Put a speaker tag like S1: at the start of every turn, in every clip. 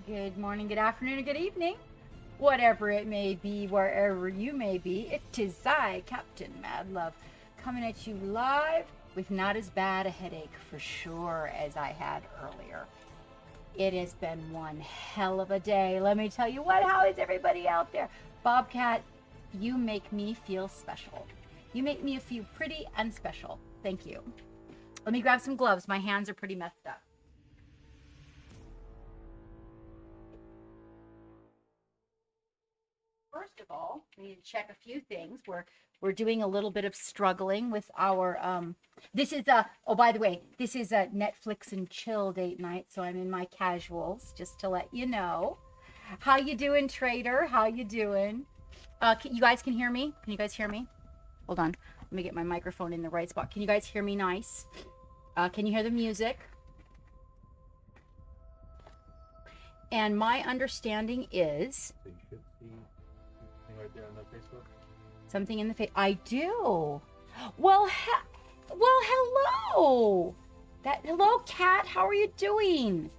S1: good morning, good afternoon, or good evening. Whatever it may be, wherever you may be, it is I, Captain Mad Love, coming at you live with not as bad a headache for sure as I had earlier. It has been one hell of a day. Let me tell you what, how is everybody out there? Bobcat, you make me feel special. You make me feel pretty and special. Thank you. Let me grab some gloves. My hands are pretty messed up. First of all, we need to check a few things. We're doing a little bit of struggling with our this is a oh, by the way, this is a Netflix and chill date night, so I'm in my casuals just to let you know. How you doing, Trader? How you doing? You guys can hear me? Can you guys hear me? Hold on. Let me get my microphone in the right spot. Can you guys hear me nice? Can you hear the music? And my understanding is
S2: So you should see something right there on the Facebook.
S1: something in the face. I do. Well, hello. Hello, Kat. How are you doing?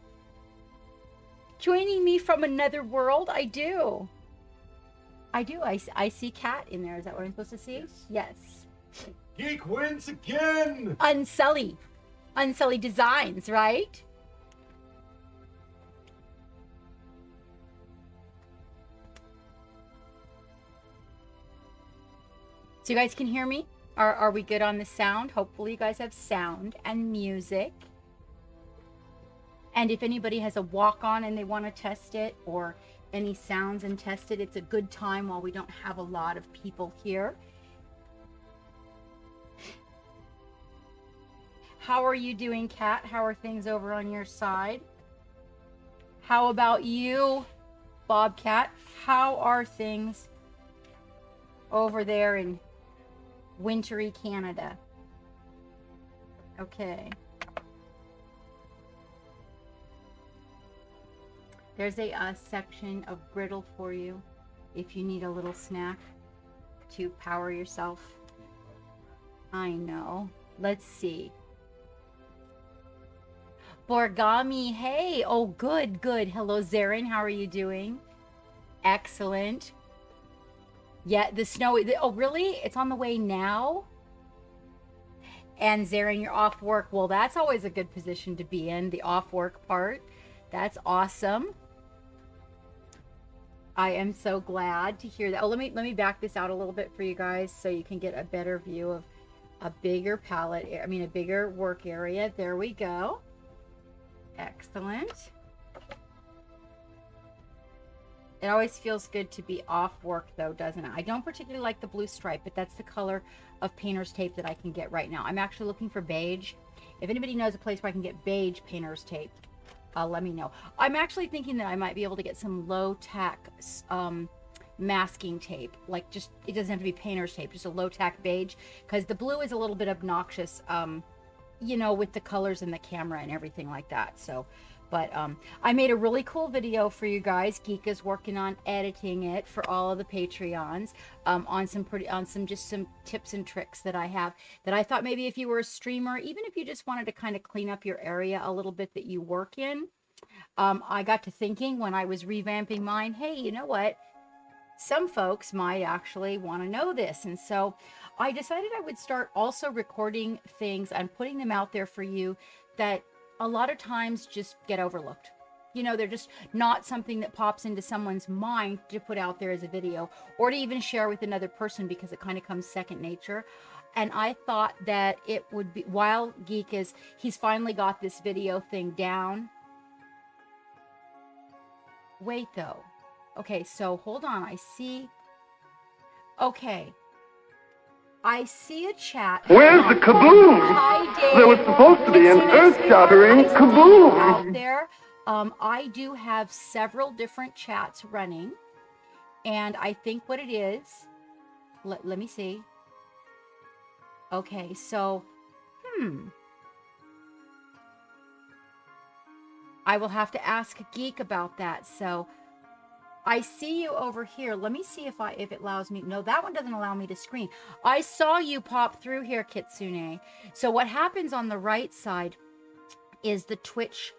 S1: Joining me from another world. I do. I see Kat in there. Is that what I'm supposed to see?
S2: Yes.
S1: Yes.
S2: Geek wins again!
S1: Unsully Designs, right? So you guys can hear me? Are we good on the sound? Hopefully you guys have sound and music. And if anybody has a walk-on and they want to test it, or any sounds and test it, it's a good time while we don't have a lot of people here. How are you doing, Kat? How are things over on your side? How about you, Bobcat? How are things over there in wintry Canada? Okay. There's a section of griddle for you if you need a little snack to power yourself. I know. Let's see. Borgami, hey. Oh, good. Hello, Zarin. How are you doing? Excellent. Yeah, the snow. Oh, really? It's on the way now? And Zarin, you're off work. Well, that's always a good position to be in, the off work part. That's awesome. I am so glad to hear that. Oh, let me back this out a little bit for you guys so you can get a better view of a bigger palette. I mean, a bigger work area. There we go. Excellent. It always feels good to be off work though, doesn't it? I don't particularly like the blue stripe, but that's the color of painter's tape that I can get right now. I'm actually looking for beige. If anybody knows a place where I can get beige painter's tape, let me know. I'm actually thinking that I might be able to get some low tack masking tape. Like, just, it doesn't have to be painter's tape, just a low tack beige, because the blue is a little bit obnoxious, you know, with the colors in the camera and everything like that. So, but I made a really cool video for you guys. Geek is working on editing it for all of the Patreons, on some just some tips and tricks that I have, that I thought maybe if you were a streamer, even if you just wanted to kind of clean up your area a little bit that you work in, I got to thinking when I was revamping mine, hey, you know what? Some folks might actually want to know this. And so I decided I would start also recording things and putting them out there for you that a lot of times just get overlooked. You know, they're just not something that pops into someone's mind to put out there as a video, or to even share with another person, because it kind of comes second nature. And I thought that it would be, while Geek is, he's finally got this video thing down. Wait though. Okay, so hold on. I see. Okay. I see a chat.
S3: Where's the kaboom?
S1: Hi, Dave.
S3: There was supposed to be an earth-shattering
S1: kaboom
S3: kaboom.
S1: out there. I do have several different chats running, and I think what it is, let me see. Okay, so, I will have to ask Geek about that. So, I see you over here. Let me see if it allows me. No, that one doesn't allow me to screen. I saw you pop through here, Kitsune. So what happens on the right side is the Twitch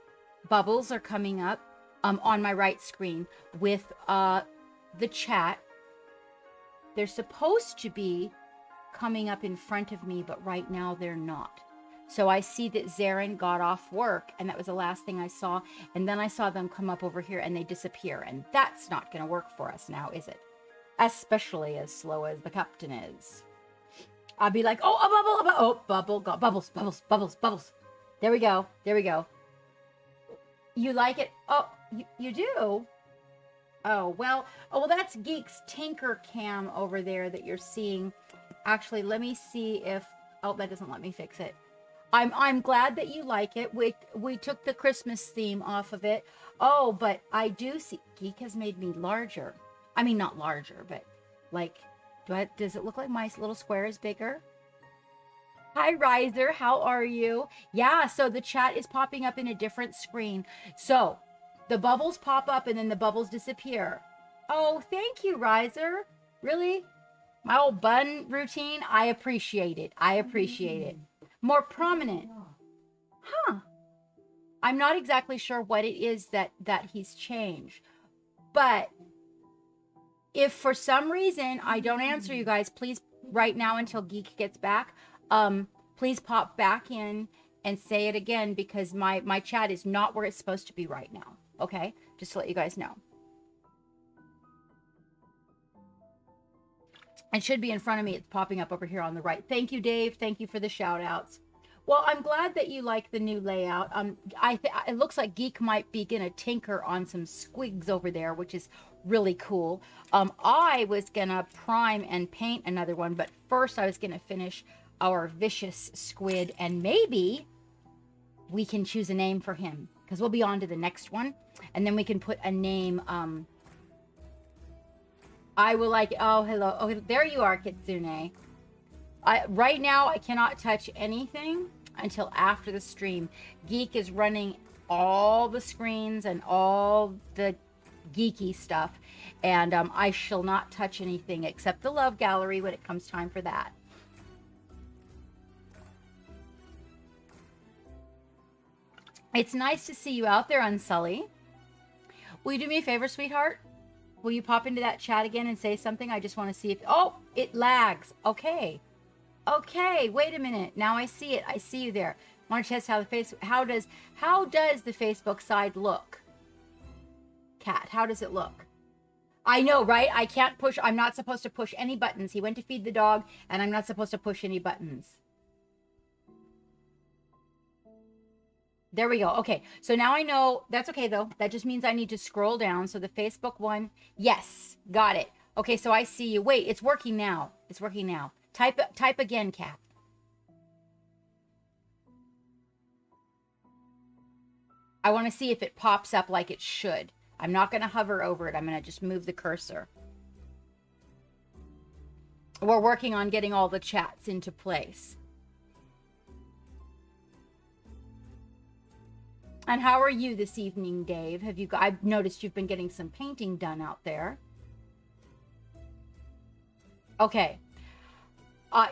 S1: bubbles are coming up. on my right screen with the chat. They're supposed to be coming up in front of me, but right now they're not. So I see that Zarin got off work, and that was the last thing I saw. And then I saw them come up over here and they disappear. And that's not going to work for us now, is it? Especially as slow as the captain is. I'll be like, oh, a bubble, oh, bubble, got bubbles, bubbles, bubbles, bubbles. There we go. There we go. You like it? Oh, you do? Oh, well, that's Geek's Tinker Cam over there that you're seeing. Actually, let me see if, oh, that doesn't let me fix it. I'm glad that you like it. We took the Christmas theme off of it. Oh, but I do see, Geek has made me larger. I mean, not larger, but like, does it look like my little square is bigger? Hi, Riser. How are you? Yeah, so the chat is popping up in a different screen. So the bubbles pop up and then the bubbles disappear. Oh, thank you, Riser. Really? My old bun routine? I appreciate it. I appreciate it. More prominent. Huh. I'm not exactly sure what it is that he's changed. But if for some reason I don't answer you guys, please, right now until Geek gets back, please pop back in and say it again, because my chat is not where it's supposed to be right now. Okay? Just to let you guys know. It should be in front of me. It's popping up over here on the right. Thank you, Dave. Thank you for the shout outs. Well, I'm glad that you like the new layout. It looks like Geek might be going to tinker on some squigs over there, which is really cool. I was going to prime and paint another one, but first I was going to finish our vicious squid, and maybe we can choose a name for him, because we'll be on to the next one, and then we can put a name. I will like, oh, hello. Oh, there you are, Kitsune. Right now, I cannot touch anything until after the stream. Geek is running all the screens and all the geeky stuff, and I shall not touch anything except the love gallery when it comes time for that. It's nice to see you out there, Unsully. Will you do me a favor, sweetheart? Will you pop into that chat again and say something? I just want to see if... Oh, it lags. Okay. Okay, wait a minute. Now I see it. I see you there. I want to test how the how does the Facebook side look? Cat, how does it look? I know, right? I can't push. I'm not supposed to push any buttons. He went to feed the dog, and I'm not supposed to push any buttons. There we go. Okay, so now I know. That's okay, though. That just means I need to scroll down. So the Facebook one, yes, got it. Okay, so I see you. Wait, it's working now. It's working now. Type again, Kat. I want to see if it pops up like it should. I'm not going to hover over it. I'm going to just move the cursor. We're working on getting all the chats into place. And how are you this evening, Dave? I've noticed you've been getting some painting done out there. Okay.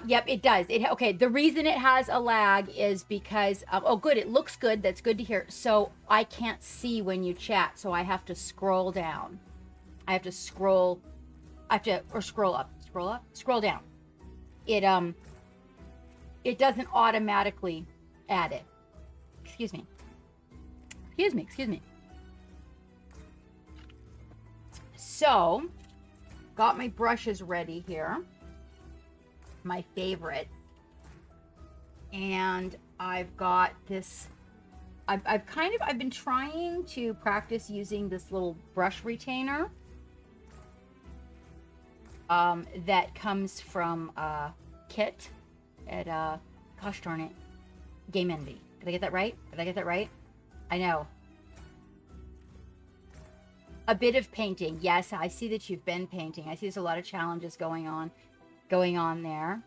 S1: Yep, it does. Okay, the reason it has a lag is because, oh, good, it looks good. That's good to hear. So I can't see when you chat, so I have to scroll down. Or scroll up. Scroll down. It doesn't automatically add it. Excuse me. So, got my brushes ready here. My favorite. And I've got this, I've been trying to practice using this little brush retainer that comes from Kit at, gosh darn it, Game Envy. Did I get that right? I know. A bit of painting. Yes, I see that you've been painting. I see there's a lot of challenges going on there.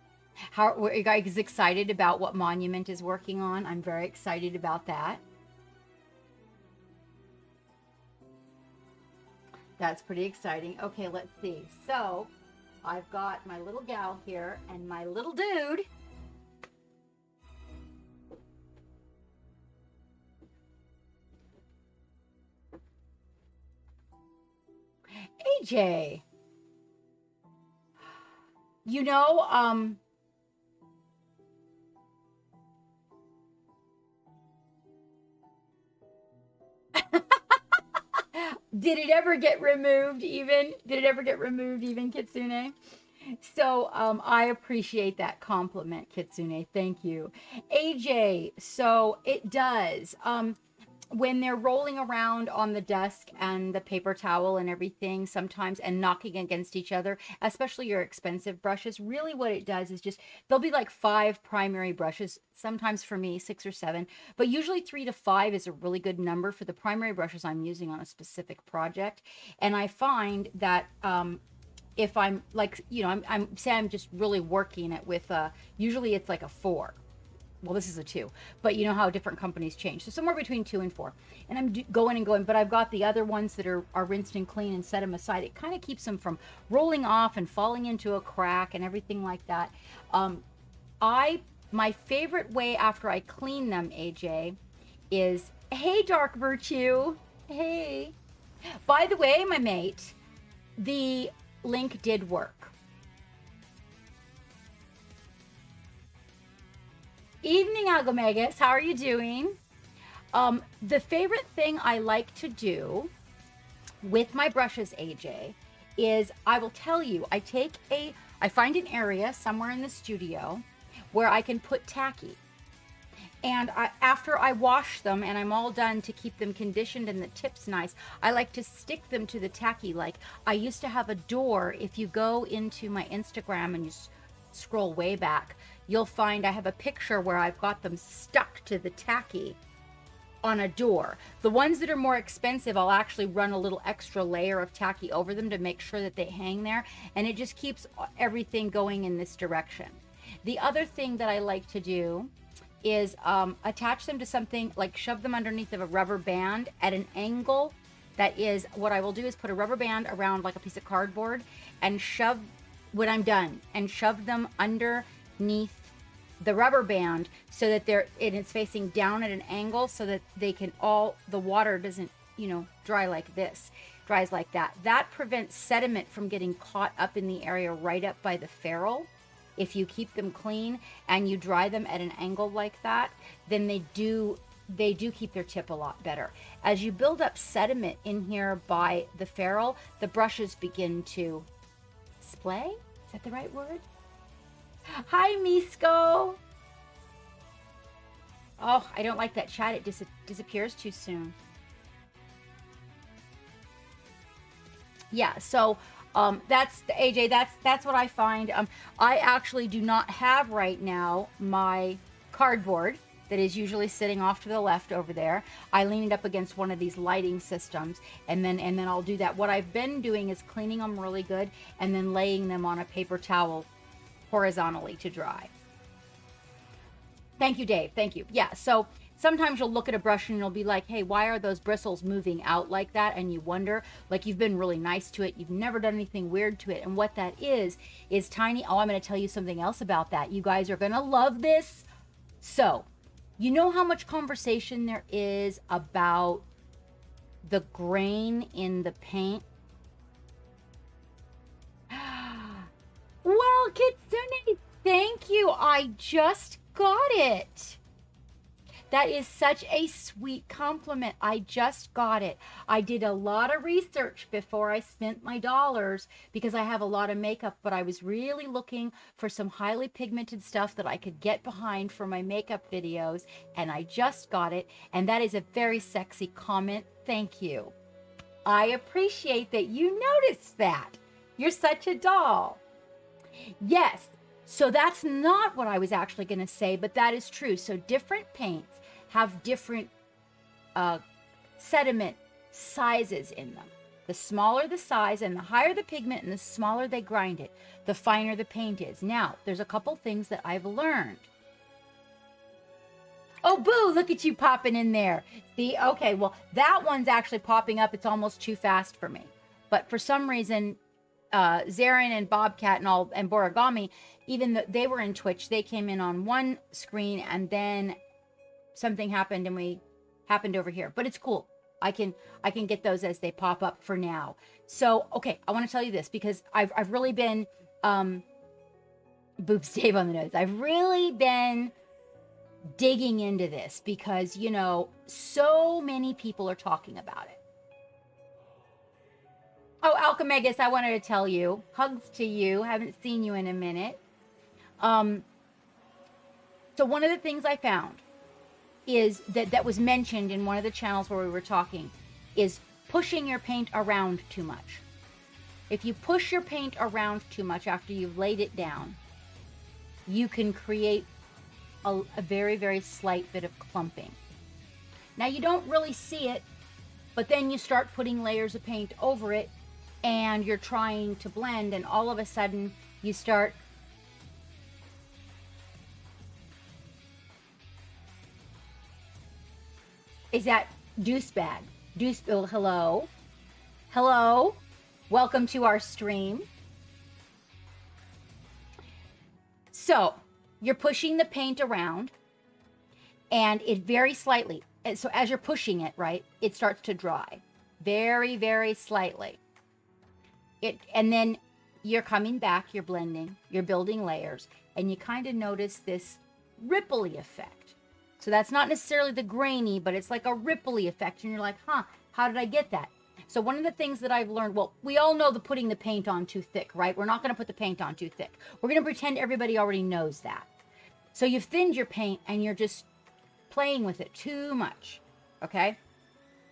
S1: Are you guys excited about what Monument is working on? I'm very excited about that. That's pretty exciting. Okay, let's see. So, I've got my little gal here and my little dude. AJ. You know, did it ever get removed even? Did it ever get removed even, Kitsune? So I appreciate that compliment, Kitsune. Thank you. AJ, so it does. When they're rolling around on the desk and the paper towel and everything sometimes and knocking against each other, especially your expensive brushes, really what it does is just, there'll be like 5 primary brushes, sometimes for me 6 or 7, but usually 3 to 5 is a really good number for the primary brushes I'm using on a specific project. And I find that if I'm like, you know, I'm just really working it with, usually it's like a 4. Well, this is a 2, but you know how different companies change. So somewhere between 2 and 4. And I'm going and going, but I've got the other ones that are rinsed and clean and set them aside. It kind of keeps them from rolling off and falling into a crack and everything like that. My favorite way after I clean them, AJ, is, hey, Dark Virtue. Hey. By the way, my mate, the link did work. Evening, Agomegas. How are you doing? The favorite thing I like to do with my brushes, AJ, is I will tell you, I find an area somewhere in the studio where I can put tacky. And after I wash them and I'm all done to keep them conditioned and the tips nice, I like to stick them to the tacky. Like I used to have a door. If you go into my Instagram and you scroll way back, you'll find I have a picture where I've got them stuck to the tacky on a door. The ones that are more expensive, I'll actually run a little extra layer of tacky over them to make sure that they hang there, and it just keeps everything going in this direction. The other thing that I like to do is attach them to something, like shove them underneath of a rubber band at an angle. That is, what I will do is put a rubber band around like a piece of cardboard and shove, when I'm done, and shove them underneath the rubber band so that it's facing down at an angle so that they can the water doesn't, you know, dries like that. That prevents sediment from getting caught up in the area right up by the ferrule. If you keep them clean and you dry them at an angle like that, then they do keep their tip a lot better. As you build up sediment in here by the ferrule, the brushes begin to splay. Is that the right word? Hi, Misko. Oh, I don't like that chat. It disappears too soon. Yeah, so that's AJ. That's what I find. I actually do not have right now my cardboard that is usually sitting off to the left over there. I lean it up against one of these lighting systems, and then I'll do that. What I've been doing is cleaning them really good and then laying them on a paper towel horizontally to dry. Thank you, Dave. Thank you. Yeah, so sometimes you'll look at a brush and you'll be like, hey, why are those bristles moving out like that? And you wonder, like you've been really nice to it. You've never done anything weird to it. And what that is tiny. Oh, I'm going to tell you something else about that. You guys are going to love this. So, you know how much conversation there is about the grain in the paint? Well, Kitsune, thank you. I just got it. That is such a sweet compliment. I just got it. I did a lot of research before I spent my dollars because I have a lot of makeup, but I was really looking for some highly pigmented stuff that I could get behind for my makeup videos, and I just got it. And that is a very sexy comment. Thank you. I appreciate that you noticed that. You're such a doll. Yes. So that's not what I was actually going to say, but that is true. So different paints have different sediment sizes in them. The smaller the size and the higher the pigment and the smaller they grind it, the finer the paint is. Now, there's a couple things that I've learned. Oh, boo, look at you popping in there. See, okay, well, that one's actually popping up. It's almost too fast for me. But for some reason, Zarin and Bobcat and Borigami, even though they were in Twitch, they came in on one screen and then something happened and we happened over here. But it's cool. I can get those as they pop up for now. So, okay, I want to tell you this because I've really been, boobs Dave on the nose. I've really been digging into this because, you know, so many people are talking about it. Oh, Alchemegus, I wanted to tell you, hugs to you. Haven't seen you in a minute. So one of the things I found is that was mentioned in one of the channels where we were talking is pushing your paint around too much. If you push your paint around too much after you've laid it down, you can create a very, very slight bit of clumping. Now you don't really see it, but then you start putting layers of paint over it and you're trying to blend, and all of a sudden you start is that Deuce Bag? Deuce, oh, hello. Hello. Welcome to our stream. So you're pushing the paint around and it very slightly. And so as you're pushing it, right, it starts to dry very, very slightly. And then you're coming back, you're blending, you're building layers, and you kind of notice this ripply effect. So that's not necessarily the grainy, but it's like a ripply effect. And you're like, huh, how did I get that? So one of the things that I've learned, well, we all know the putting the paint on too thick, right? We're not going to put the paint on too thick. We're going to pretend everybody already knows that. So you've thinned your paint and you're just playing with it too much, okay?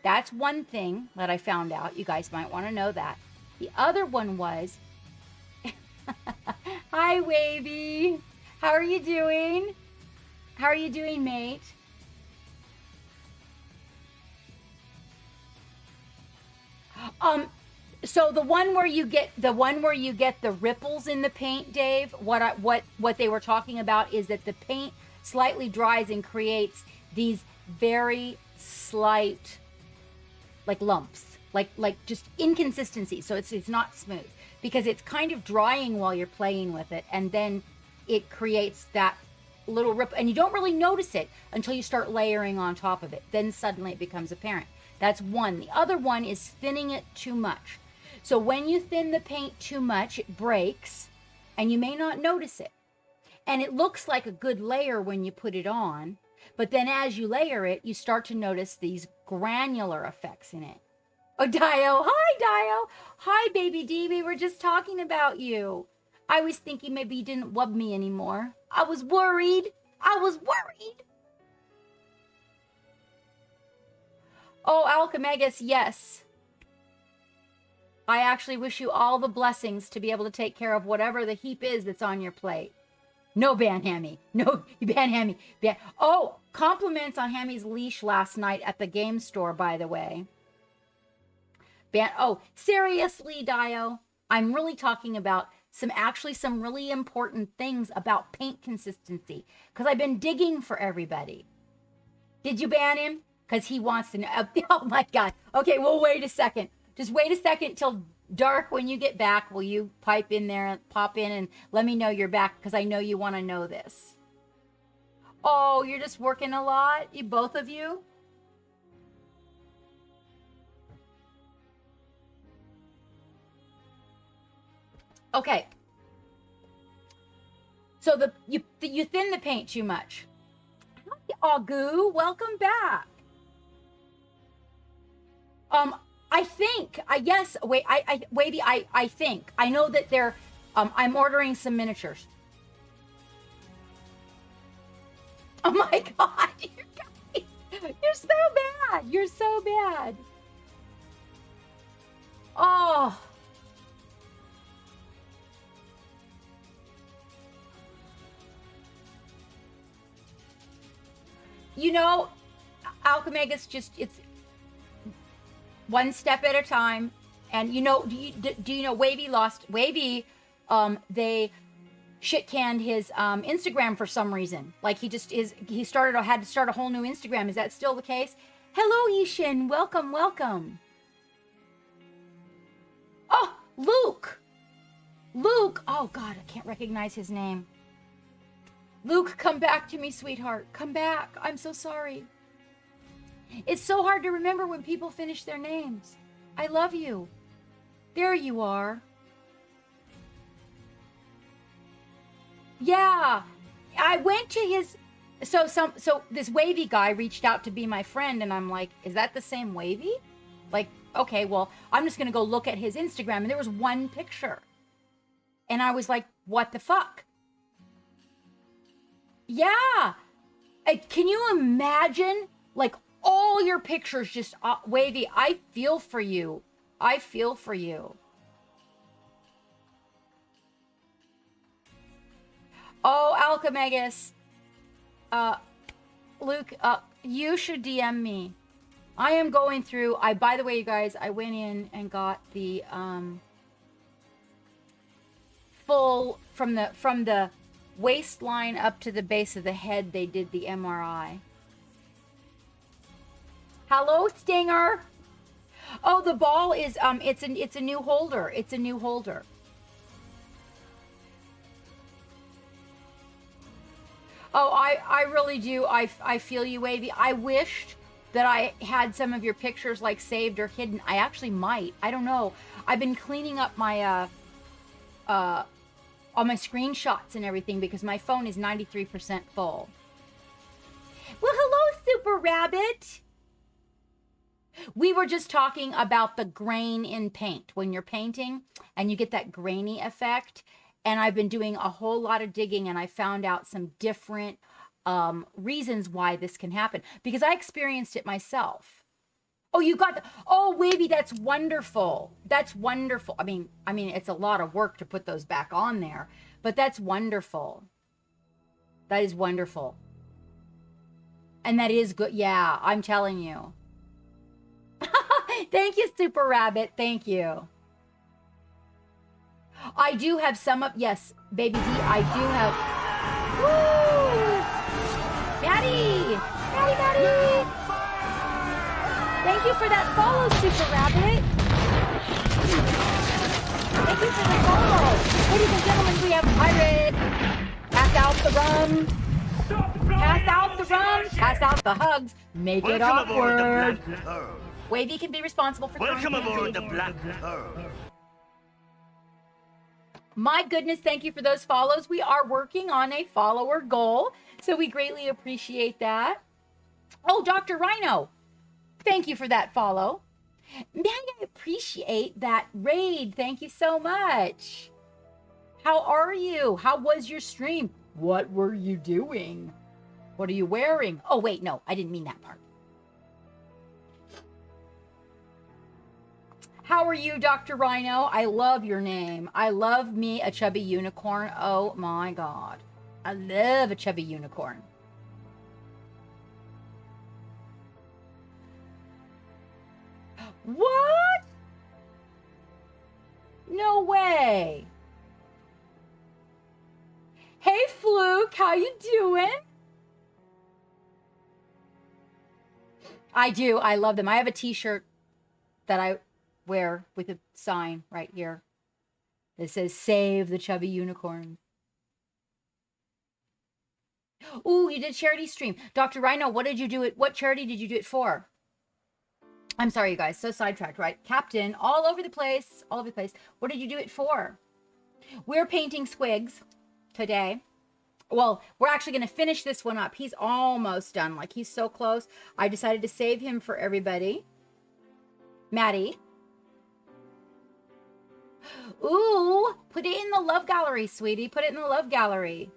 S1: That's one thing that I found out. You guys might want to know that. The other one was, hi, Wavy. How are you doing? How are you doing, mate? So the one where you get the ripples in the paint, Dave, what they were talking about is that the paint slightly dries and creates these very slight like lumps, like just inconsistency. So it's not smooth because it's kind of drying while you're playing with it, and then it creates that little rip, and you don't really notice it until you start layering on top of it. Then suddenly it becomes apparent. That's one. The other one is thinning it too much. So when you thin the paint too much, it breaks and you may not notice it. And it looks like a good layer when you put it on, but then as you layer it, you start to notice these granular effects in it. Oh, Dio. Hi, Dio. Hi, baby D. We were just talking about you. I was thinking maybe you didn't wub me anymore. I was worried. Oh, Alchemegus, yes. I actually wish you all the blessings to be able to take care of whatever the heap is that's on your plate. No, ban Hammy. No, you ban Hammy. Oh, compliments on Hammy's leash last night at the game store, by the way. Oh, seriously, Dio. I'm really talking about some really important things about paint consistency, because I've been digging for everybody. Did you ban him? Because he wants to know. Oh my God. Okay, well, wait a second. Just wait a second till dark. When you get back, will you pipe in there and pop in and let me know you're back, because I know you want to know this. Oh, you're just working a lot, you both of you? Okay. So you thin the paint too much. Hi, Agu, welcome back. I think, yes, wait, Wavy, I think. I know that they're, I'm ordering some miniatures. Oh my God, you guys, you're so bad. You're so bad. Oh. You know, Alchemegus, it's one step at a time. And you know, do you know Wavy, they shit canned his Instagram for some reason. Like he had to start a whole new Instagram. Is that still the case? Hello, Yishin. Welcome. Oh, Luke. Oh God, I can't recognize his name. Luke, come back to me, sweetheart. Come back. I'm so sorry. It's so hard to remember when people finish their names. I love you. There you are. Yeah. I went to his... So this Wavy guy reached out to be my friend, and I'm like, is that the same Wavy? Like, okay, well, I'm just going to go look at his Instagram, and there was one picture. And I was like, what the fuck? Yeah. Can you imagine, like, all your pictures just Wavy? I feel for you. I feel for you. Oh, Alchemegus. Luke, you should DM me. I am going through, by the way, you guys, I went in and got the, full, from the waistline up to the base of the head, they did the MRI. Hello, Stinger. Oh, the ball is, it's a new holder. It's a new holder. Oh, I really do. I feel you, Wavy. I wished that I had some of your pictures like saved or hidden. I actually might. I don't know. I've been cleaning up my all my screenshots and everything because my phone is 93% full. Well, hello, Super Rabbit. We were just talking about the grain in paint. When you're painting and you get that grainy effect. And I've been doing a whole lot of digging, and I found out some different reasons why this can happen. Because I experienced it myself. Oh, you got... Oh, Wavy, that's wonderful. That's wonderful. I mean, it's a lot of work to put those back on there. But that's wonderful. That is wonderful. And that is good. Yeah, I'm telling you. Thank you, Super Rabbit. Thank you. I do have some of... Yes, Baby D, I do have... Woo! Maddie! Maddie! Thank you for that follow, Super Rabbit. Thank you for the follow. Ladies and gentlemen, we have Pirate. Pass out the rum. Pass out the rum. Pass out the hugs. Make it awkward. Wavy can be responsible for... Welcome aboard the Black Pearl. My goodness, thank you for those follows. We are working on a follower goal, so we greatly appreciate that. Oh, Dr. Rhino, thank you for that follow. Man, I appreciate that raid. Thank you so much. How are you? How was your stream? What were you doing? What are you wearing? Oh, wait, no, I didn't mean that part. How are you, Dr. Rhino? I love your name. I love me a chubby unicorn. Oh my God. I love a chubby unicorn. What? No way. Hey, Fluke, how you doing? I do. I love them. I have a t-shirt that I wear with a sign right here that says "Save the Chubby Unicorn." Ooh, you did charity stream. Dr. Rhino, what did you do it? What charity did you do it for? I'm sorry, you guys. So sidetracked, right? Captain, all over the place. All over the place. What did you do it for? We're painting Squigs today. Well, we're actually going to finish this one up. He's almost done. Like, he's so close. I decided to save him for everybody. Maddie. Ooh, put it in the love gallery, sweetie. Put it in the love gallery.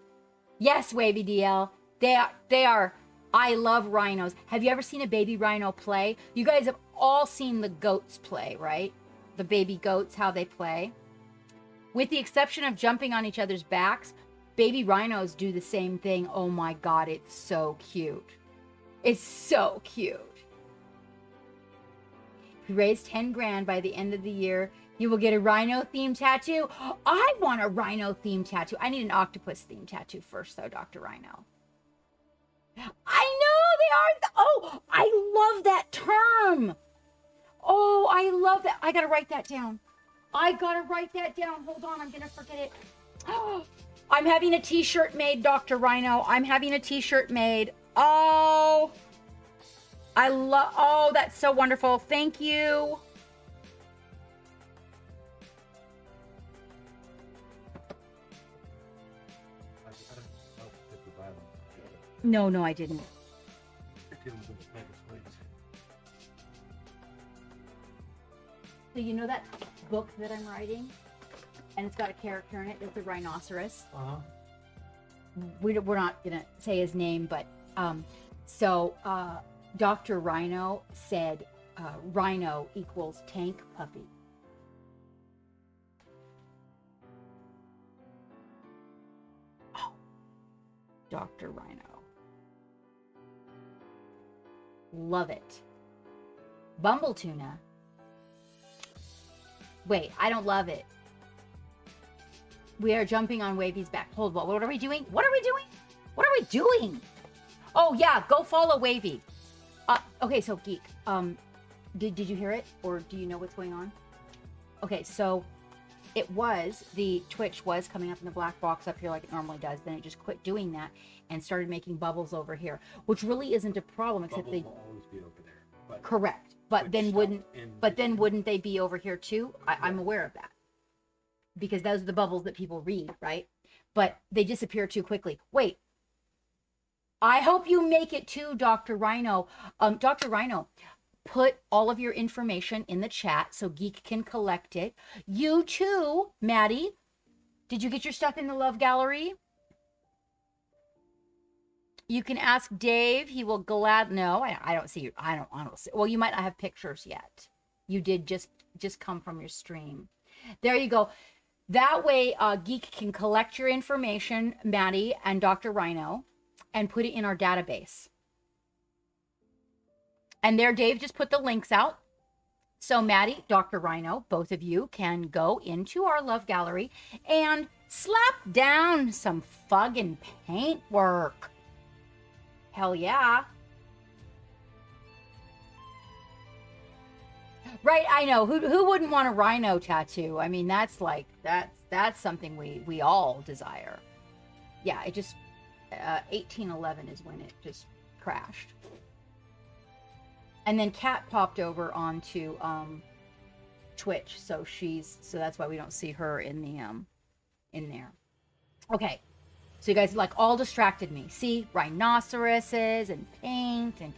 S1: Yes, Wavy DL. They are. I love rhinos. Have you ever seen a baby rhino play? You guys have all seen the goats play, right? The baby goats, how they play. With the exception of jumping on each other's backs, baby rhinos do the same thing. Oh my God, it's so cute. It's so cute. If you raise 10 grand by the end of the year, you will get a rhino themed tattoo. I want a rhino themed tattoo. I need an octopus themed tattoo first, though, Dr. Rhino. I know they are. Oh, I love that term. Oh, I love that. I got to write that down. Hold on, I'm going to forget it. Oh, I'm having a t-shirt made, Dr. Rhino. I'm having a t-shirt made. Oh, I love, oh, that's so wonderful. Thank you.
S2: I don't know if you buy them.
S1: No, I didn't.
S2: Give them to the mega squeaks.
S1: So you know that book that I'm writing? And it's got a character in it. It's a rhinoceros.
S2: Uh-huh.
S1: We're not going to say his name, but Dr. Rhino said rhino equals tank puppy. Oh, Dr. Rhino. Love it. Bumble tuna. Wait, I don't love it. We are jumping on Wavy's back. Hold on. What are we doing? What are we doing? What are we doing? Oh, yeah. Go follow Wavy. Okay, so Geek. Did you hear it? Or do you know what's going on? Okay, so it was, the Twitch was coming up in the black box up here like it normally does. Then it just quit doing that and started making bubbles over here, which really isn't a problem, except
S2: Bubbles
S1: they...
S2: will always be over there. But
S1: Correct. But
S2: Twitch
S1: then
S2: stopped
S1: wouldn't...
S2: in-
S1: But then wouldn't they be over here too? I'm aware of that. Because those are the bubbles that people read, right? But they disappear too quickly. Wait. I hope you make it too, Dr. Rhino. Dr. Rhino, put all of your information in the chat so Geek can collect it. You too, Maddie. Did you get your stuff in the Love Gallery? You can ask Dave. He will no, I don't see you. I don't see. Well, you might not have pictures yet. You did just come from your stream. There you go. That way, Geek can collect your information, Maddie and Dr. Rhino, and put it in our database. And there, Dave just put the links out. So Maddie, Dr. Rhino, both of you can go into our Love Gallery and slap down some fucking paintwork. Hell yeah. Right, I know. Who wouldn't want a rhino tattoo? I mean, that's something we all desire. Yeah, it just 1811 is when it just crashed. And then Kat popped over onto Twitch, so that's why we don't see her in the in there. Okay. So you guys like all distracted me. See, rhinoceroses and paint, and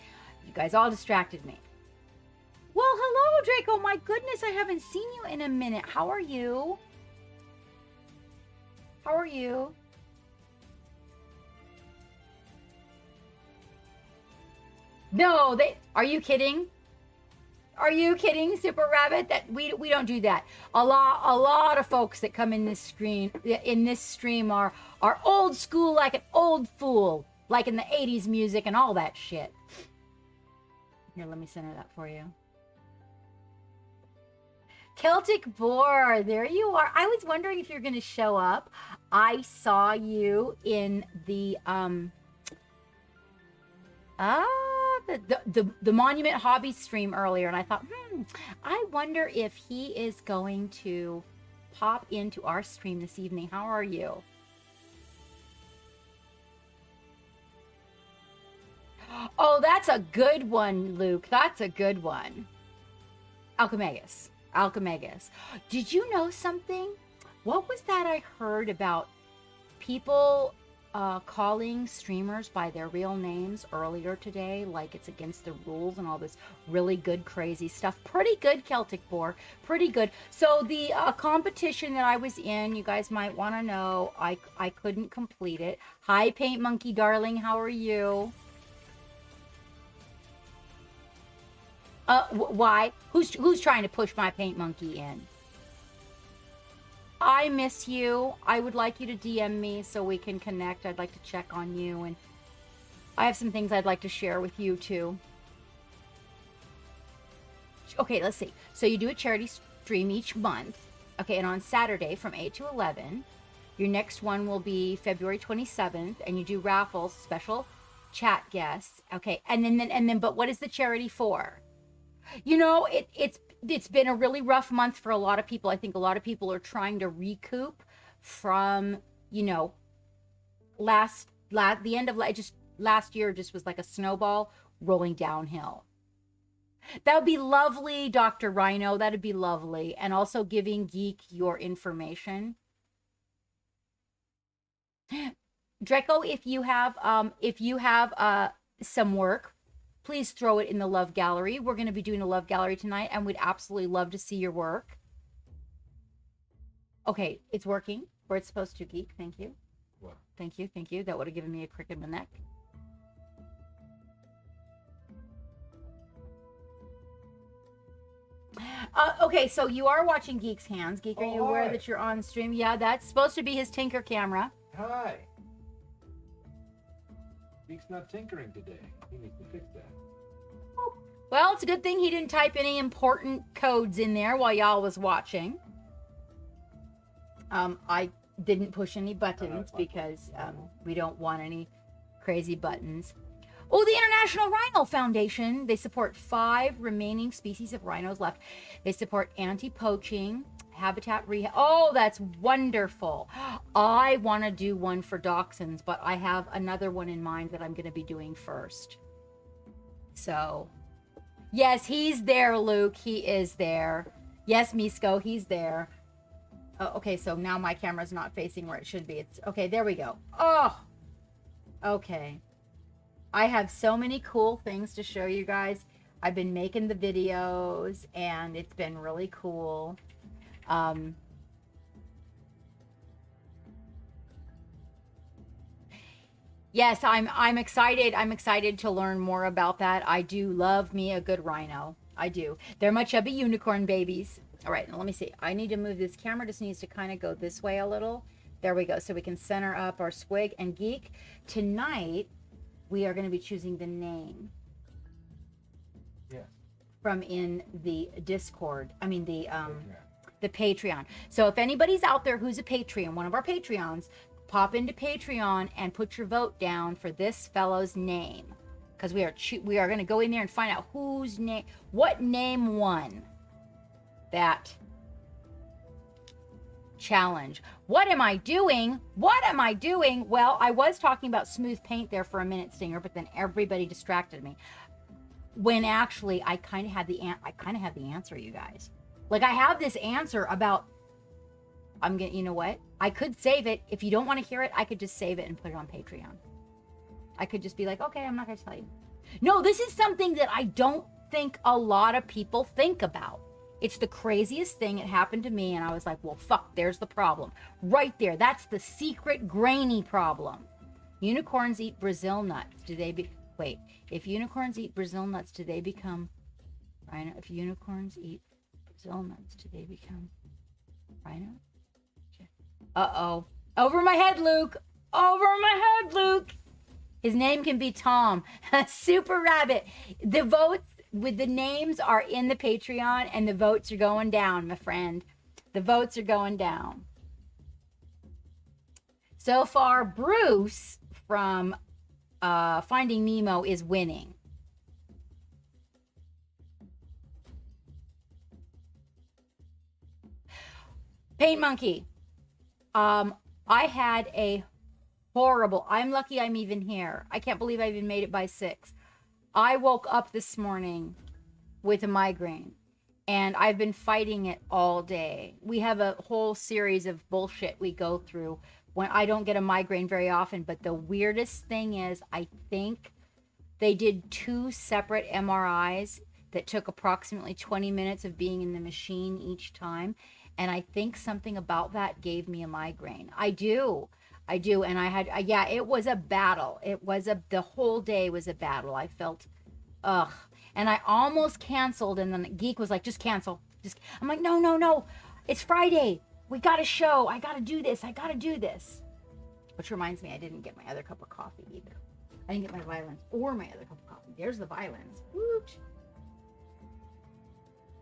S1: you guys all distracted me. Well, hello, Draco. My goodness, I haven't seen you in a minute. How are you? How are you? No, are you kidding? Are you kidding, Super Rabbit? That we don't do that. A lot of folks that come in this stream are old school, like an old fool, like in the 80s music and all that shit. Here, let me center that for you. Celtic Boar, there you are. I was wondering if you're going to show up. I saw you in the the Monument Hobby stream earlier, and I thought, I wonder if he is going to pop into our stream this evening. How are you? Oh, that's a good one, Luke. That's a good one. Alchemegus. Did you know something? What was that I heard about people calling streamers by their real names earlier today? Like it's against the rules and all this really good, crazy stuff. Pretty good, Celtic Boar. Pretty good. So the competition that I was in, you guys might want to know, I couldn't complete it. Hi, Paint Monkey darling. How are you? Why? Who's trying to push my Paint Monkey in? I miss you. I would like you to DM me so we can connect. I'd like to check on you, and I have some things I'd like to share with you too. Okay, let's see. So you do a charity stream each month. Okay, and on Saturday from 8 to 11. Your next one will be February 27th, and you do raffles, special chat guests. Okay, and then but what is the charity for? You know, it's been a really rough month for a lot of people. I think a lot of people are trying to recoup from, you know, the end of just last year just was like a snowball rolling downhill. That would be lovely, Dr. Rhino. That'd be lovely. And also giving Geek your information. Draco, if you have some work, please throw it in the love gallery. We're going to be doing a love gallery tonight, and we'd absolutely love to see your work. Okay, it's working where it's supposed to, Geek. Thank you.
S2: What?
S1: Thank you. Thank you. That would have given me a crick in the neck. Okay, so you are watching Geek's Hands. Geek, are you aware that you're on stream? Yeah, that's supposed to be his Tinker camera.
S2: Hi. Geek's not tinkering today. He needs to fix that.
S1: Well, it's a good thing he didn't type any important codes in there while y'all was watching. I didn't push any buttons because we don't want any crazy buttons. Oh, the International Rhino Foundation. They support 5 remaining species of rhinos left. They support anti-poaching, habitat rehab. Oh, that's wonderful. I want to do one for dachshunds, but I have another one in mind that I'm going to be doing first. So, yes, he's there, Luke. He is there. Yes, Misko, he's there. Oh, okay, so now my camera's not facing where it should be. It's okay, there we go. Oh, okay. I have so many cool things to show you guys. I've been making the videos, and it's been really cool. Yes, I'm excited. I'm excited to learn more about that. I do love me a good rhino. I do. They're my chubby unicorn babies. All right, now let me see. I need to move this camera. Just needs to kind of go this way a little. There we go. So we can center up our Squig and Geek. Tonight, we are going to be choosing the name.
S2: Yes.
S1: From in the Discord. I mean, the Patreon. So if anybody's out there who's a Patreon, one of our Patreons, pop into Patreon and put your vote down for this fellow's name, because we are going to go in there and find out whose name, what name won that challenge. What am I doing? What am I doing? Well, I was talking about smooth paint there for a minute, Stinger, but then everybody distracted me. When actually I kind of had the answer, you guys. Like, I have this answer about, you know what? I could save it. If you don't want to hear it, I could just save it and put it on Patreon. I could just be like, okay, I'm not going to tell you. No, this is something that I don't think a lot of people think about. It's the craziest thing. It happened to me, and I was like, well, fuck, there's the problem. Right there. That's the secret grainy problem. Unicorns eat Brazil nuts. Wait, if unicorns eat Brazil nuts, do they become rhino? If unicorns eat Brazil nuts, do they become rhino? Uh-oh. Over my head, Luke. Over my head, Luke. His name can be Tom. Super Rabbit. The votes with the names are in the Patreon, and the votes are going down, my friend. The votes are going down. So far, Bruce from Finding Nemo is winning. Paint Monkey. I had a horrible, I'm lucky I'm even here. I can't believe I even made it by 6. I woke up this morning with a migraine, and I've been fighting it all day. We have a whole series of bullshit we go through when I don't get a migraine very often, but the weirdest thing is, I think they did 2 separate MRIs that took approximately 20 minutes of being in the machine each time. And I think something about that gave me a migraine. I do. And I had, yeah, it was a battle. The whole day was a battle. I felt, ugh. And I almost canceled. And then Geek was like, just cancel. I'm like, no. It's Friday. We got a show. I got to do this. Which reminds me, I didn't get my other cup of coffee either. I didn't get my violins or my other cup of coffee. There's the violins. Woot.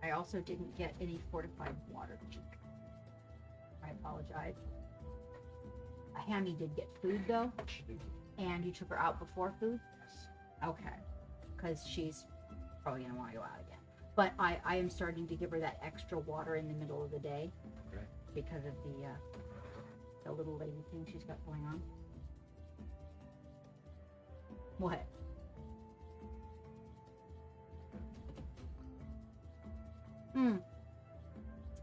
S1: I also didn't get any fortified water. I apologize. Hammy did get food though, and you took her out before food. Okay, because she's probably gonna want to go out again. But I am starting to give her that extra water in the middle of the day, okay, because of the little lady thing she's got going on. What? Mm.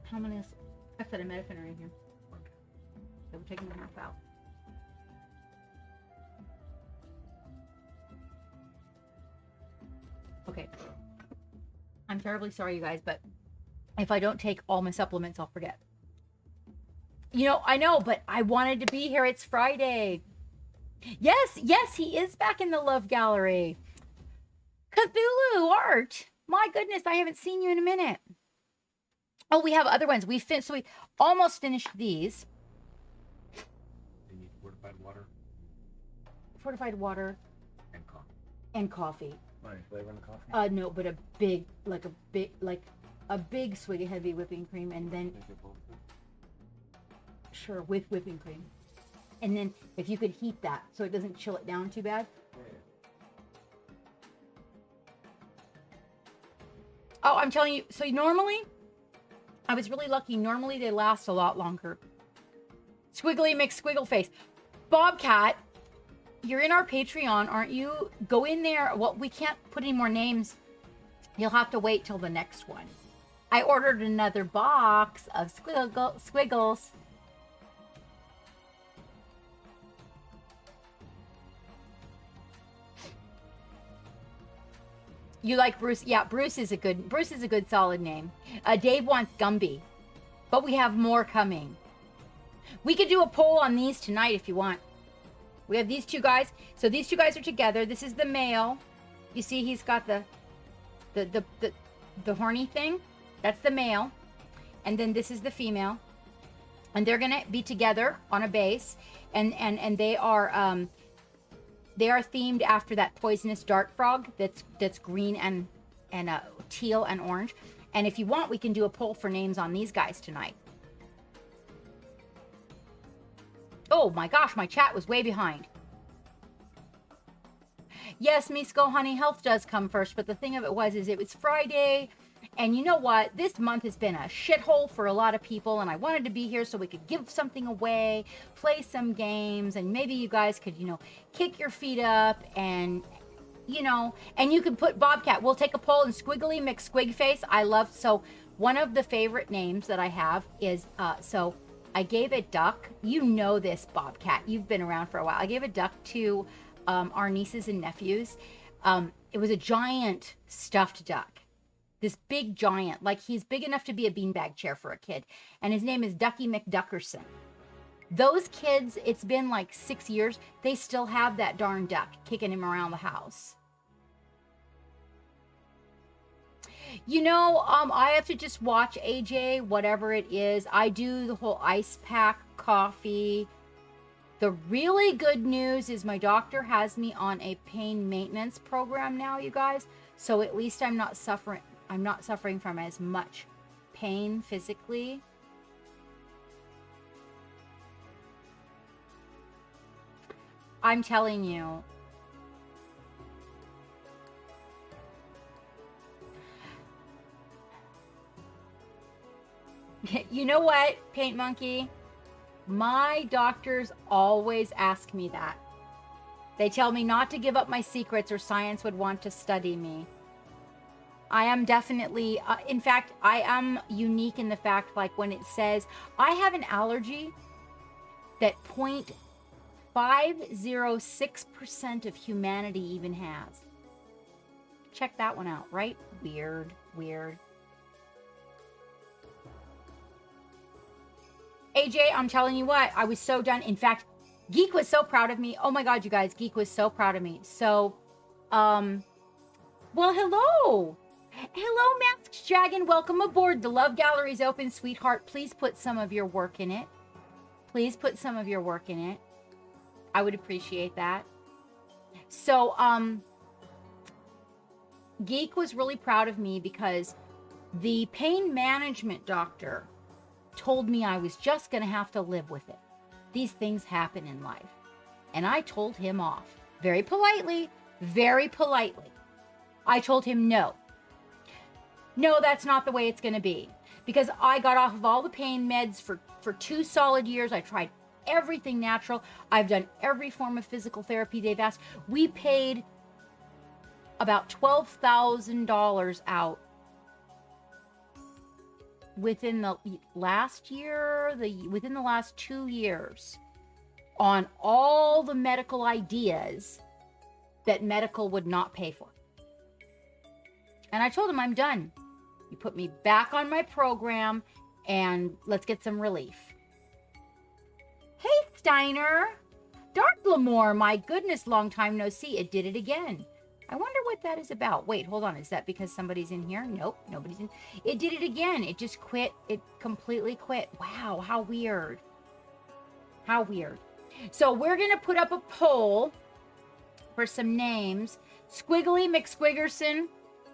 S1: How many is... I said a medicine right here. So we're taking the half out. Okay. I'm terribly sorry, you guys, but if I don't take all my supplements, I'll forget. You know, I know, but I wanted to be here. It's Friday. Yes, he is back in the Love Gallery. Cthulhu art. My goodness, I haven't seen you in a minute. Oh, we have other ones. So we almost finished these.
S2: They need fortified water
S1: Fortified water
S2: and coffee.
S1: and coffee.
S2: Any flavor in the coffee?
S1: No, but a big swig of heavy whipping cream, and then sure, with whipping cream. And then if you could heat that so it doesn't chill it down too bad. Oh, I'm telling you. So normally, I was really lucky. Normally they last a lot longer. Squiggly McSquiggle face. Bobcat, you're in our Patreon, aren't you? Go in there. Well, we can't put any more names. You'll have to wait till the next one. I ordered another box of squiggles. You like Bruce? Yeah, Bruce is a good solid name. Dave wants Gumby, but we have more coming. We could do a poll on these tonight if you want. We have these two guys. So these two guys are together. This is the male. You see, he's got the horny thing. That's the male, and then this is the female, and they're gonna be together on a base, and they are themed after that poisonous dart frog that's green and teal and orange. And if you want, we can do a poll for names on these guys tonight. Oh my gosh, my chat was way behind. Yes, Misko, honey, health does come first, but the thing of it was it was Friday, and you know what? This month has been a shithole for a lot of people, and I wanted to be here so we could give something away, play some games, and maybe you guys could, kick your feet up and, and you can put Bobcat. We'll take a poll and Squiggly McSquigface. I love, so one of the favorite names that I have is, so I gave a duck. You know this, Bobcat. You've been around for a while. I gave a duck to our nieces and nephews. It was a giant stuffed duck. This big giant, like he's big enough to be a beanbag chair for a kid. And his name is Ducky McDuckerson. Those kids, it's been like 6 years. They still have that darn duck kicking him around the house. I have to just watch AJ, whatever it is. I do the whole ice pack coffee. The really good news is my doctor has me on a pain maintenance program now, you guys. So at least I'm not suffering from as much pain physically. I'm telling you. You know what, Paint Monkey? My doctors always ask me that. They tell me not to give up my secrets or science would want to study me. I am definitely, in fact, I am unique in the fact, like when it says, I have an allergy that 0.506% of humanity even has. Check that one out, right? Weird. AJ, I'm telling you what, I was so done. In fact, Geek was so proud of me. Oh my God, you guys, Geek was so proud of me. So, well, hello. Hello, Masked Dragon. Welcome aboard. The Love Gallery's open, sweetheart. Please put some of your work in it. I would appreciate that. So, Geek was really proud of me because the pain management doctor told me I was just going to have to live with it. These things happen in life. And I told him off. Very politely. I told him no. No, that's not the way it's going to be. Because I got off of all the pain meds for 2 solid years. I tried everything natural. I've done every form of physical therapy they've asked. We paid about $12,000 out within the last year, within the last 2 years on all the medical ideas that medical would not pay for. And I told him, I'm done. You put me back on my program and let's get some relief. Hey, Steiner. Dark Lamore, my goodness, long time no see. It did it again. I wonder what that is about. Wait, hold on. Is that because somebody's in here? Nope, nobody's in. It did it again. It just quit. It completely quit. Wow, how weird. How weird. So we're going to put up a poll for some names. Squiggly McSquiggerson.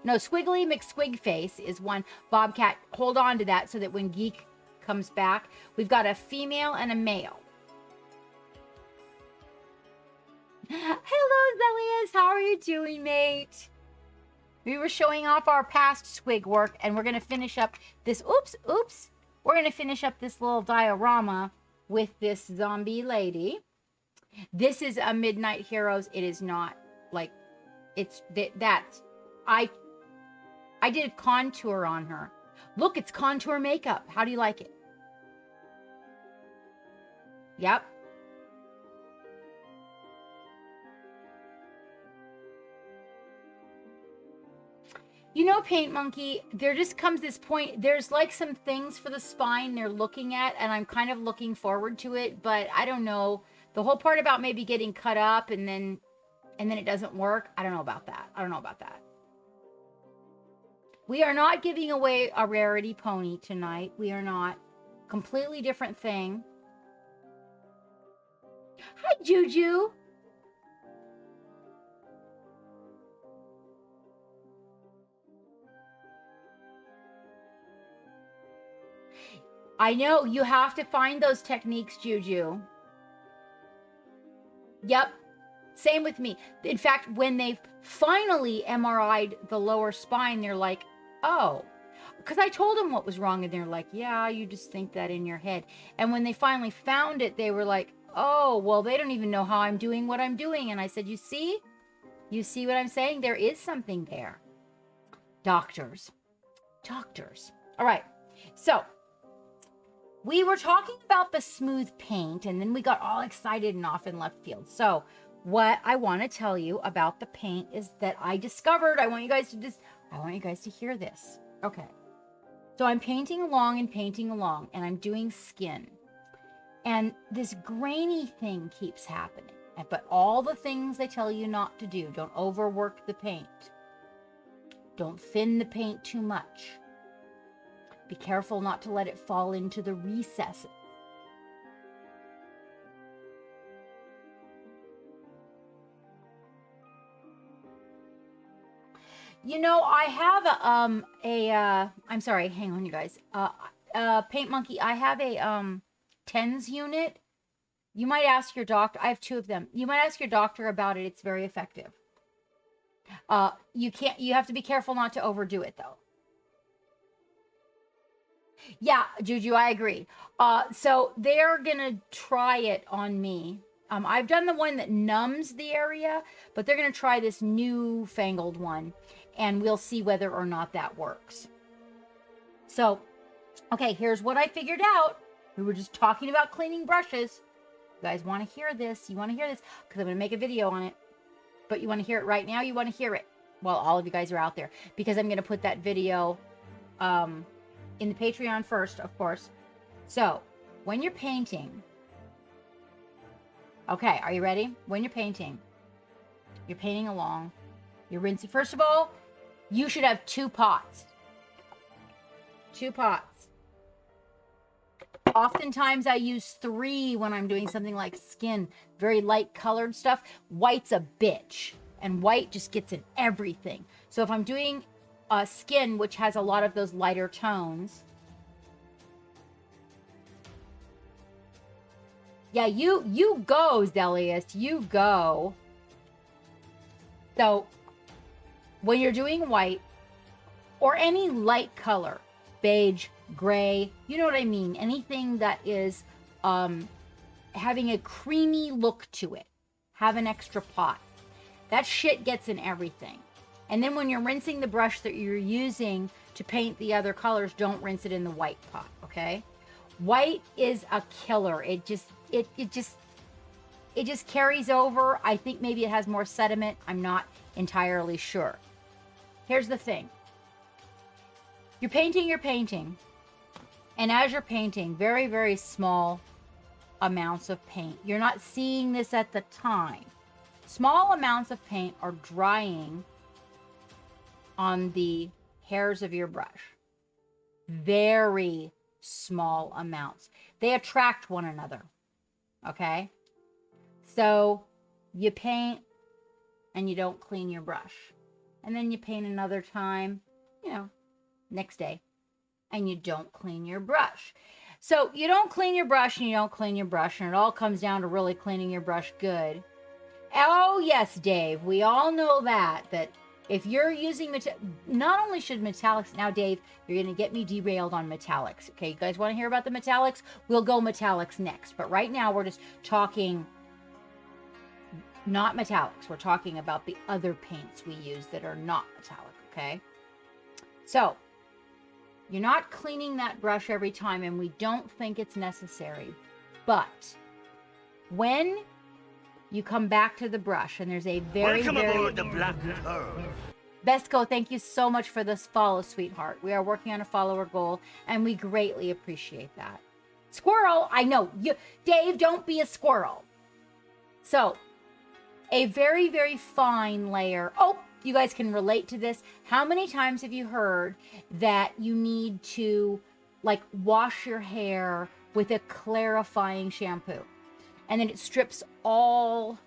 S1: No, Squiggly McSquigface is one. Bobcat, hold on to that so that when Geek comes back, we've got a female and a male. Hello, Zelius. How are you doing, mate? We were showing off our past squig work, and we're going to finish up this. Oops. We're going to finish up this little diorama with this zombie lady. This is a Midnight Heroes. It is not like it's that. I did contour on her. Look, it's contour makeup. How do you like it? Yep. You know, Paint Monkey, there just comes this point, there's like some things for the spine they're looking at, and I'm kind of looking forward to it, but I don't know. The whole part about maybe getting cut up and then it doesn't work, I don't know about that. We are not giving away a rarity pony tonight. We are not. Completely different thing. Hi, Juju. I know, you have to find those techniques, Juju. Yep, same with me. In fact, when they finally MRI'd the lower spine, they're like, oh, because I told them what was wrong, and they're like, yeah, you just think that in your head. And when they finally found it, they were like, oh, well, they don't even know how I'm doing what I'm doing. And I said, you see what I'm saying? There is something there. Doctors. All right, so we were talking about the smooth paint, and then we got all excited and off in left field. So what I want to tell you about the paint is that I discovered, I want you guys to hear this. Okay. So I'm painting along, and I'm doing skin. And this grainy thing keeps happening. But all the things they tell you not to do, don't overwork the paint. Don't thin the paint too much. Be careful not to let it fall into the recesses. You know, I have I'm sorry, hang on, you guys. Paint Monkey, I have a TENS unit. You might ask your doctor. I have 2 of them. You might ask your doctor about it. It's very effective. You have to be careful not to overdo it though. Yeah, Juju, I agree. So they're going to try it on me. I've done the one that numbs the area, but they're going to try this newfangled one, and we'll see whether or not that works. So, okay, here's what I figured out. We were just talking about cleaning brushes. You guys want to hear this? You want to hear this? Because I'm going to make a video on it. But you want to hear it right now? You want to hear it? Well, all of you guys are out there. Because I'm going to put that video in the Patreon first, of course. So, when you're painting... Okay, are you ready? When you're painting along, you're rinsing. First of all, you should have 2 pots. 2 pots. Oftentimes I use 3 when I'm doing something like skin, very light colored stuff. White's a bitch, and white just gets in everything. So if I'm doing skin, which has a lot of those lighter tones. Yeah, you go, Zelius. You go. So, when you're doing white, or any light color, beige, gray, you know what I mean? Anything that is having a creamy look to it. Have an extra pot. That shit gets in everything. And then when you're rinsing the brush that you're using to paint the other colors, don't rinse it in the white pot, okay? White is a killer. It just carries over. I think maybe it has more sediment. I'm not entirely sure. Here's the thing. You're painting, and as you're painting, very, very small amounts of paint. You're not seeing this at the time. Small amounts of paint are drying on the hairs of your brush. Very small amounts. They attract one another, okay? So you paint and you don't clean your brush. And then you paint another time, you know, next day, and you don't clean your brush. So you don't clean your brush and you don't clean your brush, and it all comes down to really cleaning your brush good. Oh, yes, Dave, we all know that if you're using not only should metallics, now, Dave, you're going to get me derailed on metallics. Okay, you guys want to hear about the metallics? We'll go metallics next. But right now, we're just talking not metallics. We're talking about the other paints we use that are not metallic, okay? So, you're not cleaning that brush every time, and we don't think it's necessary. But when you come back to the brush, and there's a
S4: Welcome aboard the Black Pearl.
S1: Besco, thank you so much for this follow, sweetheart. We are working on a follower goal, and we greatly appreciate that. Squirrel, I know. Dave, don't be a squirrel. So, a very, very fine layer. Oh, you guys can relate to this. How many times have you heard that you need to, like, wash your hair with a clarifying shampoo? And then it strips all,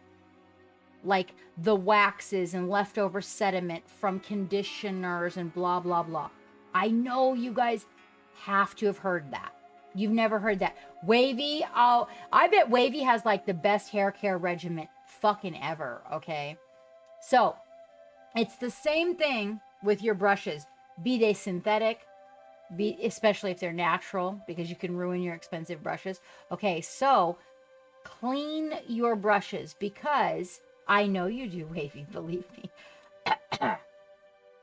S1: like, the waxes and leftover sediment from conditioners and blah, blah, blah. I know you guys have to have heard that. You've never heard that. Wavy, I bet Wavy has, like, the best hair care regimen fucking ever, okay? So, it's the same thing with your brushes. Be they synthetic, especially if they're natural, because you can ruin your expensive brushes. Okay, so clean your brushes, because I know you do, Wavy, believe me.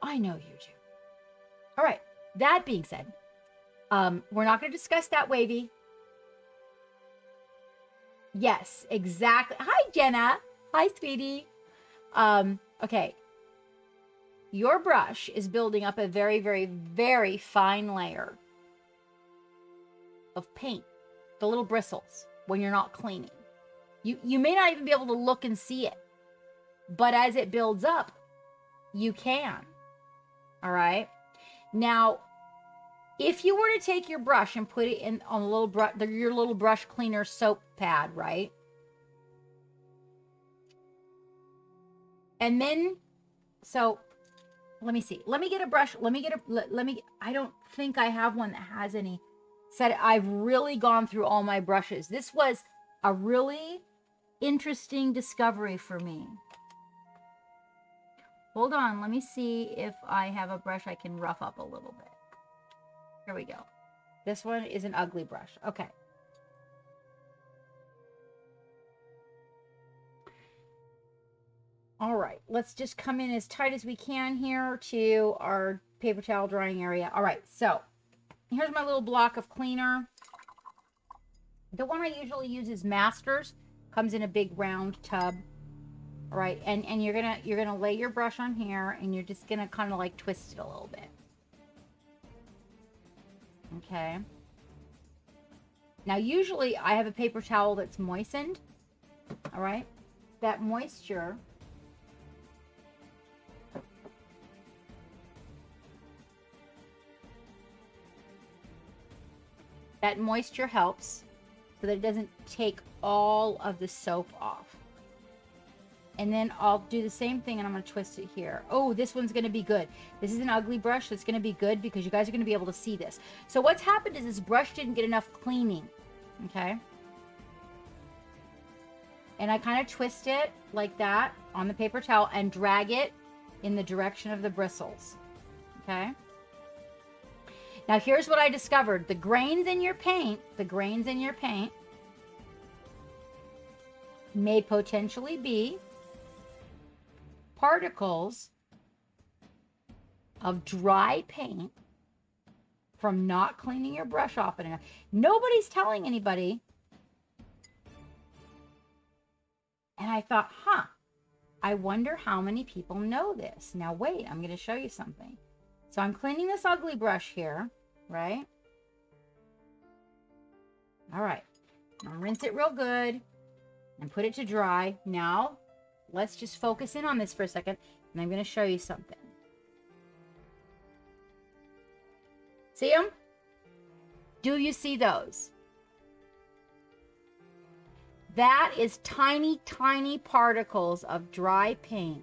S1: I know you do. All right, that being said, we're not going to discuss that, Wavy. Yes, exactly. Hi, Jenna. Hi, sweetie. Okay. Your brush is building up a very, very, very fine layer of paint, the little bristles, when you're not cleaning. You may not even be able to look and see it, but as it builds up, you can. All right? Now, if you were to take your brush and put it in on a little your little brush cleaner soap pad, right? And then, so let me see. Let me get a brush. I don't think I have one that has any set. I've really gone through all my brushes. This was a really interesting discovery for me. Hold on. Let me see if I have a brush I can rough up a little bit. Here we go. This one is an ugly brush. Okay. All right. Let's just come in as tight as we can here to our paper towel drying area. All right. So here's my little block of cleaner. The one I usually use is Masters. Comes in a big round tub. All right. And you're gonna lay your brush on here, and you're just gonna kind of like twist it a little bit. Okay. Now, usually I have a paper towel that's moistened. All right. That moisture helps so that it doesn't take all of the soap off. And then I'll do the same thing, and I'm going to twist it here. Oh, this one's going to be good. This is an ugly brush, so it's going to be good because you guys are going to be able to see this. So what's happened is this brush didn't get enough cleaning, okay? And I kind of twist it like that on the paper towel and drag it in the direction of the bristles, okay? Now, here's what I discovered. The grains in your paint may potentially be particles of dry paint from not cleaning your brush often enough. Nobody's telling anybody. And I thought, I wonder how many people know this. Now, wait, I'm going to show you something. So I'm cleaning this ugly brush here, right? All right. I'll rinse it real good and put it to dry. Now, let's just focus in on this for a second, and I'm going to show you something. See them? Do you see those? That is tiny, tiny particles of dry paint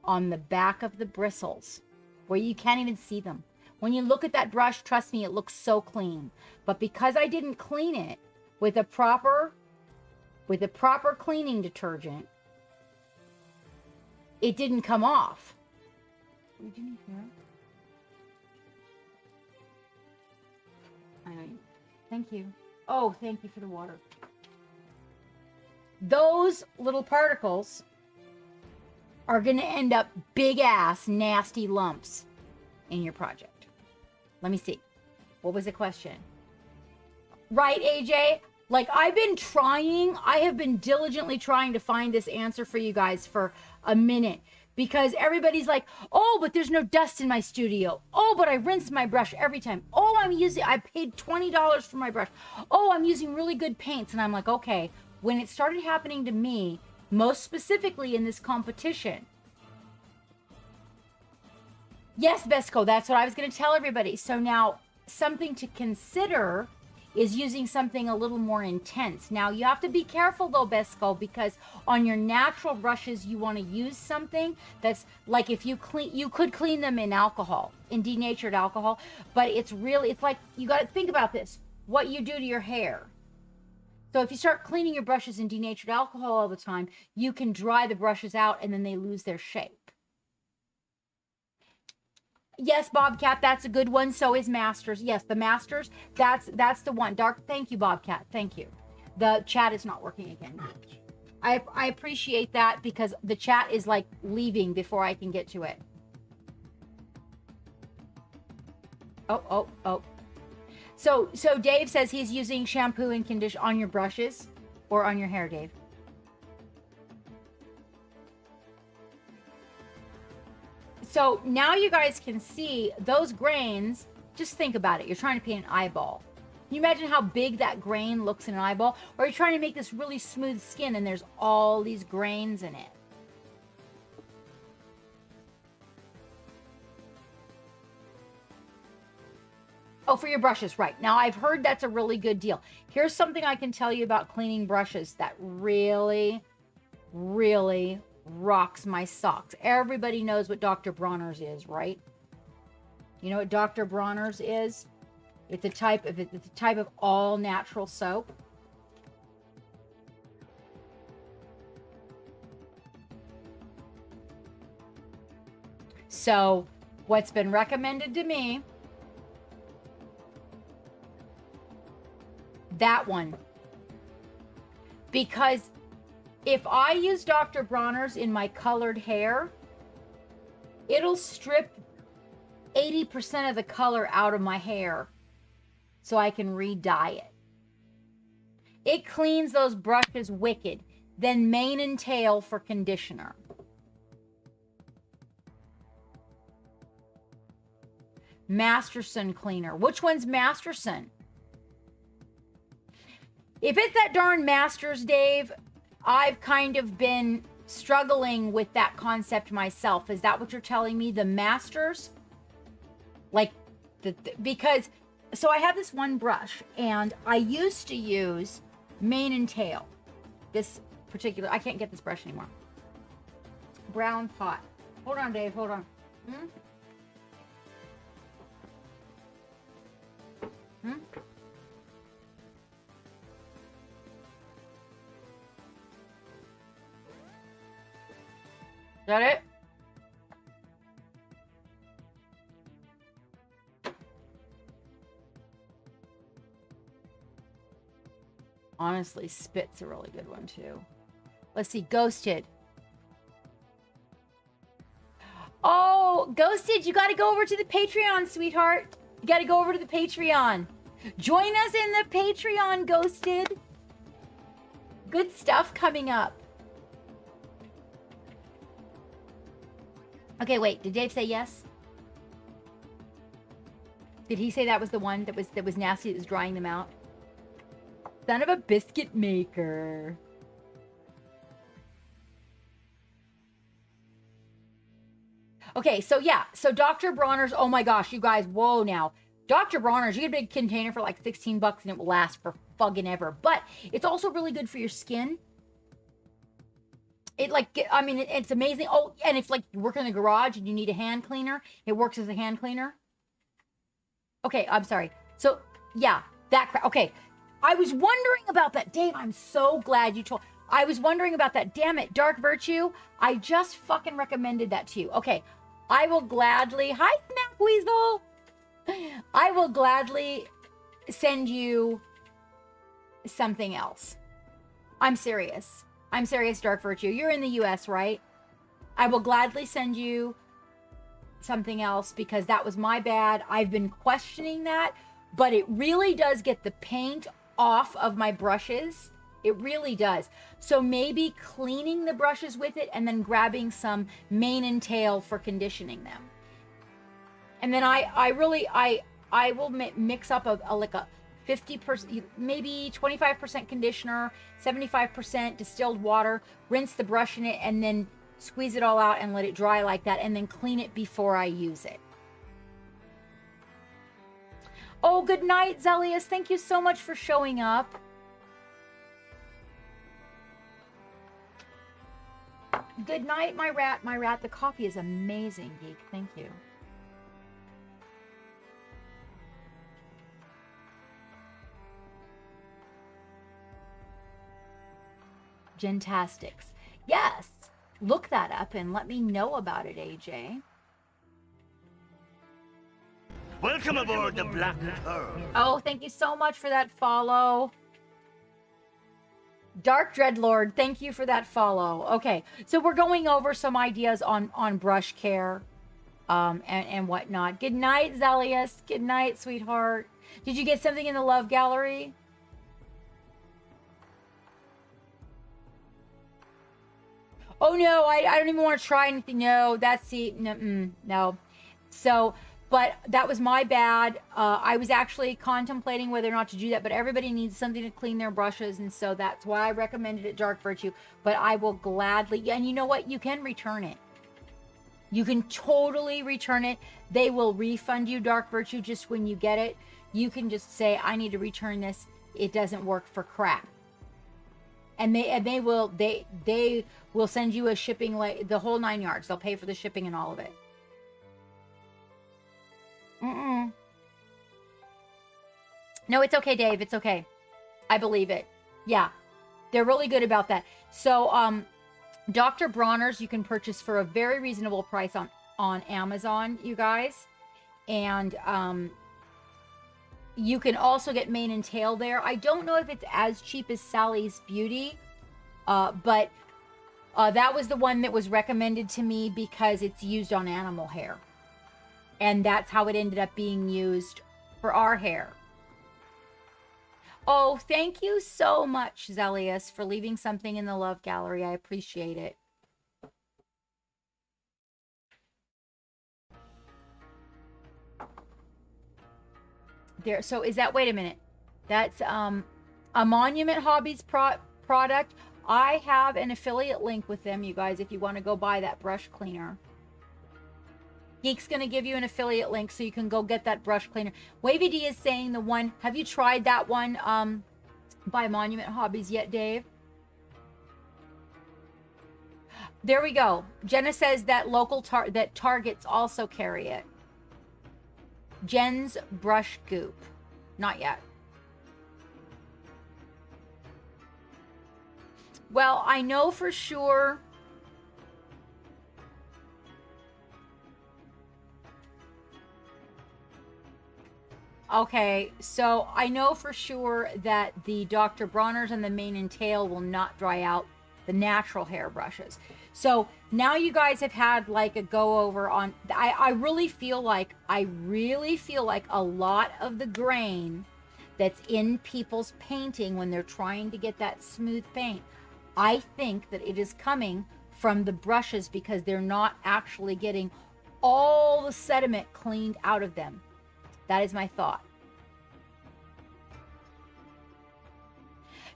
S1: on the back of the bristles where you can't even see them. When you look at that brush, trust me, it looks so clean. But because I didn't clean it with a proper cleaning detergent, it didn't come off. You didn't hear it? I know you. Thank you. Oh, thank you for the water. Those little particles are going to end up big ass nasty lumps in your project. Let me see. What was the question? Right, AJ? Like, I have been diligently trying to find this answer for you guys for a minute, because everybody's like, oh, but there's no dust in my studio. Oh, but I rinse my brush every time. Oh, I paid $20 for my brush. Oh, I'm using really good paints. And I'm like, okay, when it started happening to me, most specifically in this competition. Yes, Besco, that's what I was going to tell everybody. So now something to consider is using something a little more intense. Now you have to be careful though, Besco, because on your natural brushes, you want to use something that's like, if you could clean them in alcohol, in denatured alcohol, but it's like, you got to think about this, what you do to your hair. So if you start cleaning your brushes in denatured alcohol all the time, you can dry the brushes out and then they lose their shape. Yes, Bobcat, that's a good one. So is Masters. Yes, the Masters, that's the one. Dark, thank you, Bobcat. Thank you. The chat is not working again. I appreciate that, because the chat is like leaving before I can get to it. Oh. So Dave says he's using shampoo and conditioner on your brushes or on your hair, Dave. So now you guys can see those grains. Just think about it. You're trying to paint an eyeball. Can you imagine how big that grain looks in an eyeball? Or you're trying to make this really smooth skin and there's all these grains in it. Oh, for your brushes, right. Now, I've heard that's a really good deal. Here's something I can tell you about cleaning brushes that really, really rocks my socks. Everybody knows what Dr. Bronner's is, right? You know what Dr. Bronner's is? It's a type of all natural soap. So, what's been recommended to me, that one, because if I use Dr. Bronner's in my colored hair, it'll strip 80% of the color out of my hair so I can re-dye it. It cleans those brushes wicked. Then mane and tail for conditioner. Masterson cleaner. Which one's Masterson? If it's that darn Masters, Dave, I've kind of been struggling with that concept myself. Is that what you're telling me? The Masters? Like, because, so I have this one brush, and I used to use mane and tail. This particular, I can't get this brush anymore. Brown pot. Hold on, Dave, hold on. Is that it? Honestly, Spit's a really good one too. Let's see, Ghosted. Oh, Ghosted, you got to go over to the Patreon, sweetheart. You got to go over to the Patreon. Join us in the Patreon, Ghosted. Good stuff coming up. Okay, wait. Did Dave say yes? Did he say that was the one that was nasty, that was drying them out? Son of a biscuit maker. Okay, so yeah. So Dr. Bronner's, oh my gosh, you guys, whoa now. Dr. Bronner's, you get a big container for like 16 bucks and it will last for fucking ever. But it's also really good for your skin. It like, I mean, it's amazing. Oh, and if like you work in the garage and you need a hand cleaner, it works as a hand cleaner. Okay, I'm sorry. So yeah, that crap. Okay, I was wondering about that. Dave, I'm so glad you told. I was wondering about that. Damn it, Dark Virtue. I just fucking recommended that to you. Okay, I will gladly. Hi, Snack Weasel. I will gladly send you something else. I'm serious. I'm serious, Dark Virtue. You're in the US, right? I will gladly send you something else because that was my bad. I've been questioning that, but it really does get the paint off of my brushes. It really does. So maybe cleaning the brushes with it and then grabbing some mane and tail for conditioning them. And then I will mix up a like a 50%, maybe 25% conditioner, 75% distilled water, rinse the brush in it, and then squeeze it all out and let it dry like that, and then clean it before I use it. Oh, good night, Zelius. Thank you so much for showing up. Good night, my rat. My rat, the coffee is amazing, Geek. Thank you. Gentastics. Yes. Look that up and let me know about it, AJ.
S4: Welcome aboard the Black Pearl.
S1: Oh, thank you so much for that follow. Dark Dreadlord, thank you for that follow. Okay, so we're going over some ideas on brush care and whatnot. Good night, Zelius. Good night, sweetheart. Did you get something in the Love Gallery? Oh, no, I don't even want to try anything. No, that's the... No. So, but that was my bad. I was actually contemplating whether or not to do that, but everybody needs something to clean their brushes, and so that's why I recommended it, Dark Virtue. But I will gladly... And you know what? You can return it. You can totally return it. They will refund you, Dark Virtue, just when you get it. You can just say, I need to return this. It doesn't work for crap. And they will send you a shipping, like the whole 9 yards. They'll pay for the shipping and all of it. No, it's okay, Dave. It's okay. I believe it. Yeah, they're really good about that. So, Dr. Bronner's you can purchase for a very reasonable price on Amazon, you guys, and you can also get mane and tail there. I don't know if it's as cheap as Sally's Beauty, but that was the one that was recommended to me because it's used on animal hair. And that's how it ended up being used for our hair. Oh, thank you so much, Zelius, for leaving something in the Love Gallery. I appreciate it. There, so is that, wait a minute. That's a Monument Hobbies product. I have an affiliate link with them, you guys, if you want to go buy that brush cleaner. Geek's going to give you an affiliate link so you can go get that brush cleaner. Wavy D is saying the one, have you tried that one by Monument Hobbies yet, Dave? There we go. Jenna says that local that Targets also carry it. Jen's Brush Goop. Not yet. Well, I know for sure... Okay, so I know for sure that the Dr. Bronner's and the mane and tail will not dry out the natural hair brushes. So now you guys have had like a go over on, I really feel like a lot of the grain that's in people's painting when they're trying to get that smooth paint, I think that it is coming from the brushes because they're not actually getting all the sediment cleaned out of them. That is my thought.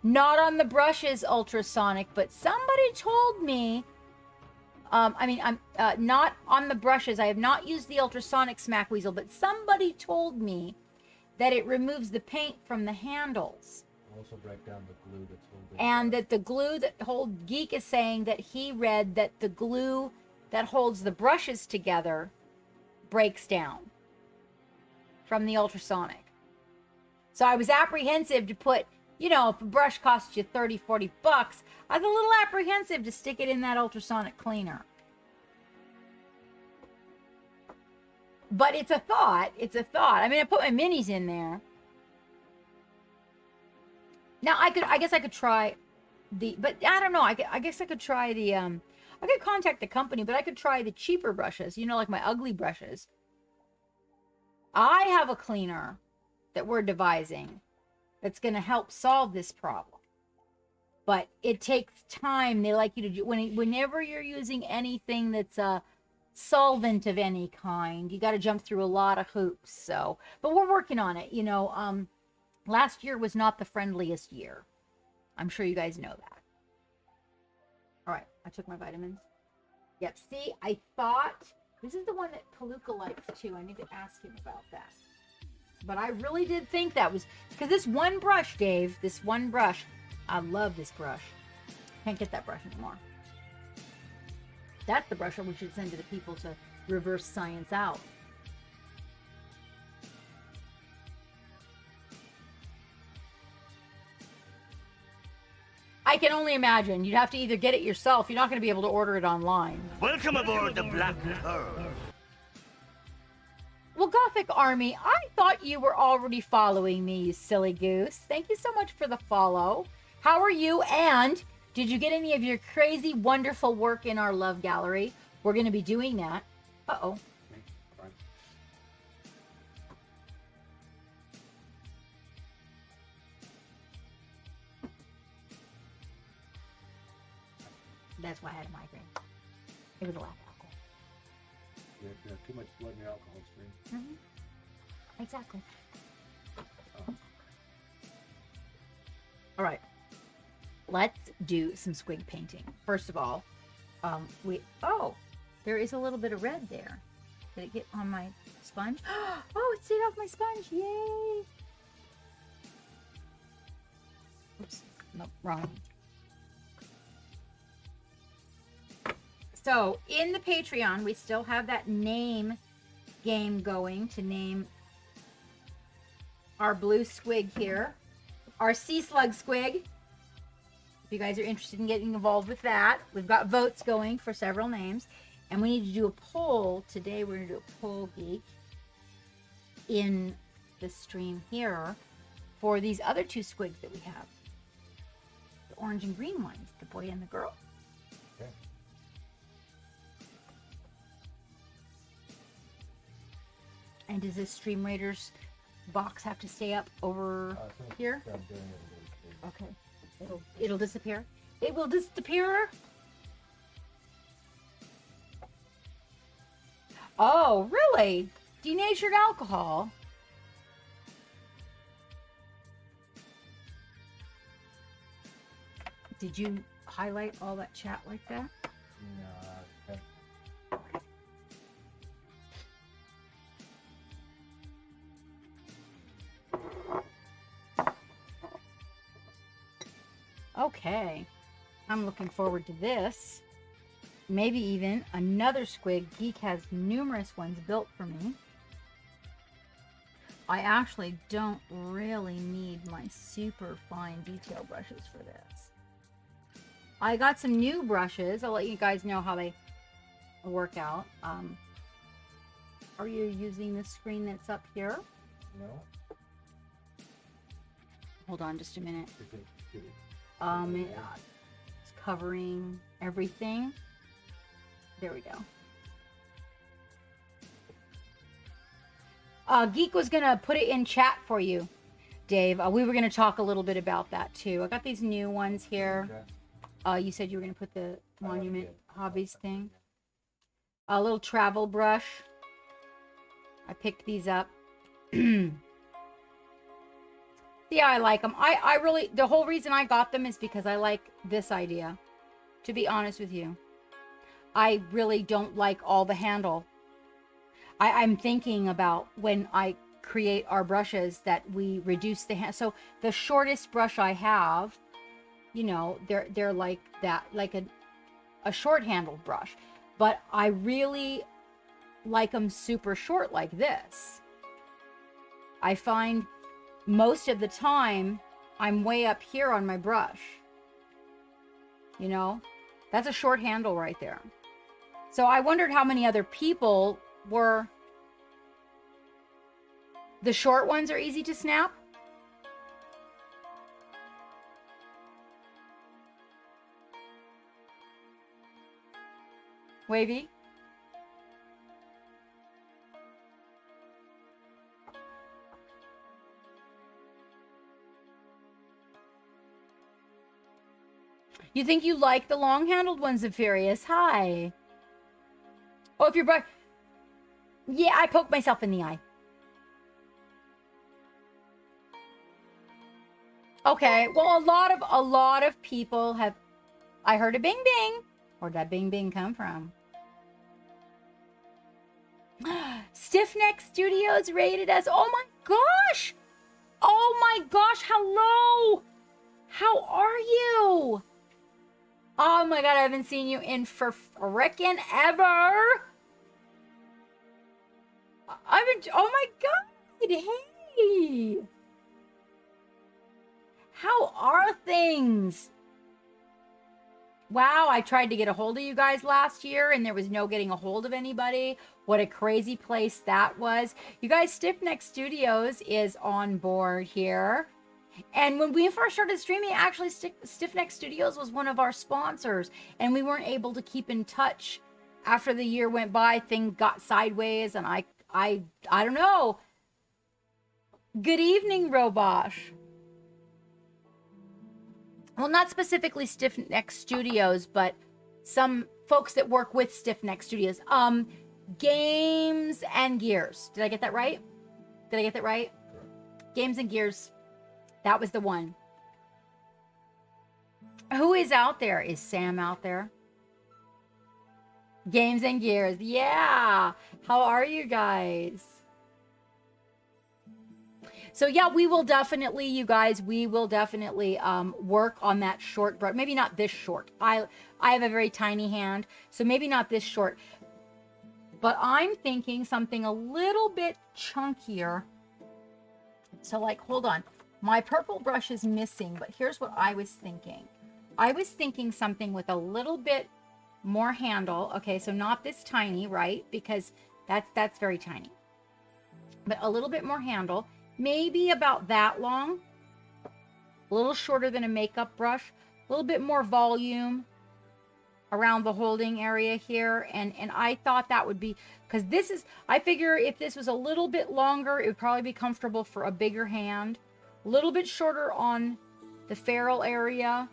S1: Not on the brushes, ultrasonic, but somebody told me, I'm not on the brushes. I have not used the ultrasonic smack weasel, but somebody told me that it removes the paint from the handles.
S2: Also break down the glue that's holding.
S1: And that the glue that holds, Geek is saying that he read that the glue that holds the brushes together breaks down from the ultrasonic. So I was apprehensive to put, you know, if a brush costs you 30, 40 bucks, I was a little apprehensive to stick it in that ultrasonic cleaner. But it's a thought. It's a thought. I mean, I put my minis in there. Now I guess I could try the, but I don't know. I guess I could try the, I could contact the company, but I could try the cheaper brushes, you know, like my ugly brushes. I have a cleaner that we're devising that's going to help solve this problem. But it takes time. They like you to do, whenever you're using anything that's a solvent of any kind, you got to jump through a lot of hoops. So, but we're working on it. You know, last year was not the friendliest year. I'm sure you guys know that. All right, I took my vitamins. Yep, see, I thought, this is the one that Palooka likes too. I need to ask him about that. But I really did think that was, because this one brush, Dave, this one brush, I love this brush. Can't get that brush anymore. That's the brush that we should send to the people to reverse science out. I can only imagine. You'd have to either get it yourself. You're not going to be able to order it online.
S4: Welcome aboard the Black Pearl.
S1: Well, Gothic Army, I thought you were already following me, you silly goose. Thank you so much for the follow. How are you? And did you get any of your crazy, wonderful work in our love gallery? We're going to be doing that. Uh-oh. That's why I had a migraine. It was a lack of alcohol.
S2: You have too much blood in your alcohol stream.
S1: Mm-hmm. Exactly.
S2: Oh.
S1: All right. Let's do some squig painting. First of all, there is a little bit of red there. Did it get on my sponge? Oh, it stayed off my sponge. Yay. Oops. No, wrong. So in the Patreon, we still have that name game going to name our blue squig here, our sea slug squig. If you guys are interested in getting involved with that, we've got votes going for several names, and we need to do a poll. Today we're going to do a poll, Geek, in the stream here for these other two squigs that we have. The orange and green ones, the boy and the girl.
S2: Okay.
S1: And does this Stream Raiders box have to stay up over here? Okay. It'll disappear. It will disappear. Oh, really? Denatured alcohol. Did you highlight all that chat like that?
S2: No.
S1: Okay. I'm looking forward to this. Maybe even another squig. Geek has numerous ones built for me. I actually don't really need my super fine detail brushes for this. I got some new brushes. I'll let you guys know how they work out. Are you using the screen that's up here?
S2: No.
S1: Hold on just a minute.
S2: Is it-
S1: It's covering everything. There we go. Geek was going to put it in chat for you, Dave. We were going to talk a little bit about that too. I got these new ones here.
S2: Okay.
S1: You said you were going to put the Monument Hobbies thing. A little travel brush. I picked these up. See how I like them. I really, the whole reason I got them is because I like this idea, to be honest with you. I really don't like all the handle. I'm thinking about when I create our brushes that we reduce the hand. So the shortest brush I have, you know, they're like that, like a short handled brush. But I really like them super short like this. I find most of the time I'm way up here on my brush. You know, that's a short handle right there. So I wondered how many other people were. The short ones are easy to snap. Wavy. You think you like the long-handled ones, Zephyrius? Hi. Oh, if you're... Yeah, I poked myself in the eye. Okay, well, a lot of people have... I heard a bing bing. Where'd that bing bing come from? Stiff Neck Studios rated us. Oh my gosh! Oh my gosh, hello! How are you? Oh my god, I haven't seen you in for frickin' ever. Oh my god, hey! How are things? Wow, I tried to get a hold of you guys last year and there was no getting a hold of anybody. What a crazy place that was. You guys, Stiff Neck Studios is on board here. And when we first started streaming, actually Stiff Neck Studios was one of our sponsors. And we weren't able to keep in touch after the year went by. Things got sideways and I don't know. Good evening, Robosh. Well, not specifically Stiff Neck Studios, but some folks that work with Stiff Neck Studios. Games and Gears. Did I get that right? Did I get that right? Games and Gears. That was the one. Who is out there? Is Sam out there? Games and Gears. Yeah. How are you guys? So yeah, we will definitely, you guys, we will definitely work on that short brush. Maybe not this short. I have a very tiny hand, so maybe not this short. But I'm thinking something a little bit chunkier. So like, hold on. My purple brush is missing, but here's what I was thinking. I was thinking something with a little bit more handle. Okay, so not this tiny, right? Because that's very tiny. But a little bit more handle. Maybe about that long. A little shorter than a makeup brush. A little bit more volume around the holding area here. And I thought that would be, because this is, I figure if this was a little bit longer, it would probably be comfortable for a bigger hand. A little bit shorter on the ferrule area.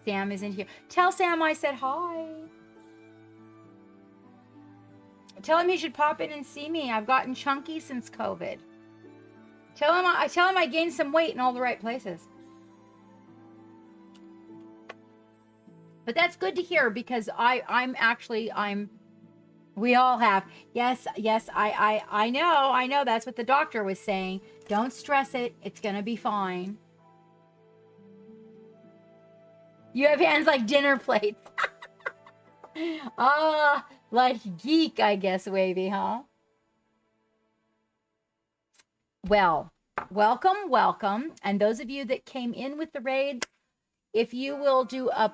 S1: Sam is in here. Tell Sam I said hi. Tell him he should pop in and see me. I've gotten chunky since COVID. Tell him I gained some weight in all the right places. But that's good to hear because we all have. Yes, I know. That's what the doctor was saying. Don't stress it. It's going to be fine. You have hands like dinner plates. Like geek, I guess, Wavy, huh? Well, welcome. And those of you that came in with the raids, if you will do a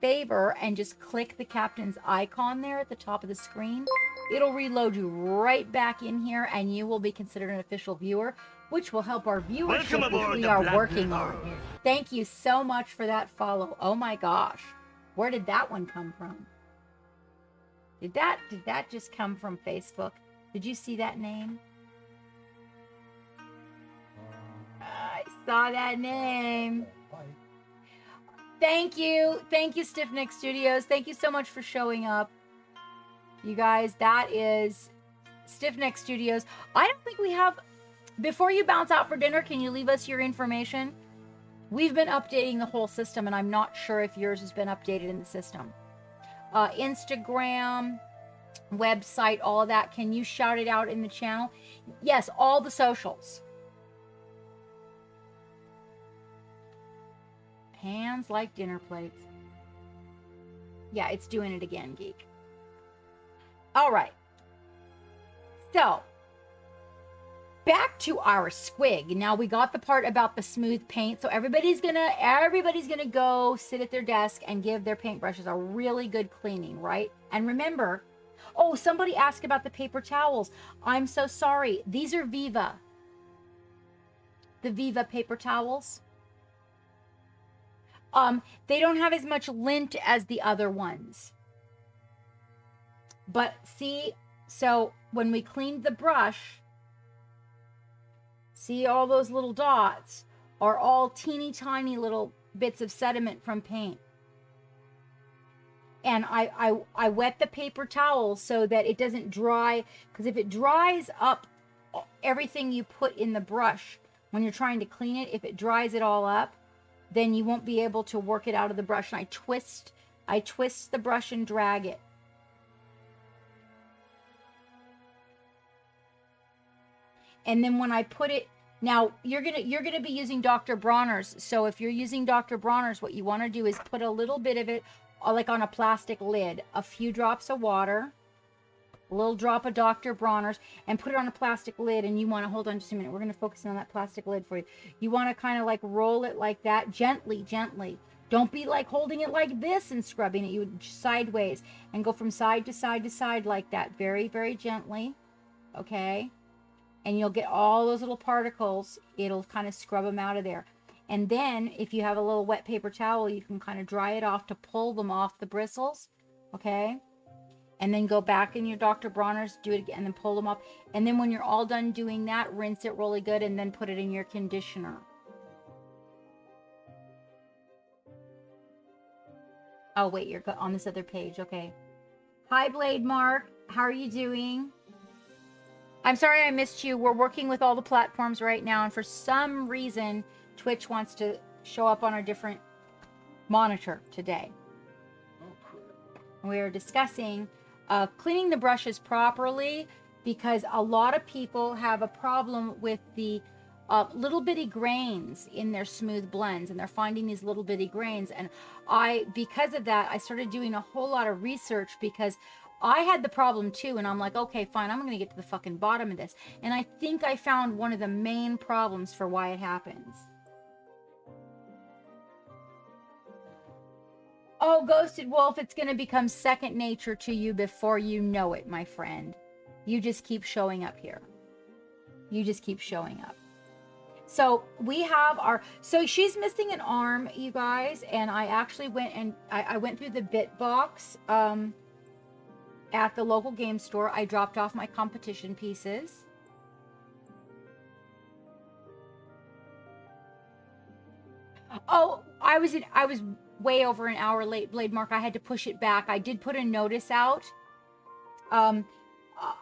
S1: favor and just click the captain's icon there at the top of the screen, it'll reload you right back in here and you will be considered an official viewer, which will help our
S4: Welcome
S1: viewership,
S4: aboard
S1: which we
S4: the
S1: are
S4: Black
S1: working
S4: Pearl.
S1: on. Thank you so much for that follow. Oh my gosh. Where did that one come from? Did that just come from Facebook? Did you see that name? I saw that name. Thank you. Thank you, Stiff Neck Studios. Thank you so much for showing up. You guys, that is Stiff Neck Studios. I don't think we have... Before you bounce out for dinner, can you leave us your information? We've been updating the whole system, and I'm not sure if yours has been updated in the system. Instagram, website, all of that. Can you shout it out in the channel? Yes, all the socials. Hands like dinner plates. Yeah, it's doing it again, Geek. All right. So, back to our squig. Now we got the part about the smooth paint. So everybody's gonna go sit at their desk and give their paintbrushes a really good cleaning, right? And remember, oh, somebody asked about the paper towels. I'm so sorry. These are Viva. The Viva paper towels. They don't have as much lint as the other ones. But see, so when we cleaned the brush, see all those little dots are all teeny tiny little bits of sediment from paint. And I wet the paper towel so that it doesn't dry, because if it dries up everything you put in the brush when you're trying to clean it, if it dries it all up, then you won't be able to work it out of the brush. And I twist the brush and drag it. And then when I put it, now you're gonna be using Dr. Bronner's. So if you're using Dr. Bronner's, what you want to do is put a little bit of it, like on a plastic lid, a few drops of water, a little drop of Dr. Bronner's, and put it on a plastic lid. And you want to hold on just a minute. We're gonna focus on that plastic lid for you. You want to kind of like roll it like that, gently, gently. Don't be like holding it like this and scrubbing it. You would sideways and go from side to side to side like that, very, very gently. Okay. And you'll get all those little particles. It'll kind of scrub them out of there. And then if you have a little wet paper towel, you can kind of dry it off to pull them off the bristles. Okay. And then go back in your Dr. Bronner's, do it again, and then pull them up. And then when you're all done doing that, rinse it really good and then put it in your conditioner. Oh, wait, you're on this other page. Okay. Hi, Blade Mark. How are you doing? I'm sorry I missed you. We're working with all the platforms right now, and for some reason, Twitch wants to show up on a different monitor today. We're discussing cleaning the brushes properly, because a lot of people have a problem with the little bitty grains in their smooth blends, and they're finding these little bitty grains. And because of that, I started doing a whole lot of research, because I had the problem too, and I'm like, okay, fine, I'm going to get to the fucking bottom of this. And I think I found one of the main problems for why it happens. Oh, Ghosted Wolf, it's going to become second nature to you before you know it, my friend. You just keep showing up here. You just keep showing up. So we have so she's missing an arm, you guys, and I actually went and I went through the bit box, at the local game store. I dropped off my competition pieces. Oh, I was way over an hour late, Blade Mark. I had to push it back. I did put a notice out. I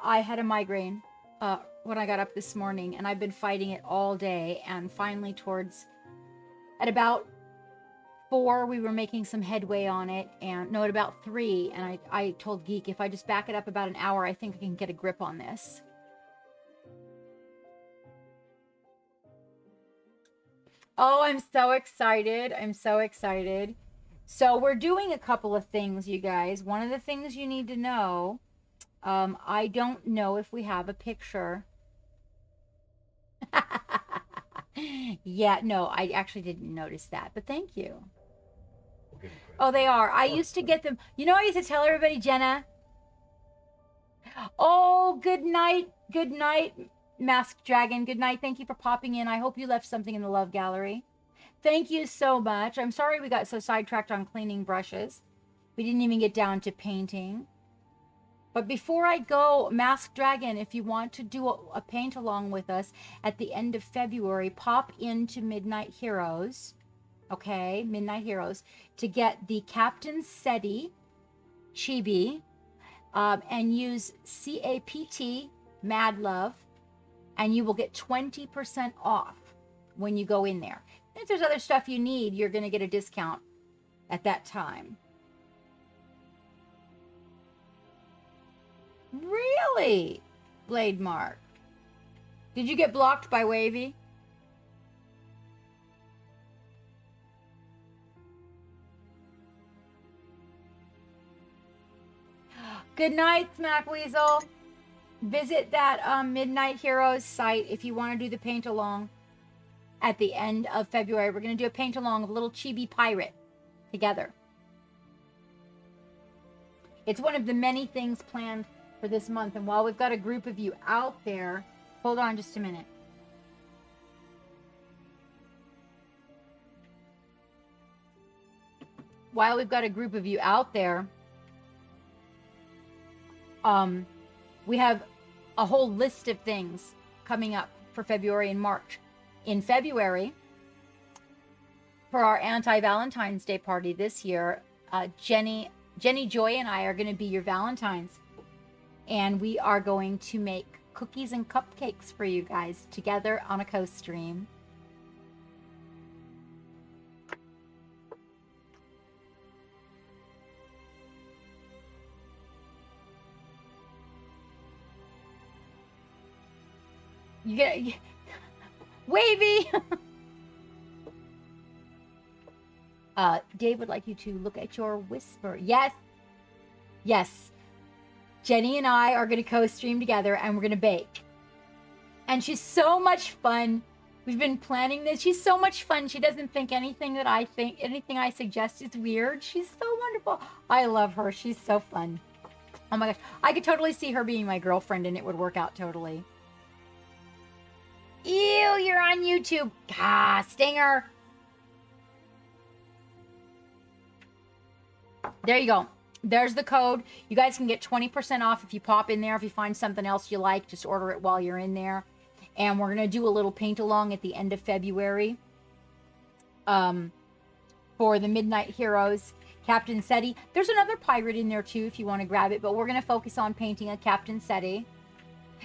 S1: had a migraine when I got up this morning, and I've been fighting it all day. And finally, at about 4, we were making some headway on it, and no, at about 3, and I told Geek, if I just back it up about an hour, I think I can get a grip on this. Oh, I'm so excited. I'm so excited. So we're doing a couple of things, you guys. One of the things you need to know, I don't know if we have a picture. Yeah, no, I actually didn't notice that, but thank you.
S2: getting pressed.
S1: Oh, they are. I used to get them. You know, I used to tell everybody, Jenna. Oh, good night. Good night, Masked Dragon. Good night. Thank you for popping in. I hope you left something in the love gallery. Thank you so much. I'm sorry we got so sidetracked on cleaning brushes. We didn't even get down to painting. But before I go, Masked Dragon, if you want to do a paint along with us at the end of February, pop into Midnight Heroes, okay, Midnight Heroes, to get the Captain SETI chibi, and use CAPT, Mad Love, and you will get 20% off when you go in there. If there's other stuff you need, you're going to get a discount at that time. Really? Blade Mark. Did you get blocked by Wavy? Good night, Smack Weasel. Visit that Midnight Heroes site if you want to do the paint along at the end of February. We're going to do a paint along of a little chibi pirate together. It's one of the many things planned for this month. And while we've got a group of you out there, hold on just a minute. While we've got a group of you out there, we have a whole list of things coming up for February and March. In February, for our anti-Valentine's Day party this year, Jenny Joy and I are going to be your Valentines. And we are going to make cookies and cupcakes for you guys together on a co-stream. You get Wavy. Dave would like you to look at your whisper. Yes. Yes. Jenny and I are going to co-stream together and we're going to bake. And she's so much fun. We've been planning this. She's so much fun. She doesn't think anything I suggest is weird. She's so wonderful. I love her. She's so fun. Oh my gosh. I could totally see her being my girlfriend and it would work out totally. Ew, you're on YouTube. Ah, Stinger. There you go. There's the code. You guys can get 20% off if you pop in there. If you find something else you like, just order it while you're in there. And we're going to do a little paint along at the end of February for the Midnight Heroes Captain SETI. There's another pirate in there too if you want to grab it, but we're going to focus on painting a Captain SETI.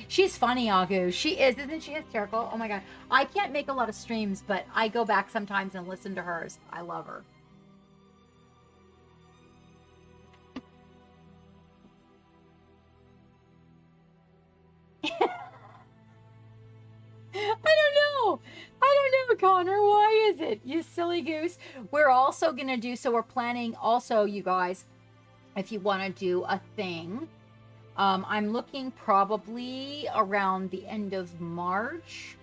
S1: She's funny, Agu. She is. Isn't she hysterical? Oh my God. I can't make a lot of streams, but I go back sometimes and listen to hers. I love her. I don't know, Connor. Why is it? You silly goose. We're also going to do, so we're planning also, you guys, if you want to do a thing, I'm looking probably around the end of March.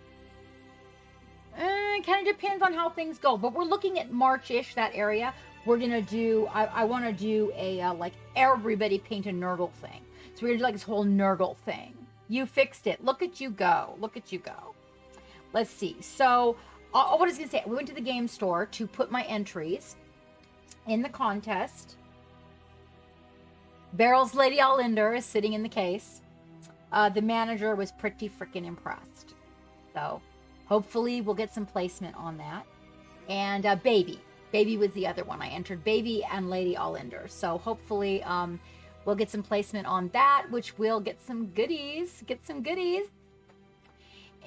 S1: It kind of depends on how things go, but we're looking at March-ish, that area. We're going to do, I want to do a, like, everybody paint a Nurgle thing. So we're going to do, like, this whole Nurgle thing. You fixed it. Look at you go. Look at you go. Let's see. So, what I was going to say, we went to the game store to put my entries in the contest. Barrel's Lady Allender is sitting in the case. The manager was pretty freaking impressed. So, hopefully we'll get some placement on that. And Baby. Baby was the other one. I entered Baby and Lady Allender. So, hopefully we'll get some placement on that, which will get some goodies.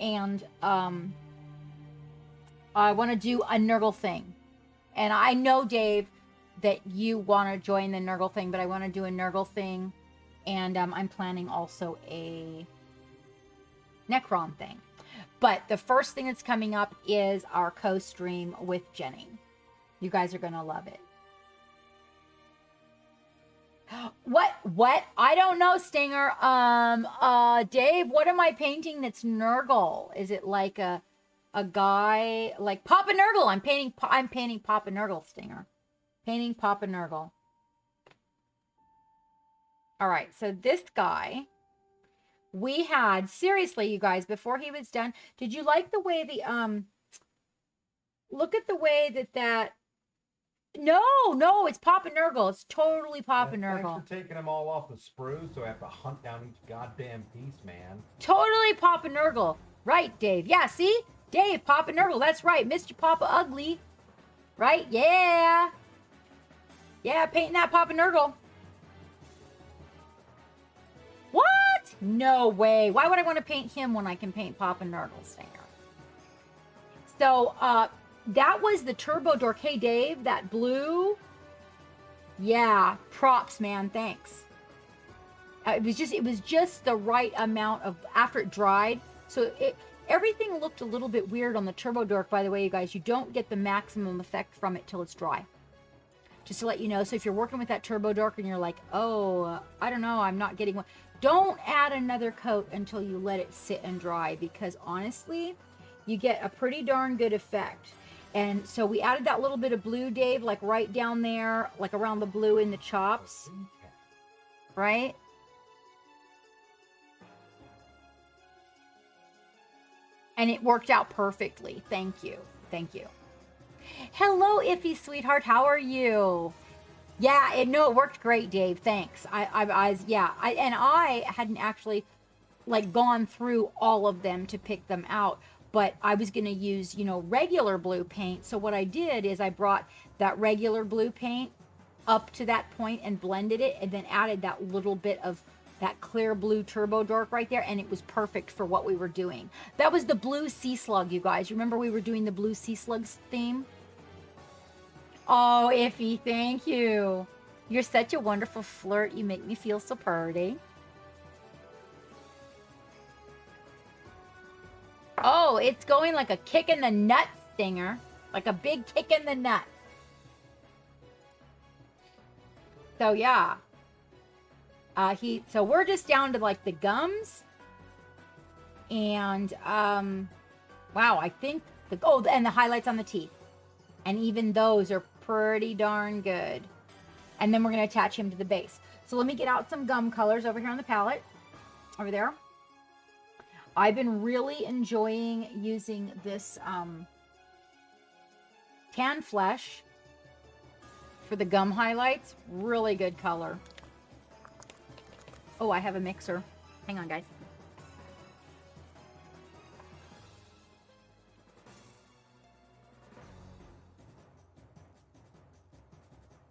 S1: And I want to do a Nurgle thing. And I know, Dave, that you want to join the Nurgle thing, but I want to do a Nurgle thing. And I'm planning also a Necron thing. But the first thing that's coming up is our co-stream with Jenny. You guys are going to love it. What? I don't know, Stinger. Dave, what am I painting that's Nurgle? Is it like a guy like Papa Nurgle? I'm painting Papa Nurgle, Stinger. Painting Papa Nurgle. All right, so this guy, we had, seriously, you guys, before he was done, did you like the way the, look at the way that, no, it's Papa Nurgle. It's totally Papa Nurgle.
S2: Thanks for taking them all off the sprues, so I have to hunt down each goddamn piece, man.
S1: Totally Papa Nurgle. Right, Dave. Yeah, see? Dave, Papa Nurgle. That's right. Mr. Papa Ugly. Right? Yeah. Yeah, painting that Papa Nurgle. What? No way. Why would I want to paint him when I can paint Papa Nurgle Stinger? So, that was the Turbo Dork. Hey, Dave, that blue. Yeah, props, man. Thanks. It was just the right amount of, after it dried. So everything looked a little bit weird on the Turbo Dork, by the way, you guys. You don't get the maximum effect from it till it's dry. Just to let you know. So if you're working with that Turbo Dork and you're like, oh, I don't know, I'm not getting one. Don't add another coat until you let it sit and dry, because honestly, you get a pretty darn good effect. And so we added that little bit of blue, Dave, like right down there, like around the blue in the chops. Right? And it worked out perfectly. Thank you. Thank you. Hello, Iffy sweetheart. How are you? Yeah, it worked great, Dave. Thanks. I hadn't actually like gone through all of them to pick them out, but I was going to use, regular blue paint. So what I did is I brought that regular blue paint up to that point and blended it, and then added that little bit of that clear blue Turbo Dork right there, and it was perfect for what we were doing. That was the blue sea slug, you guys. Remember we were doing the blue sea slugs theme? Oh, Iffy, thank you. You're such a wonderful flirt. You make me feel so pretty. Oh, it's going like a kick in the nut stinger. Like a big kick in the nut. So, yeah. So we're just down to like the gums. And, wow, I think, and the highlights on the teeth. And even those are pretty darn good. And then we're going to attach him to the base. So let me get out some gum colors over here on the palette. Over there. I've been really enjoying using this tan flesh for the gum highlights. Really good color. Oh, I have a mixer. Hang on, guys.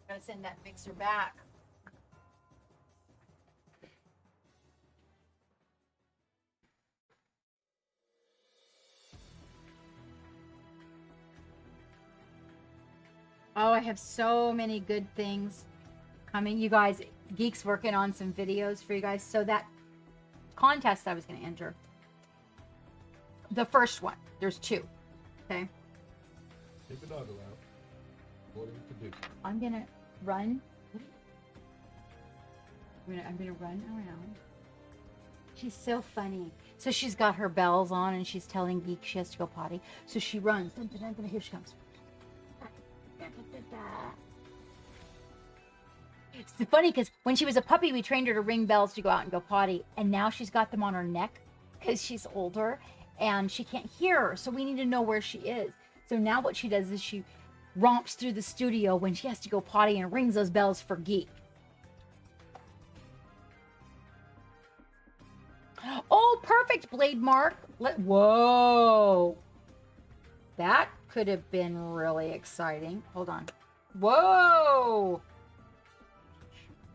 S1: I'm going to send that mixer back. Oh, I have so many good things coming. You guys, Geek's working on some videos for you guys. So that contest I was going to enter. The first one. There's two. Okay.
S2: Take the dog around. What are you to do?
S1: I'm going to run. I'm gonna run around. She's so funny. So she's got her bells on and she's telling Geek she has to go potty. So she runs. Dun, dun, dun, dun, here she comes. It's funny because when she was a puppy, we trained her to ring bells to go out and go potty. And now she's got them on her neck because she's older and she can't hear her. So we need to know where she is. So now what she does is she romps through the studio when she has to go potty and rings those bells for Geek. Oh, perfect, Blade Mark. Whoa. That could have been really exciting. Hold on. Whoa.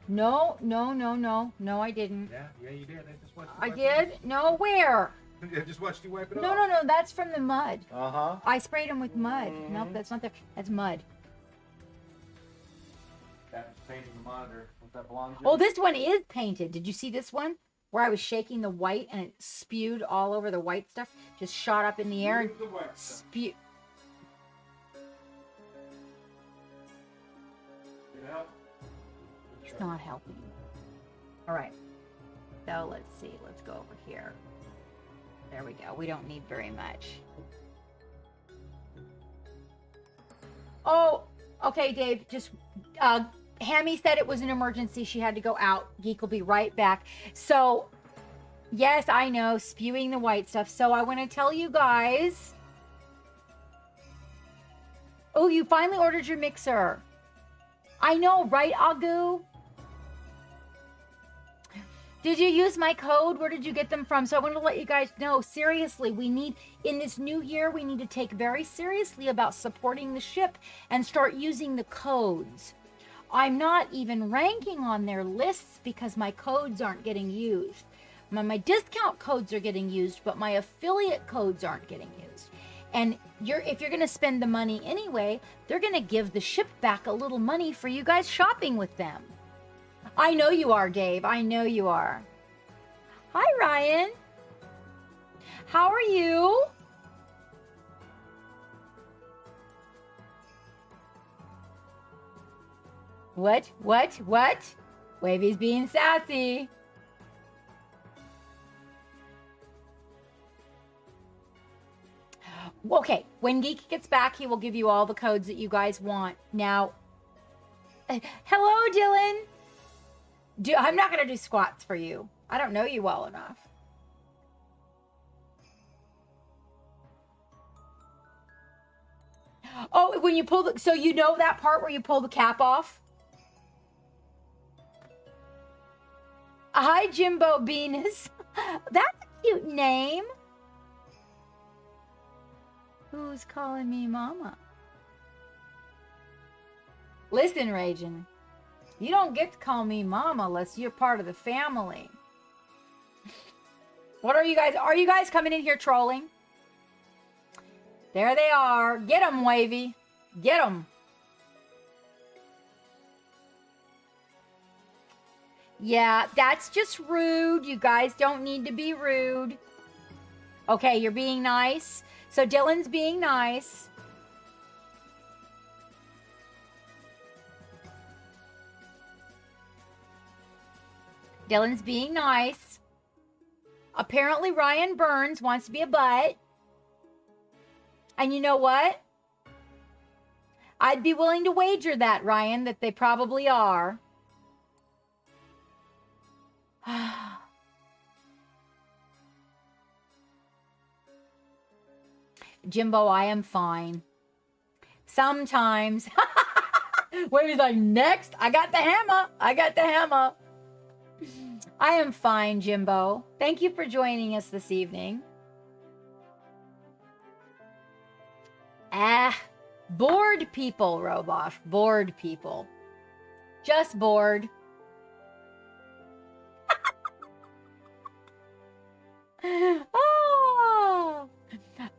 S1: No, I didn't.
S2: Yeah, you did. I just watched you
S1: I
S2: wipe
S1: did?
S2: it
S1: No, where?
S2: off. I just watched you wipe it off.
S1: No, that's from the mud.
S2: Uh-huh.
S1: I sprayed them with mud. Nope, that's not there. That's mud.
S2: That was painting the monitor with that blonde.
S1: Oh, this one is painted. Did you see this one? Where I was shaking the white and it spewed all over the white stuff. Just shot up in the air and spewed. It's not helping. All right. So let's see. Let's go over here. There we go. We don't need very much. Oh, okay, Dave. Just Hammy said it was an emergency. She had to go out. Geek will be right back. So, yes, I know, spewing the white stuff. So I want to tell you guys. Oh, you finally ordered your mixer. I know, right, Agu? Did you use my code? Where did you get them from? So I want to let you guys know, seriously, we need, in this new year, we need to take very seriously about supporting the ship and start using the codes. I'm not even ranking on their lists because my codes aren't getting used. My discount codes are getting used, but my affiliate codes aren't getting used. And if you're going to spend the money anyway, they're going to give the ship back a little money for you guys shopping with them. I know you are, Dave. I know you are. Hi, Ryan. How are you? What? Wavy's being sassy. Okay, when Geek gets back, he will give you all the codes that you guys want. Now, hello, Dylan. I'm not going to do squats for you. I don't know you well enough. Oh, when you pull the... So you know that part where you pull the cap off? Hi, Jimbo Venus. That's a cute name. Who's calling me mama? Listen, Ragin. You don't get to call me mama unless you're part of the family. What are you guys? Are you guys coming in here trolling? There they are. Get them, Wavy. Get them. Yeah, that's just rude. You guys don't need to be rude. Okay, you're being nice. So Dylan's being nice. Dylan's being nice. Apparently Ryan Burns wants to be a butt. And you know what? I'd be willing to wager that, Ryan, that they probably are. Jimbo, I am fine. Sometimes. Wavy's like, next, I got the hammer. I got the hammer. I am fine, Jimbo. Thank you for joining us this evening. Bored people, Robosh. Bored people. Just bored. Oh,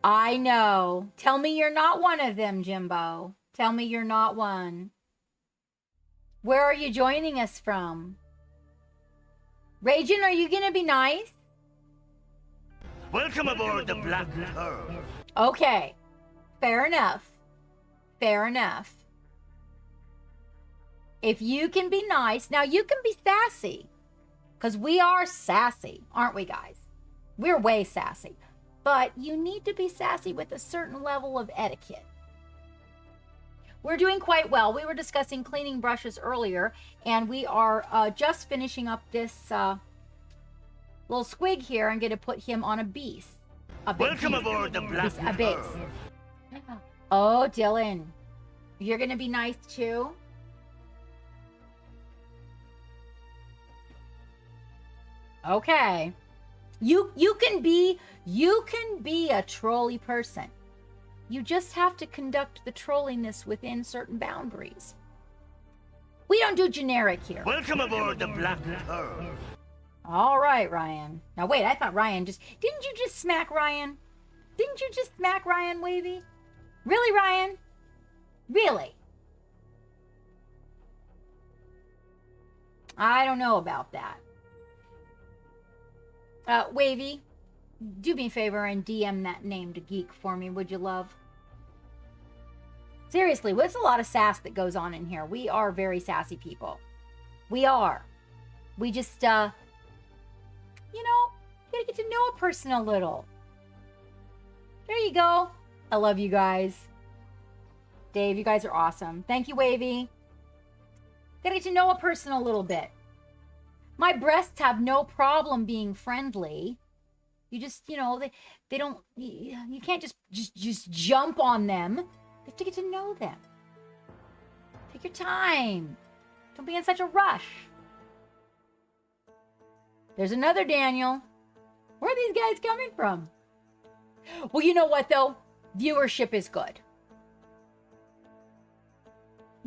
S1: I know. Tell me you're not one of them, Jimbo. Tell me you're not one. Where are you joining us from? Ragin, are you going to be nice?
S4: Welcome aboard the Black Pearl.
S1: Okay. Fair enough. Fair enough. If you can be nice, now you can be sassy. Because we are sassy, aren't we, guys? We're way sassy. But you need to be sassy with a certain level of etiquette. We're doing quite well. We were discussing cleaning brushes earlier, and we are just finishing up this little squig here. I'm going to put him on a beast.
S4: Welcome aboard the Black
S1: A base. Oh, Dylan. You're going to be nice too? Okay. You can be a trolly person. You just have to conduct the trolliness within certain boundaries. We don't do generic here.
S4: Welcome aboard the Black Pearl.
S1: All right, Ryan. Now wait, I thought Ryan just... Didn't you just smack Ryan? Didn't you just smack Ryan, Wavy? Really, Ryan? Really? I don't know about that. Wavy, do me a favor and DM that name to Geek for me, would you, love? Seriously, what's a lot of sass that goes on in here? We are very sassy people. We are. We just, you know, gotta get to know a person a little. There you go. I love you guys. Dave, you guys are awesome. Thank you, Wavy. Gotta get to know a person a little bit. My breasts have no problem being friendly. You just, you know, they don't, you can't just jump on them. You have to get to know them. Take your time. Don't be in such a rush. There's another Daniel. Where are these guys coming from? Well, you know what, though? Viewership is good.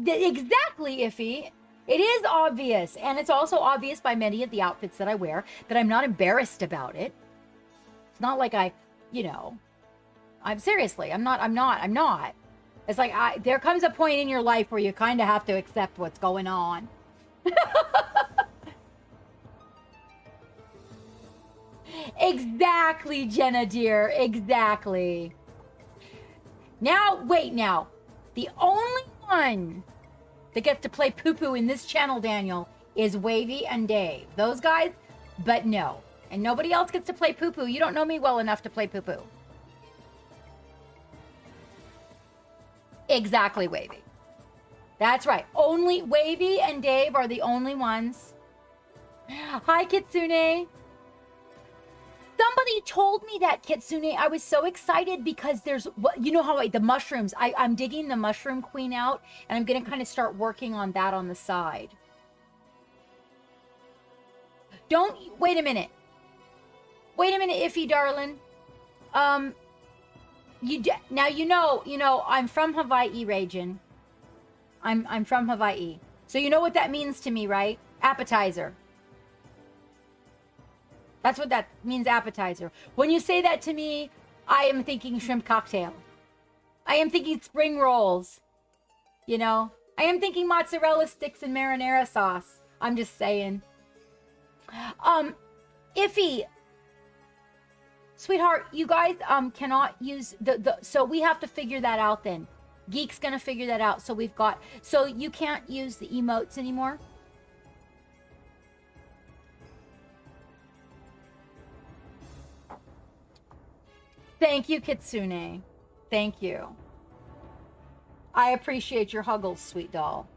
S1: Exactly, Iffy. It is obvious, and it's also obvious by many of the outfits that I wear that I'm not embarrassed about it. It's not like I, you know, I'm not. It's like, there comes a point in your life where you kind of have to accept what's going on. Exactly, Jenna dear, exactly. Now, wait now. The only one that gets to play poo-poo in this channel, Daniel, is Wavy and Dave. Those guys, but no. And nobody else gets to play poo-poo. You don't know me well enough to play poo-poo. Exactly, Wavy. That's right. Only Wavy and Dave are the only ones. Hi, Kitsune. Somebody told me that, Kitsune. I was so excited because there's, you know how the mushrooms, I'm digging the mushroom queen out, and I'm going to kind of start working on that on the side. Wait a minute. Wait a minute, Iffy, darling. Now, you know, I'm from Hawaii region. I'm from Hawaii. So you know what that means to me, right? Appetizer. That's what that means, appetizer. When you say that to me, I am thinking shrimp cocktail. I am thinking spring rolls. You know? I am thinking mozzarella sticks and marinara sauce. I'm just saying. Iffy. Sweetheart, you guys cannot use so we have to figure that out then. Geek's gonna figure that out. So you can't use the emotes anymore? Thank you, Kitsune. Thank you. I appreciate your huggles, sweet doll.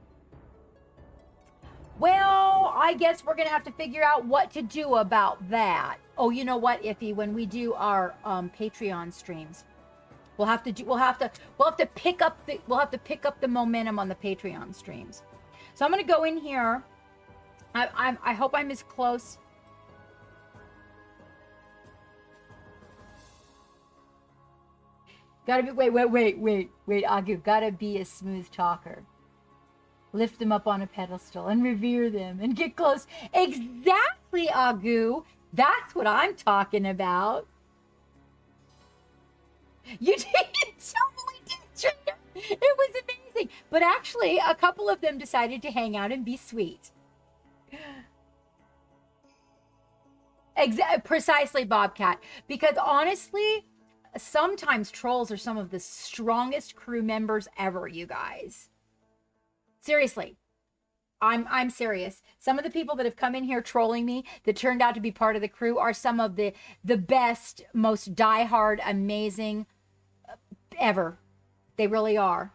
S1: Well, I guess we're gonna have to figure out what to do about that. Oh, you know what, Iffy? When we do our Patreon streams, we'll have to pick up the momentum on the Patreon streams. So I'm gonna go in here. I hope I'm as close. Gotta be, wait, Agu, gotta be a smooth talker. Lift them up on a pedestal and revere them and get close. Exactly, Agu. That's what I'm talking about. You did, totally did, Trainer. It was amazing. But actually, a couple of them decided to hang out and be sweet. Precisely, Bobcat. Because honestly, sometimes trolls are some of the strongest crew members ever, you guys. Seriously. I'm serious. Some of the people that have come in here trolling me that turned out to be part of the crew are some of the best, most diehard, amazing ever. They really are.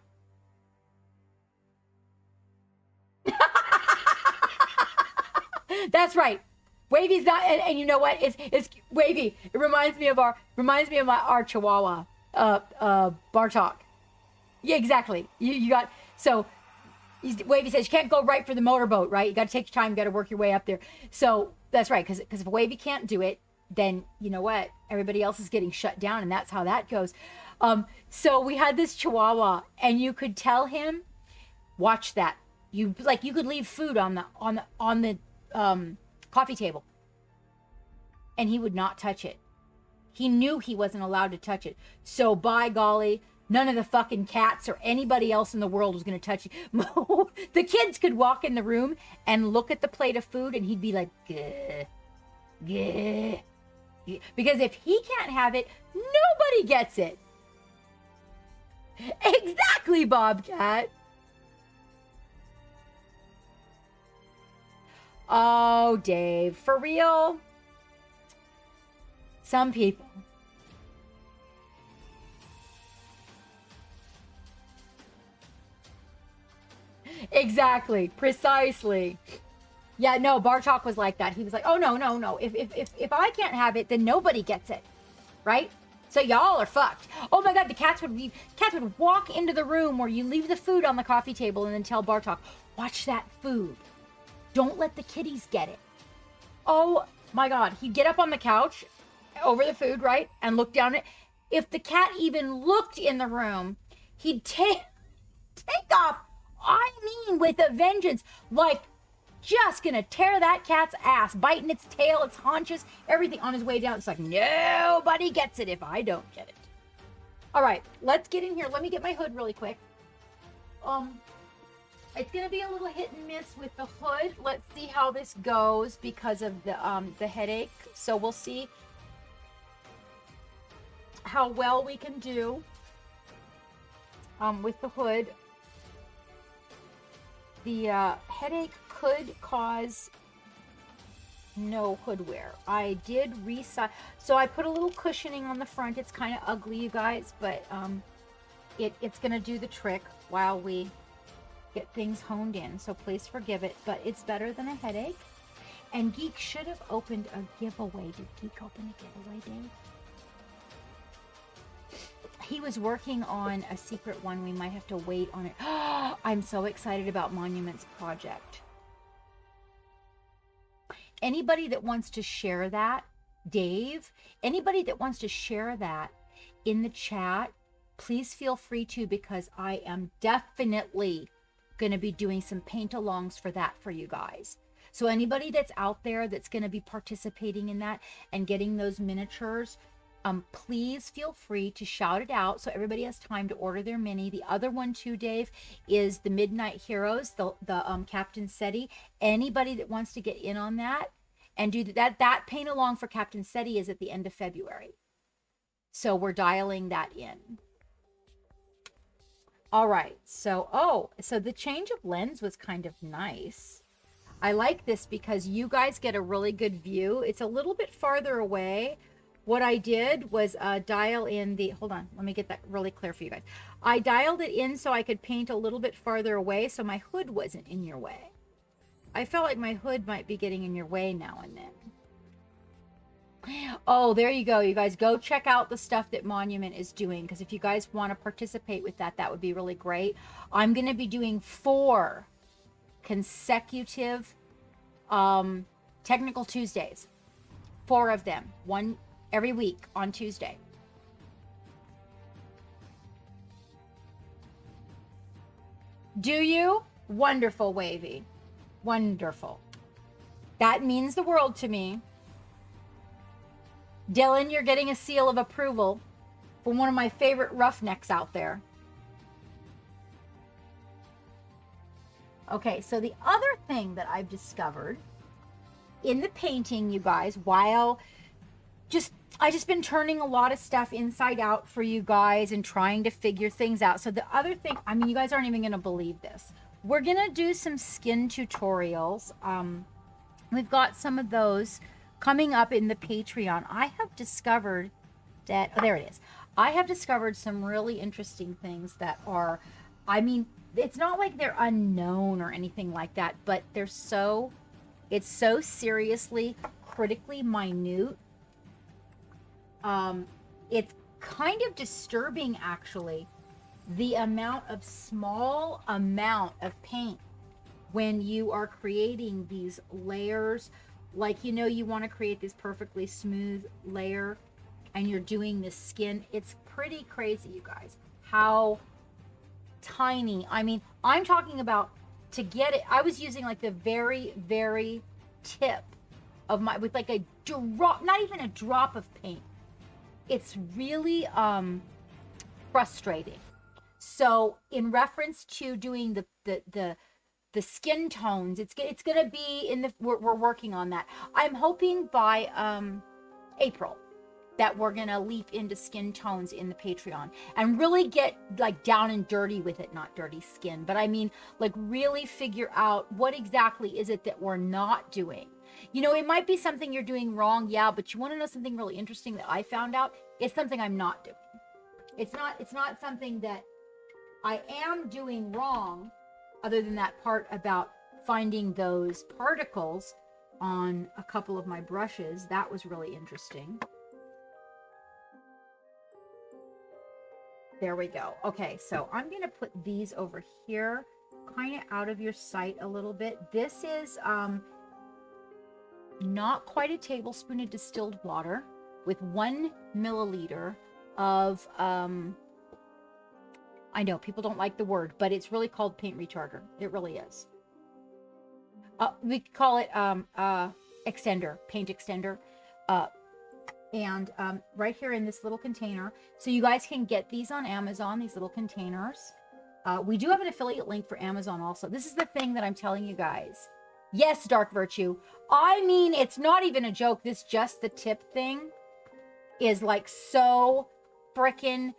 S1: That's right. Wavy's not, and you know what? It's Wavy. It reminds me of our Chihuahua, Bartok. Yeah, exactly. You got, so Wavy says you can't go right for the motorboat, right? You got to take your time. You got to work your way up there. So that's right. Because if Wavy can't do it, then you know what? Everybody else is getting shut down, and that's how that goes. So we had this Chihuahua, and you could tell him, watch that. You could leave food on the coffee table, and he would not touch it. He knew he wasn't allowed to touch it. So by golly, none of the fucking cats or anybody else in the world was going to touch it. The kids could walk in the room and look at the plate of food, and he'd be like, gah, gah. Because if he can't have it, nobody gets it. Exactly, Bobcat. Oh, Dave, for real? Some people. Exactly. Precisely. Yeah, no, Bartok was like that. He was like, oh, no, no, no. If I can't have it, then nobody gets it. Right? So y'all are fucked. Oh my God, the cats would leave. Cats would walk into the room where you leave the food on the coffee table and then tell Bartok, watch that food. Don't let the kitties get it. Oh my God. He'd get up on the couch over the food, right? And look down it. If the cat even looked in the room, he'd take off. I mean, with a vengeance. Like, just gonna tear that cat's ass, biting its tail, its haunches, everything on his way down. It's like, nobody gets it if I don't get it. All right, let's get in here. Let me get my hood really quick. It's gonna be a little hit and miss with the hood. Let's see how this goes because of the headache. So we'll see how well we can do with the hood. The headache could cause no hood wear. I did resize, so I put a little cushioning on the front. It's kind of ugly, you guys, but it's gonna do the trick while we get things honed in. So please forgive it, but it's better than a headache. And Geek should have opened a giveaway. Did Geek open a giveaway, Dave? He was working on a secret one. We might have to wait on it. I'm so excited about Monuments Project. Anybody that wants to share that, Dave, anybody that wants to share that in the chat, please feel free to, because I am definitely going to be doing some paint-alongs for that for you guys. So anybody that's out there that's going to be participating in that and getting those miniatures, please feel free to shout it out so everybody has time to order their mini. The other one too, Dave, is the Midnight Heroes, the Captain SETI. Anybody that wants to get in on that and do that paint along for Captain SETI is at the end of February. So we're dialing that in. All right. So, so the change of lens was kind of nice. I like this because you guys get a really good view. It's a little bit farther away. What I did was dial in the, hold on, let me get that really clear for you guys. I dialed it in so I could paint a little bit farther away so my hood wasn't in your way. I felt like my hood might be getting in your way now and then. Oh, there you go. You guys go check out the stuff that Monument is doing, because if you guys want to participate with that, that would be really great. I'm going to be doing 4 consecutive Technical Tuesdays. 4 of them. One every week on Tuesday. Do you? Wonderful, Wavy. Wonderful. That means the world to me. Dylan, you're getting a seal of approval from one of my favorite roughnecks out there. Okay, so the other thing that I've discovered in the painting, you guys, while I just been turning a lot of stuff inside out for you guys and trying to figure things out. So the other thing, I mean, you guys aren't even going to believe this. We're going to do some skin tutorials. We've got some of those coming up in the Patreon. I have discovered that, oh, there it is. I have discovered some really interesting things that are, I mean, it's not like they're unknown or anything like that, but they're so, it's so seriously, critically minute. It's kind of disturbing, actually, the small amount of paint when you are creating these layers. Like, you know, you want to create this perfectly smooth layer and you're doing this skin. It's pretty crazy, you guys, how tiny. I mean, I'm talking about, to get it, I was using like the very, very tip of my, with like a drop, not even a drop of paint. It's really frustrating. So in reference to doing the skin tones, it's gonna be in the, we're working on that. I'm hoping by April that we're gonna leap into skin tones in the Patreon and really get like down and dirty with it. Not dirty skin, but I mean like really figure out what exactly is it that we're not doing. You know, it might be something you're doing wrong, yeah, but you want to know something really interesting that I found out? It's something I'm not doing. It's not something that I am doing wrong. other than that part about finding those particles on a couple of my brushes, that was really interesting. There we go. Okay, so I'm going to put these over here, kind of out of your sight a little bit. This is not quite a tablespoon of distilled water with 1 milliliter of, I know people don't like the word, but it's really called paint retarder. It really is. We call it extender, paint extender. And right here in this little container. So you guys can get these on Amazon, these little containers. We do have an affiliate link for Amazon also. This is the thing that I'm telling you guys. Yes, Dark Virtue. I mean, it's not even a joke. This just the tip thing is like so frickin'.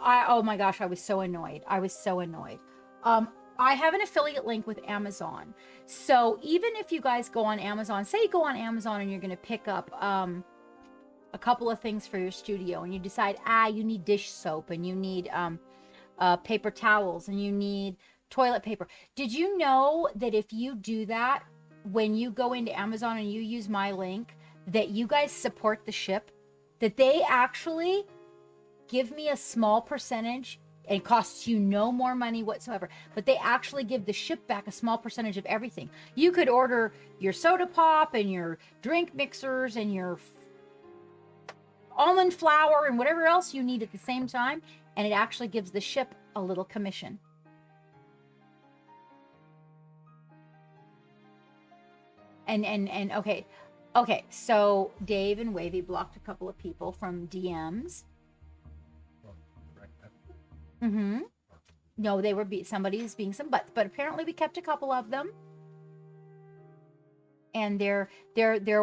S1: Oh my gosh, I was so annoyed. I was so annoyed. I have an affiliate link with Amazon. So even if you guys go on Amazon, say you go on Amazon and you're going to pick up a couple of things for your studio and you decide, you need dish soap and you need paper towels and you need toilet paper. Did you know that if you do that, when you go into Amazon and you use my link, that you guys support the ship? That they actually give me a small percentage, and it costs you no more money whatsoever, but they actually give the ship back a small percentage of everything. You could order your soda pop and your drink mixers and your almond flour and whatever else you need at the same time, and it actually gives the ship a little commission. And okay, so Dave and Wavy blocked a couple of people from DMs. Mm-hmm. No, they were somebody's being some butts, but apparently we kept a couple of them. And their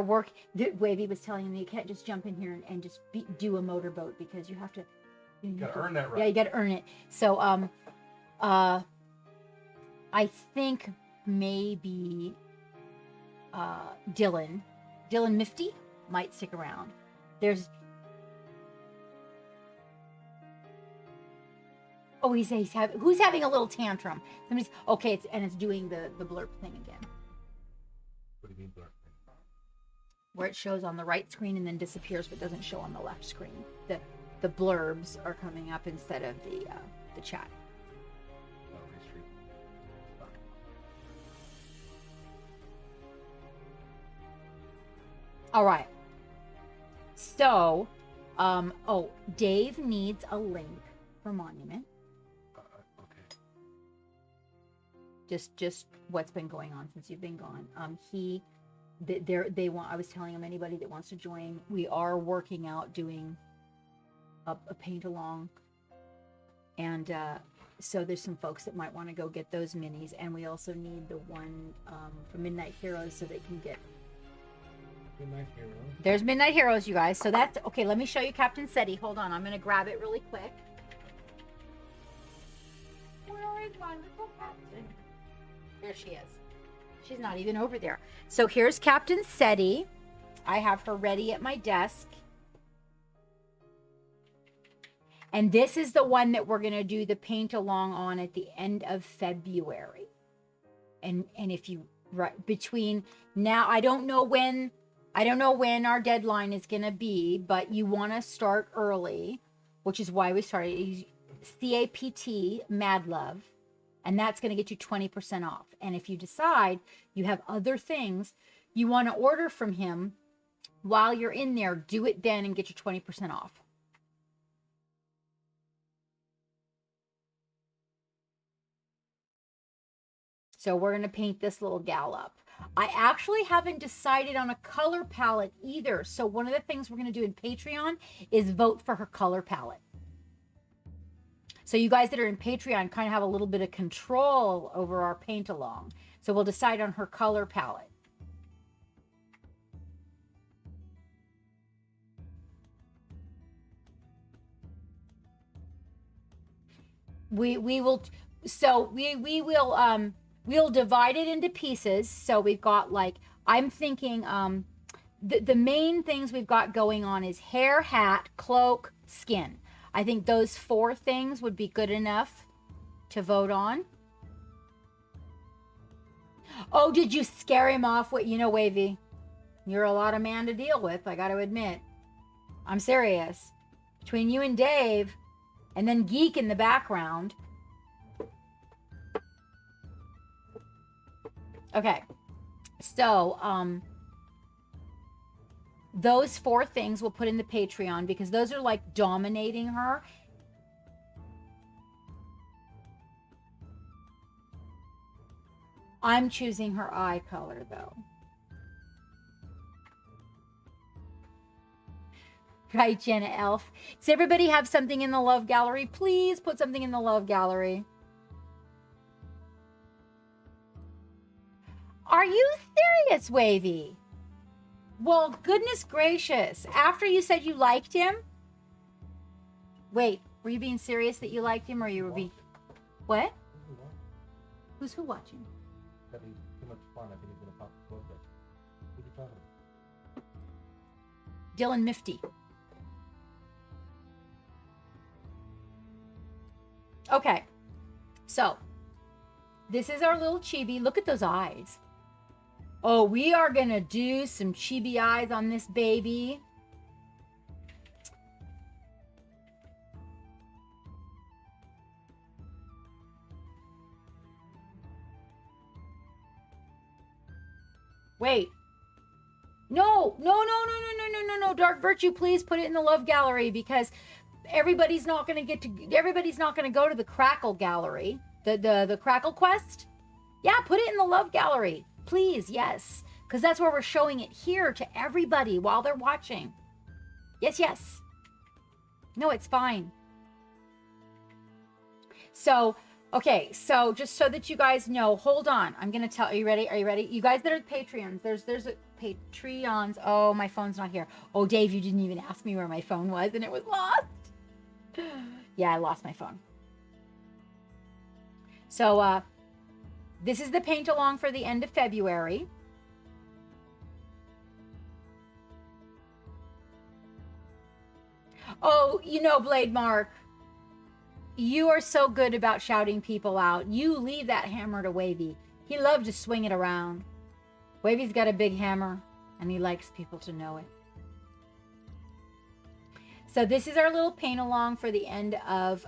S1: work. Wavy was telling me you can't just jump in here and just do a motorboat because you have to. You
S2: gotta earn that right.
S1: Yeah, you gotta earn it. So I think maybe Dylan Mifty might stick around. There's. Oh, who's having a little tantrum? Somebody's okay. It's doing the blurb thing again.
S2: What do you mean blurb?
S1: Where it shows on the right screen and then disappears, but doesn't show on the left screen. The blurbs are coming up instead of the chat. All right. So, Dave needs a link for Monument. Just what's been going on since you've been gone. They want. I was telling him anybody that wants to join. We are working out doing a paint along, and so there's some folks that might want to go get those minis, and we also need the one from Midnight Heroes so they can get.
S2: Midnight Heroes.
S1: There's Midnight Heroes, you guys. So that's okay. Let me show you Captain SETI. Hold on, I'm gonna grab it really quick. Where is my little captain? There she is. She's not even over there. So here's Captain SETI. I have her ready at my desk. And this is the one that we're going to do the paint along on at the end of February. And if you between now, I don't know when our deadline is going to be, but you want to start early, which is why we started CAPT Mad Love. And that's going to get you 20% off. And if you decide you have other things you want to order from him while you're in there, do it then and get you 20% off. So we're going to paint this little gal up. I actually haven't decided on a color palette either. So one of the things we're going to do in Patreon is vote for her color palette. So you guys that are in Patreon kind of have a little bit of control over our paint along. So we'll decide on her color palette. We'll divide it into pieces. So we've got like, I'm thinking the main things we've got going on is hair, hat, cloak, skin. I think those 4 things would be good enough to vote on. Oh, did you scare him off? What, you know, Wavy, you're a lot of man to deal with, I got to admit. I'm serious. Between you and Dave, and then Geek in the background. Okay. So, those 4 things we'll put in the Patreon because those are like dominating her. I'm choosing her eye color though. Right, Jenna Elf. Does everybody have something in the love gallery? Please put something in the love gallery. Are you serious, Wavy? Well, goodness gracious. After you said you liked him? Wait, were you being serious that you liked him or you were being... What? Who's who watching?
S2: That he's too much fun. I think he's going to pop the book. Who's he talking about?
S1: Dylan Mifty. Okay. So, this is our little chibi. Look at those eyes. Oh, we are going to do some chibi eyes on this baby. Wait. No, Dark Virtue, please put it in the love gallery because everybody's not going to go to the Crackle gallery. The Crackle quest. Yeah, put it in the love gallery. Please, yes. Because that's where we're showing it here to everybody while they're watching. Yes. No, it's fine. So, okay. So, just so that you guys know, hold on. I'm going to tell, are you ready? Are you ready? You guys that are Patreons, there's a Patreons. Oh, my phone's not here. Oh, Dave, you didn't even ask me where my phone was and it was lost. Yeah, I lost my phone. So, this is the paint along for the end of February. Oh, you know, Blade Mark, you are so good about shouting people out. You leave that hammer to Wavy. He loves to swing it around. Wavy's got a big hammer, and he likes people to know it. So this is our little paint along for the end of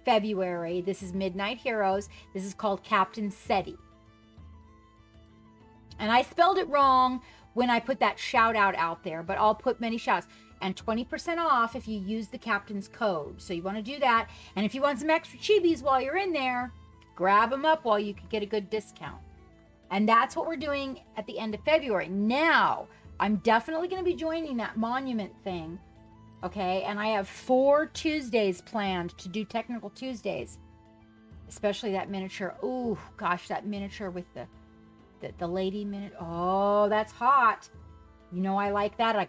S1: February. This is Midnight Heroes. This is called Captain SETI. And I spelled it wrong when I put that shout out there, but I'll put many shouts. And 20% off if you use the captain's code. So you want to do that. And if you want some extra chibis while you're in there, grab them up while you can get a good discount. And that's what we're doing at the end of February. Now, I'm definitely going to be joining that monument thing. Okay, and I have 4 Tuesdays planned to do Technical Tuesdays. Especially that miniature. Oh, gosh, that miniature with the lady miniature. Oh, that's hot. You know, I like that. I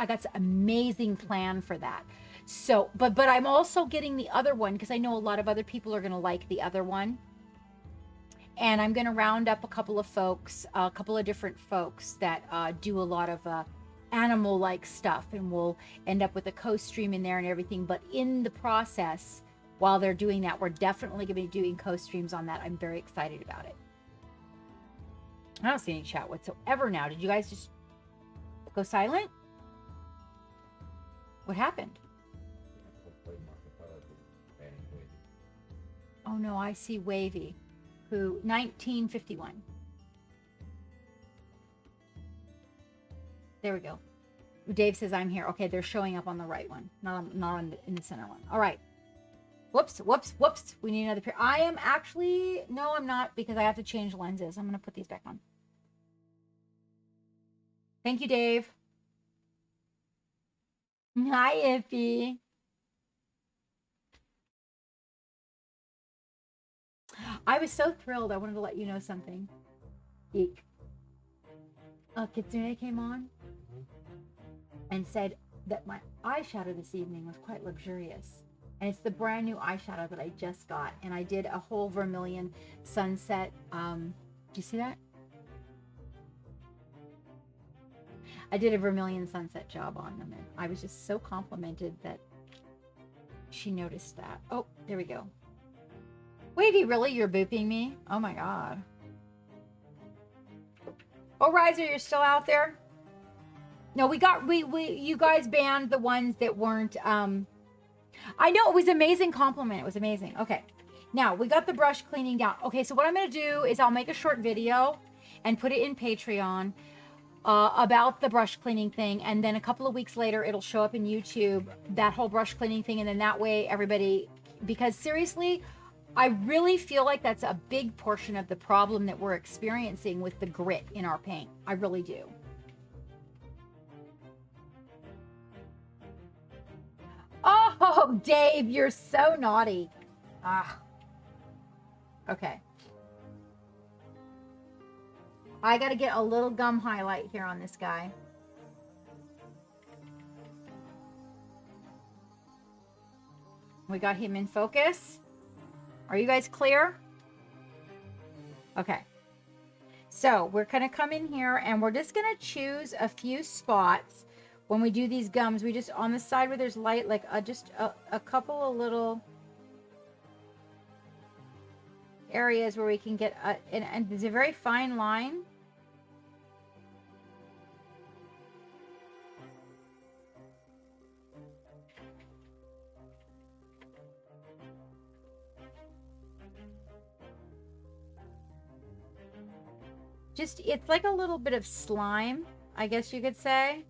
S1: got an amazing plan for that. So, but I'm also getting the other one because I know a lot of other people are going to like the other one. And I'm going to round up a couple of folks, a couple of different folks that do a lot of animal-like stuff, and we'll end up with a co-stream in there and everything. But in the process, while they're doing that, we're definitely going to be doing co-streams on that. I'm very excited about it. I don't see any chat whatsoever now. Did you guys just go silent? What happened? Oh no, I see Wavy, who 1951. There we go. Dave says I'm here. Okay, they're showing up on the right one, not in the center one. All right. Whoops. We need another pair. I am actually, no, I'm not, because I have to change lenses. I'm going to put these back on. Thank you, Dave. Hi, Iffy. I was so thrilled. I wanted to let you know something. Eek. Kitsune came on and said that my eyeshadow this evening was quite luxurious. And it's the brand new eyeshadow that I just got. And I did a whole vermilion sunset. Do you see that? I did a vermilion sunset job on them, and I was just so complimented that she noticed that. Oh, there we go. Wavy, really? You're booping me? Oh my God. Oh, Riser, you're still out there? No, you guys banned the ones that weren't, I know, it was an amazing compliment. It was amazing. Okay. Now, we got the brush cleaning down. Okay, so what I'm going to do is I'll make a short video and put it in Patreon about the brush cleaning thing. And then a couple of weeks later, it'll show up in YouTube, that whole brush cleaning thing. And then that way, everybody, because seriously, I really feel like that's a big portion of the problem that we're experiencing with the grit in our paint. I really do. Oh, Dave, you're so naughty. Ah. Okay. I got to get a little gum highlight here on this guy. We got him in focus. Are you guys clear? Okay. So we're going to come in here and we're just going to choose a few spots. When we do these gums, we just, on the side where there's light, like just a couple of little areas where we can get, and there's a very fine line. Just, it's like a little bit of slime, I guess you could say.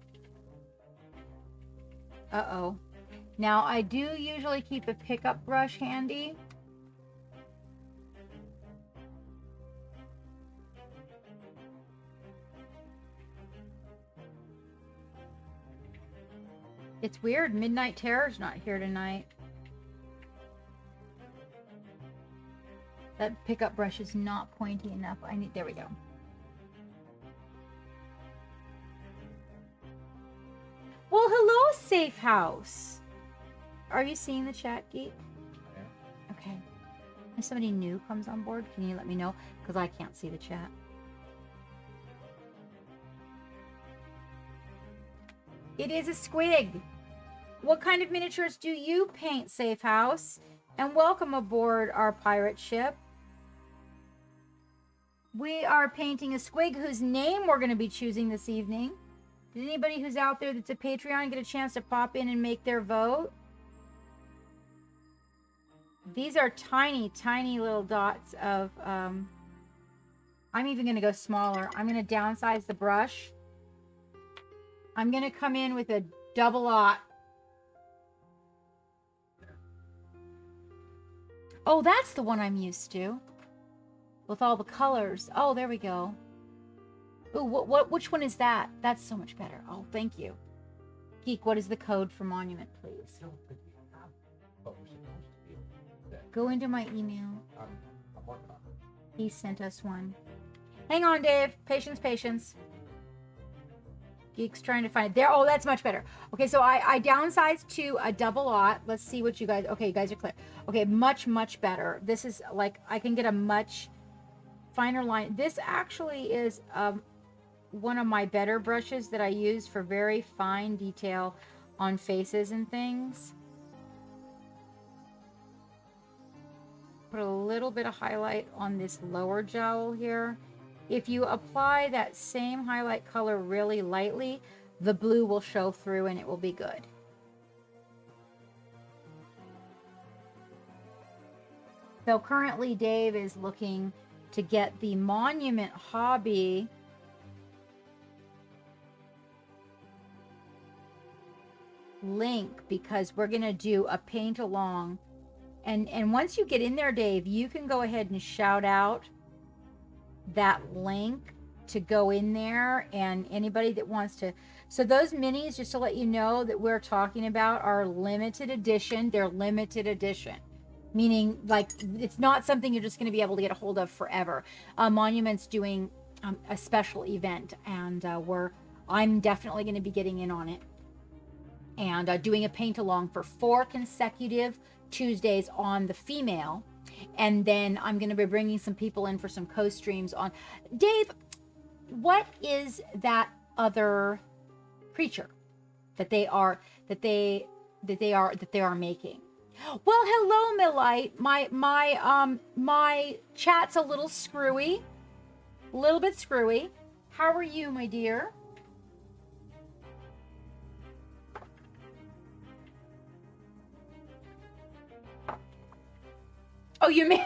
S1: Uh-oh. Now, I do usually keep a pickup brush handy. It's weird. Midnight Terror's not here tonight. That pickup brush is not pointy enough. There we go. Well, hello, Safe House. Are you seeing the chat, Geek?
S2: Yeah.
S1: Okay. If somebody new comes on board, can you let me know? Because I can't see the chat. It is a squig. What kind of miniatures do you paint, Safe House? And welcome aboard our pirate ship. We are painting a squig whose name we're going to be choosing this evening. Did anybody who's out there that's a Patreon get a chance to pop in and make their vote? These are tiny, tiny little dots of, I'm even going to go smaller. I'm going to downsize the brush. I'm going to come in with a double aught. Oh, that's the one I'm used to. With all the colors. Oh, there we go. Ooh, which one is that? That's so much better. Oh, thank you. Geek, what is the code for Monument, please?
S2: I don't think we have what we're supposed to be today.
S1: Go into my email.
S2: I'm working on it.
S1: He sent us one. Hang on, Dave. Patience, patience. Geek's trying to find it. There. Oh, that's much better. Okay, so I downsized to a double aught. Let's see what you guys... Okay, you guys are clear. Okay, much, much better. This is like... I can get a much finer line. This actually is... one of my better brushes that I use for very fine detail on faces and things. Put a little bit of highlight on this lower jowl here. If you apply that same highlight color really lightly, the blue will show through and it will be good. So currently Dave is looking to get the Monument Hobby link because we're going to do a paint along. And once you get in there, Dave, you can go ahead and shout out that link to go in there, and anybody that wants to. So those minis, just to let you know, that we're talking about are limited edition. They're limited edition, meaning like it's not something you're just going to be able to get a hold of forever. Monument's doing a special event, and I'm definitely going to be getting in on it and doing a paint along for 4 consecutive Tuesdays on the female. And then I'm going to be bringing some people in for some co-streams on. Dave, what is that other creature that they are making? Well, hello, Millite. My chat's a little screwy, a little bit screwy. How are you, my dear? Oh, you mean...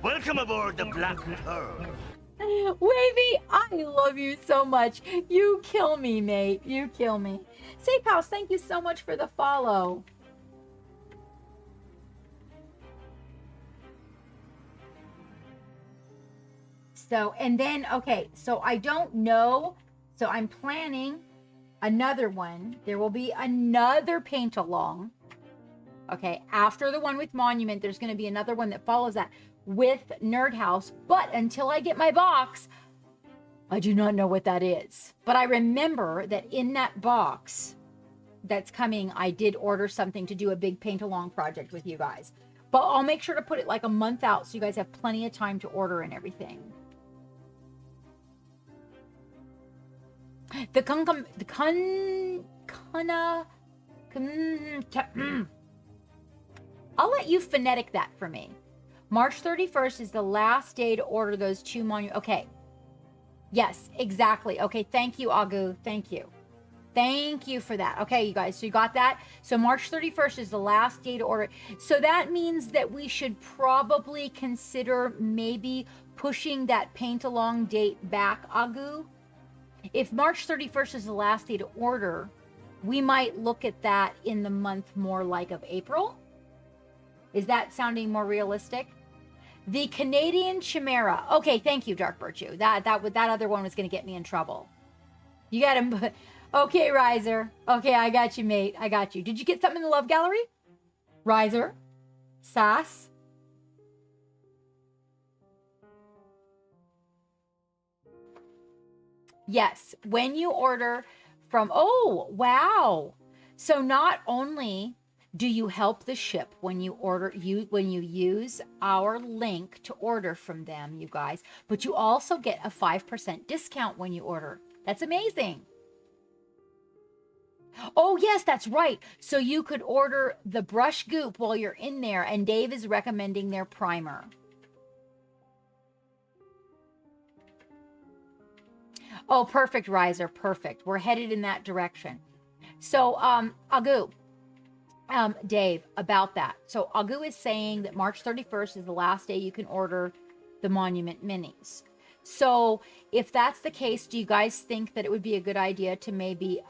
S4: Welcome aboard the Black Pearl.
S1: Wavy, I love you so much. You kill me, mate. You kill me. Safe House, thank you so much for the follow. So, and then, okay, so I don't know. So I'm planning another one. There will be another paint along. Okay, after the one with Monument, there's going to be another one that follows that with Nerd House. But until I get my box, I do not know what that is. But I remember that in that box that's coming, I did order something to do a big paint along project with you guys. But I'll make sure to put it like a month out so you guys have plenty of time to order and everything. I'll let you phonetic that for me. March 31st is the last day to order those 2 monuments. Okay. Yes, exactly. Okay, thank you, Agu. Thank you. Thank you for that. Okay, you guys, so you got that? So March 31st is the last day to order. So that means that we should probably consider maybe pushing that paint along date back, Agu. If March 31st is the last day to order, we might look at that in the month more like of April. Is that sounding more realistic? The Canadian Chimera. Okay, thank you, Dark Virtue. That other one was going to get me in trouble. You got him. Okay, Riser. Okay, I got you, mate. I got you. Did you get something in the Love Gallery? Riser? Sass? Yes, when you order from... Oh, wow. So not only... do you help the ship when you order when you use our link to order from them, you guys, but you also get a 5% discount when you order. That's amazing. Oh, yes, that's right. So you could order the brush goop while you're in there, and Dave is recommending their primer. Oh, perfect, Riser. Perfect. We're headed in that direction. So, Agu, Dave, about that. So Agu is saying that March 31st is the last day you can order the Monument Minis. So if that's the case, do you guys think that it would be a good idea to maybe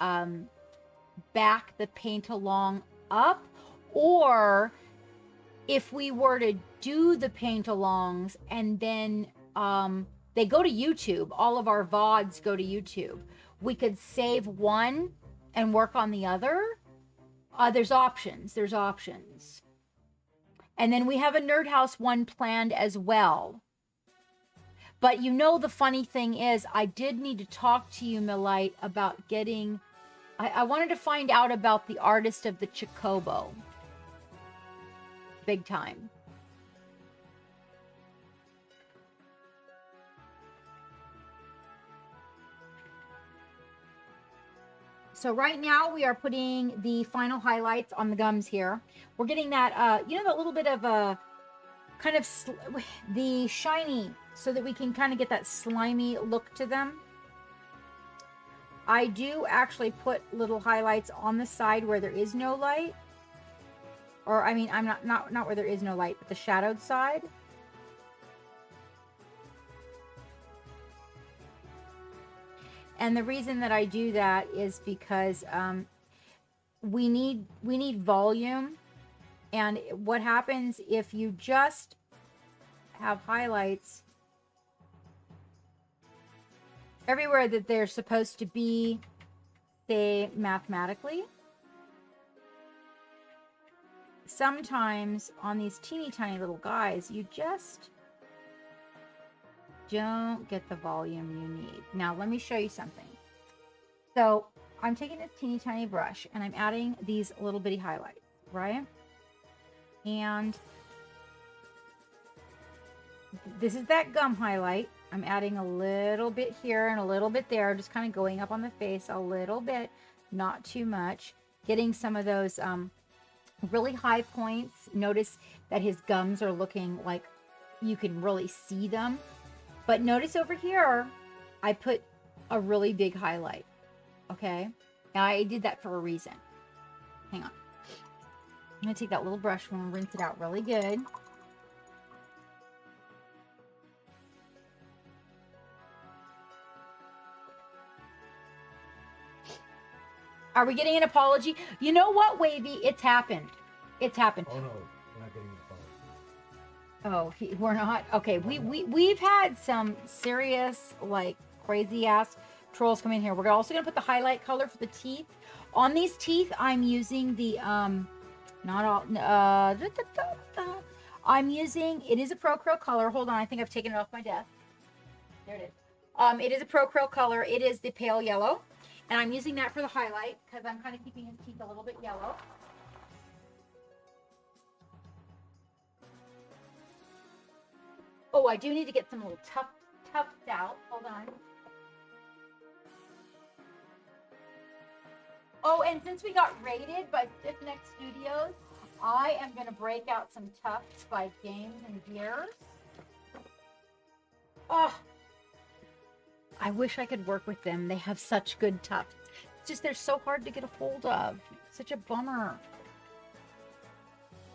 S1: back the paint along up? Or if we were to do the paint alongs and then they go to YouTube, all of our VODs go to YouTube, we could save one and work on the other. There's options. There's options. And then we have a Nerd House one planned as well. But you know, the funny thing is, I did need to talk to you, Milite, about getting... I wanted to find out about the artist of the Chocobo. Big time. So right now we are putting the final highlights on the gums here. We're getting that, you know, that little bit of a kind of the shiny, so that we can kind of get that slimy look to them. I do actually put little highlights on the side where there is no light. Or, I mean, I'm not where there is no light, but the shadowed side. And the reason that I do that is because we need volume. And what happens if you just have highlights everywhere that they're supposed to be, say, mathematically? Sometimes on these teeny tiny little guys, you just don't get the volume you need. Now, let me show you something. So I'm taking this teeny tiny brush and I'm adding these little bitty highlights, right? And this is that gum highlight. I'm adding a little bit here and a little bit there, just kind of going up on the face a little bit, not too much. Getting some of those really high points. Notice that his gums are looking like you can really see them. But notice over here, I put a really big highlight. Okay? Now, I did that for a reason. Hang on. I'm going to take that little brush and rinse it out really good. Are we getting an apology? You know what, Wavy? It's happened. It's happened.
S2: Oh, no. We're not getting an apology.
S1: Oh, we're not? Okay, we've had some serious, like, crazy-ass trolls come in here. We're also going to put the highlight color for the teeth. On these teeth, I'm using the, not all, I'm using, it is a Pro Curl color. Hold on, I think I've taken it off my desk. There it is. It is a Pro Curl color. It is the pale yellow. And I'm using that for the highlight because I'm kind of keeping his teeth a little bit yellow. Oh, I do need to get some little tufts out. Hold on. Oh, and since we got rated by Stiff Neck Studios, I am going to break out some tufts by Games and Gears. Oh, I wish I could work with them. They have such good tufts. It's just they're so hard to get a hold of. Such a bummer.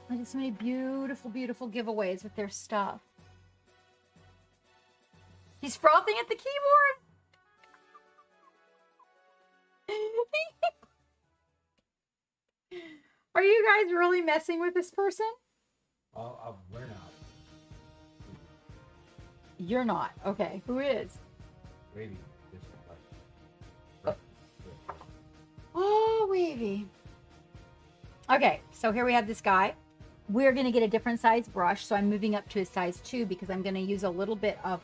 S1: I did so many beautiful, beautiful giveaways with their stuff. He's frothing at the keyboard. Are you guys really messing with this person?
S2: We're not.
S1: You're not. Okay. Who is?
S2: Wavy.
S1: Oh, Wavy. Okay, so here we have this guy. We're going to get a different size brush, so I'm moving up to a size 2 because I'm going to use a little bit of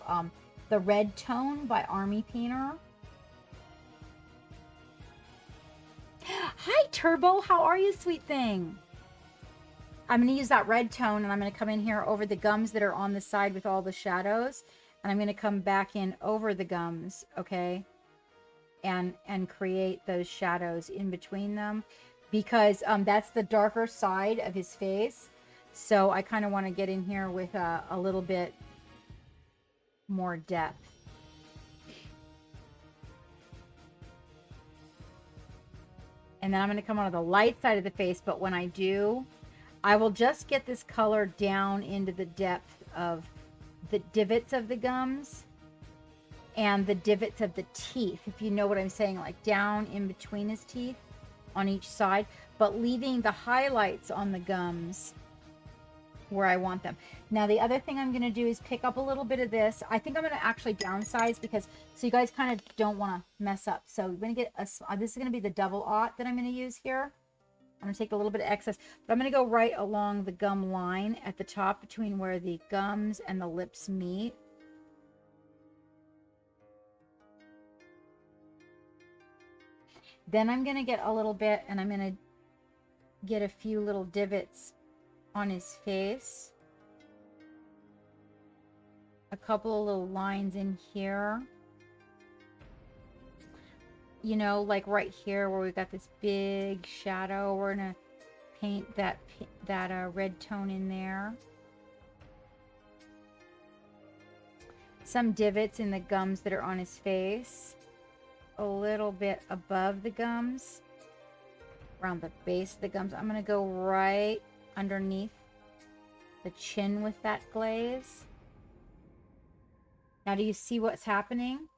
S1: the red tone by Army Painter. Hi, Turbo. How are you, sweet thing? I'm going to use that red tone, and I'm going to come in here over the gums that are on the side with all the shadows. And I'm going to come back in over the gums, okay? And create those shadows in between them. Because that's the darker side of his face. So I kind of want to get in here with a little bit more depth. And then I'm going to come onto the light side of the face. But when I do, I will just get this color down into the depth of the divots of the gums and the divots of the teeth, if you know what I'm saying, like down in between his teeth on each side, but leaving the highlights on the gums where I want them. Now, the other thing I'm going to do is pick up a little bit of this. I think I'm going to actually downsize because, so you guys kind of don't want to mess up. So we're going to get this is going to be the double aught that I'm going to use here. I'm going to take a little bit of excess, but I'm going to go right along the gum line at the top between where the gums and the lips meet. Then I'm going to get a little bit, and I'm going to get a few little divots on his face. A couple of little lines in here. You know, like right here where we got this big shadow. We're going to paint that red tone in there. Some divots in the gums that are on his face. A little bit above the gums. Around the base of the gums. I'm going to go right underneath the chin with that glaze. Now, do you see what's happening?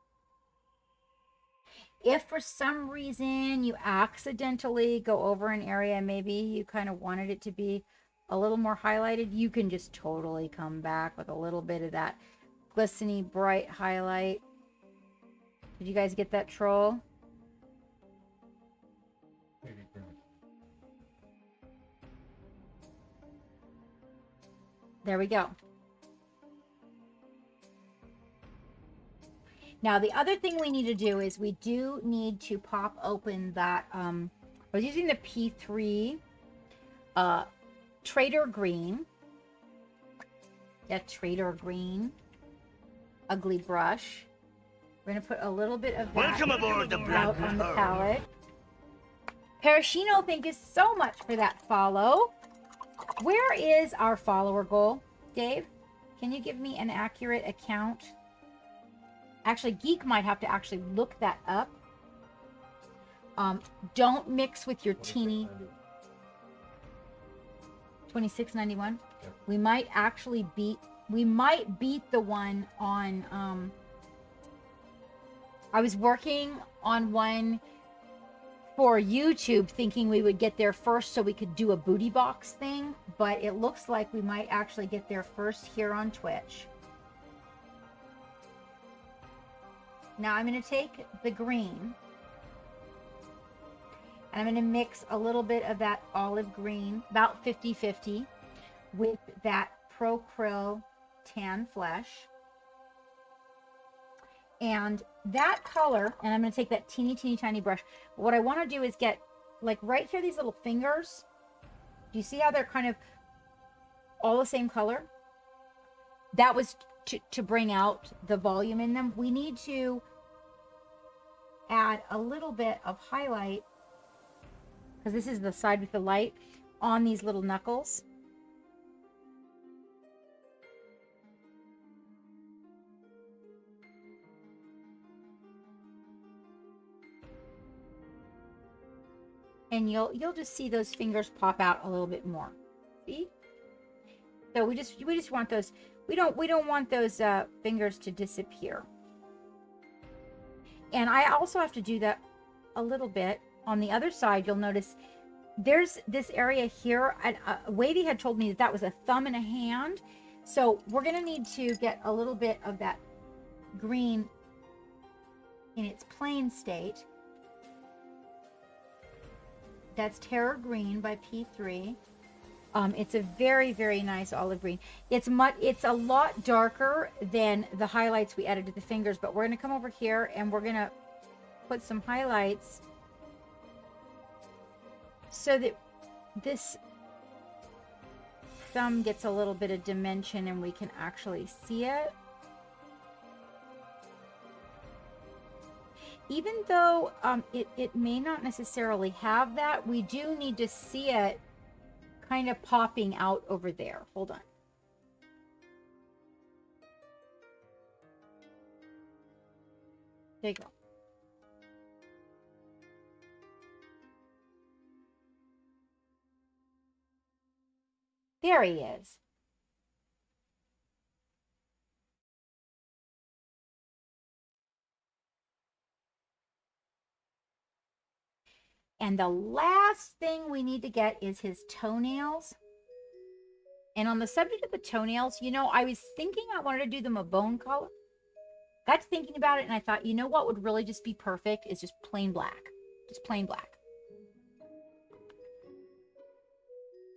S1: If for some reason you accidentally go over an area, maybe you kind of wanted it to be a little more highlighted, you can just totally come back with a little bit of that glistening bright highlight. Did you guys get that, troll? There we go. Now, the other thing we need to do is we do need to pop open that, I was using the P3 Trader Green. Yeah, Trader Green ugly brush. We're going to put a little bit of that
S4: Welcome aboard the
S1: out
S4: Black
S1: on the
S4: Pearl.
S1: palette. Parashino, thank you so much for that follow. Where is our follower goal? Dave, can you give me an accurate account? Actually, Geek might have to actually look that up. Don't mix with your teeny. $26.91.
S2: Yep.
S1: We might actually beat the one on I was working on one for YouTube thinking we would get there first so we could do a booty box thing, but it looks like we might actually get there first here on Twitch. Now I'm going to take the green and I'm going to mix a little bit of that olive green, about 50-50, with that Pro Krill Tan Flesh. And that color, and I'm going to take that teeny tiny brush. What I want to do is get, like right here, these little fingers. Do you see how they're kind of all the same color? That was to bring out the volume in them. We need to add a little bit of highlight, because this is the side with the light, on these little knuckles. And you'll just see those fingers pop out a little bit more. See? So we just want those. We don't want those fingers to disappear. And I also have to do that a little bit on the other side. You'll notice there's this area here. Wavy had told me that was a thumb and a hand. So we're going to need to get a little bit of that green in its plain state. That's Terror Green by P3. It's a very, very nice olive green. It's a lot darker than the highlights we added to the fingers, but we're going to come over here and we're going to put some highlights so that this thumb gets a little bit of dimension and we can actually see it. Even though it may not necessarily have that, we do need to see it kind of popping out over there. Hold on. There you go. There he is. And the last thing we need to get is his toenails. And on the subject of the toenails, you know, I was thinking I wanted to do them a bone color. Got to thinking about it and I thought, you know what would really just be perfect is just plain black. Just plain black.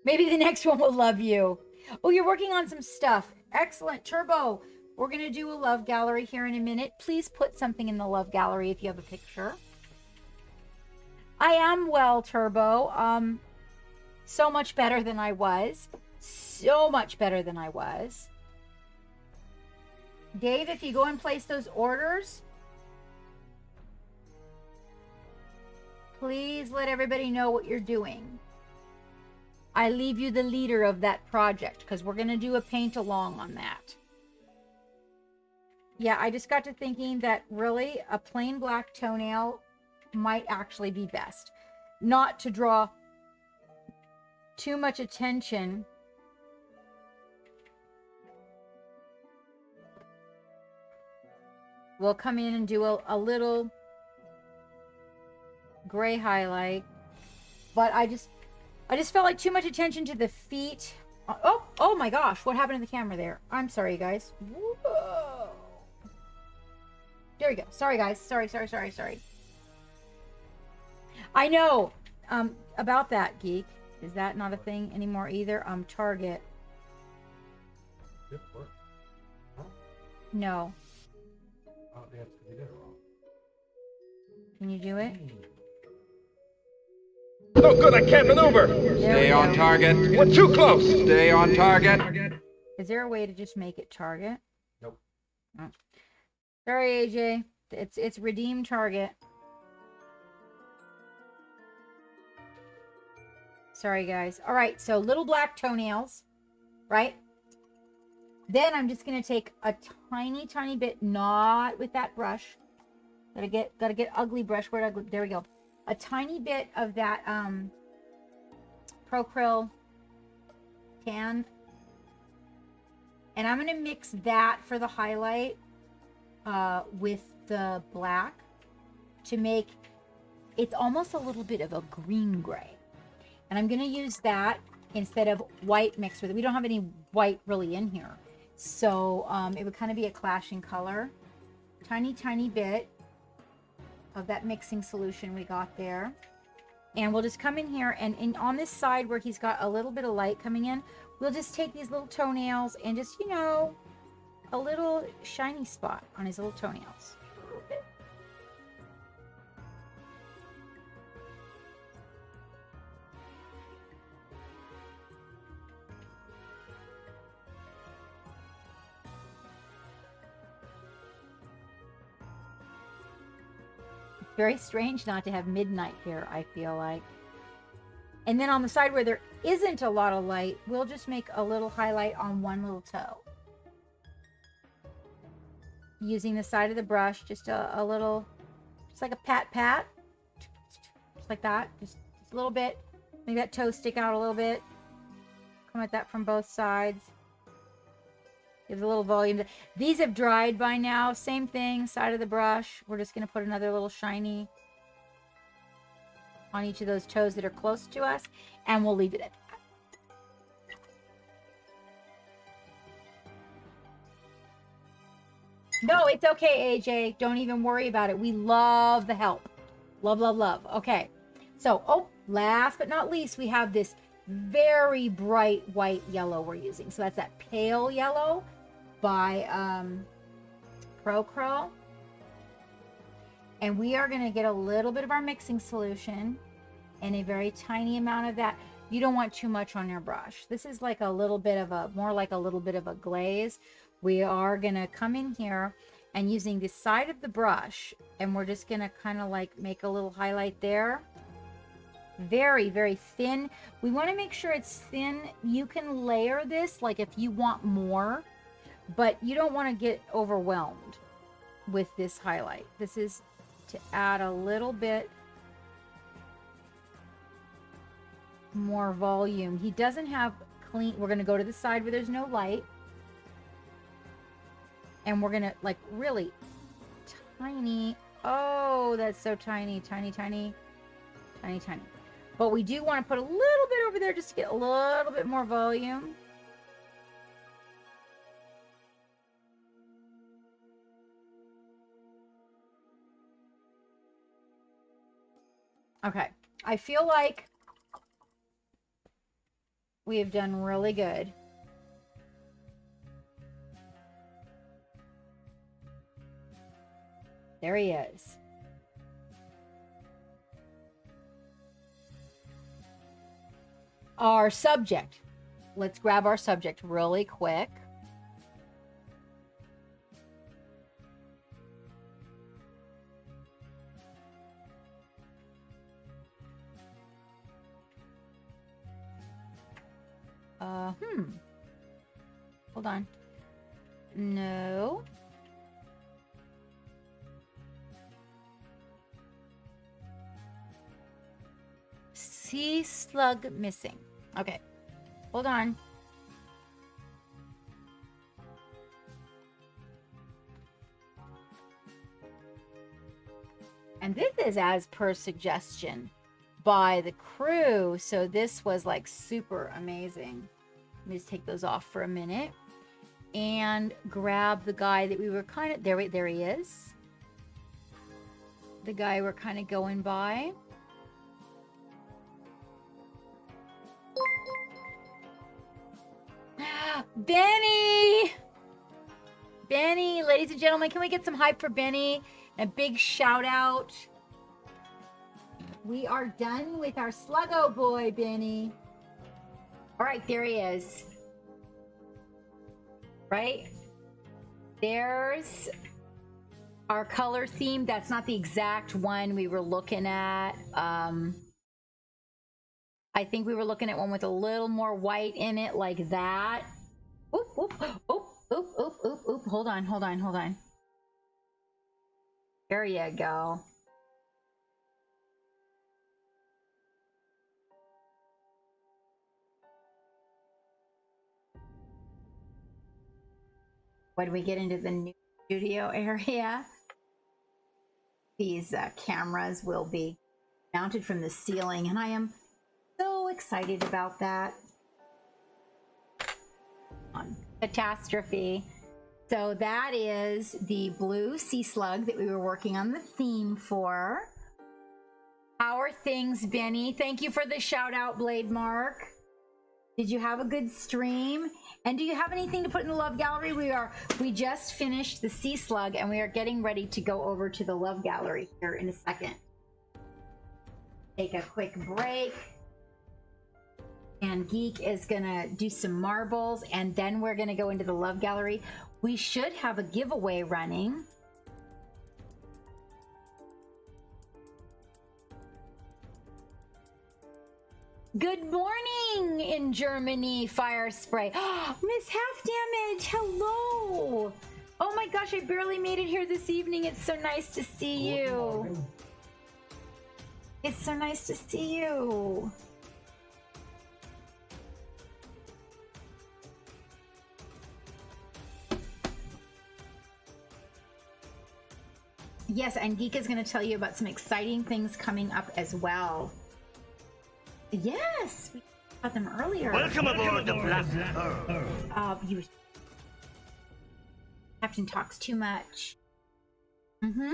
S1: Maybe the next one will love you. Oh, you're working on some stuff. Excellent. Turbo, we're going to do a love gallery here in a minute. Please put something in the love gallery if you have a picture. I am well, Turbo. So much better than I was. So much better than I was. Dave, if you go and place those orders, please let everybody know what you're doing. I leave you the leader of that project because we're going to do a paint along on that. Yeah, I just got to thinking that really a plain black toenail might actually be best. Not to draw too much attention. We'll come in and do a little gray highlight. But I just felt like too much attention to the feet. Oh my gosh, what happened to the camera there? I'm sorry, you guys. Whoa. There we go. Sorry, guys. Sorry. I know about that, Geek. Is that not a thing anymore either? Target.
S2: Yep, what? Huh?
S1: No.
S2: Oh, that's because you did it wrong.
S1: Can you do it?
S3: No good, I can't maneuver.
S5: Stay on target.
S3: We're too close.
S5: Stay on target.
S1: Is there a way to just make it target?
S2: Nope.
S1: Oh. Sorry, AJ. It's redeem target. Sorry, guys. All right, so little black toenails, right? Then I'm just going to take a tiny, tiny bit, not with that brush. Gotta get ugly brush. Where ugly? There we go. A tiny bit of that Pro Krill tan. And I'm going to mix that for the highlight with the black to make it's almost a little bit of a green gray. And I'm going to use that instead of white mixed with it. We don't have any white really in here. So it would kind of be a clashing color. Tiny, tiny bit of that mixing solution we got there. And we'll just come in here and on this side where he's got a little bit of light coming in, we'll just take these little toenails and just, you know, a little shiny spot on his little toenails. Very strange not to have midnight here, I feel like. And then on the side where there isn't a lot of light, we'll just make a little highlight on one little toe. Using the side of the brush, just a little, just like a pat. Just like that, just a little bit. Make that toe stick out a little bit. Come at that from both sides. Gives a little volume. These have dried by now. Same thing, side of the brush. We're just going to put another little shiny on each of those toes that are close to us, and we'll leave it at that. No, it's okay, AJ. Don't even worry about it. We love the help. Love, love, love. Okay. So, oh, last but not least, we have this very bright white yellow we're using. So that's that pale yellow by Pro Krill. And we are going to get a little bit of our mixing solution and a very tiny amount of that. You don't want too much on your brush. This is like a little bit of a, more like a little bit of a glaze. We are going to come in here and using the side of the brush, and we're just going to kind of like make a little highlight there. Very, very thin. We want to make sure it's thin. You can layer this like if you want more, but you don't want to get overwhelmed with this highlight. This is to add a little bit more volume. He doesn't have clean. We're going to go to the side where there's no light. And we're going to like really tiny. Oh, that's so tiny, tiny, tiny, tiny, tiny. But we do want to put a little bit over there just to get a little bit more volume. Okay, I feel like we have done really good. There he is. Our subject. Let's grab our subject really quick. Hold on. No. Sea slug missing. Okay. Hold on. And this is as per suggestion by the crew. So this was like super amazing. Let me just take those off for a minute and grab the guy that we were kind of, there he is. The guy we're kind of going by. Benny! Benny, ladies and gentlemen, can we get some hype for Benny? A big shout out. We are done with our Sluggo boy, Benny. All right, there he is. Right? There's our color theme. That's not the exact one we were looking at. I think we were looking at one with a little more white in it, like that. Oop, oop, oop. hold on, hold on, hold on. There you go. When we get into the new studio area, these cameras will be mounted from the ceiling, and I am so excited about that. On catastrophe. So that is the blue sea slug that we were working on the theme for. How are things, Benny? Thank you for the shout out, Blade Mark. Did you have a good stream? And do you have anything to put in the love gallery? We just finished the sea slug and we are getting ready to go over to the love gallery here in a second. Take a quick break. And Geek is gonna do some marbles and then we're gonna go into the love gallery. We should have a giveaway running. Good morning in Germany, Fire Spray. Miss Half Damage, hello. Oh my gosh, I barely made it here this evening. It's so nice to see you. It's so nice to see you. Yes, and Geek is going to tell you about some exciting things coming up as well. Yes, we talked about them earlier.
S4: Welcome aboard the Black Pearl.
S1: Captain talks too much. Mm-hmm.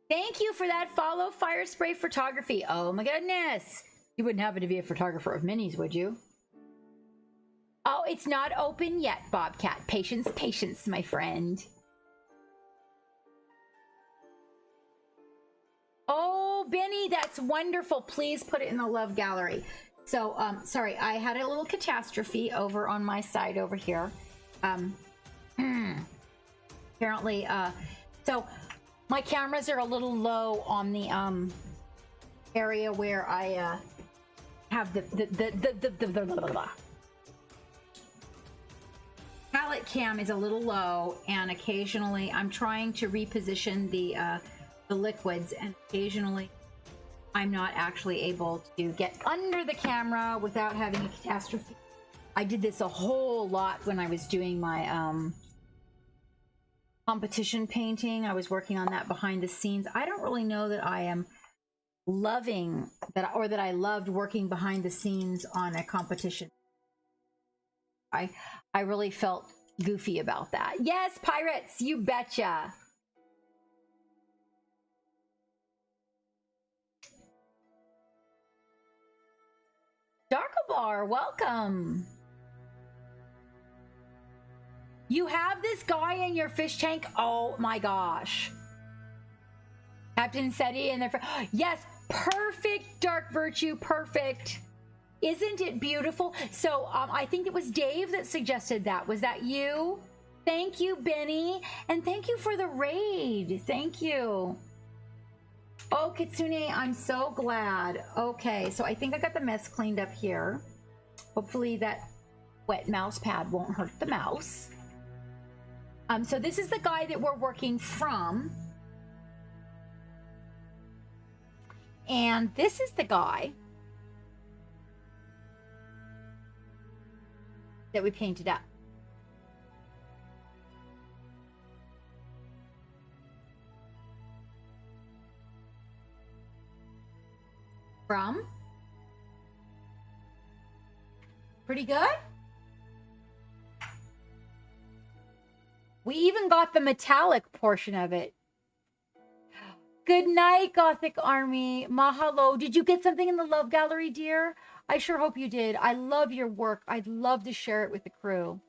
S1: Thank you for that follow, Fire Spray Photography. Oh my goodness. You wouldn't happen to be a photographer of minis, would you? Oh, it's not open yet, Bobcat. Patience, patience, my friend. Oh, Benny, that's wonderful. Please put it in the love gallery. So, sorry, I had a little catastrophe over on my side over here. Apparently, so my cameras are a little low on the area where I have the palette cam is a little low, and occasionally I'm trying to reposition the liquids, and occasionally I'm not actually able to get under the camera without having a catastrophe. I did this a whole lot when I was doing my competition painting. I was working on that behind the scenes. I don't really know that I am loving that, or that I loved working behind the scenes on a competition. I really felt goofy about that. Yes, pirates, you betcha. Darkobar, welcome. You have this guy in your fish tank? Oh my gosh. Captain Seti and their yes, perfect, Dark Virtue, perfect. Isn't it beautiful? So I think it was Dave that suggested that. Was that you? Thank you, Benny. And thank you for the raid. Thank you. Oh, Kitsune, I'm so glad. Okay, so I think I got the mess cleaned up here. Hopefully that wet mouse pad won't hurt the mouse. So this is the guy that we're working from. And this is the guy that we painted up. From? Pretty good? We even got the metallic portion of it. Good night, Gothic Army. Mahalo. Did you get something in the love gallery, dear? I sure hope you did. I love your work. I'd love to share it with the crew.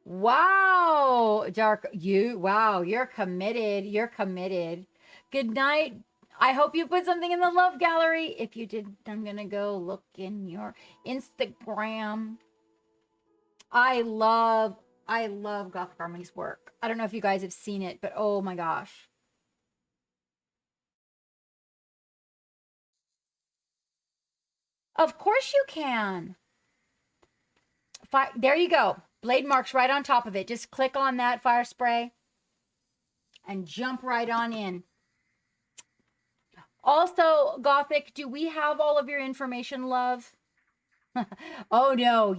S1: Wow, Dark, wow, you're committed. You're committed. Good night. I hope you put something in the love gallery. If you did, I'm going to go look in your Instagram. I love I love Gothic Harmony's work. I don't know if you guys have seen it, but oh my gosh. Of course you can. There you go. Blade marks right on top of it. Just click on that fire spray and jump right on in. Also, Gothic, do we have all of your information, love? Oh no,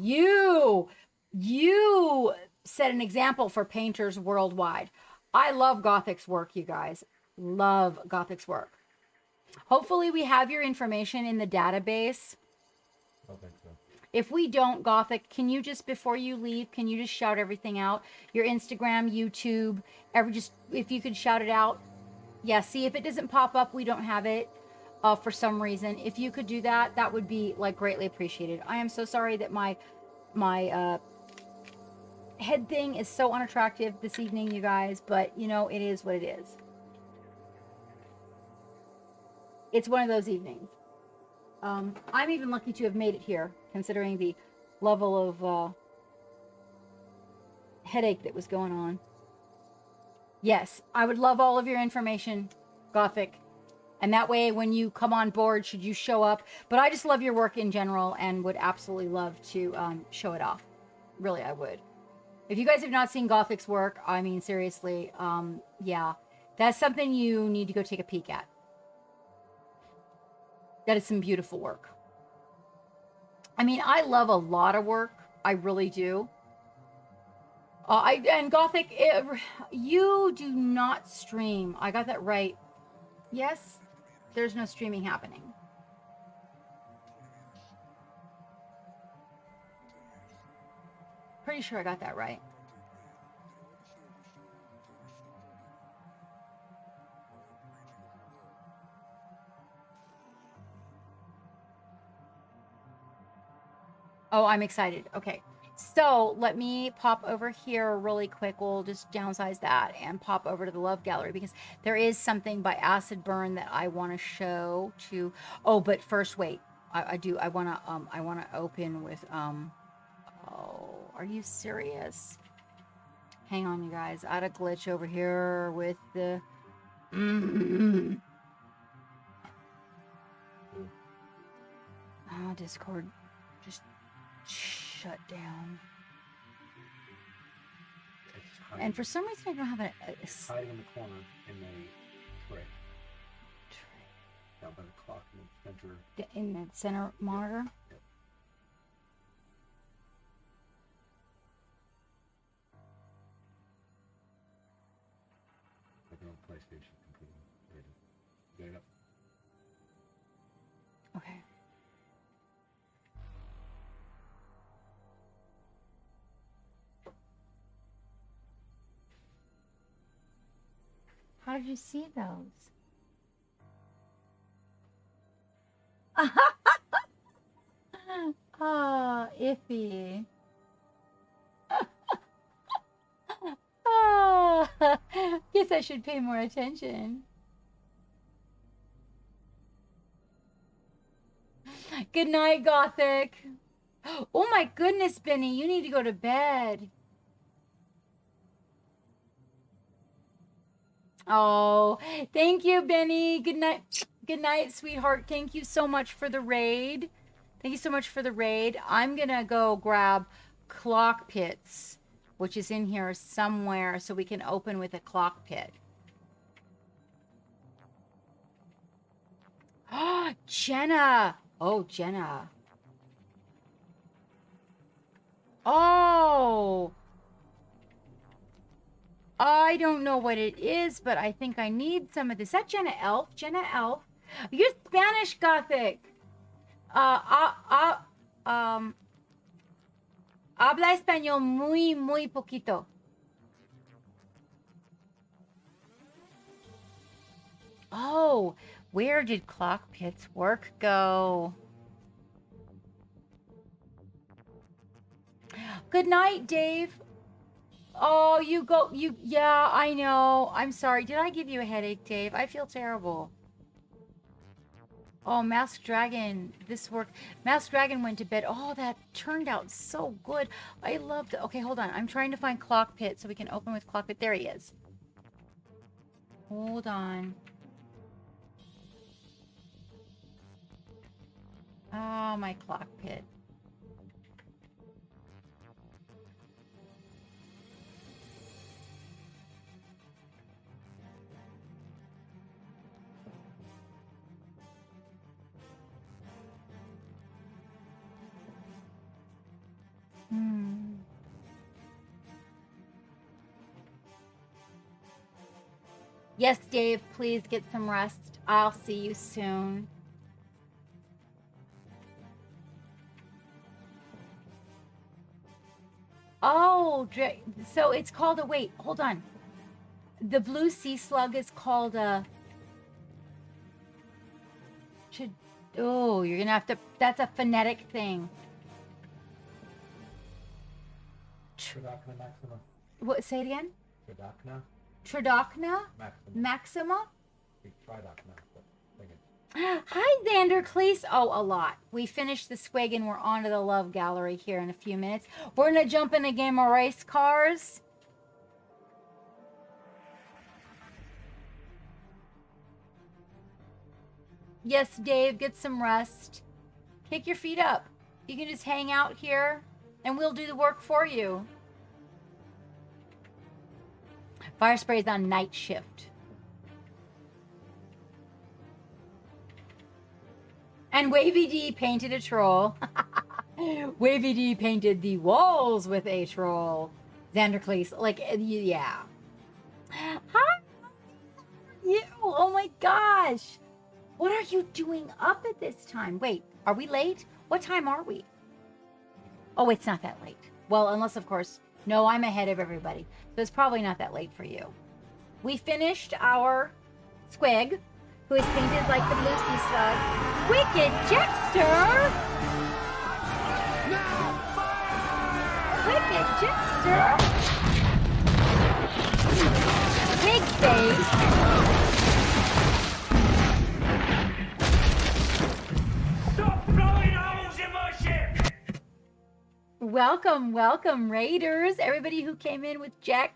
S1: you set an example for painters worldwide. I love Gothic's work, you guys. Love Gothic's work. Hopefully we have your information in the database.
S2: I think so.
S1: If we don't, Gothic, can you just, before you leave, can you just shout everything out? Your Instagram, YouTube, if you could shout it out. Yeah, see, if it doesn't pop up, we don't have it for some reason. If you could do that, that would be like greatly appreciated. I am so sorry that my head thing is so unattractive this evening, you guys, but you know, it is what it is. It's one of those evenings. I'm even lucky to have made it here, considering the level of headache that was going on. Yes, I would love all of your information, Gothic. And that way, when you come on board, should you show up. But I just love your work in general and would absolutely love to show it off. Really, I would. If you guys have not seen Gothic's work, I mean, seriously, yeah. That's something you need to go take a peek at. That is some beautiful work. I mean, I love a lot of work. I really do. And Gothic, you do not stream. I got that right. Yes, there's no streaming happening. Pretty sure I got that right. Oh, I'm excited. Okay. So let me pop over here really quick. We'll just downsize that and pop over to the Love Gallery because there is something by Acid Burn that I want to show to. Oh, but first, wait. I want to open with oh, are you serious? Hang on, you guys. I had a glitch over here with the oh, Discord just shut down. And for some reason I don't have
S2: It's hiding in the corner in the tray. Down by the clock in the center.
S1: In the center monitor?
S2: Yep. Like an old PlayStation computer. Get it up.
S1: Okay. How did you see those? Ah, iffy. Oh, guess I should pay more attention. Good night, Gothic. Oh my goodness, Benny, you need to go to bed. Oh, thank you, Benny. Good night. Good night, sweetheart. Thank you so much for the raid. Thank you so much for the raid. I'm going to go grab Clock Pits, which is in here somewhere, so we can open with a clock pit. Oh, Jenna. Oh, Jenna. Oh. I don't know what it is, but I think I need some of this. Is that Jenna Elf? Jenna Elf? You're Spanish, Gothic. Habla español muy poquito. Oh, where did Clock Pit's work go? Good night, Dave. Oh, yeah, I know. I'm sorry. Did I give you a headache, Dave? I feel terrible. Oh, Masked Dragon. This worked. Masked Dragon went to bed. Oh, that turned out so good. I love the... Okay, hold on. I'm trying to find Clock Pit so we can open with Clock Pit. There he is. Hold on. Oh, my Clock Pit. Yes, Dave, please get some rest. I'll see you soon. Oh, so it's called a... Wait, hold on. The blue sea slug is called a... Oh, you're going to have to... That's a phonetic thing.
S2: Tridacna maxima.
S1: What? Say it again?
S2: Tridacna
S1: Tridacna?
S2: maxima.
S1: Maxima?
S2: Tridacna.
S1: Hi, Xander Cleese. Oh, a lot. We finished the squig and we're on to the love gallery here in a few minutes. We're going to jump in a game of race cars. Yes, Dave, get some rest. Kick your feet up. You can just hang out here and we'll do the work for you. Fire spray is on night shift. And Wavy D painted a troll. Wavy D painted the walls with a troll. Xander Cleese, like, yeah. Hi, you. Oh my gosh. What are you doing up at this time? Wait, are we late? What time are we? Oh, it's not that late. Well, unless, of course, no, I'm ahead of everybody. So it's probably not that late for you. We finished our squig, who is painted like the blue sea slug. Wicked Jester! Wicked Jester! Pig face!
S4: Stop blowing holes in my ship!
S1: Welcome, welcome, Raiders. Everybody who came in with Jext.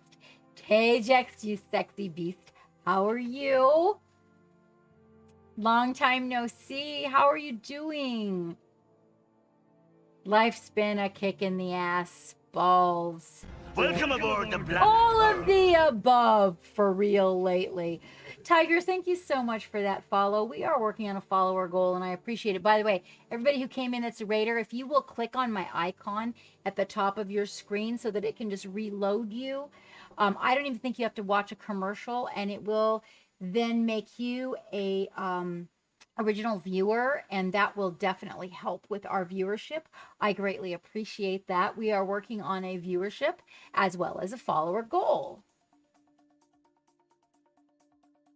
S1: Hey, Jext, you sexy beast. How are you? Long time no see. How are you doing? Life's been a kick in the ass. Balls.
S4: Welcome aboard the Black
S1: All of the above for real lately. Tiger, thank you so much for that follow. We are working on a follower goal and I appreciate it. By the way, everybody who came in that's a Raider, if you will click on my icon at the top of your screen so that it can just reload you. I don't even think you have to watch a commercial and it will then make you a original viewer, and that will definitely help with our viewership. I greatly appreciate that. We are working on a viewership as well as a follower goal.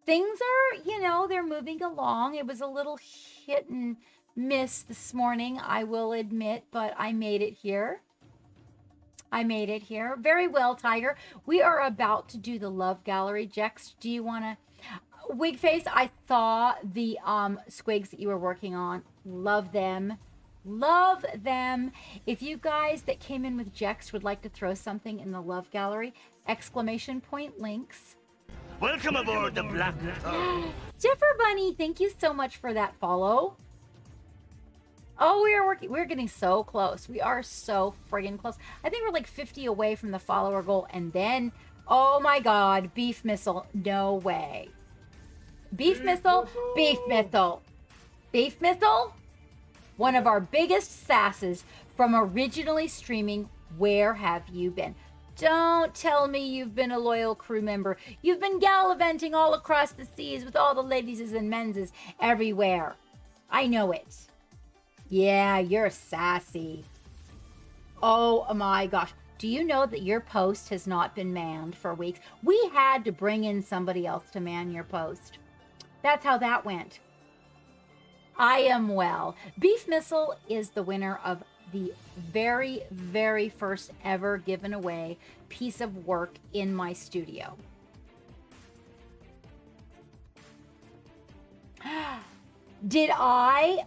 S1: Things are, you know, they're moving along. It was a little hit and miss this morning, I will admit, but I made it here. I made it here. Very well, Tiger. We are about to do the love gallery. Jex, do you want to... Wigface, I saw the squigs that you were working on. Love them. Love them. If you guys that came in with Jex would like to throw something in the love gallery, exclamation point links.
S4: Welcome aboard the Black
S1: Jeffer Bunny, thank you so much for that follow. Oh, we are working. We're getting so close. We are so friggin' close. I think we're like 50 away from the follower goal. And then, oh my God, Beef Missile. No way. Beef Missile, Beef Missile. Beef Missile, one of our biggest sasses from originally streaming Where Have You Been? Don't tell me you've been a loyal crew member. You've been gallivanting all across the seas with all the ladies and menses everywhere. I know it. Yeah, you're sassy. Oh my gosh. Do you know that your post has not been manned for weeks? We had to bring in somebody else to man your post. That's how that went. I am well. Beef Missile is the winner of the very, very first ever given away piece of work in my studio. Did I?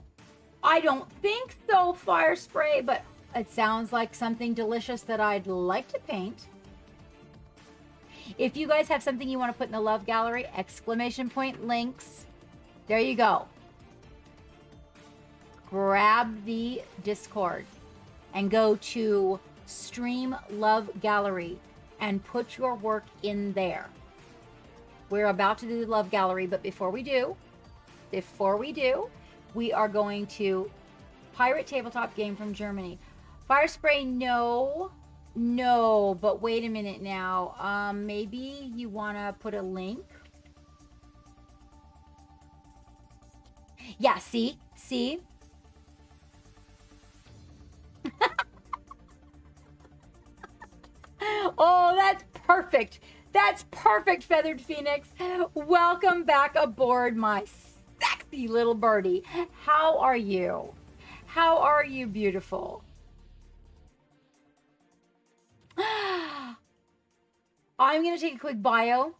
S1: I don't think so, Fire Spray, but it sounds like something delicious that I'd like to paint. If you guys have something you want to put in the love gallery, exclamation point links. There you go. Grab the Discord and go to Stream Love Gallery and put your work in there. We're about to do the love gallery, but before we do, we are going to pirate tabletop game from Germany. Fire Spray, no, but wait a minute now. Maybe you want to put a link. Yeah, see? Oh, that's perfect. That's perfect, Feathered Phoenix. Welcome back aboard, my sexy little birdie. How are you? How are you, beautiful? I'm going to take a quick bio.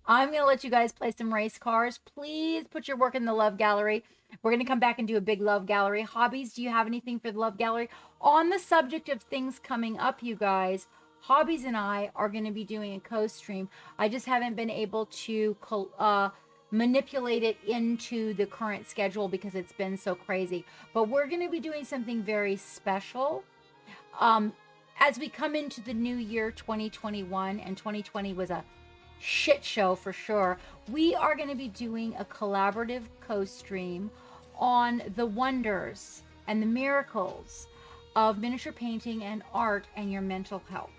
S1: I'm going to let you guys play some race cars. Please put your work in the love gallery. We're going to come back and do a big love gallery. Hobbies, do you have anything for the love gallery? On the subject of things coming up, you guys, Hobbies and I are going to be doing a co-stream. I just haven't been able to manipulate it into the current schedule because it's been so crazy. But we're going to be doing something very special. As we come into the new year 2021, and 2020 was a shit show for sure, we are going to be doing a collaborative co-stream on the wonders and the miracles of miniature painting and art and your mental health.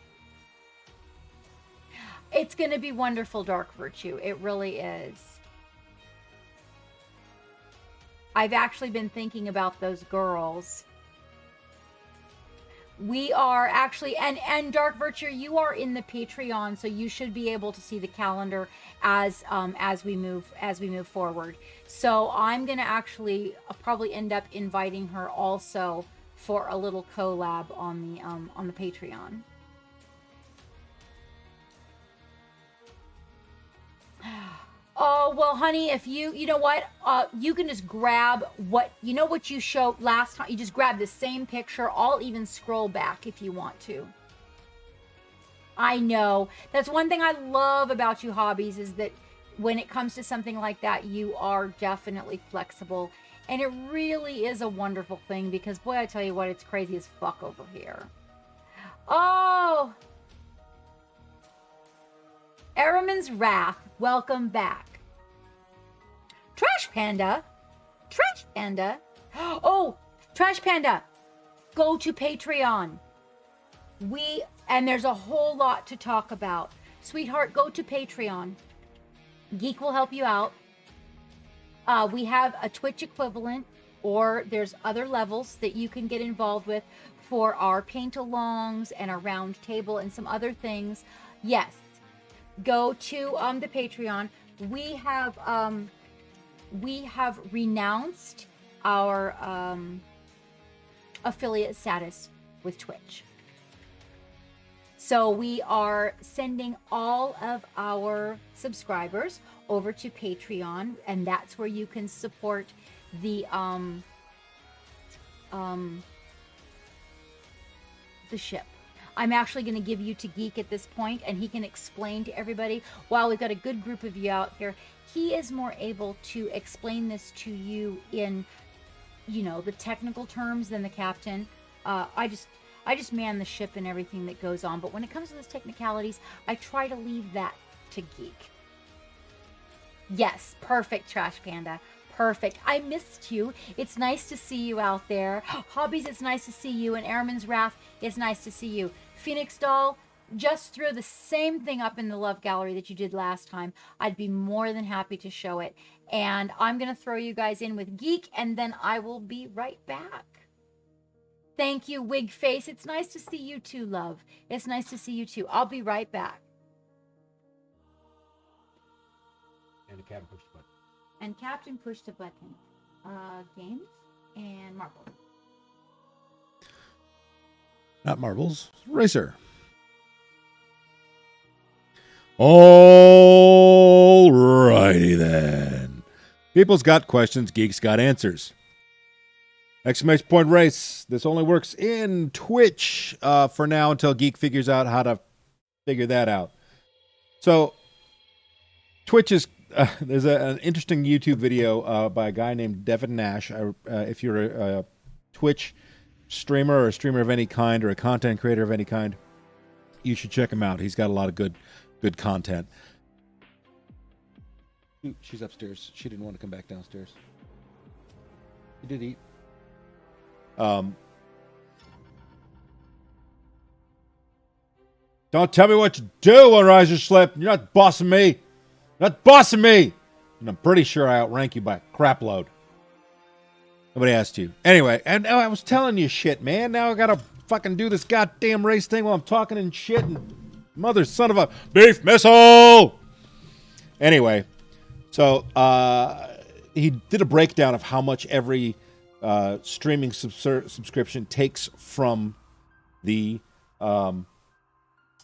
S1: It's going to be wonderful, Dark Virtue. It really is. I've actually been thinking about those girls. We are actually, and Dark Virtue, you are in the Patreon, so you should be able to see the calendar as we move forward. So I'm gonna actually probably end up inviting her also for a little collab on the Patreon. Oh, well, honey, if you know what, you can just grab what you showed last time. You just grab the same picture. I'll even scroll back if you want to. I know. That's one thing I love about you, Hobbies, is that when it comes to something like that, you are definitely flexible. And it really is a wonderful thing because, boy, I tell you what, it's crazy as fuck over here. Oh! Eraman's Wrath, welcome back. Trash Panda. Oh, Trash Panda, go to Patreon. And there's a whole lot to talk about. Sweetheart, go to Patreon. Geek will help you out. We have a Twitch equivalent, or there's other levels that you can get involved with for our paint-alongs and our round table and some other things. Yes, go to the Patreon. We have renounced our affiliate status with Twitch. So we are sending all of our subscribers over to Patreon, and that's where you can support the ship. I'm actually going to give you to Geek at this point, and he can explain to everybody. While we've got a good group of you out here, he is more able to explain this to you in, the technical terms than the captain. I just man the ship and everything that goes on. But when it comes to those technicalities, I try to leave that to Geek. Yes, perfect, Trash Panda. Perfect. I missed you. It's nice to see you out there. Hobbies, it's nice to see you. And Airman's Wrath, it's nice to see you. Phoenix Doll, just throw the same thing up in the love gallery that you did last time. I'd be more than happy to show it. And I'm going to throw you guys in with Geek, and then I will be right back. Thank you, Wig Face. It's nice to see you too, love. It's nice to see you too. I'll be right back.
S2: And the captain pushed the button.
S1: And Captain pushed a button. Games and marbles.
S6: Not marbles. Racer. All righty then. People's got questions, geeks got answers. Exclamation point race. This only works in Twitch for now until Geek figures out how to figure that out. So, Twitch is, there's an interesting YouTube video by a guy named Devin Nash. If you're a Twitch streamer or a streamer of any kind or a content creator of any kind, you should check him out. He's got a lot of good content. Ooh, she's upstairs. She didn't want to come back downstairs. She did eat. Don't tell me what to do when Riser slip. You're not bossing me. You're not bossing me. And I'm pretty sure I outrank you by a crap load. Nobody asked you. Anyway, and I was telling you shit, man. Now I gotta fucking do this goddamn race thing while I'm talking and shit. And mother son of a beef missile. Anyway, so he did a breakdown of how much every streaming subscription takes from the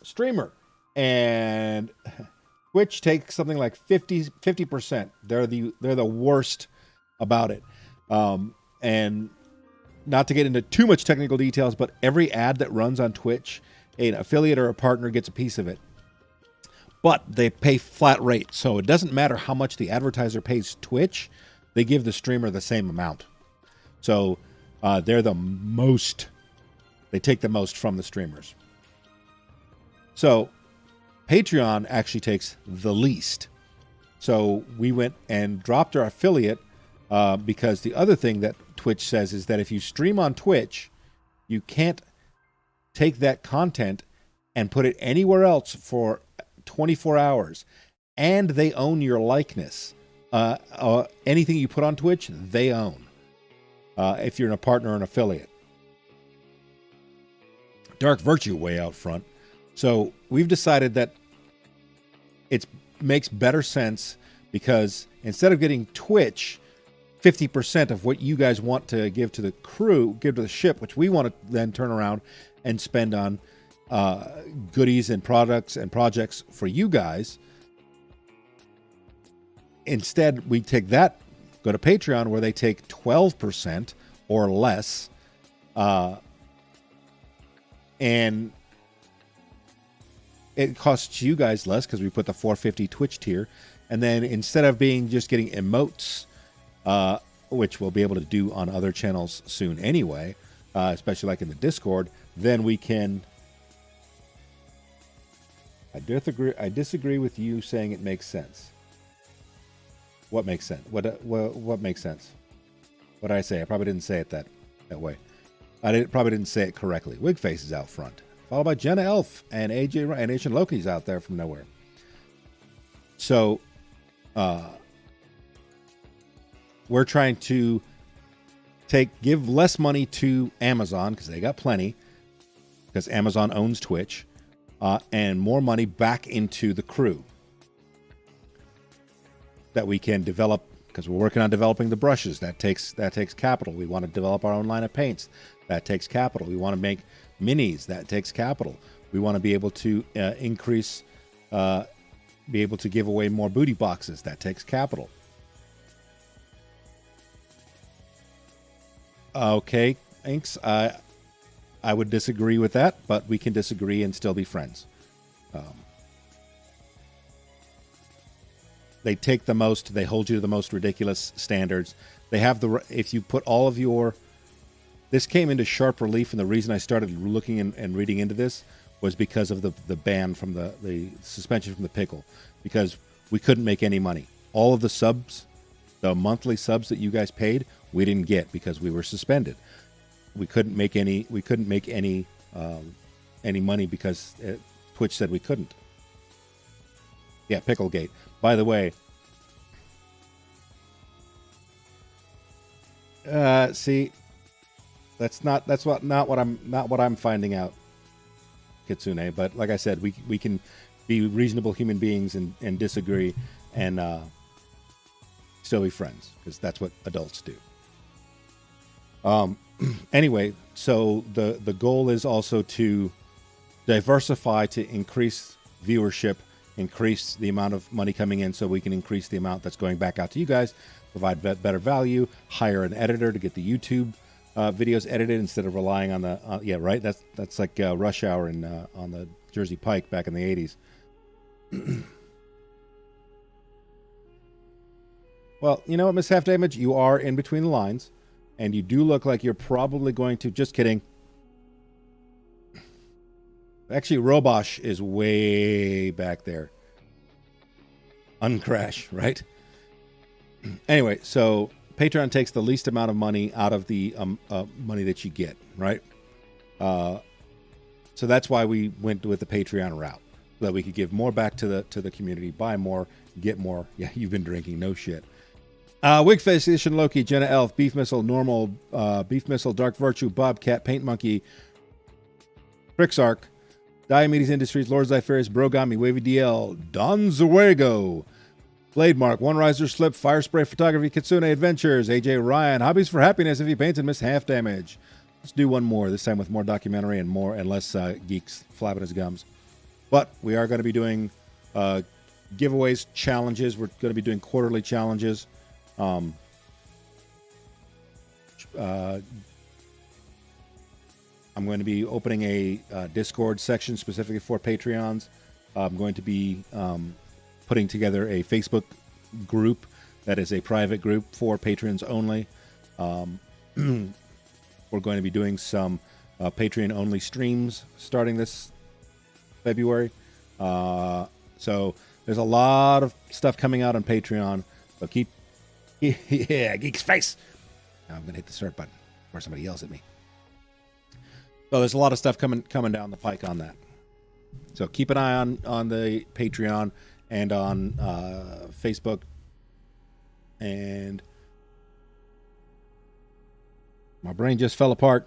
S6: streamer, and Twitch takes something like 50%. They're the worst about it. And not to get into too much technical details, but every ad that runs on Twitch, an affiliate or a partner gets a piece of it. But they pay flat rate, so it doesn't matter how much the advertiser pays Twitch, they give the streamer the same amount. So they're the most, they take the most from the streamers. So Patreon actually takes the least. So we went and dropped our affiliate because the other thing that Twitch says is that if you stream on Twitch, you can't take that content and put it anywhere else for 24 hours. And they own your likeness. Anything you put on Twitch, they own. If you're a partner or an affiliate. Dark Virtue way out front. So we've decided that it makes better sense because instead of getting Twitch 50% of what you guys want to give to the crew, give to the ship, which we want to then turn around and spend on goodies and products and projects for you guys. Instead, we take that, go to Patreon where they take 12% or less, and it costs you guys less because we put the $4.50 Twitch tier, and then instead of being just getting emotes, which we'll be able to do on other channels soon anyway, especially like in the Discord, then we can. I disagree with you saying it makes sense. What makes sense? What makes sense? What did I say? I probably didn't say it that way. Probably didn't say it correctly. Wigface is out front, followed by Jenna Elf and AJ and Asian Loki's out there from nowhere. So, we're trying to give less money to Amazon because they got plenty, because Amazon owns Twitch, and more money back into the crew that we can develop, because we're working on developing the brushes. That takes capital. We want to develop our own line of paints. That takes capital. We want to make minis. That takes capital. We want to be able to increase, be able to give away more booty boxes. That takes capital. Okay, Inks, I would disagree with that, but we can disagree and still be friends. They take the most. They hold you to the most ridiculous standards. They have if you put all of your, this came into sharp relief, and the reason I started looking and reading into this was because of the ban from the suspension from the pickle, because we couldn't make any money. All of the subs, the monthly subs that you guys paid, we didn't get because we were suspended. We couldn't make any. We couldn't make any money because Twitch said we couldn't. Yeah, Picklegate. By the way, see, that's not what I'm finding out, Kitsune. But like I said, we can be reasonable human beings and disagree and still be friends, because that's what adults do. Anyway, so the goal is also to diversify, to increase viewership increase the amount of money coming in so we can increase the amount that's going back out to you guys, provide better value, hire an editor to get the YouTube videos edited instead of relying on the yeah, right, that's like rush hour in on the Jersey Pike back in the 80s. Well, you know what, Miss Half Damage, you are in between the lines, and you do look like you're probably going to, just kidding. Actually, Robosh is way back there. Uncrash, right? Anyway, so Patreon takes the least amount of money out of the money that you get, right? So that's why we went with the Patreon route, so that we could give more back to the community, buy more, get more. Yeah, you've been drinking, no shit. Wigface Edition Loki, Jenna Elf, Beef Missile, Normal, Beef Missile, Dark Virtue, Bobcat, Paint Monkey, Brixark, Diomedes Industries, Lord Zypharius, Brogami, Wavy DL, Don Zuego, Blade Mark, One Riser Slip, Fire Spray Photography, Kitsune Adventures, AJ Ryan, Hobbies for Happiness if he paints and miss half damage. Let's do one more, this time with more documentary and more and less geeks flapping his gums. But we are going to be doing giveaways, challenges. We're going to be doing quarterly challenges. I'm going to be opening a Discord section specifically for Patreons. I'm going to be putting together a Facebook group that is a private group for patrons only. We're going to be doing some Patreon-only streams starting this February. So there's a lot of stuff coming out on Patreon. So keep... yeah, Geek's face! Now I'm going to hit the start button before somebody yells at me. So there's a lot of stuff coming down the pike on that. So keep an eye on the Patreon and on Facebook. And my brain just fell apart.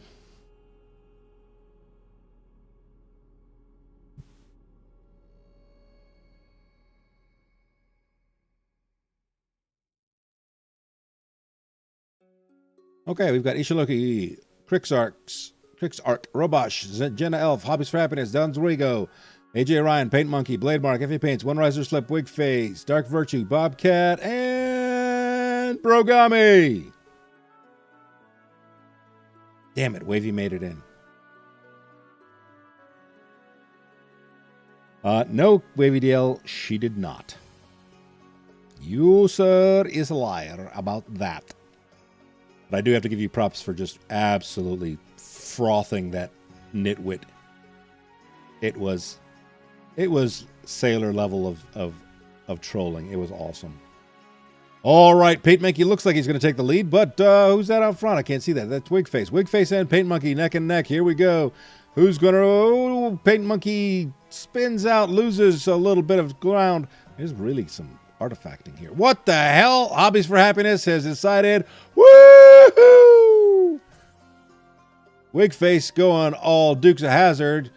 S6: Okay, we've got Ishaloki, Crixark, Robosh, Jenna Elf, Hobbies for Happiness, Don Zurigo, AJ Ryan, Paint Monkey, Blade Mark, FA Paints, One Riser Slip, Wig Face, Dark Virtue, Bobcat, and Brogami. Damn it, Wavy made it in. No, Wavy DL, she did not. You, sir, is a liar about that. But I do have to give you props for just absolutely frothing that nitwit. It was sailor level of trolling. It was awesome. All right, Paint Monkey looks like he's going to take the lead, but who's that out front? I can't see that. That's Wigface. Wigface and Paint Monkey neck and neck. Here we go. Who's going to... Oh, Paint Monkey spins out, loses a little bit of ground. There's really some artifacting here. What the hell? Hobbies for Happiness has decided. Woohoo! Wigface going all Dukes of Hazzard.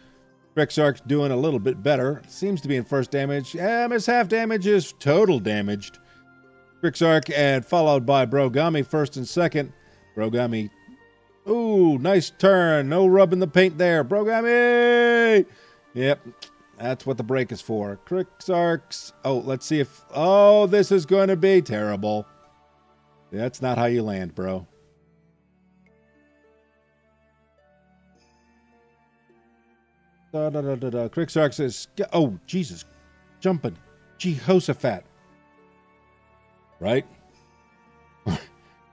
S6: Brixark's doing a little bit better. Seems to be in first damage. Miss Half Damage is total damaged. Brixark and followed by Brogami first and second. Brogami. Ooh, nice turn. No rubbing the paint there. Brogami! Yep. That's what the break is for. Crixarks. Oh, let's see if... Oh, this is going to be terrible. That's not how you land, bro. Crixarks is... Oh, Jesus. Jumping. Jehoshaphat. Right?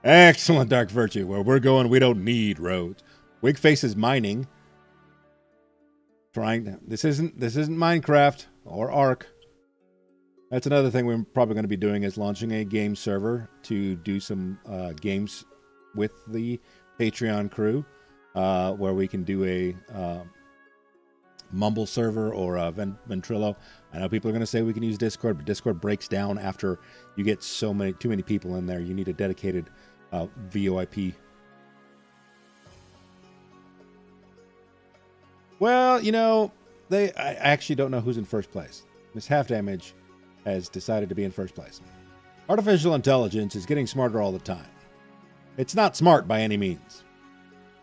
S6: Excellent, Dark Virtue. Where we're going, we don't need roads. Wigface is mining. This isn't Minecraft or Ark. That's another thing we're probably going to be doing, is launching a game server to do some games with the Patreon crew, where we can do a Mumble server or a Ventrilo. I know people are going to say we can use Discord, but Discord breaks down after you get too many people in there. You need a dedicated VoIP. Well, you know, I actually don't know who's in first place. Miss Half Damage has decided to be in first place. Artificial intelligence is getting smarter all the time. It's not smart by any means.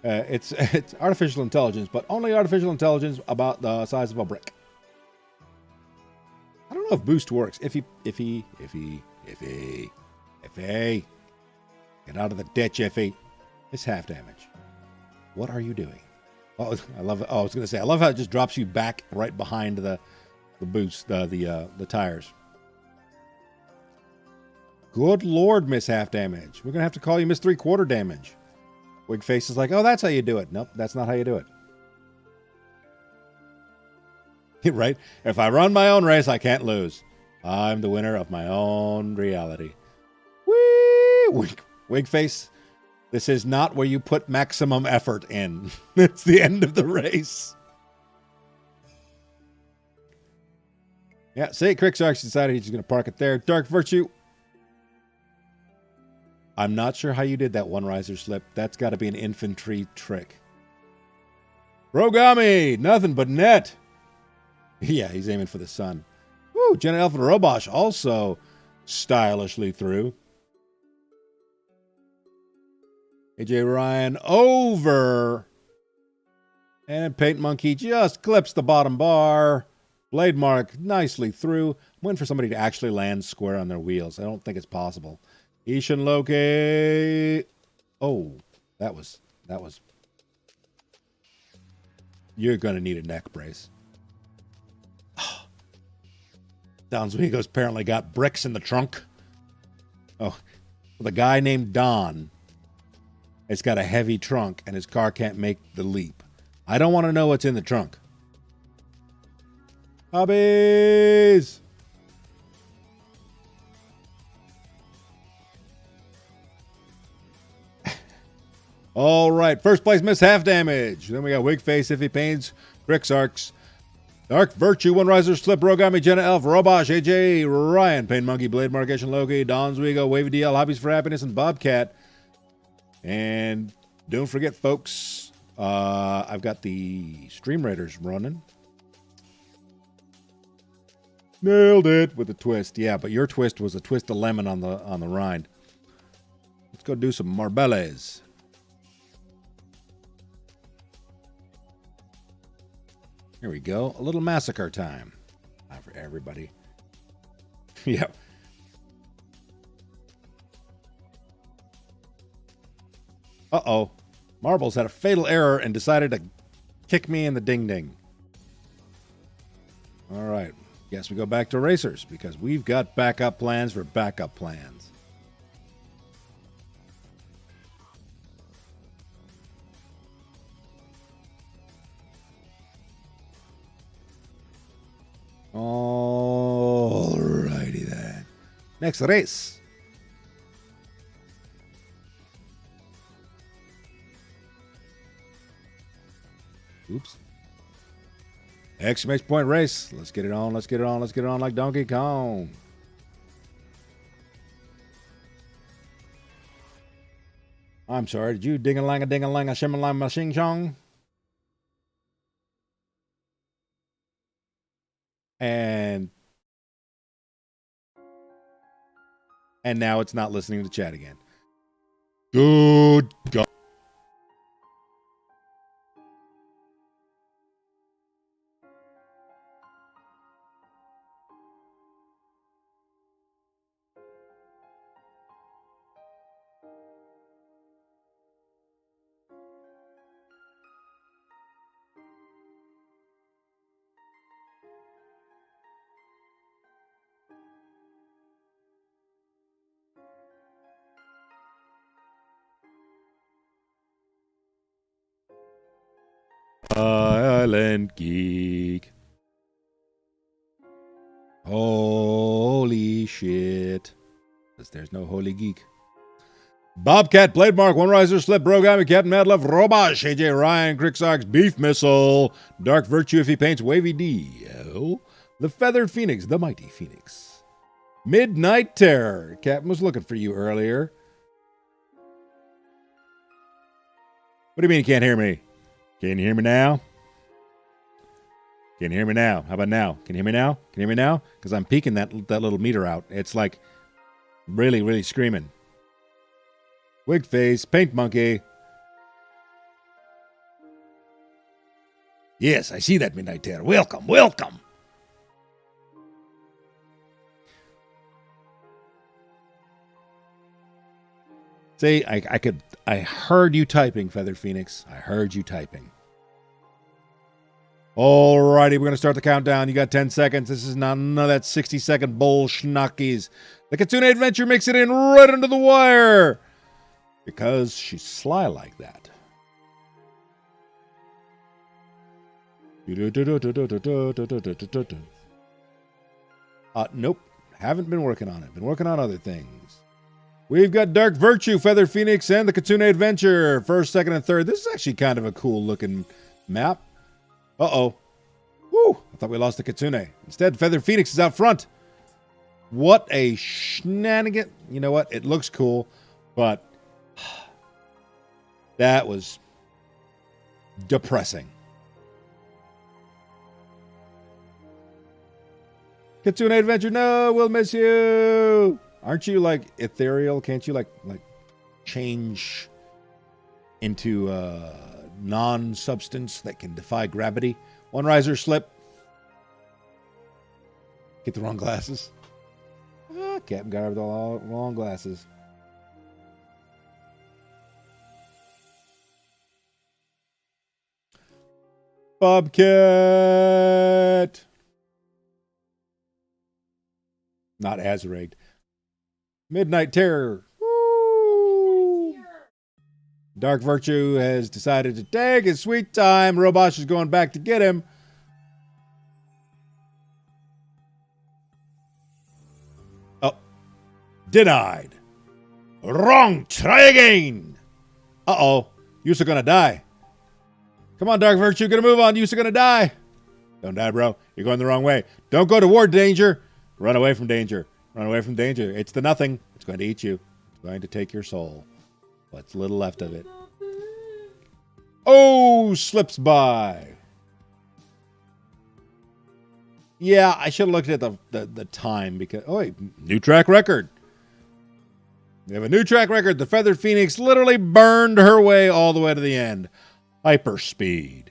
S6: It's artificial intelligence, but only artificial intelligence about the size of a brick. I don't know if boost works. Iffy. Get out of the ditch, Iffy. It's half damage. What are you doing? Oh, I love it. Oh, I was going to say, I love how it just drops you back right behind the boost, the tires. Good Lord, Miss Half Damage. We're going to have to call you Miss 3/4 Damage. Wigface is like, oh, that's how you do it. Nope, that's not how you do it. Right? If I run my own race, I can't lose. I'm the winner of my own reality. Whee! Wigface, this is not where you put maximum effort in. It's the end of the race. Yeah, see, Crixarch decided he's just going to park it there. Dark Virtue. I'm not sure how you did that one riser slip. That's got to be an infantry trick. Rogami, nothing but net. Yeah, he's aiming for the sun. Woo, Jenna Elf and Robosh also stylishly through. AJ Ryan over. And Paint Monkey just clips the bottom bar. Blade Mark nicely through. Waiting for somebody to actually land square on their wheels. I don't think it's possible. Ishin Loki. Oh, that was. You're going to need a neck brace. Don Zwigo's apparently got bricks in the trunk. Oh, the guy named Don has got a heavy trunk and his car can't make the leap. I don't want to know what's in the trunk. Hobbies! All right, first place, Miss Half Damage. Then we got Wigface, Iffy Pains, Crixarch, Dark Virtue, One Riser, Slip, Rogami, Jenna Elf, Robosh, AJ, Ryan, Pain Monkey, Blade Markation, Loki, Don Zwigo, Wavy DL, Hobbies for Happiness, and Bobcat. And don't forget, folks, I've got the Stream Raiders running. Nailed it with a twist. Yeah, but your twist was a twist of lemon on the rind. Let's go do some Marbelles. Here we go. A little massacre time. Not for everybody. Yep. Uh-oh. Marbles had a fatal error and decided to kick me in the ding-ding. All right. Guess we go back to racers because we've got backup plans for backup plans. Alrighty then. Next race. Oops. Exclamation point race. Let's get it on. Let's get it on. Let's get it on like Donkey Kong. I'm sorry. Did you ding-a-lang-a shim-a-lang-a-shing-chong? And now it's not listening to chat again. Good God. Island Geek. Holy shit. Because there's no Holy Geek. Bobcat, Blade Mark, One Riser, Slip, Brogami, Captain Madlove, Robosh, AJ Ryan, Crixarch, Beef Missile, Dark Virtue if he paints, Wavy DL, the Feathered Phoenix, the Mighty Phoenix. Midnight Terror. Captain was looking for you earlier. What do you mean you can't hear me? Can you hear me now? Can you hear me now? How about now? Can you hear me now? Can you hear me now? Because I'm peeking that little meter out. It's like really, really screaming. Wig Face, Paint Monkey. Yes, I see that, Midnight Terror. Welcome, welcome. See, I heard you typing, Feather Phoenix. I heard you typing. Alrighty, we're going to start the countdown. You got 10 seconds. This is none of that 60-second bull schnockies. The Kitsune Adventure makes it in right under the wire. Because she's sly like that. Nope. Haven't been working on it. Been working on other things. We've got Dark Virtue, Feather Phoenix, and the Kitsune Adventure. First, second, and third. This is actually kind of a cool looking map. Uh-oh. Woo! I thought we lost the Kitsune. Instead, Feather Phoenix is out front. What a shenanigan. You know what? It looks cool, but that was depressing. Kitsune Adventure, no, we'll miss you. Aren't you like ethereal? Can't you like change into non-substance that can defy gravity? One riser slip. Get the wrong glasses. Captain got with all wrong glasses. Bobcat. Not as rigged. Midnight Terror. Woo! Dark Virtue has decided to take his sweet time. Robosh is going back to get him. Oh. Denied. Wrong. Try again. Uh-oh. You're gonna die. Come on, Dark Virtue. Gonna move on. You're gonna die. Don't die, bro. You're going the wrong way. Don't go toward danger. Run away from danger. Run away from danger. It's the nothing. It's going to eat you. It's going to take your soul. What's little left of it. Oh, slips by. Yeah, I should have looked at the time because... Oh, wait. New track record. We have a new track record. The Feathered Phoenix literally burned her way all the way to the end. Hyperspeed.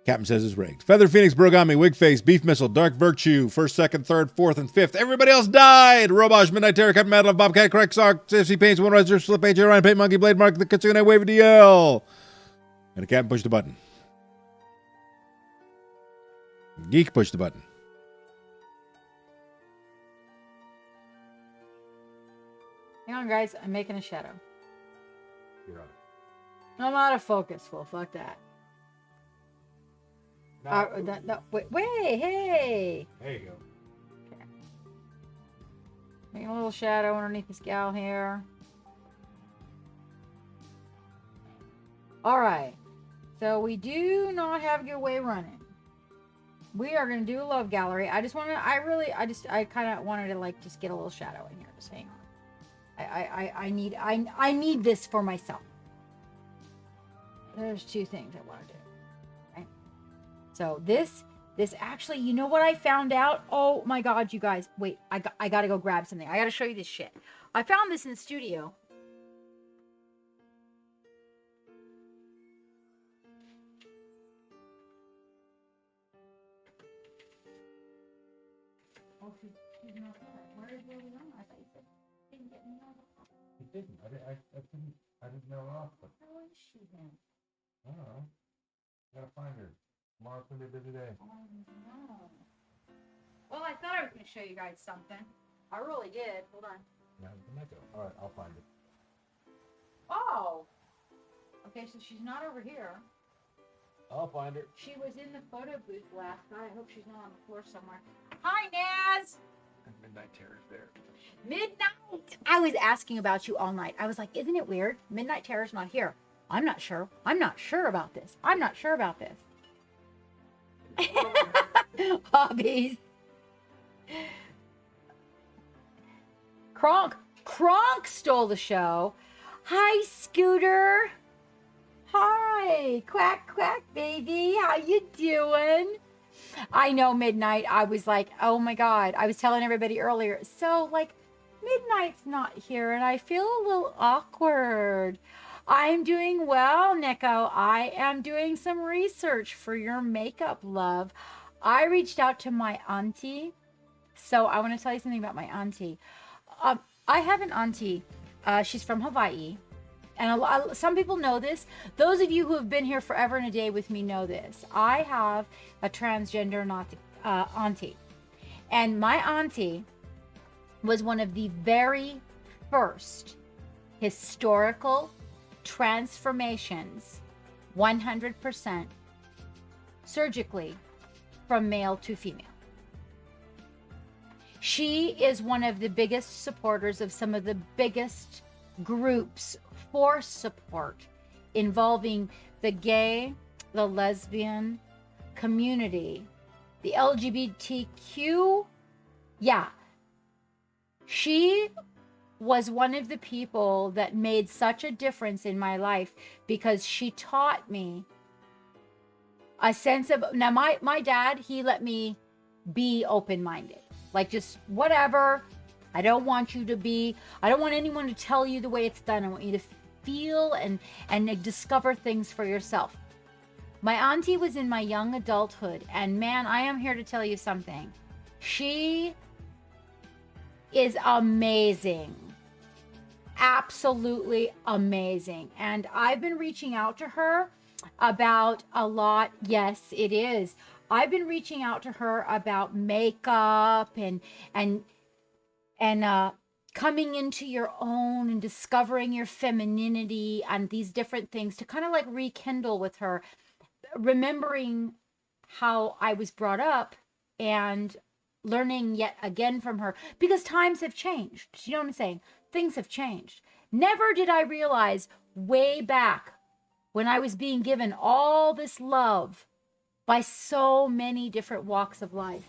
S6: Captain says it's rigged. Feather Phoenix, Brogami, Wigface, Beef Missile, Dark Virtue, first, second, third, fourth, and fifth. Everybody else died. Robosh, Midnight Terror, Captain Madlove, Bobcat, Crack Sock, CFC Paints, One Riser, Slip H, Ryan, Paint Monkey, Blade Mark, the Kitsune, Wave DL. And the Captain pushed the button. Geek pushed the button.
S1: Hang on, guys. I'm making a shadow.
S2: You're right.
S1: I'm out of focus. Well, fuck that. Wait, hey.
S2: There you go.
S1: Okay. Make a little shadow underneath this gal here. All right. So we do not have giveaway running. We are going to do a love gallery. I kind of wanted to like just get a little shadow in here. Just hang on. I need this for myself. There's two things I want to do. So this actually, you know what I found out? Oh my God, you guys. Wait, I got to go grab something. I got to show you this shit. I found this in the studio. Oh, she's not there. Where is Liliana? I thought you said she didn't get me on.
S2: He didn't. I didn't know her off, but
S1: Where is she then?
S2: I don't know. Gotta find her. Tomorrow's gonna be a busy day.
S1: Oh no. Well, I thought I was going to show you guys something. I really did. Hold on.
S2: Now, where'd that go? All right, I'll find it.
S1: Oh. Okay, so she's not over here.
S2: I'll find her.
S1: She was in the photo booth last night. I hope she's not on the floor somewhere. Hi, Naz.
S2: Midnight Terror's there.
S1: Midnight. I was asking about you all night. I was like, isn't it weird? Midnight Terror's not here. I'm not sure. I'm not sure about this. I'm not sure about this. Hobbies. Kronk stole the show. Hi, Scooter. Hi, quack, baby. How you doing? I know, Midnight. I was like, oh my God. I was telling everybody earlier. So, like, Midnight's not here, and I feel a little awkward. I'm doing well, Nico. I am doing some research for your makeup, love. I reached out to my auntie. So I want to tell you something about my auntie. I have an auntie She's from Hawaii. And some people know this. Those of you who have been here forever and a day with me know this. I have a transgender auntie. And my auntie was one of the very first historical transformations, 100% surgically, from male to female. She is one of the biggest supporters of some of the biggest groups for support involving the gay, the lesbian community, the LGBTQ. Yeah. She was one of the people that made such a difference in my life because she taught me a sense of, now my dad, he let me be open-minded, like just whatever. I don't want anyone to tell you the way it's done. I want you to feel and discover things for yourself. My auntie was in my young adulthood, and man, I am here to tell you something. She is amazing. Absolutely amazing. And I've been reaching out to her about a lot. Yes, it is. I've been reaching out to her about makeup and coming into your own and discovering your femininity and these different things to kind of like rekindle with her, remembering how I was brought up and learning yet again from her, because times have changed. You know what I'm saying? Things have changed. Never did I realize way back when I was being given all this love by so many different walks of life.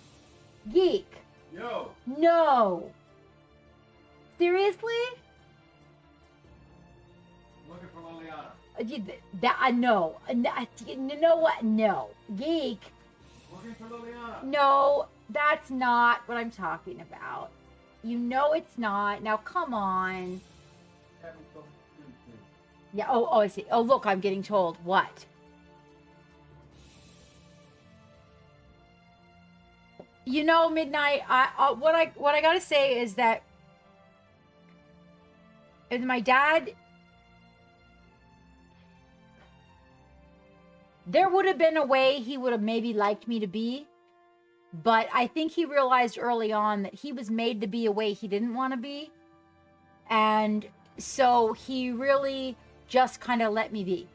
S1: Geek.
S2: Yo.
S1: No. Seriously?
S2: Looking for Liliana.
S1: No. You know what? No. Geek.
S2: Looking for Liliana.
S1: No, that's not what I'm talking about. You know it's not. Now, come on. Yeah. Oh, I see. Oh, look, I'm getting told. What? You know, Midnight. What I gotta say is that my dad, there would have been a way he would have maybe liked me to be, but I think he realized early on that he was made to be a way he didn't want to be, and so he really just kind of let me be.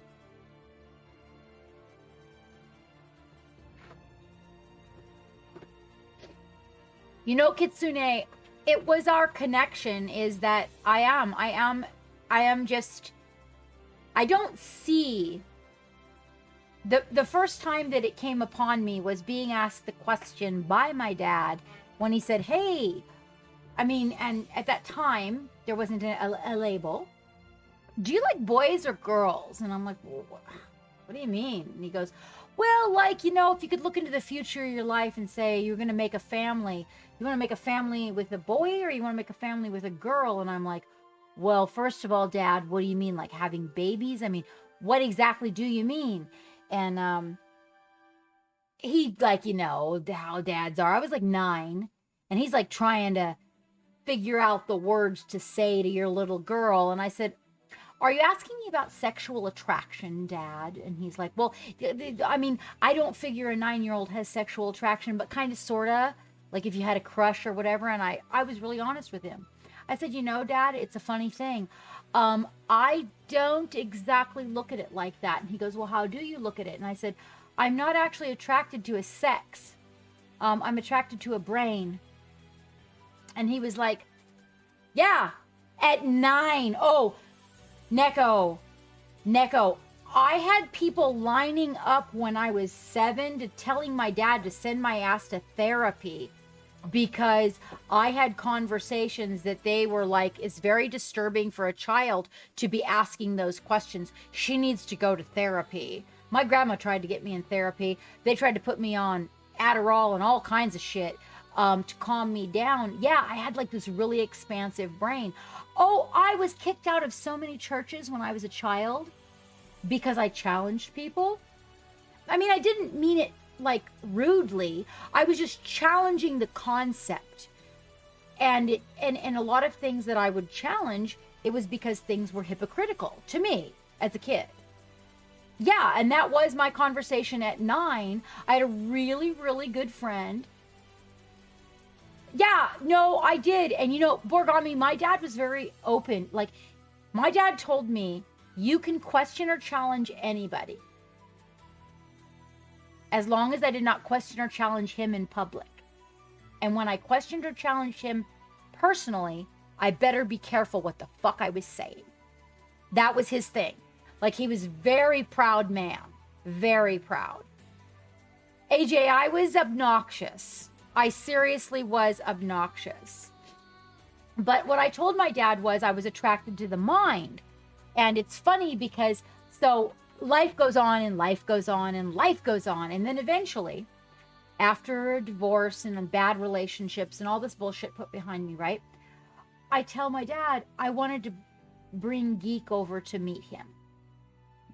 S1: You know, Kitsune, it was our connection, is that I don't see, the first time that it came upon me was being asked the question by my dad when he said, hey, I mean, and at that time there wasn't a label. Do you like boys or girls? And I'm like, well, what do you mean? And he goes, well, like, you know, if you could look into the future of your life and say you're going to make a family, you want to make a family with a boy or you want to make a family with a girl? And I'm like, well, first of all, Dad, what do you mean? Like having babies? I mean, what exactly do you mean? And he, like, you know how dads are. I was like 9, and he's like trying to figure out the words to say to your little girl. And I said, are you asking me about sexual attraction, Dad? And he's like, well, I mean, I don't figure a 9-year-old has sexual attraction, but kind of, sort of, like if you had a crush or whatever. And I was really honest with him. I said, you know, Dad, it's a funny thing. I don't exactly look at it like that. And he goes, well, how do you look at it? And I said, I'm not actually attracted to a sex. I'm attracted to a brain. And he was like, yeah, at 9. Oh, Neko, I had people lining up when I was 7 to telling my dad to send my ass to therapy because I had conversations that they were like, it's very disturbing for a child to be asking those questions. She needs to go to therapy. My grandma tried to get me in therapy. They tried to put me on Adderall and all kinds of shit to calm me down. Yeah, I had like this really expansive brain. Oh, I was kicked out of so many churches when I was a child because I challenged people. I mean, I didn't mean it like rudely. I was just challenging the concept. And a lot of things that I would challenge, it was because things were hypocritical to me as a kid. Yeah, and that was my conversation at 9. I had a really, really good friend. Yeah, no, I did. And you know, Borgami, my dad was very open. Like, my dad told me, you can question or challenge anybody, as long as I did not question or challenge him in public. And when I questioned or challenged him personally, I better be careful what the fuck I was saying. That was his thing. Like, he was very proud man. Very proud. AJ, I was obnoxious. I seriously was obnoxious. But what I told my dad was I was attracted to the mind. And it's funny because, so life goes on and life goes on and life goes on. And then eventually, after a divorce and bad relationships and all this bullshit put behind me, right? I tell my dad I wanted to bring Geek over to meet him.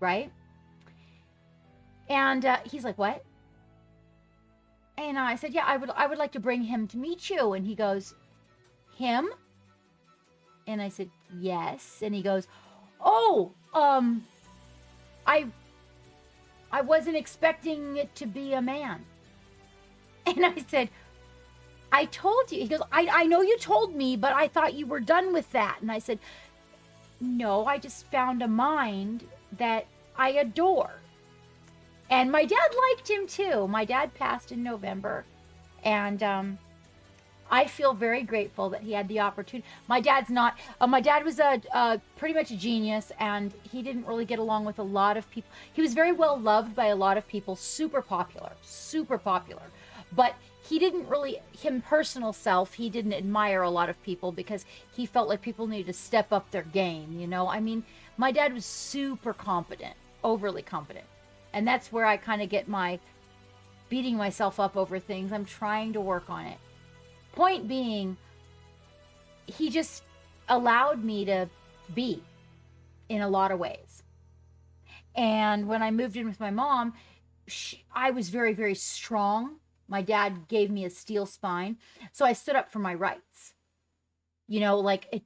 S1: Right? And he's like, what? And I said, yeah, I would like to bring him to meet you. And he goes, him? And I said, yes. And he goes, oh, I wasn't expecting it to be a man. And I said, I told you. He goes, I know you told me, but I thought you were done with that. And I said, no, I just found a mind that I adore. And my dad liked him too. My dad passed in November. And I feel very grateful that he had the opportunity. My dad was pretty much a genius, and he didn't really get along with a lot of people. He was very well loved by a lot of people, super popular. But he didn't really, him personal self, he didn't admire a lot of people because he felt like people needed to step up their game, you know? I mean, my dad was super competent, overly competent. And that's where I kind of get my beating myself up over things. I'm trying to work on it. Point being, he just allowed me to be in a lot of ways. And when I moved in with my mom, I was very, very strong. My dad gave me a steel spine. So I stood up for my rights. You know, like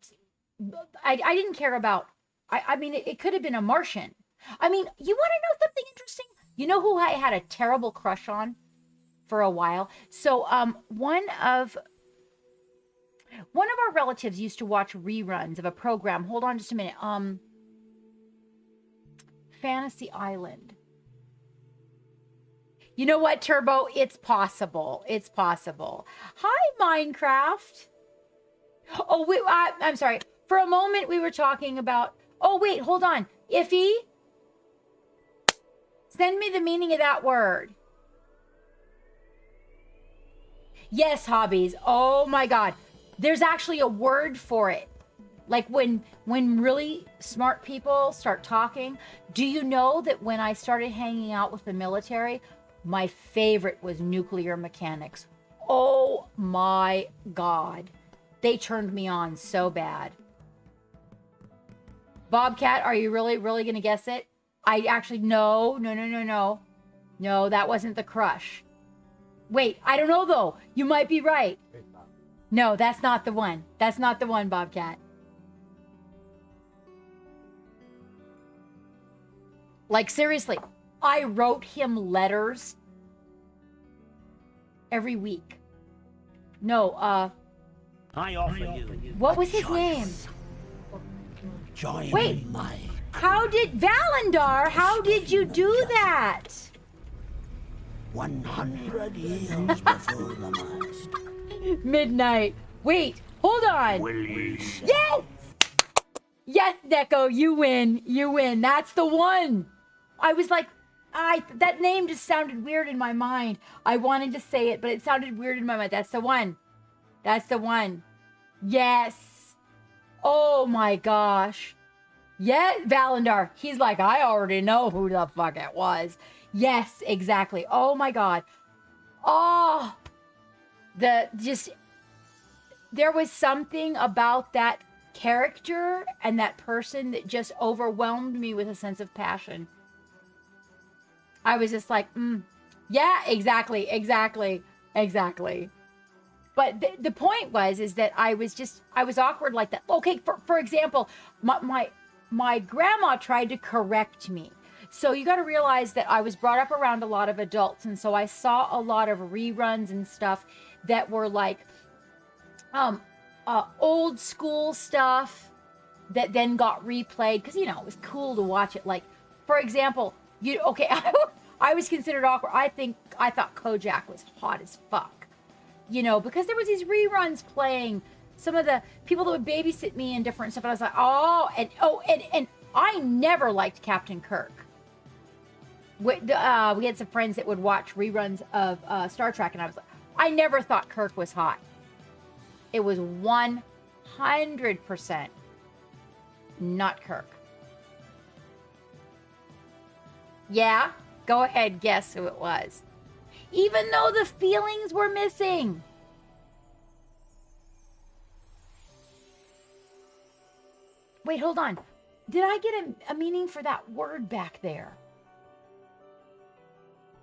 S1: I didn't care about, I mean, it could have been a Martian. I mean, you want to know something interesting? You know who I had a terrible crush on for a while? So one of our relatives used to watch reruns of a program. Hold on just a minute. Fantasy Island. You know what, Turbo? It's possible. It's possible. Hi, Minecraft. Oh, wait, I'm sorry. For a moment, we were talking about... Oh, wait, hold on. Iffy? Send me the meaning of that word. Yes, hobbies. Oh, my God. There's actually a word for it. Like when really smart people start talking. Do you know that when I started hanging out with the military... My favorite was nuclear mechanics. Oh my God. They turned me on so bad. Bobcat, are you really going to guess it? I actually, no. No, that wasn't the crush. Wait, I don't know though. You might be right. No, that's not the one. That's not the one, Bobcat. Like, seriously. I wrote him letters every week. No,
S4: I offer you.
S1: What was his name?
S4: Join
S1: Wait.
S4: my...
S1: How did Valendar? How did you do that?
S4: 100 years before the mast.
S1: Midnight. Wait, hold on.
S4: Willis.
S1: Yes! Yes, Neko, you win. You win. That's the one. I was like, that name just sounded weird in my mind. I wanted to say it, but it sounded weird in my mind. That's the one. That's the one. Yes. Oh my gosh. Yeah, Valendar. He's like, I already know who the fuck it was. Yes, exactly. Oh my God. Oh, there was something about that character and that person that just overwhelmed me with a sense of passion. I was just like, yeah, exactly. But the point is that I was awkward like that. Okay, for example, my grandma tried to correct me. So you got to realize that I was brought up around a lot of adults, and so I saw a lot of reruns and stuff that were like old school stuff that then got replayed because, you know, it was cool to watch it. Like, for example, I was considered awkward. I thought Kojak was hot as fuck, you know, because there was these reruns playing. Some of the people that would babysit me and different stuff, and I was like, and I never liked Captain Kirk. We had some friends that would watch reruns of Star Trek, and I was like, I never thought Kirk was hot. It was 100% not Kirk. Yeah, go ahead, guess who it was. Even though the feelings were missing. Wait, hold on. Did I get a meaning for that word back there?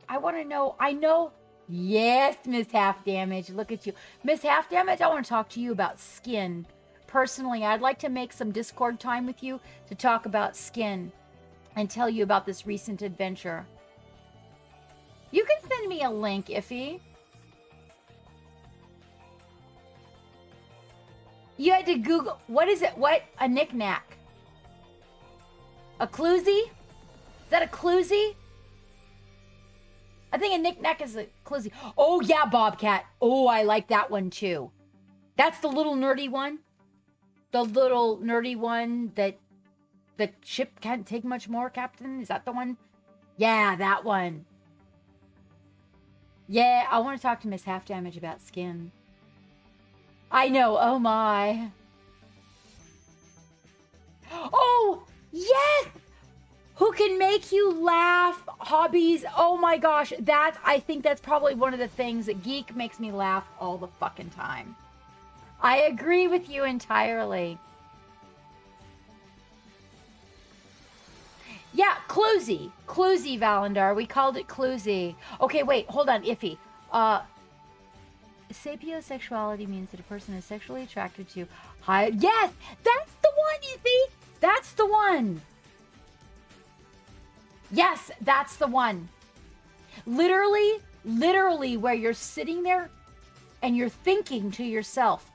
S1: I want to know. I know. Yes, Miss Half Damage. Look at you. Miss Half Damage, I want to talk to you about skin. Personally, I'd like to make some Discord time with you to talk about skin and tell you about this recent adventure. You can send me a link, Iffy. You had to Google. What is it? What? A knick-knack. A cluesy? Is that a cluesy? I think a knick-knack is a cluesy. Oh, yeah, Bobcat. Oh, I like that one, too. That's the little nerdy one? The little nerdy one that the ship can't take much more, Captain? Is that the one? Yeah, that one. Yeah, I want to talk to Miss Half Damage about skin. I know. Oh, my. Oh, yes! Who can make you laugh? Hobbies. Oh, my gosh. I think that's probably one of the things that Geek makes me laugh all the fucking time. I agree with you entirely. Yeah, Cluesy. Cluesy, Valandar. We called it Cluesy. Okay, wait. Hold on, Iffy. Sapiosexuality means that a person is sexually attracted to high... Yes! That's the one, Iffy! That's the one! Yes, that's the one. Literally where you're sitting there and you're thinking to yourself,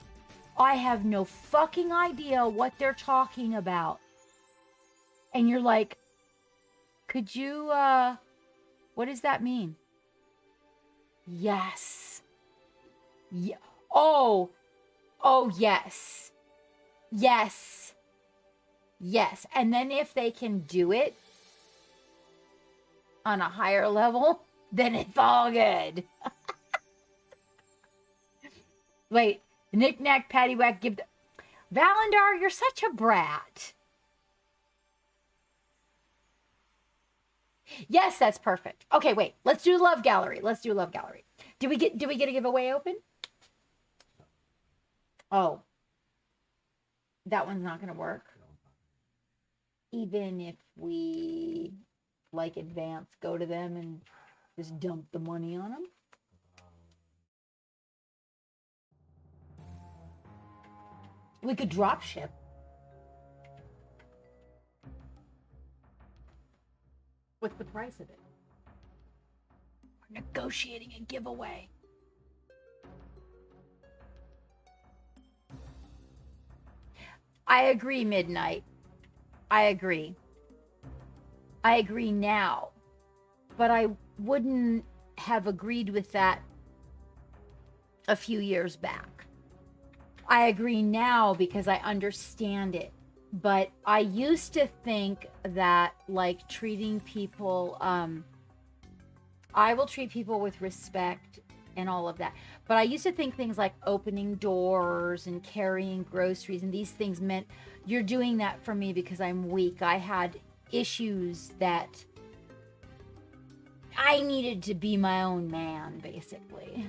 S1: I have no fucking idea what they're talking about. And you're like, could you, what does that mean? Yes. Yeah. Oh, yes. Yes. Yes. And then if they can do it on a higher level, then it's all good. Wait. Knick-knack, paddywhack, give... Valandar, you're such a brat. Yes, that's perfect. Okay, wait. Let's do Love Gallery. Let's do Love Gallery. Did we get a giveaway open? Oh. That one's not going to work. Even if we, like, advance, go to them and just dump the money on them? We could drop ship. What's the price of it? We're negotiating a giveaway. I agree, Midnight. I agree. I agree now. But I wouldn't have agreed with that a few years back. I agree now because I understand it. But I used to think that, like, treating people, I will treat people with respect and all of that. But I used to think things like opening doors and carrying groceries and these things meant you're doing that for me because I'm weak. I had issues that I needed to be my own man, basically.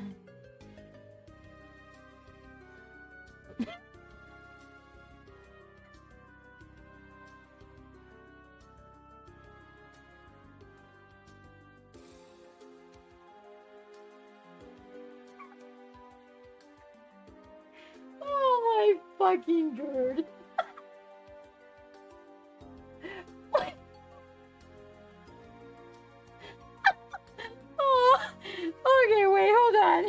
S1: Mockingbird. Oh, okay, wait, hold on.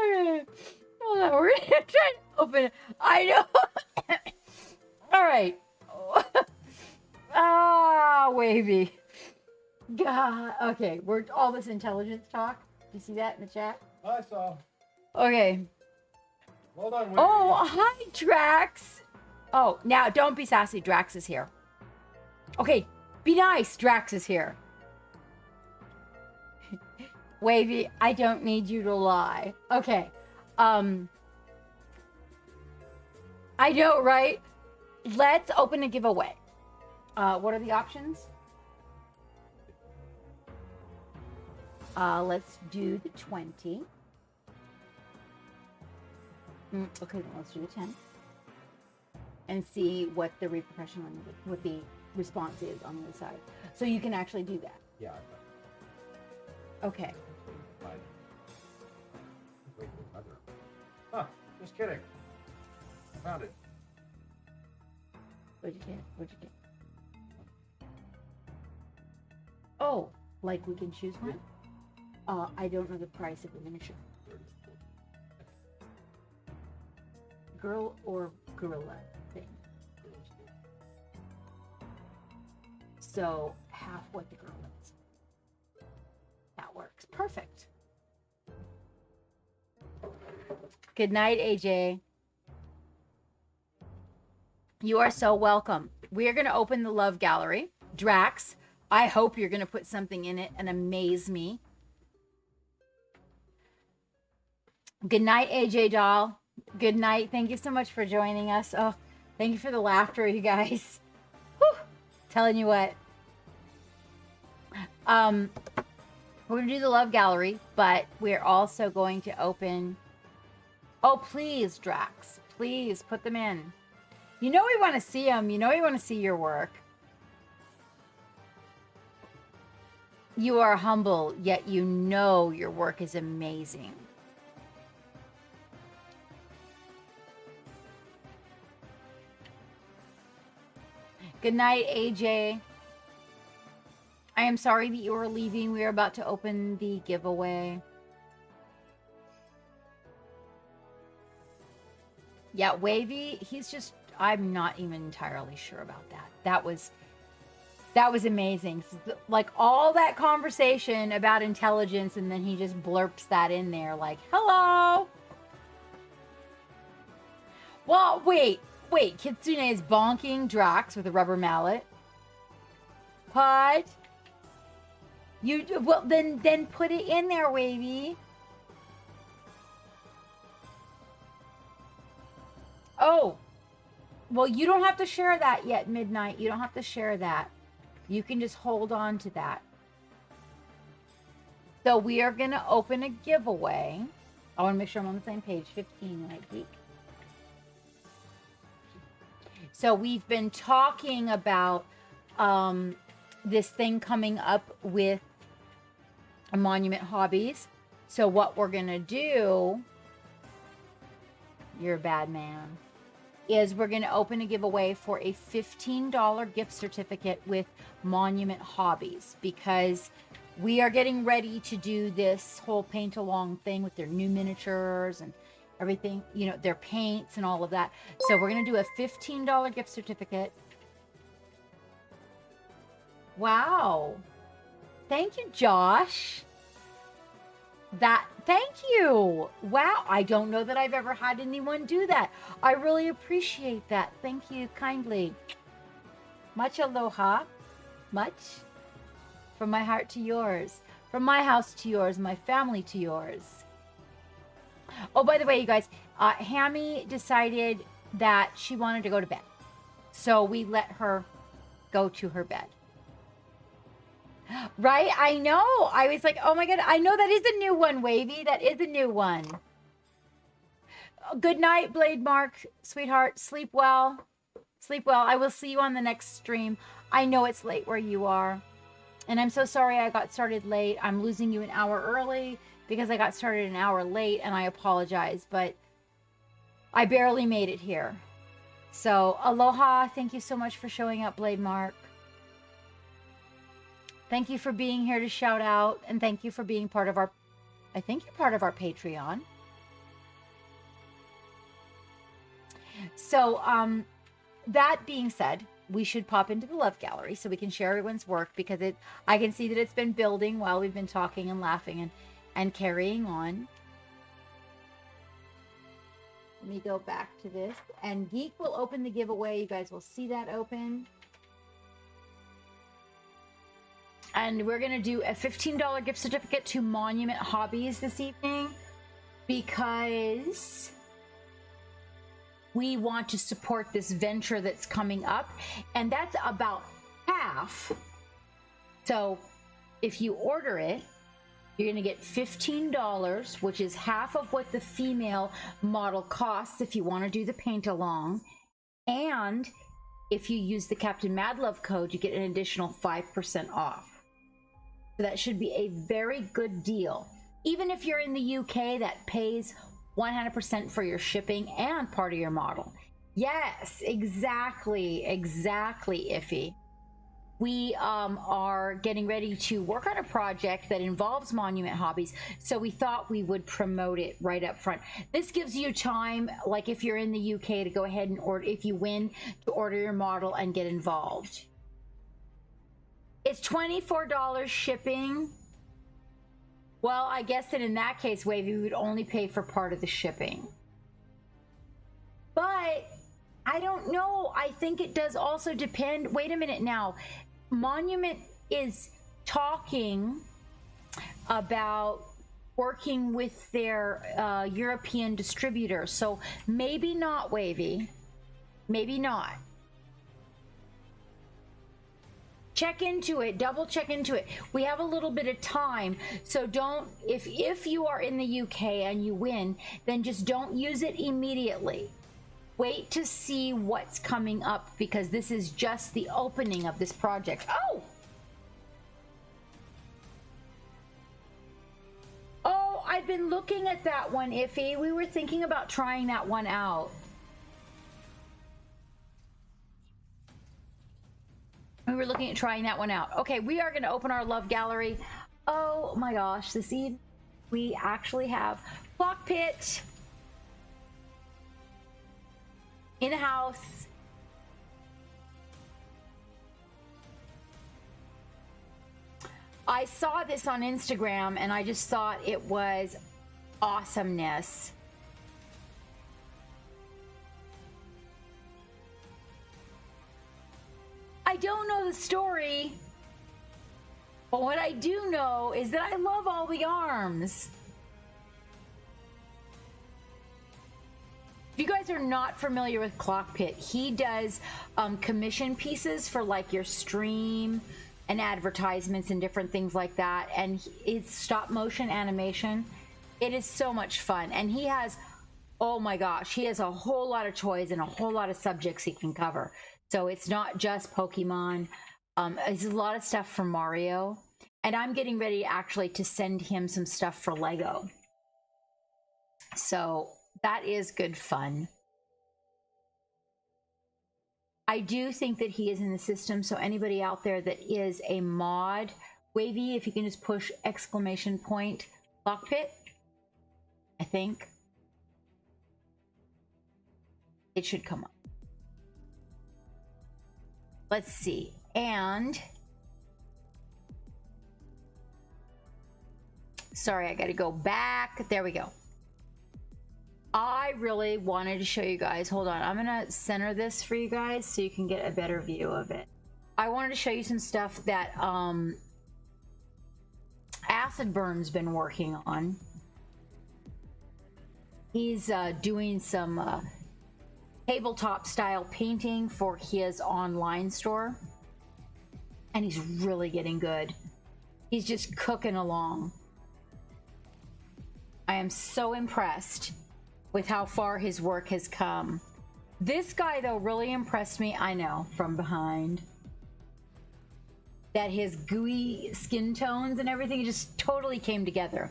S1: Okay, hold on. We're gonna try to open it. I know. All right. Wavy. God. Okay, we're all this intelligence talk. Do you see that in the chat?
S2: I saw.
S1: Okay.
S2: Hold on. Wait.
S1: Oh, hi, Drax. Oh, now don't be sassy. Drax is here. Okay, be nice. Drax is here. Wavy, I don't need you to lie. Okay. I know, right? Let's open a giveaway. What are the options? Let's do the 20. Okay, then let's do the 10. And see what the repercussion on what the response is on the other side. So you can actually do that.
S2: Yeah.
S1: Okay.
S2: Right. Wait, another. Huh, just kidding. I found it.
S1: What'd you get? What'd you get? Oh, like we can choose one? I don't know the price of the miniature. Girl or gorilla thing. So half what the girl is. That works. Perfect. Good night, AJ. You are so welcome. We are going to open the love gallery. Drax, I hope you're going to put something in it and amaze me. Good night, AJ doll. Good night. Thank you so much for joining us. Oh, thank you for the laughter, you guys. Whew. Telling you what. We're going to do the love gallery, but we're also going to open... Oh, please, Drax. Please put them in. You know we want to see them. You know we want to see your work. You are humble, yet you know your work is amazing. Good night, AJ. I am sorry that you are leaving. We are about to open the giveaway. Yeah, Wavy, he's just, I'm not even entirely sure about that. That was amazing. Like all that conversation about intelligence, and then he just blurps that in there like, hello. Well, wait, Kitsune is bonking Drax with a rubber mallet. What? You, well, then put it in there, Wavy. Oh, well, you don't have to share that yet, Midnight. You don't have to share that. You can just hold on to that. So we are going to open a giveaway. I want to make sure I'm on the same page. 15 right week. So we've been talking about this thing coming up with Monument Hobbies. So what we're going to do, you're a bad man, is we're going to open a giveaway for a $15 gift certificate with Monument Hobbies, because we are getting ready to do this whole paint along thing with their new miniatures and everything, you know, their paints and all of that. So we're going to do a $15 gift certificate. Wow. Thank you, Josh. Thank you. Wow. I don't know that I've ever had anyone do that. I really appreciate that. Thank you kindly. Much aloha. Much. From my heart to yours. From my house to yours. My family to yours. Oh, by the way, you guys, Hammy decided that she wanted to go to bed. So we let her go to her bed. Right? I know. I was like, oh my God. I know that is a new one, Wavy. That is a new one. Good night, Blade Mark, sweetheart. Sleep well. Sleep well. I will see you on the next stream. I know it's late where you are. And I'm so sorry I got started late. I'm losing you an hour early because I got started an hour late, and I apologize, but I barely made it here. So, aloha. Thank you so much for showing up, Blade Mark. Thank you for being here to shout out, and thank you for being part of our, I think you're part of our Patreon. So, that being said, we should pop into the Love Gallery so we can share everyone's work, because I can see that it's been building while we've been talking and laughing and carrying on. Let me go back to this. And Geek will open the giveaway. You guys will see that open. And we're going to do a $15 gift certificate to Monument Hobbies this evening, because we want to support this venture that's coming up, and that's about half. So if you order it, you're going to get $15, which is half of what the female model costs if you want to do the paint along. And if you use the Captain Madlove code, you get an additional 5% off. So that should be a very good deal. Even if you're in the UK, that pays 100% for your shipping and part of your model. Yes, exactly, Iffy. We are getting ready to work on a project that involves Monument Hobbies, so we thought we would promote it right up front. This gives you time, like if you're in the UK, to go ahead and order, if you win, to order your model and get involved. It's $24 shipping. Well, I guess that in that case, Wavy, we would only pay for part of the shipping. But I don't know. I think it does also depend. Wait a minute now. Monument is talking about working with their European distributor. So maybe not, Wavy. Maybe not. Check into it, double check into it. We have a little bit of time, so don't, if you are in the UK and you win, then just don't use it immediately. Wait to see what's coming up, because this is just the opening of this project. Oh, I've been looking at that one, Iffy. We were thinking about trying that one out. We were looking at trying that one out. Okay, we are going to open our Love Gallery. Oh my gosh, this evening we actually have Clock Pit in the house. I saw this on Instagram and I just thought it was awesomeness. I don't know the story, but what I do know is that I love all the arms. If you guys are not familiar with Clock Pit, he does commission pieces for like your stream and advertisements and different things like that, and it's stop motion animation. It is so much fun, and he has, oh my gosh, he has a whole lot of toys and a whole lot of subjects he can cover. So it's not just Pokemon. It's a lot of stuff from Mario. And I'm getting ready actually to send him some stuff for Lego. So that is good fun. I do think that he is in the system. So anybody out there that is a mod, Wavy, if you can just push exclamation point Clock Pit, I think it should come up. Let's see. And sorry, I got to go back. There we go. I really wanted to show you guys. Hold on. I'm going to center this for you guys so you can get a better view of it. I wanted to show you some stuff that Acid Burn's been working on. He's doing some tabletop style painting for his online store, and he's really getting good. He's just cooking along. I am so impressed with how far his work has come. This guy though really impressed me. I know, from behind. that his gooey skin tones and everything just totally came together.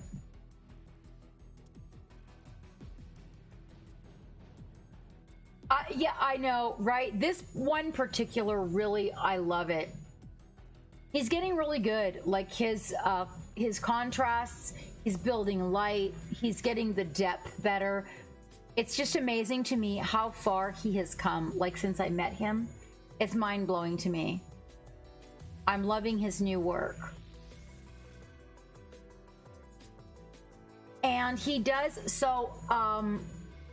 S1: Yeah, I know, right? This one particular, really, I love it. He's getting really good. Like his contrasts, he's building light, he's getting the depth better. It's just amazing to me how far he has come, like since I met him. It's mind-blowing to me. I'm loving his new work. And he does, so,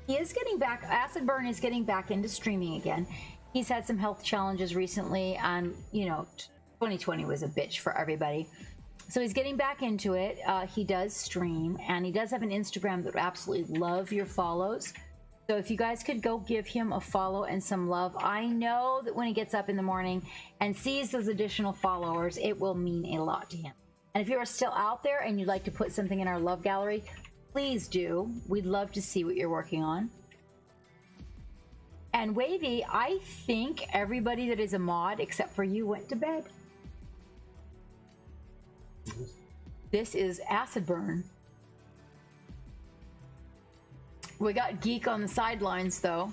S1: he is getting back, Acid Burn is getting back into streaming again. He's had some health challenges recently, and, you know, 2020 was a bitch for everybody. So he's getting back into it. He does stream, and he does have an Instagram that would absolutely love your follows. So if you guys could go give him a follow and some love, I know that when he gets up in the morning and sees those additional followers, it will mean a lot to him. And if you are still out there and you'd like to put something in our love gallery, please do. We'd love to see what you're working on. And Wavy, I think everybody that is a mod except for you went to bed. This is Acid Burn. We got Geek on the sidelines, though.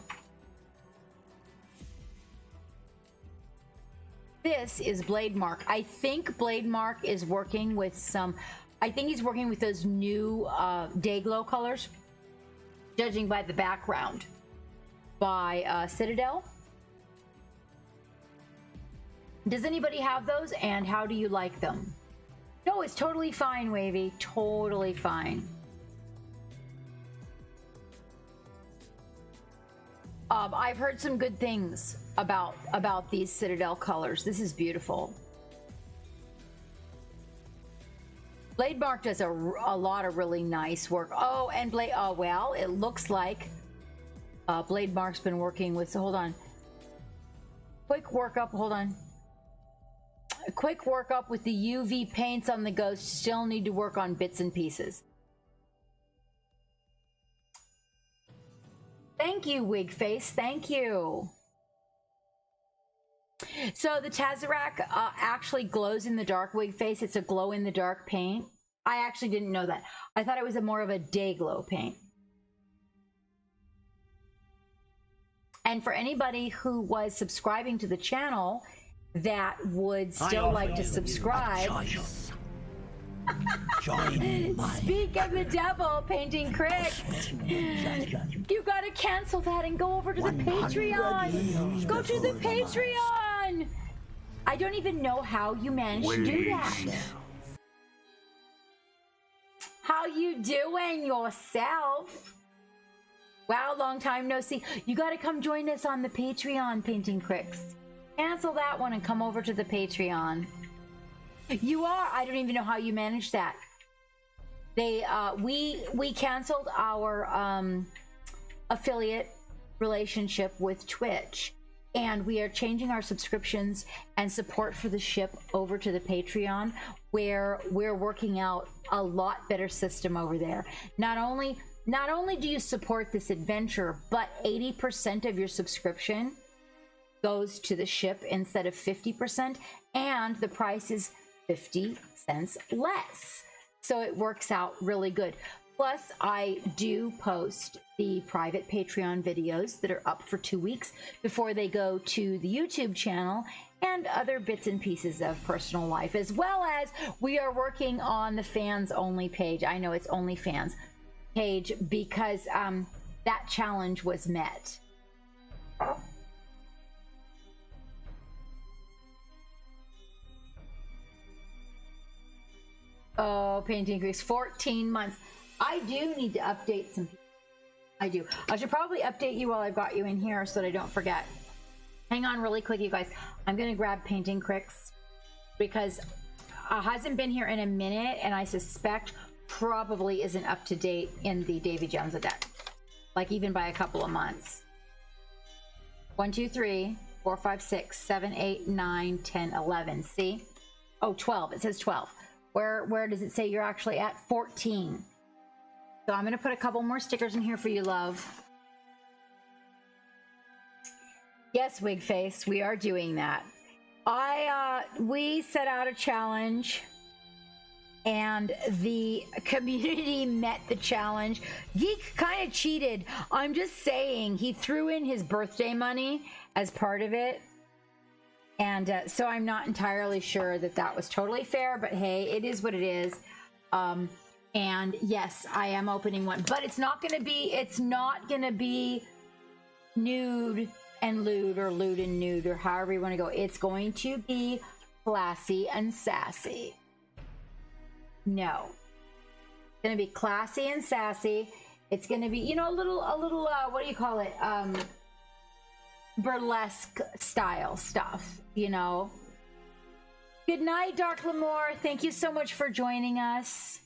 S1: This is Blade Mark. I think Blade Mark is working with some... I think he's working with those new day glow colors, judging by the background, by Citadel. Does anybody have those, and how do you like them? No, it's totally fine, Wavy. Totally fine. I've heard some good things about these Citadel colors. This is beautiful. Blade Mark does a lot of really nice work. Oh, and Blade, oh, well, it looks like Blade Mark's been working with, so hold on. Quick workup, hold on. A quick workup with the UV paints on the Ghost. Still need to work on bits and pieces. Thank you, Wigface. Thank you. So the Tazerac actually glows in the dark, Wigface. It's a glow in the dark paint. I actually didn't know that. I thought it was more of a day glow paint. And for anybody who was subscribing to the channel that would still like to subscribe, speak of the devil, Painting Cricks. You gotta cancel that and go over to the Patreon. Go to the Patreon. I don't even know how you managed to do that. How you doing yourself? Wow, long time no see. You gotta come join us on the Patreon, Painting Cricks. Cancel that one and come over to the Patreon. You are. I don't even know how you managed that. They we canceled our affiliate relationship with Twitch, and we are changing our subscriptions and support for the ship over to the Patreon, where we're working out a lot better system over there. Not only do you support this adventure, but 80% of your subscription goes to the ship instead of 50%, and the price is 50 cents less. So it works out really good. Plus, I do post the private Patreon videos that are up for 2 weeks before they go to the YouTube channel, and other bits and pieces of personal life, as well as we are working on the fans only page. I know it's only fans page because that challenge was met. Oh, Painting Creeks, 14 months. I do need to update some people. I do. I should probably update you while I've got you in here so that I don't forget. Hang on really quick, you guys. I'm going to grab Painting Cricks because hasn't been here in a minute, and I suspect probably isn't up to date in the Davy Jones deck. Like even by a couple of months. 1, 2, 3, 4, 5, 6, 7, 8, 9, 10, 11. See? Oh, 12. It says 12. Where does it say you're actually at? 14. So I'm going to put a couple more stickers in here for you, love. Yes, Wigface, we are doing that. We set out a challenge, and the community met the challenge. Geek kind of cheated. I'm just saying, he threw in his birthday money as part of it. And so I'm not entirely sure that that was totally fair, but hey, it is what it is. And yes, I am opening one, but it's not going to be nude and lewd, or lewd and nude, or however you want to go. It's going to be classy and sassy. No. It's going to be classy and sassy. It's going to be, you know, a little, what do you call it? Burlesque style stuff, you know. Good night, Dark Lamore. Thank you so much for joining us.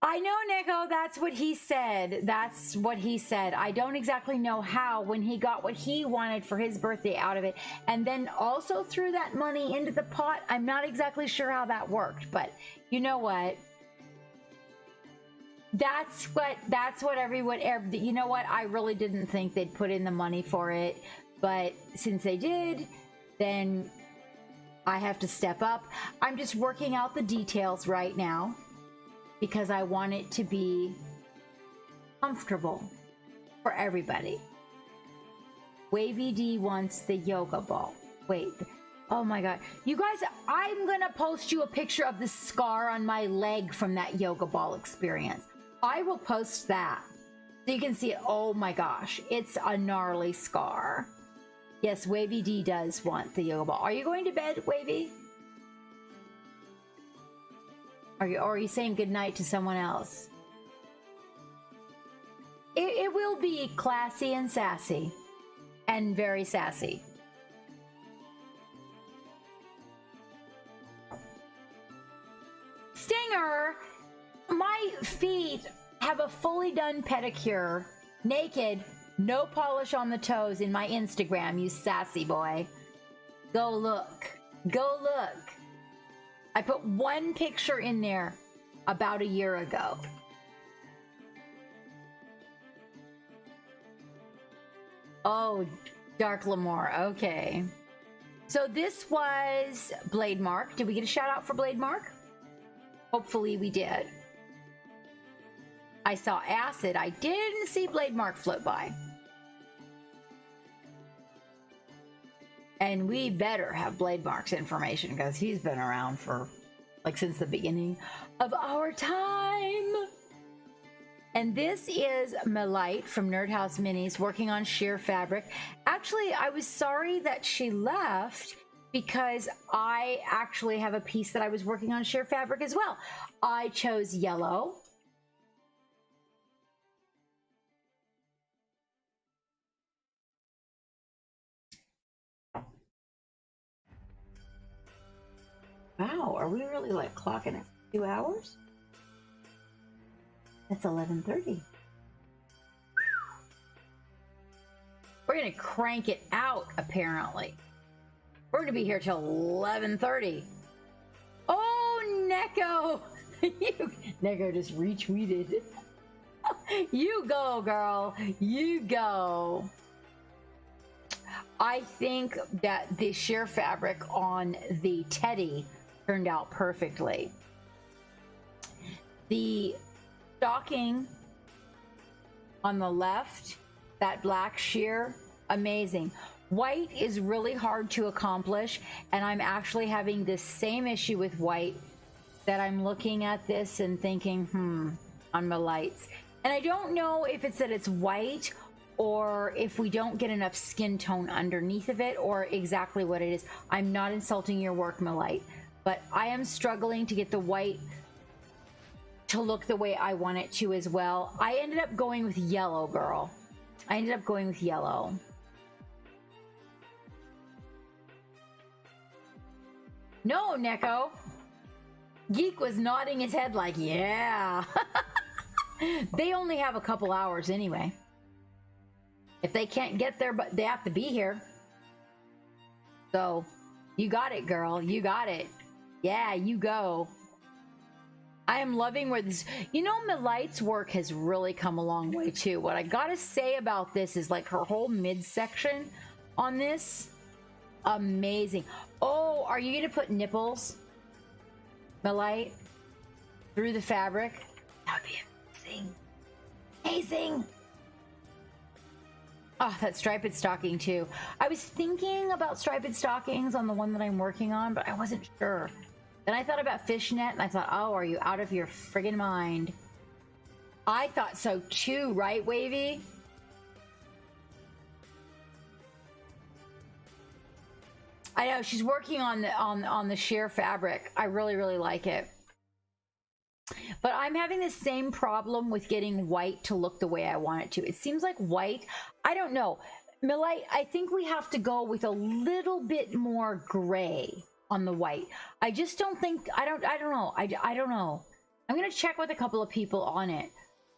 S1: I know, Nico, that's what he said. That's what he said. I don't exactly know how, when he got what he wanted for his birthday out of it, and then also threw that money into the pot. I'm not exactly sure how that worked, but you know what? That's what everyone, you know what? I really didn't think they'd put in the money for it, but since they did, then I have to step up. I'm just working out the details right now, because I want it to be comfortable for everybody. Wavy D wants the yoga ball. Wait, oh my God. You guys, I'm gonna post you a picture of the scar on my leg from that yoga ball experience. I will post that so you can see it. Oh my gosh, it's a gnarly scar. Yes, Wavy D does want the yoga ball. Are you going to bed, Wavy? Or are you saying goodnight to someone else? It will be classy and sassy. And very sassy. Stinger, my feet have a fully done pedicure, naked, no polish on the toes, in my Instagram, you sassy boy. Go look. Go look. I put one picture in there about a year ago. Oh, Dark Lamore. Okay. So this was Blade Mark. Did we get a shout out for Blade Mark? Hopefully we did. I saw Acid. I didn't see Blade Mark float by. And we better have Blade Mark's information, because he's been around for, like, since the beginning of our time. And this is Melite from Nerd House Minis working on sheer fabric. Actually, I was sorry that she left, because I actually have a piece that I was working on sheer fabric as well. I chose yellow. Wow, are we really like clocking it 2 hours? It's 11:30. We're gonna crank it out, apparently. We're gonna be here till 11:30. Oh, Neko! Neko just retweeted. You go, girl. You go. I think that the sheer fabric on the teddy turned out perfectly. The stocking on the left, that black sheer, amazing. White is really hard to accomplish, and I'm actually having this same issue with white, that I'm looking at this and thinking, on my lights. And I don't know if it's that it's white, or if we don't get enough skin tone underneath of it, or exactly what it is. I'm not insulting your work, Melite, but I am struggling to get the white to look the way I want it to as well. I ended up going with yellow, girl. I ended up going with yellow. No, Neko. Geek was nodding his head like, yeah. They only have a couple hours anyway. If they can't get there, but they have to be here. So, you got it, girl. You got it. Yeah, you go. I am loving where this... You know, Melite's work has really come a long way, too. What I gotta say about this is, like, her whole midsection on this. amazing. Oh, are you gonna put nipples, Malite, through the fabric? That would be amazing. Amazing. Oh, that striped stocking too. I was thinking about striped stockings on the one that I'm working on, but I wasn't sure. Then I thought about fishnet, and I thought, oh, are you out of your friggin' mind? I thought so too, right, Wavy? I know she's working on the sheer fabric. I really, really like it. But I'm having the same problem with getting white to look the way I want it to. It seems like white, I don't know. Millie, I think we have to go with a little bit more gray on the white. I just don't think, I don't know. I don't know. I'm going to check with a couple of people on it.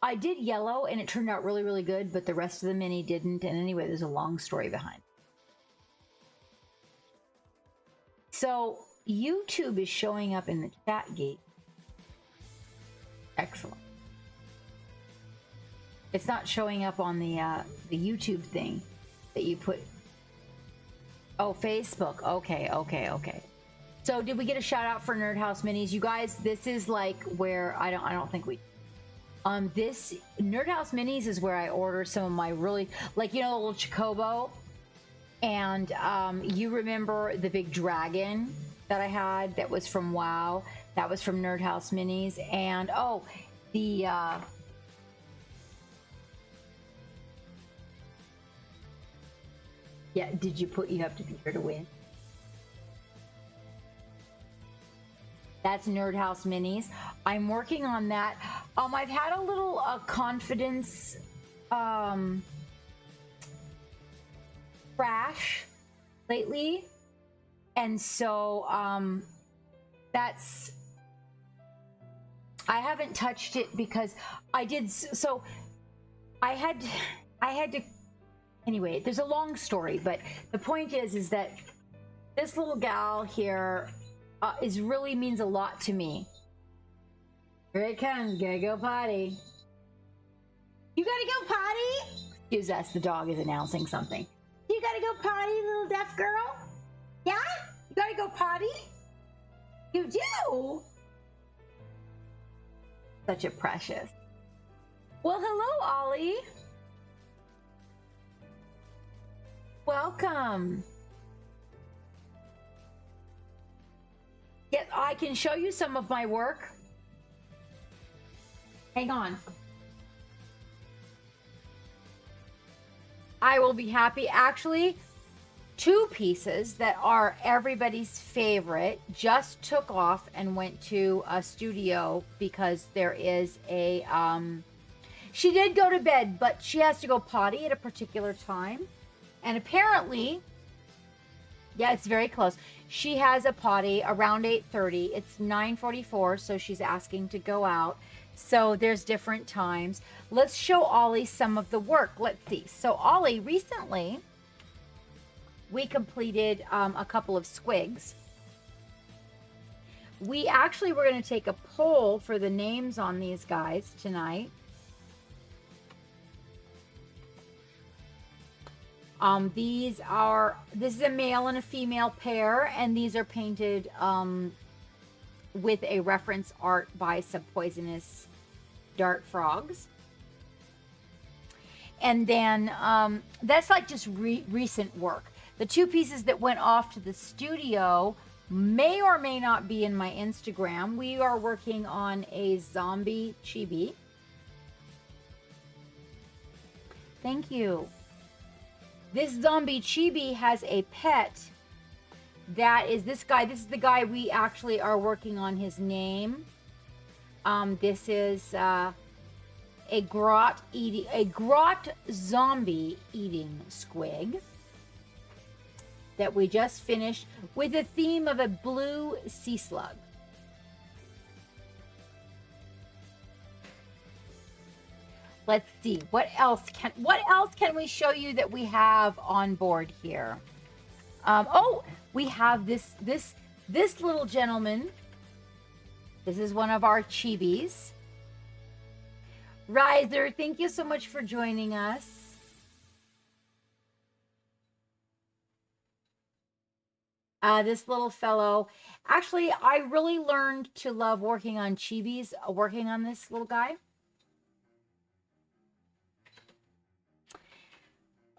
S1: I did yellow and it turned out really, really good, but the rest of the mini didn't. And anyway, there's a long story behind it. So YouTube is showing up in the chat gate. Excellent. It's not showing up on the YouTube thing that you put. Oh, Facebook. Okay. So did we get a shout out for Nerd House Minis? You guys, this is like where I don't think we. This Nerd House Minis is where I order some of my really, like, you know, a little Chocobo, and you remember the big dragon that I had that was from WoW. That was from Nerd House Minis. And oh, the yeah, did you put you have to be here to win? That's Nerd House Minis. I'm working on that. I've had a little confidence crash lately, and so that's, I haven't touched it because I did, so I had to, anyway, there's a long story, but the point is that this little gal here really means a lot to me. Here it comes, gotta go potty. You gotta go potty? Excuse us, the dog is announcing something. You gotta go potty, little deaf girl? Yeah? You gotta go potty? You do? Such a precious. Well, hello, Ollie. Welcome. Yeah, I can show you some of my work. Hang on. I will be happy. Actually, two pieces that are everybody's favorite just took off and went to a studio because there is a, she did go to bed, but she has to go potty at a particular time. And apparently, yeah, it's very close. She has a potty around 8:30. It's 9:44, so she's asking to go out. So there's different times. Let's show Ollie some of the work. Let's see. So Ollie, recently, we completed a couple of squigs. We actually were going to take a poll for the names on these guys tonight. This is a male and a female pair, and these are painted with a reference art by Subpoisonous Dart Frogs. And then that's like just recent work. The two pieces that went off to the studio may or may not be in my Instagram. We are working on a zombie chibi. Thank you. This zombie chibi has a pet that is this guy. This is the guy we actually are working on his name. This is a grot zombie eating squig that we just finished with the theme of a blue sea slug. Let's see, what else can we show you that we have on board here? Oh, we have this little gentleman. This is one of our chibis. Riser, thank you so much for joining us. This little fellow, actually, I really learned to love working on chibis, working on this little guy.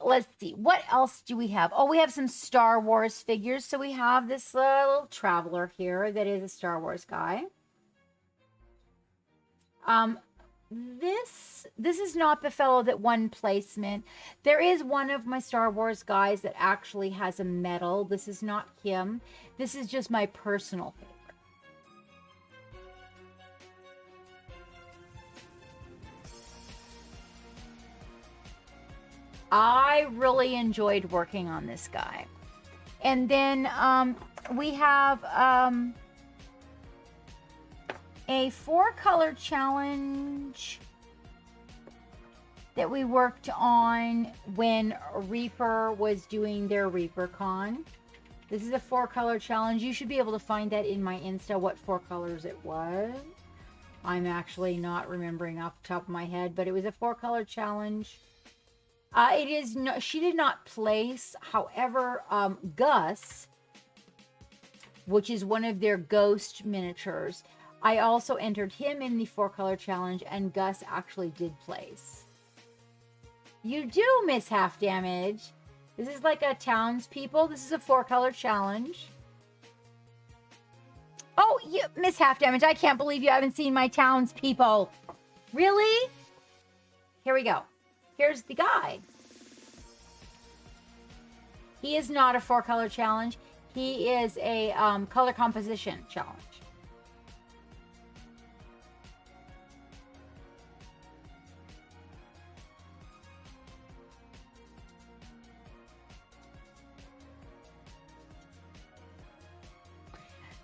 S1: Let's see, what else do we have? Oh, we have some Star Wars figures. So we have this little traveler here that is a Star Wars guy. This is not the fellow that won placement. There is one of my Star Wars guys that actually has a medal. This is not him. This is just my personal favorite. I really enjoyed working on this guy. And then we have a 4-color challenge that we worked on when Reaper was doing their ReaperCon. This is a 4-color challenge. You should be able to find that in my Insta, what 4 colors it was. I'm actually not remembering off the top of my head, but it was a 4-color challenge. It is no, she did not place. However, Gus, which is one of their ghost miniatures, I also entered him in the 4-color challenge, and Gus actually did place. You do miss half damage. This is like a townspeople. This is a 4-color challenge. Oh, you miss half damage. I can't believe you haven't seen my townspeople. Really? Here we go. Here's the guy. He is not a 4-color challenge. He is a color composition challenge.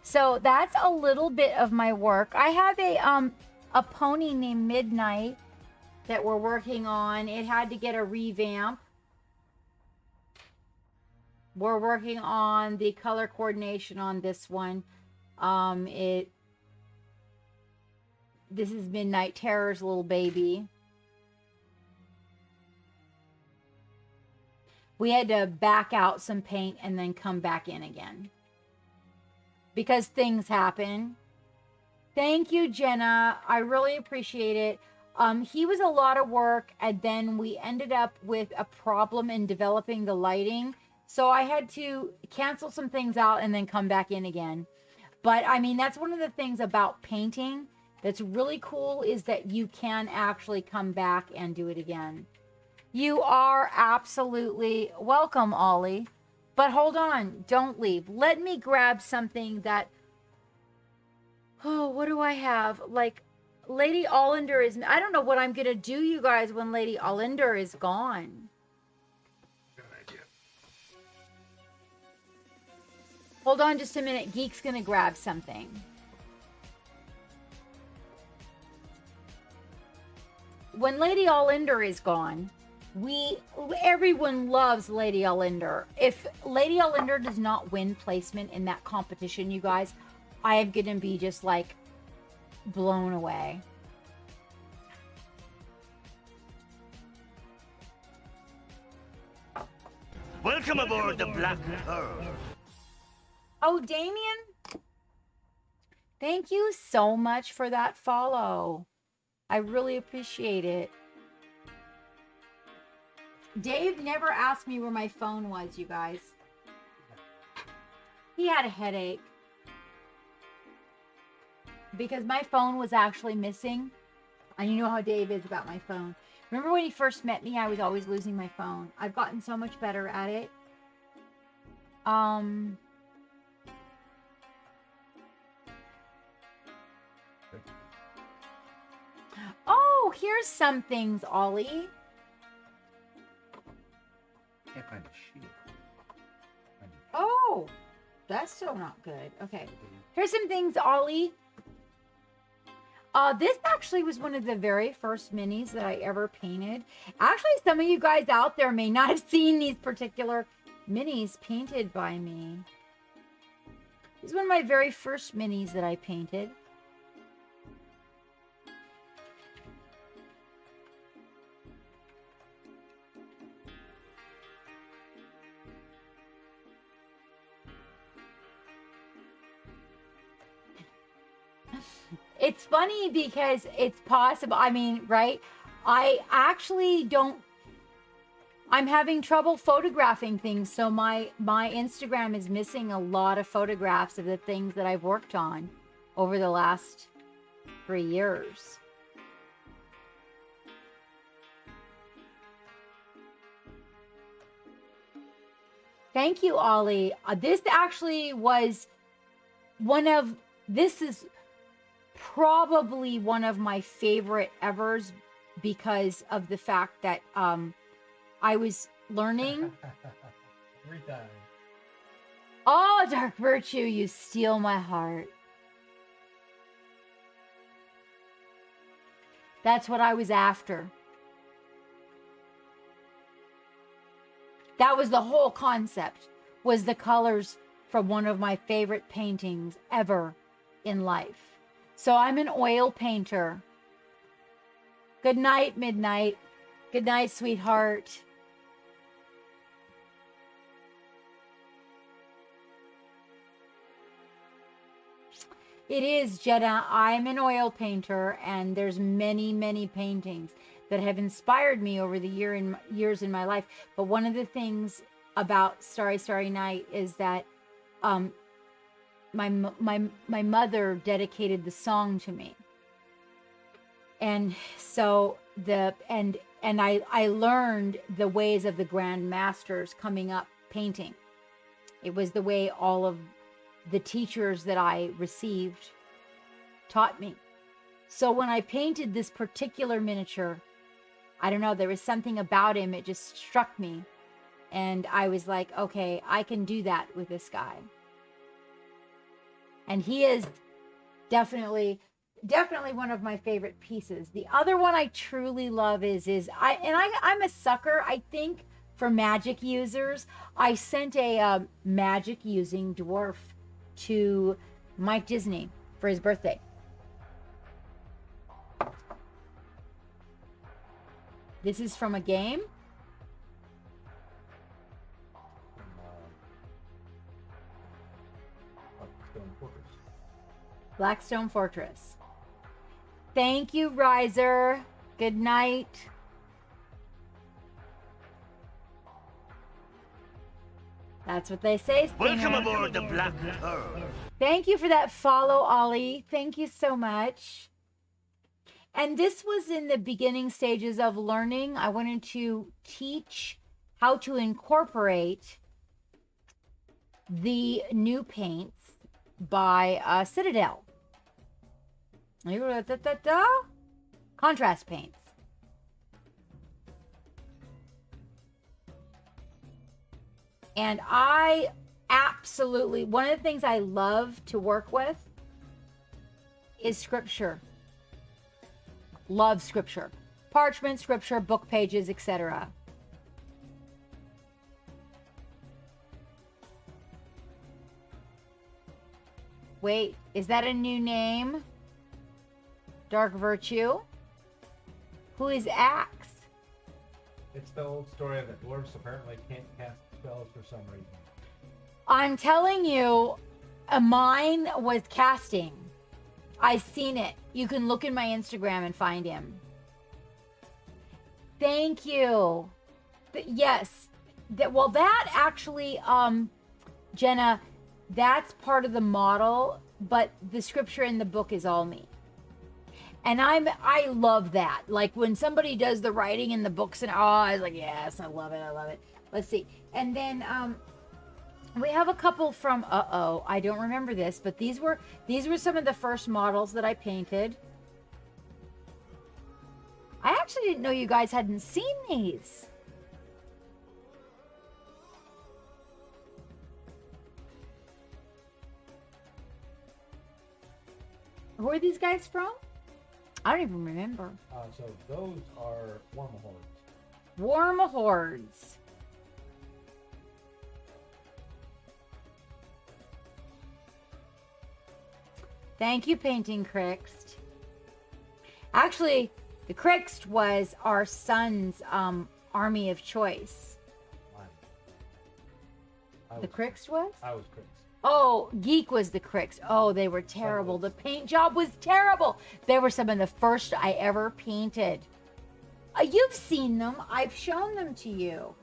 S1: So that's a little bit of my work. I have a pony named Midnight that we're working on. It had to get a revamp. We're working on the color coordination on this one. This is Midnight Terror's little baby. We had to back out some paint and then come back in again, because things happen. Thank you, Jenna. I really appreciate it. He was a lot of work, and then we ended up with a problem in developing the lighting. So I had to cancel some things out and then come back in again. But I mean, that's one of the things about painting that's really cool, is that you can actually come back and do it again. You are absolutely welcome, Ollie. But hold on, don't leave. Let me grab something that, oh, what do I have? Like, Lady Allender is, I don't know what I'm going to do, you guys, when Lady Allender is gone.
S3: Good idea.
S1: Hold on just a minute. Geek's going to grab something. When Lady Allender is gone, everyone loves Lady Allender. If Lady Allender does not win placement in that competition, you guys, I am going to be just like blown away.
S4: Welcome aboard the Black Pearl.
S1: Oh, Damien, thank you so much for that follow. I really appreciate it. Dave never asked me where my phone was, you guys. He had a headache because my phone was actually missing. And you know how Dave is about my phone. Remember when he first met me, I was always losing my phone. I've gotten so much better at it. Oh, here's some things, Ollie.
S2: Can't find a sheet.
S1: Oh, that's still not good. Okay. Here's some things, Ollie. This actually was one of the very first minis that I ever painted. Actually, some of you guys out there may not have seen these particular minis painted by me. This is one of my very first minis that I painted. It's funny because it's possible. I mean, right? I actually don't. I'm having trouble photographing things, so my Instagram is missing a lot of photographs of the things that I've worked on over the last 3 years. Thank you, Ollie. This actually was this is probably one of my favorite evers because of the fact that I was learning.
S2: Every time.
S1: Oh, Dark Virtue, you steal my heart. That's what I was after. That was the whole concept, was the colors from one of my favorite paintings ever in life. So I'm an oil painter. Good night, Midnight. Good night, sweetheart. It is, Jenna. I'm an oil painter, and there's many, many paintings that have inspired me over the years in my life. But one of the things about Starry, Starry Night is that my mother dedicated the song to me. And so I learned the ways of the grand masters coming up painting. It was the way all of the teachers that I received taught me. So when I painted this particular miniature, I don't know, there was something about him, it just struck me. And I was like, okay, I can do that with this guy. And he is definitely one of my favorite pieces. The other one I truly love I'm a sucker, I think, for magic users. I sent a magic using dwarf to Mike Disney for his birthday. This is from a game. Blackstone Fortress. Thank you, Riser. Good night. That's what they say, Stinger.
S4: Welcome aboard the Black Pearl.
S1: Thank you for that follow, Ollie. Thank you so much. And this was in the beginning stages of learning. I wanted to teach how to incorporate the new paints by Citadel. Contrast paints. And I absolutely, one of the things I love to work with is scripture. Love scripture. Parchment, scripture, book pages, etc. Wait, is that a new name? Dark Virtue? Who is Axe?
S2: It's the old story of the dwarves apparently can't cast spells for some reason.
S1: I'm telling you, mine was casting. I seen it. You can look in my Instagram and find him. Thank you. Yes. Well, that actually, Jenna, that's part of the model, but the scripture in the book is all me. And I love that. Like when somebody does the writing in the books and I was like, yes, I love it. I love it. Let's see. And then we have a couple from I don't remember this, but these were some of the first models that I painted. I actually didn't know you guys hadn't seen these. Who are these guys from? I don't even remember.
S2: So those are Wormhordes.
S1: Wormhordes. Thank you, Painting Crixt. Actually, the Crixt was our son's army of choice.
S2: The
S1: The Crixt was?
S2: I was Crix.
S1: Oh, Geek was the Cricks. Oh, they were terrible. The paint job was terrible. They were some of the first I ever painted. You've seen them. I've shown them to you.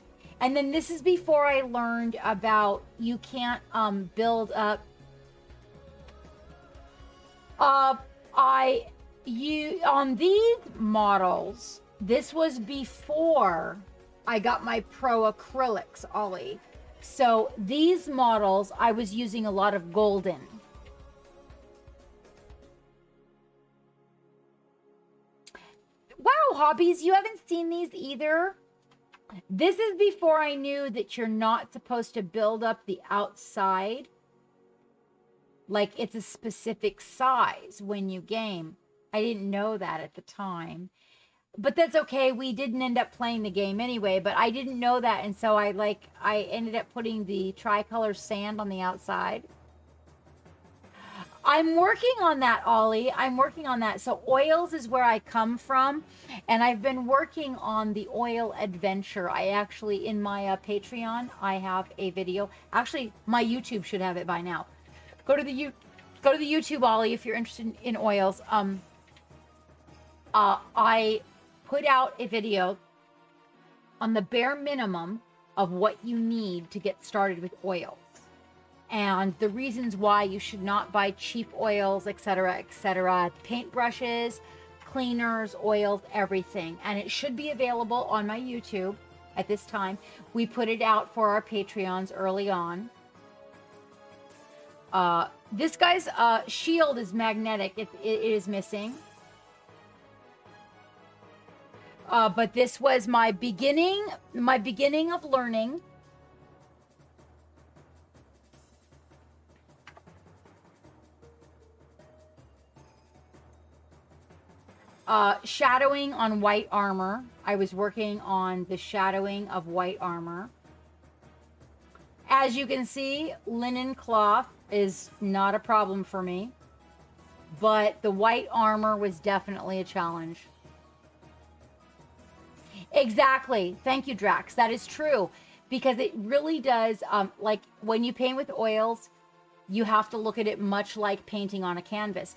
S1: And then this is before I learned about you can't build up. On these models, this was before I got my Pro Acrylics, Ollie. So these models, I was using a lot of golden. Wow, Hobbies, you haven't seen these either? This is before I knew that you're not supposed to build up the outside. Like it's a specific size when you game. I didn't know that at the time. But that's okay. We didn't end up playing the game anyway, but I didn't know that. And so I ended up putting the tricolor sand on the outside. I'm working on that, Ollie. I'm working on that. So oils is where I come from. And I've been working on the oil adventure. I actually, in my Patreon, I have a video. Actually, my YouTube should have it by now. Go to the YouTube, Ollie, if you're interested in oils. I put out a video on the bare minimum of what you need to get started with oils and the reasons why you should not buy cheap oils, etc., paintbrushes, cleaners, oils, everything. And it should be available on my YouTube at this time. We put it out for our Patreons early on. This guy's shield is magnetic. It is missing. But this was my beginning of learning. Shadowing on white armor. I was working on the shadowing of white armor. As you can see, linen cloth is not a problem for me, but the white armor was definitely a challenge. Exactly. Thank you, Drax. That is true, because it really does, like when you paint with oils, you have to look at it much like painting on a canvas.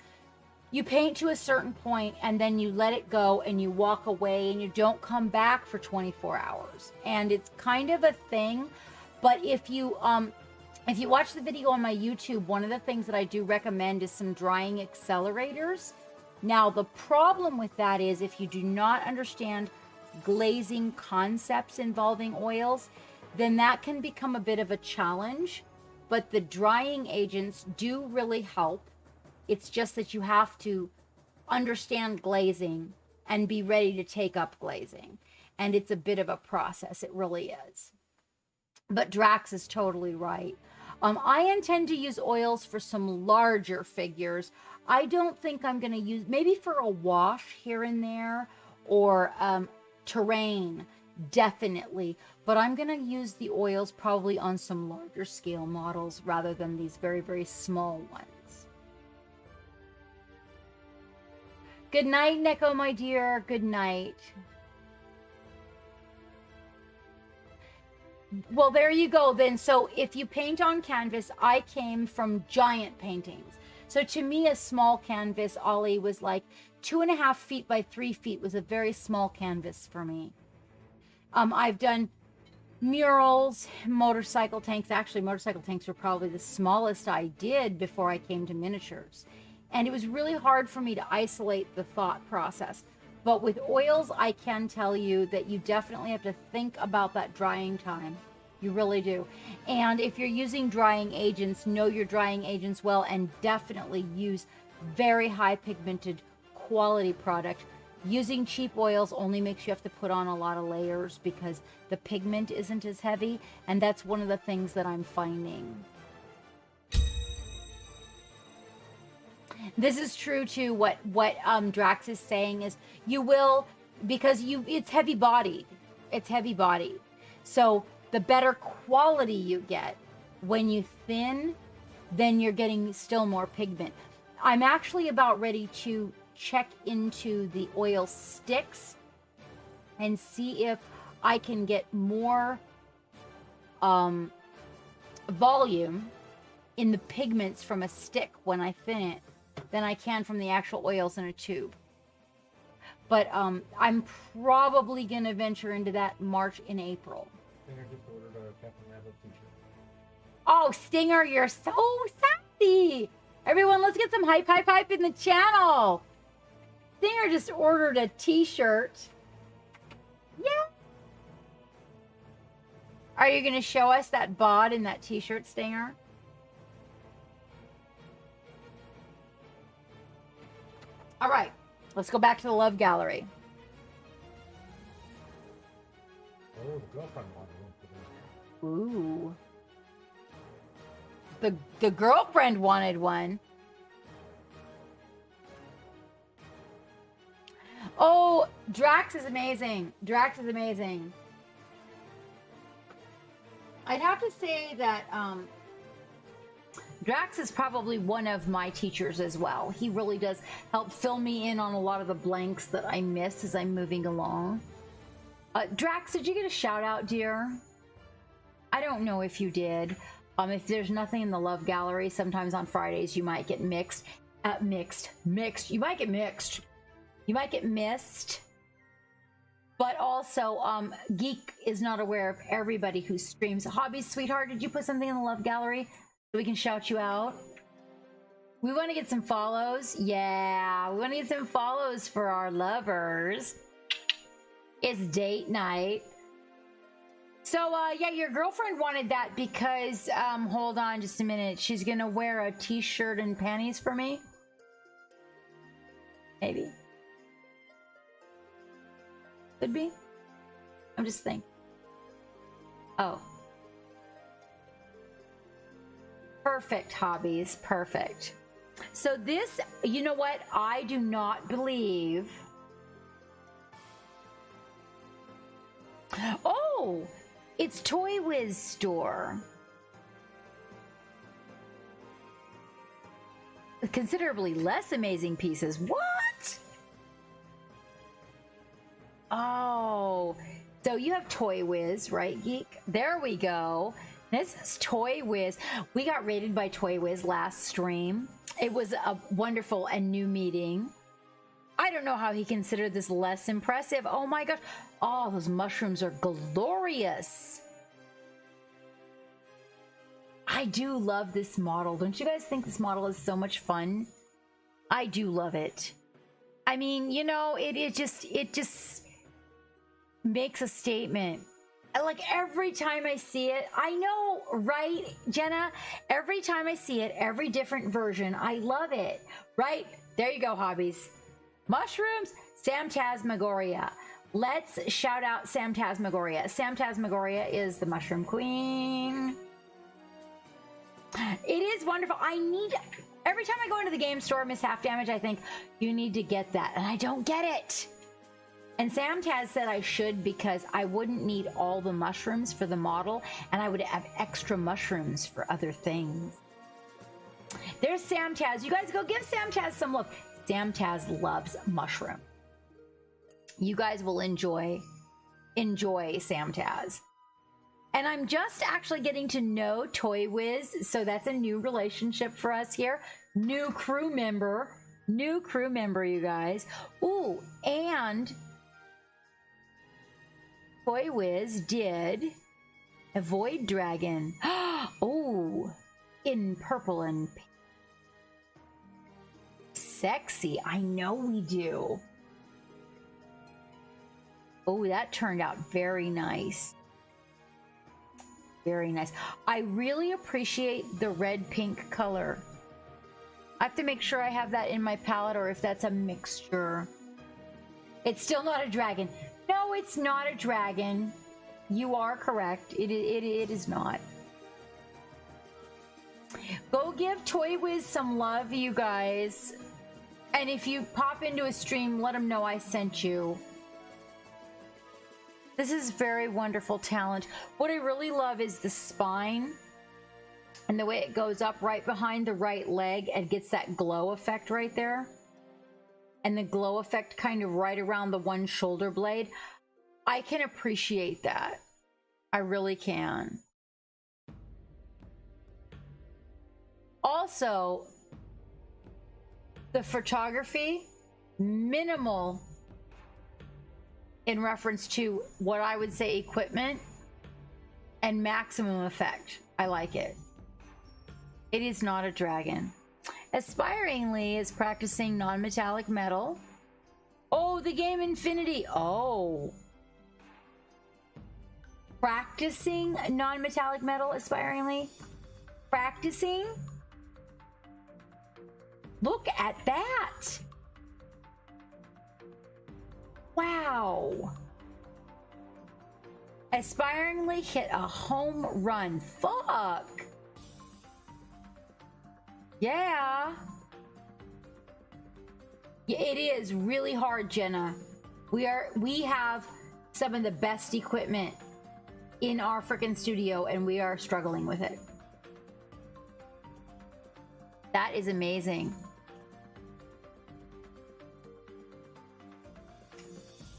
S1: You paint to a certain point and then you let it go and you walk away and you don't come back for 24 hours. And it's kind of a thing, but if you watch the video on my YouTube, one of the things that I do recommend is some drying accelerators. Now, the problem with that is if you do not understand glazing concepts involving oils, then that can become a bit of a challenge. But the drying agents do really help. It's just that you have to understand glazing and be ready to take up glazing. And it's a bit of a process. It really is. But Drax is totally right. I intend to use oils for some larger figures. I don't think I'm going to use, maybe for a wash here and there, or terrain, definitely. But I'm going to use the oils probably on some larger scale models rather than these very, very small ones. Good night, Neko, my dear. Good night. Well, there you go then. So if you paint on canvas, I came from giant paintings. So to me, a small canvas, Ollie, was like 2.5 feet by 3 feet was a very small canvas for me. I've done murals, motorcycle tanks. Actually, motorcycle tanks were probably the smallest I did before I came to miniatures. And it was really hard for me to isolate the thought process. But with oils, I can tell you that you definitely have to think about that drying time. You really do. And if you're using drying agents, know your drying agents well, and definitely use very high pigmented quality product. Using cheap oils only makes you have to put on a lot of layers because the pigment isn't as heavy. And that's one of the things that I'm finding. This is true too. What Drax is saying is you will, because it's heavy bodied. It's heavy bodied. So the better quality you get when you thin, then you're getting still more pigment. I'm actually about ready to check into the oil sticks and see if I can get more volume in the pigments from a stick when I thin it than I can from the actual oils in a tube. But I'm probably going to venture into that March and April.
S2: Stinger just ordered a Captain Rambo t-shirt.
S1: Oh, Stinger, you're so sassy. Everyone, let's get some hype, hype, hype in the channel. Stinger just ordered a t-shirt. Yeah. Are you going to show us that bod in that t-shirt, Stinger? All right. Let's go back to the love gallery.
S2: Oh, the girlfriend wanted one for
S1: Ooh. The girlfriend wanted one. Oh, Drax is amazing. Drax is amazing. I'd have to say that Drax is probably one of my teachers as well. He really does help fill me in on a lot of the blanks that I miss as I'm moving along. Drax, did you get a shout out, dear? I don't know if you did. If there's nothing in the love gallery, sometimes on Fridays you might get mixed. Mixed. You might get mixed. You might get missed. But also, Geek is not aware of everybody who streams. Hobbies, sweetheart, did you put something in the love gallery so we can shout you out? We want to get some follows. Yeah, we want to get some follows for our lovers. It's date night. So, yeah, your girlfriend wanted that because, hold on just a minute. She's going to wear a t-shirt and panties for me? Maybe. Could be. I'm just thinking. Oh. Perfect, Hobbies. Perfect. So this, you know what? I do not believe. Oh, it's Toy Wiz store. Considerably less amazing pieces. What? Oh, so you have Toy Wiz, right, Geek? There we go. This is Toy Wiz. We got rated by Toy Wiz last stream. It was a wonderful and new meeting. I don't know how he considered this less impressive. Oh my gosh. Oh, those mushrooms are glorious. I do love this model. Don't you guys think this model is so much fun? I do love it. I mean, you know, it just makes a statement. Like every time I see it, I know, right, Jenna? Every time I see it, every different version, I love it, right? There you go, Hobbies. Mushrooms, Samtasmagoria. Let's shout out Samtasmagoria. Samtasmagoria is the mushroom queen. It is wonderful. Every time I go into the game store, Miss Half Damage, I think, you need to get that. And I don't get it. And Samtaz said I should because I wouldn't need all the mushrooms for the model and I would have extra mushrooms for other things. There's Samtaz. You guys go give Samtaz some love. Samtaz loves mushroom. You guys will enjoy Samtaz. And I'm just actually getting to know Toy Wiz, so that's a new relationship for us here. New crew member, you guys. Ooh, and Toy Wiz did a Void Dragon. Oh, in purple and pink. Sexy. I know we do. Oh, that turned out very nice. Very nice. I really appreciate the red pink color. I have to make sure I have that in my palette or if that's a mixture. It's still not a dragon. No, it's not a dragon. You are correct. It is not. Go give Toy Wiz some love, you guys. And if you pop into a stream, let them know I sent you. This is very wonderful talent. What I really love is the spine and the way it goes up right behind the right leg and gets that glow effect right there. And the glow effect kind of right around the one shoulder blade. I can appreciate that. I really can. Also, the photography, minimal in reference to what I would say equipment, and maximum effect. I like it. It is not a dragon. Aspiringly is practicing non-metallic metal. Oh, the game Infinity. Oh. Practicing non-metallic metal aspiringly. Practicing. Look at that. Wow. Aspiringly hit a home run. Fuck. Yeah. Yeah, it is really hard, Jenna. We have some of the best equipment in our freaking studio, and we are struggling with it. That is amazing.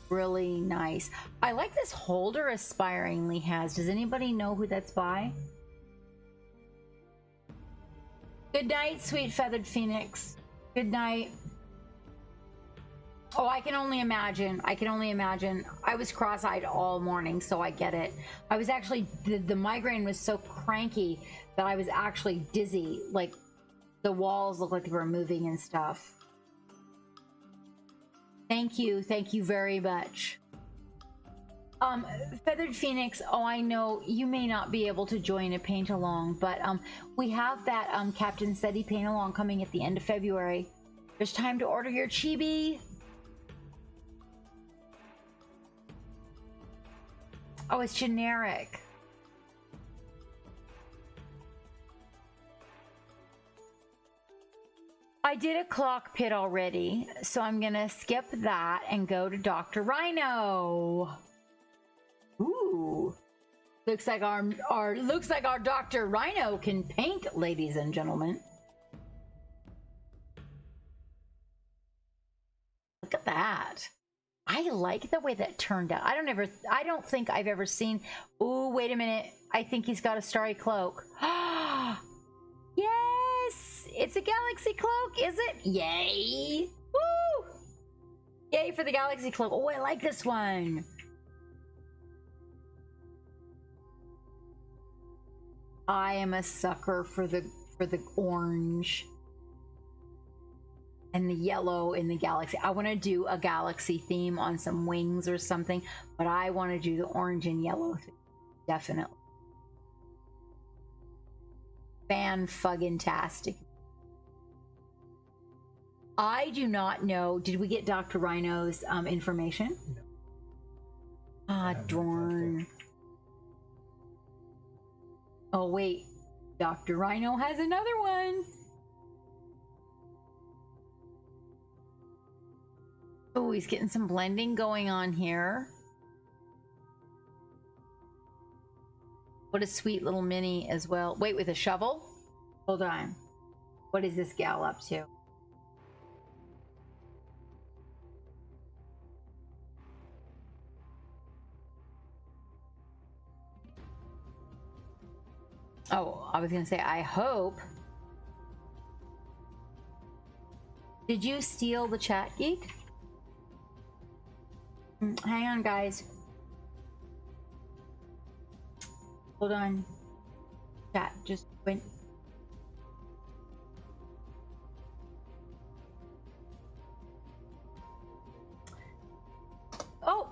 S1: Really nice. I like this holder Aspiringly has. Does anybody know who that's by? Good night, sweet feathered phoenix. Good night. Oh, I can only imagine. I can only imagine. I was cross-eyed all morning, so I get it. I was actually, the migraine was so cranky that I was actually dizzy. Like, the walls looked like they were moving and stuff. Thank you very much. Feathered Phoenix, oh, I know you may not be able to join a paint along, but we have that Captain SETI paint along coming at the end of February. There's time to order your chibi. Oh, it's generic. I did a clock pit already, so I'm gonna skip that and go to Dr. Rhino. Ooh, looks like our Dr. Rhino can paint, ladies and gentlemen. Look at that. I like the way that turned out. I don't think I've ever seen. Ooh, wait a minute. I think he's got a starry cloak. Yes, it's a galaxy cloak, is it? Yay! Woo! Yay for the galaxy cloak. Oh, I like this one. I am a sucker for the orange and the yellow in the galaxy. I want to do a galaxy theme on some wings or something, but I want to do the orange and yellow thing. Definitely. Fan-fucking-tastic. I do not know. Did we get Dr. Rhino's information?
S2: No.
S1: Ah, darn. Oh, wait. Dr. Rhino has another one. Oh, he's getting some blending going on here. What a sweet little mini as well. Wait, with a shovel? Hold on. What is this gal up to? Oh, I was gonna say, I hope. Did you steal the chat, Geek? Hang on, guys. Hold on. Chat just went. Oh!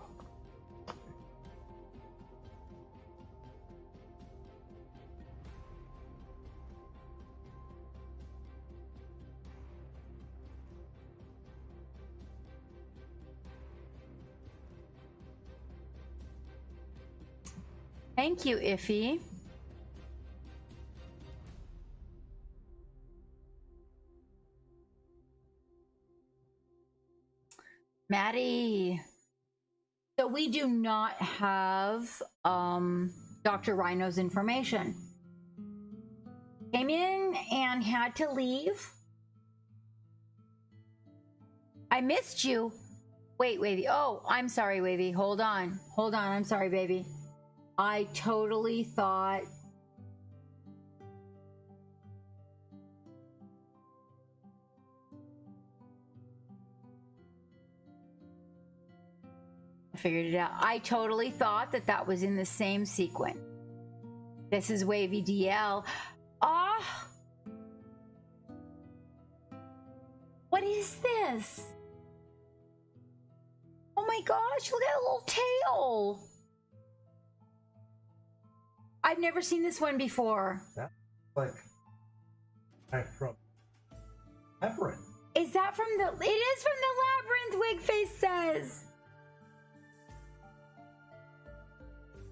S1: Thank you, Iffy. Maddie. So we do not have Dr. Rhino's information. Came in and had to leave. I missed you. Wait, Wavy. Oh, I'm sorry, Wavy. Hold on. Hold on. I'm sorry, baby. I totally thought I figured it out. I totally thought that that was in the same sequence. This is Wavy DL. Ah! What is this? Oh my gosh, look at that little tail. I've never seen this one before.
S2: That's like from Labyrinth.
S1: Is that from the... It is from the Labyrinth, Wigface says.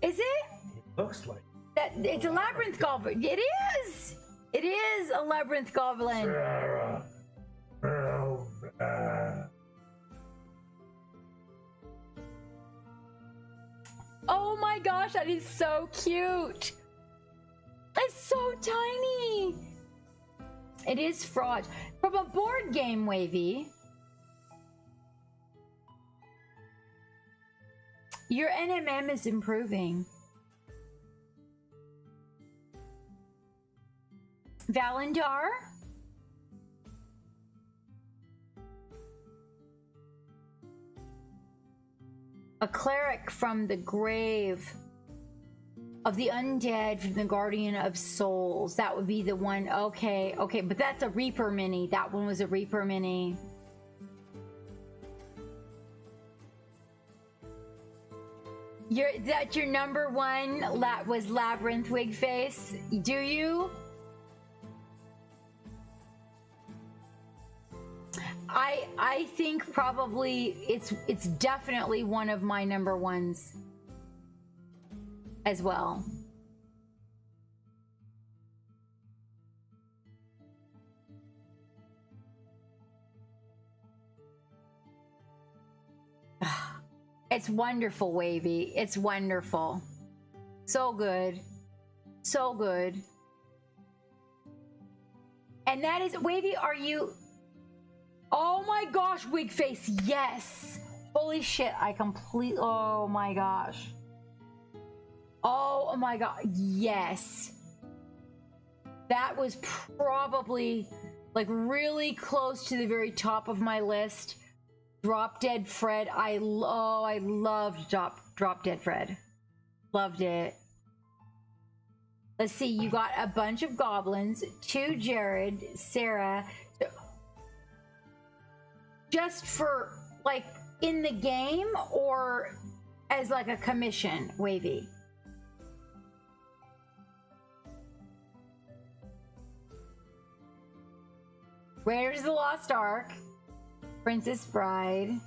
S1: Is it?
S2: It looks like
S1: That it's a Labyrinth goblin. It is! It is a Labyrinth goblin.
S2: Sarah.
S1: Oh my gosh, that is so cute. It's so tiny. It is fraud. From a board game, Wavy. Your NMM is improving. Valendar? A cleric from the grave of the undead, from the guardian of souls. That would be the one. Okay, okay, but that's a Reaper mini. That one was a Reaper mini. That's your number one. Was Labyrinth Wigface? Do you? I think probably it's definitely one of my number ones as well. It's wonderful, Wavy. It's wonderful. So good. So good. And that is, Wavy, are you... Oh my gosh, Wigface, yes! Holy shit, I completely... Oh my gosh. Oh my god, yes. That was probably, like, really close to the very top of my list. Drop Dead Fred. I loved Drop Dead Fred. Loved it. Let's see, you got a bunch of goblins, 2 Jared, Sarah. Just for, like, in the game or as, like, a commission, Wavy? Raiders of the Lost Ark. Princess Bride.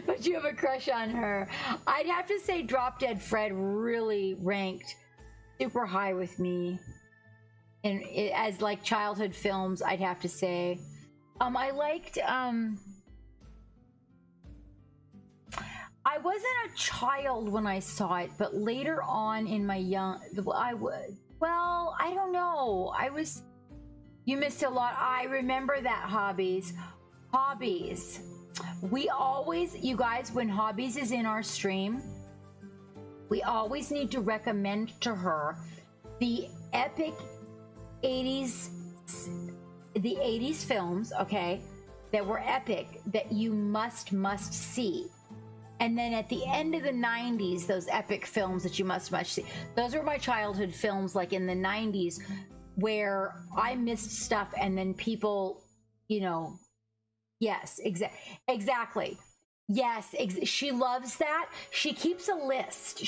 S1: But you have a crush on her. I'd have to say Drop Dead Fred really ranked super high with me. And as like childhood films, I'd have to say. I liked I wasn't a child when I saw it, but later on in my well, I don't know. You missed a lot. I remember that Hobbies. We always, you guys, when Hobbies is in our stream, we always need to recommend to her the epic 80s films, okay, that were epic, that you must see. And then at the end of the 90s, those epic films that you must see. Those were my childhood films, like in the 90s, where I missed stuff and then people, you know, yes, exactly. Yes, she loves that. She keeps a list.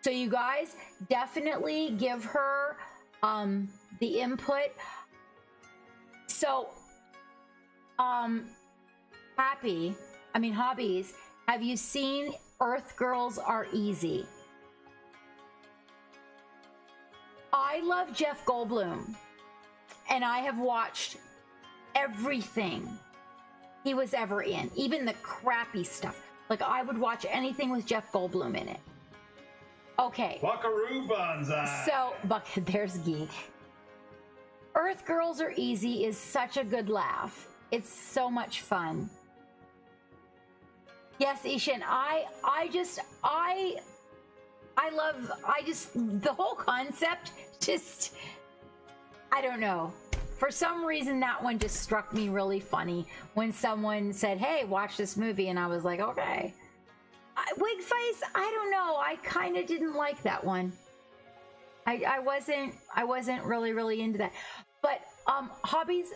S1: So you guys definitely give her the input. So, Hobbies. Have you seen Earth Girls Are Easy? I love Jeff Goldblum, and I have watched everything he was ever in, even the crappy stuff. Like, I would watch anything with Jeff Goldblum in it. Okay.
S3: Buckaroo Banzai.
S1: So, there's Geek. Earth Girls Are Easy is such a good laugh. It's so much fun. Yes, Ishan, I love the whole concept, just, I don't know. For some reason, that one just struck me really funny when someone said, hey, watch this movie. And I was like, okay. Wig Face, I don't know. I kind of didn't like that one. I wasn't really into that. But hobbies,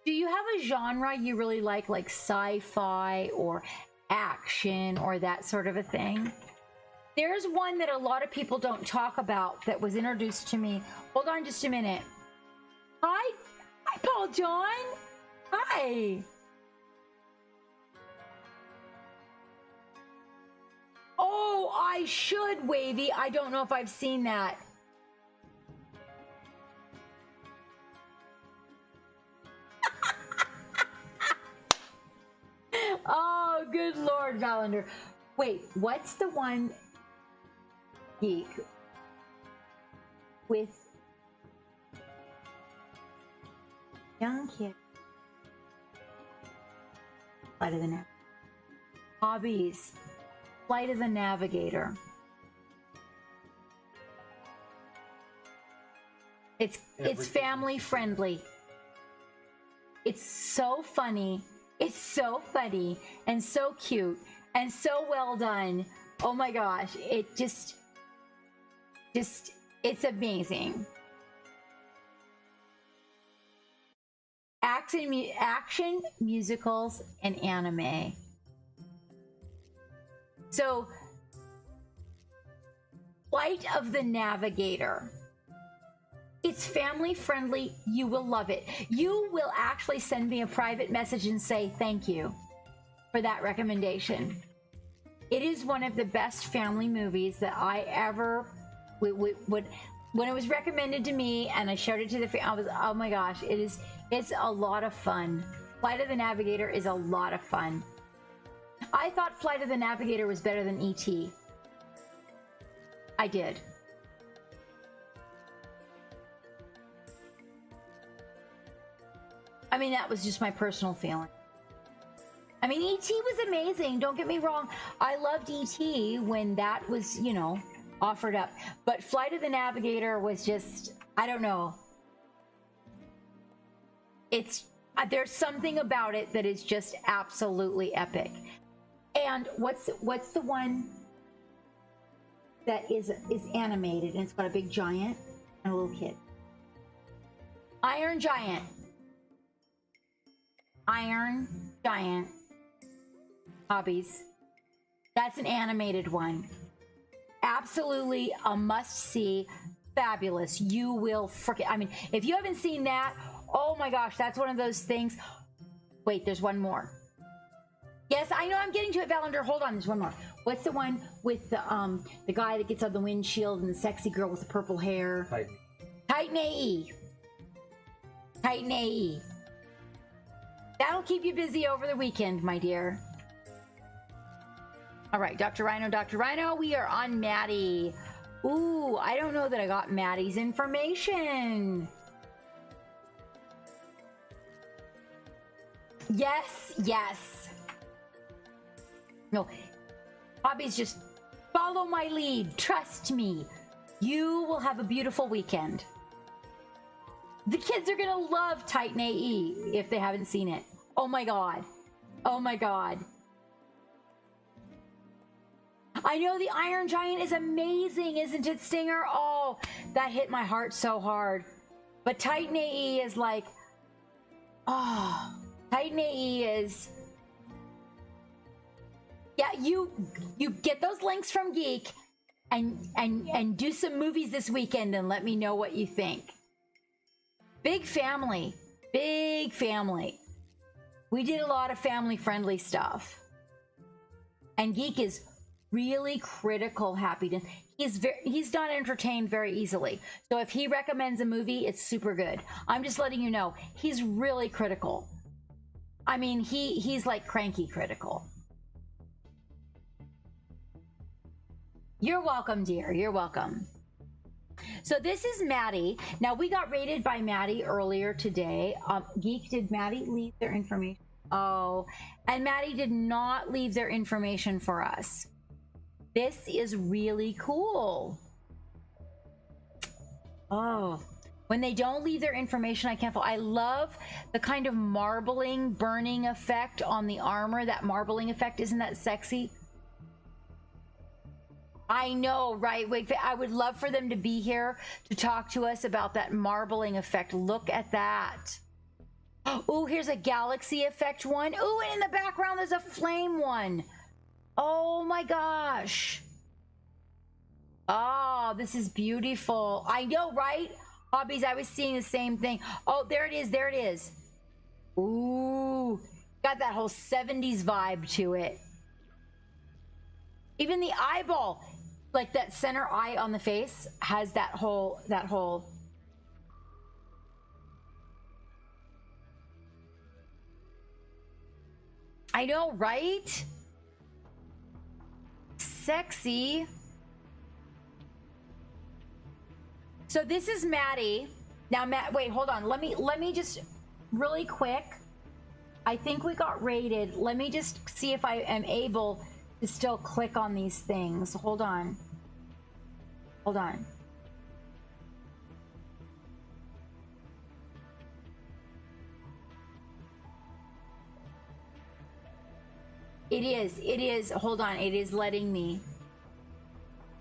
S1: do you have a genre you really like sci-fi or action or that sort of a thing? There's one that a lot of people don't talk about that was introduced to me. Hold on just a minute. Hi, Paul John. Hi. Oh, I should, Wavy. I don't know if I've seen that. Oh, good Lord, Valander. Wait, what's the one, Geek, with young kid? Flight of the Navigator. Hobbies. Flight of the Navigator. It's family friendly. It's so funny. It's so funny and so cute and so well done. Oh my gosh, it just it's amazing. Action, musicals, and anime. So, Flight of the Navigator. It's family friendly. You will love it. You will actually send me a private message and say thank you for that recommendation. It is one of the best family movies that I ever would when it was recommended to me and I showed it to the family. I was, oh my gosh, it's a lot of fun. Flight of the Navigator is a lot of fun. I thought Flight of the Navigator was better than E.T. I did. I mean, that was just my personal feeling. I mean, E.T. was amazing. Don't get me wrong. I loved E.T. when that was, you know, offered up. But Flight of the Navigator was just, I don't know. It's, there's something about it that is just absolutely epic. And what's the one that is animated and it's got a big giant and a little kid? Iron Giant. Iron Giant. Hobbies. That's an animated one. Absolutely a must-see. Fabulous. You will forget. I mean, if you haven't seen that, oh my gosh, that's one of those things. Wait, there's one more. Yes, I know I'm getting to it, Valander. Hold on, there's one more. What's the one with the guy that gets on the windshield and the sexy girl with the purple hair? Titan AE. Titan AE. That'll keep you busy over the weekend, my dear. All right, Dr. Rhino, we are on Maddie. Ooh, I don't know that I got Maddie's information. Yes. No, hobbies, just follow my lead. Trust me. You will have a beautiful weekend. The kids are gonna love Titan AE if they haven't seen it. Oh my god. Oh my god. I know the Iron Giant is amazing, isn't it, Stinger? Oh, that hit my heart so hard. But Titan AE is like, oh, Titan AE is, yeah, you get those links from Geek and do some movies this weekend and let me know what you think. Big family. We did a lot of family-friendly stuff. And Geek is really critical happiness. He's not entertained very easily. So if he recommends a movie, it's super good. I'm just letting you know, he's really critical. I mean, he's like cranky critical. You're welcome, dear. You're welcome. So this is Maddie. Now, we got rated by Maddie earlier today. Geek, did Maddie leave their information? Oh, and Maddie did not leave their information for us. This is really cool. Oh, When they don't leave their information, I can't follow. I love the kind of marbling, burning effect on the armor. That marbling effect, isn't that sexy? I know, right? Wait, I would love for them to be here to talk to us about that marbling effect. Look at that. Oh, here's a galaxy effect one. Oh, and in the background, there's a flame one. Oh my gosh. Oh, this is beautiful. I know, right? Hobbies, I was seeing the same thing. Oh, there it is. There it is. Ooh, got that whole 70s vibe to it. Even the eyeball, like that center eye on the face, has that whole. I know, right? Sexy. So this is Maddie. Now, Matt, wait, hold on. Let me just really quick. I think we got rated. Let me just see if I am able to still click on these things. Hold on. Hold on. It is. Hold on. It is letting me.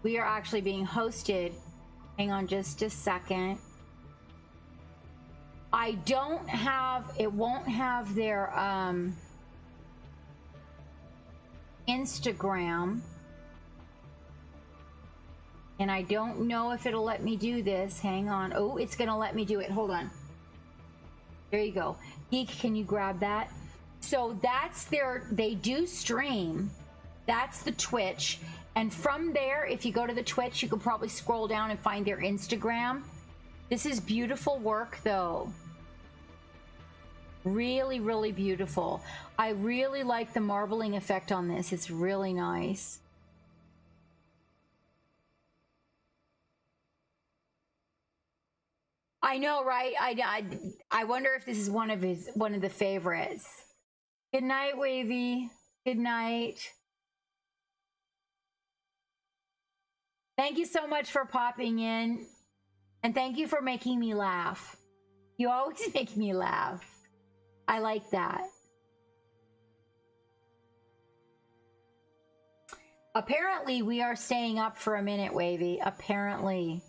S1: We are actually being hosted. Hang on just a second. I don't have, it won't have their Instagram. And I don't know if it'll let me do this. Hang on. Oh, it's going to let me do it. Hold on. There you go. Geek, can you grab that? So that's their, they do stream. That's the Twitch. And from there, if you go to the Twitch, you can probably scroll down and find their Instagram. This is beautiful work, though. Really, really beautiful. I really like the marbling effect on this. It's really nice. I know, right? I wonder if this is one of the favorites. Good night, Wavy. Good night. Thank you so much for popping in. And thank you for making me laugh. You always make me laugh. I like that. Apparently, we are staying up for a minute, Wavy. Apparently.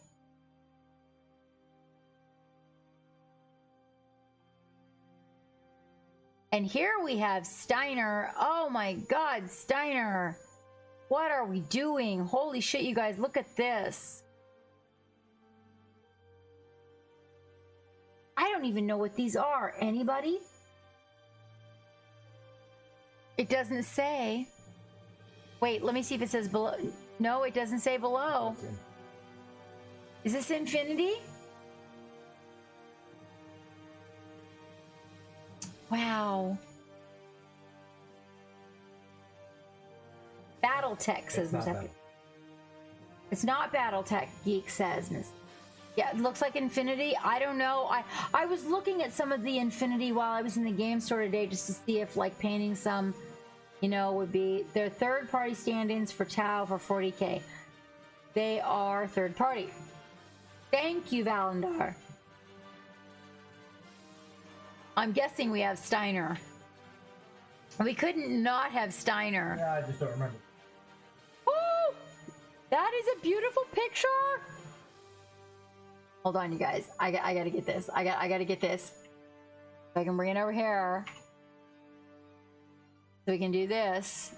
S1: And here we have Steiner. Oh my God, Steiner. What are we doing? Holy shit, you guys, look at this. I don't even know what these are. Anybody? It doesn't say. Wait, let me see if it says below. No, it doesn't say below. Is this Infinity? Wow. Battletech says it's not Battletech, Geek says. Yeah, it looks like Infinity. I don't know. I was looking at some of the Infinity while I was in the game store today just to see if like painting some, you know, would be their third-party stand-ins for Tau for 40K. They are third-party. Thank you, Valendar. I'm guessing we have Steiner. We couldn't not have Steiner.
S2: Yeah, I just don't remember.
S1: Oh, that is a beautiful picture. Hold on, you guys. I gotta get this. I gotta get this. If I can bring it over here, so we can do this,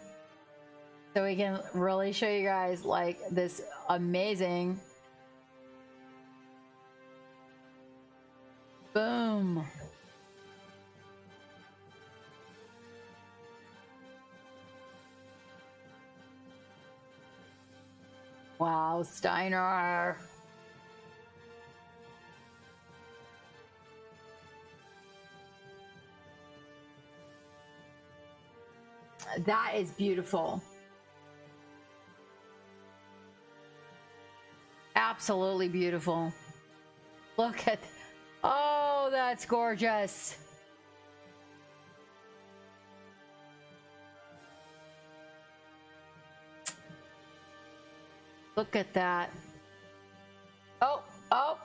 S1: so we can really show you guys like this amazing. Boom. Wow, Steiner. That is beautiful. Absolutely beautiful. Look at, oh, that's gorgeous. Look at that. Oh, oh.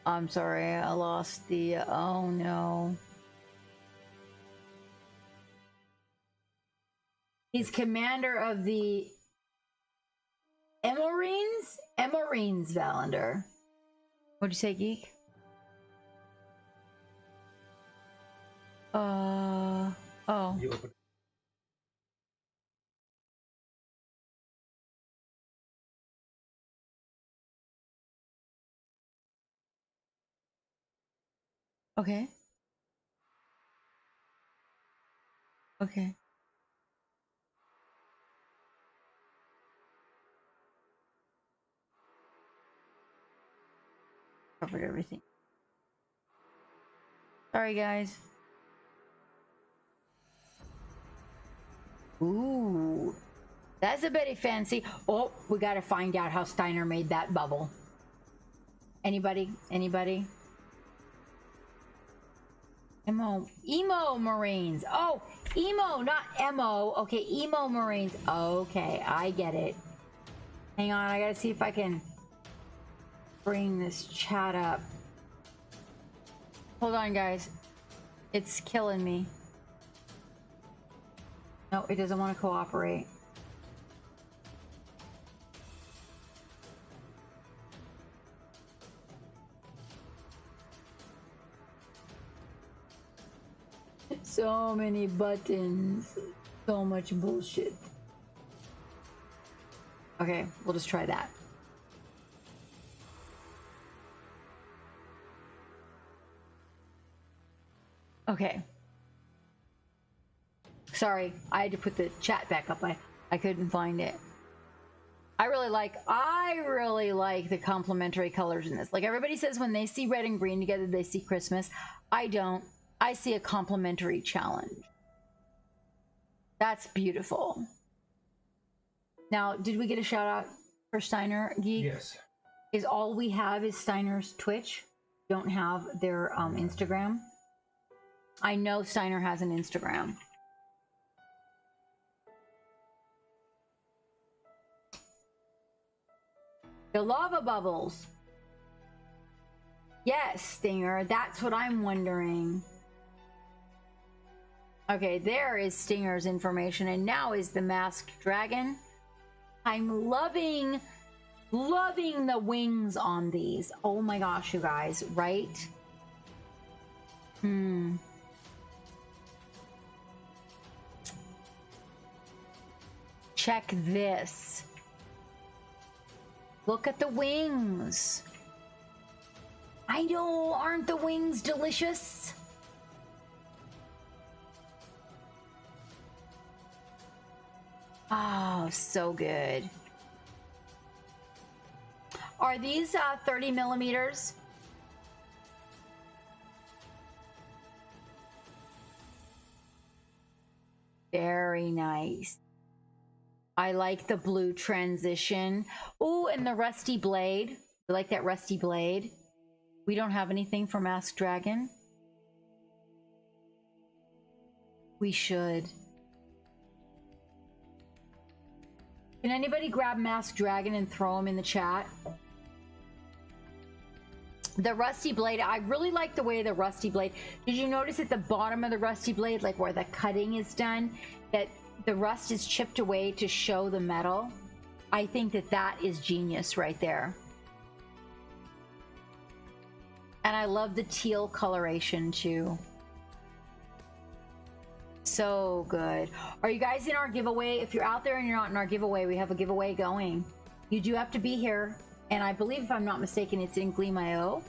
S1: I'm sorry, I lost the, oh no. He's commander of the Emorines? Emorines, Valander. What'd you say, geek? Oh.
S2: You open
S1: Okay. Okay. Covered everything. Sorry, guys. Ooh. That's a bit fancy. Oh, we gotta find out how Steiner made that bubble. Anybody? Anybody? Emo Marines. Oh, emo, not emo. Okay, emo Marines. Okay, I get it. Hang on, I gotta see if I can bring this chat up. Hold on, guys. It's killing me. No, it doesn't want to cooperate. So many buttons. So much bullshit. Okay, we'll just try that. Okay. Sorry, I had to put the chat back up. I couldn't find it. I really like the complementary colors in this. Like everybody says when they see red and green together, they see Christmas. I don't. I see a complementary challenge. That's beautiful. Now, did we get a shout out for Steiner Geek?
S2: Yes.
S1: Is all we have is Steiner's Twitch? Don't have their Instagram? I know Steiner has an Instagram. The lava bubbles. Yes, Stinger, that's what I'm wondering. Okay, there is Stinger's information, and now is the masked dragon. I'm loving the wings on these. Oh my gosh, you guys, right? Check this. Look at the wings. I know, aren't the wings delicious? Oh, so good. Are these 30 millimeters? Very nice. I like the blue transition. Oh, and the rusty blade. You like that rusty blade? We don't have anything for Masked Dragon. We should. Can anybody grab Masked Dragon and throw him in the chat? The rusty blade, I really like the way the rusty blade. Did you notice at the bottom of the rusty blade, like where the cutting is done, that the rust is chipped away to show the metal? I think that that is genius right there. And I love the teal coloration too. So good. Are you guys in our giveaway? If you're out there and you're not in our giveaway, we have a giveaway going. You do have to be here. And I believe, if I'm not mistaken, it's in Gleam.io.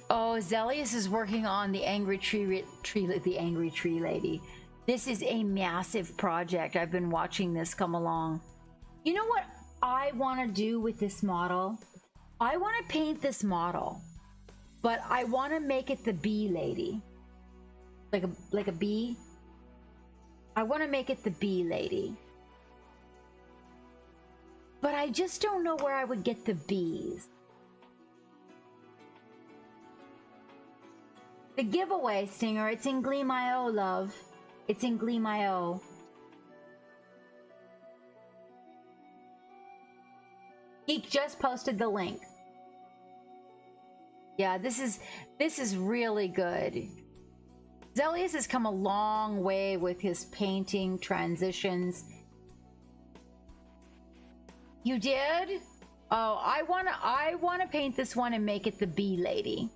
S1: Oh, Zelius is working on the Angry Tree Lady. This is a massive project. I've been watching this come along. You know what I want to do with this model? I want to paint this model, but I want to make it the bee lady. Like a bee. I want to make it the bee lady. But I just don't know where I would get the bees. The giveaway, Stinger, it's in Gleam.io, love. It's in Gleam.io. Geek just posted the link. Yeah, this is really good. Zelius has come a long way with his painting transitions. You did? Oh, I wanna paint this one and make it the bee lady.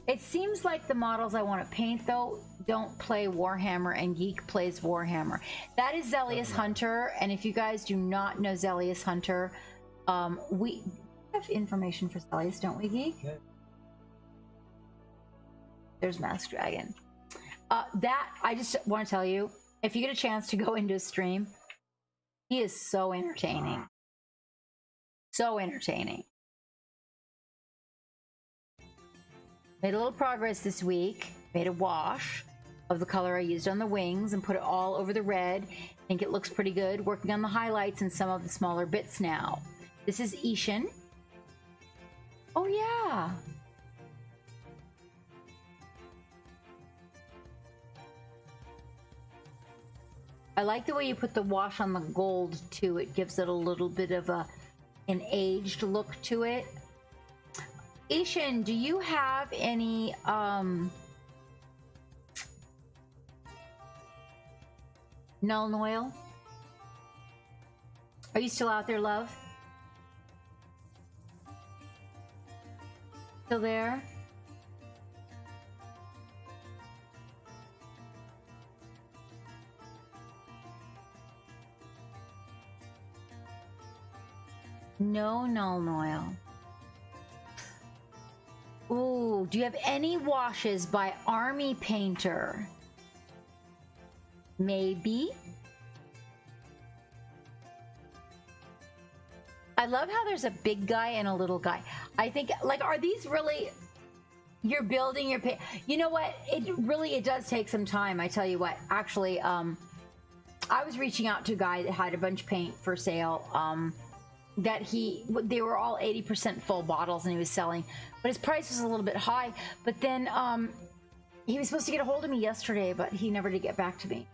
S1: It seems like the models I want to paint, though, don't play Warhammer, and Geek plays Warhammer. That is Zelius Hunter, and if you guys do not know Zelius Hunter, we have information for Zelius, don't we, Geek?
S2: Yeah.
S1: There's Mask Dragon. That, I just want to tell you, if you get a chance to go into a stream, he is so entertaining. So entertaining. Made a little progress this week. Made a wash of the color I used on the wings and put it all over the red. I think it looks pretty good. Working on the highlights and some of the smaller bits now. This is Ishin. Oh yeah. I like the way you put the wash on the gold too. It gives it a little bit of an aged look to it. Ishin, do you have any Null Oil? Are you still out there, love? Still there? No Null Oil. Ooh, do you have any washes by Army Painter? Maybe. I love how there's a big guy and a little guy. I think, like, are these really, you're building your paint? You know what? It does take some time. I tell you what, actually, I was reaching out to a guy that had a bunch of paint for sale. They were all 80% full bottles and he was selling, but his price was a little bit high. But then he was supposed to get a hold of me yesterday, but he never did get back to me.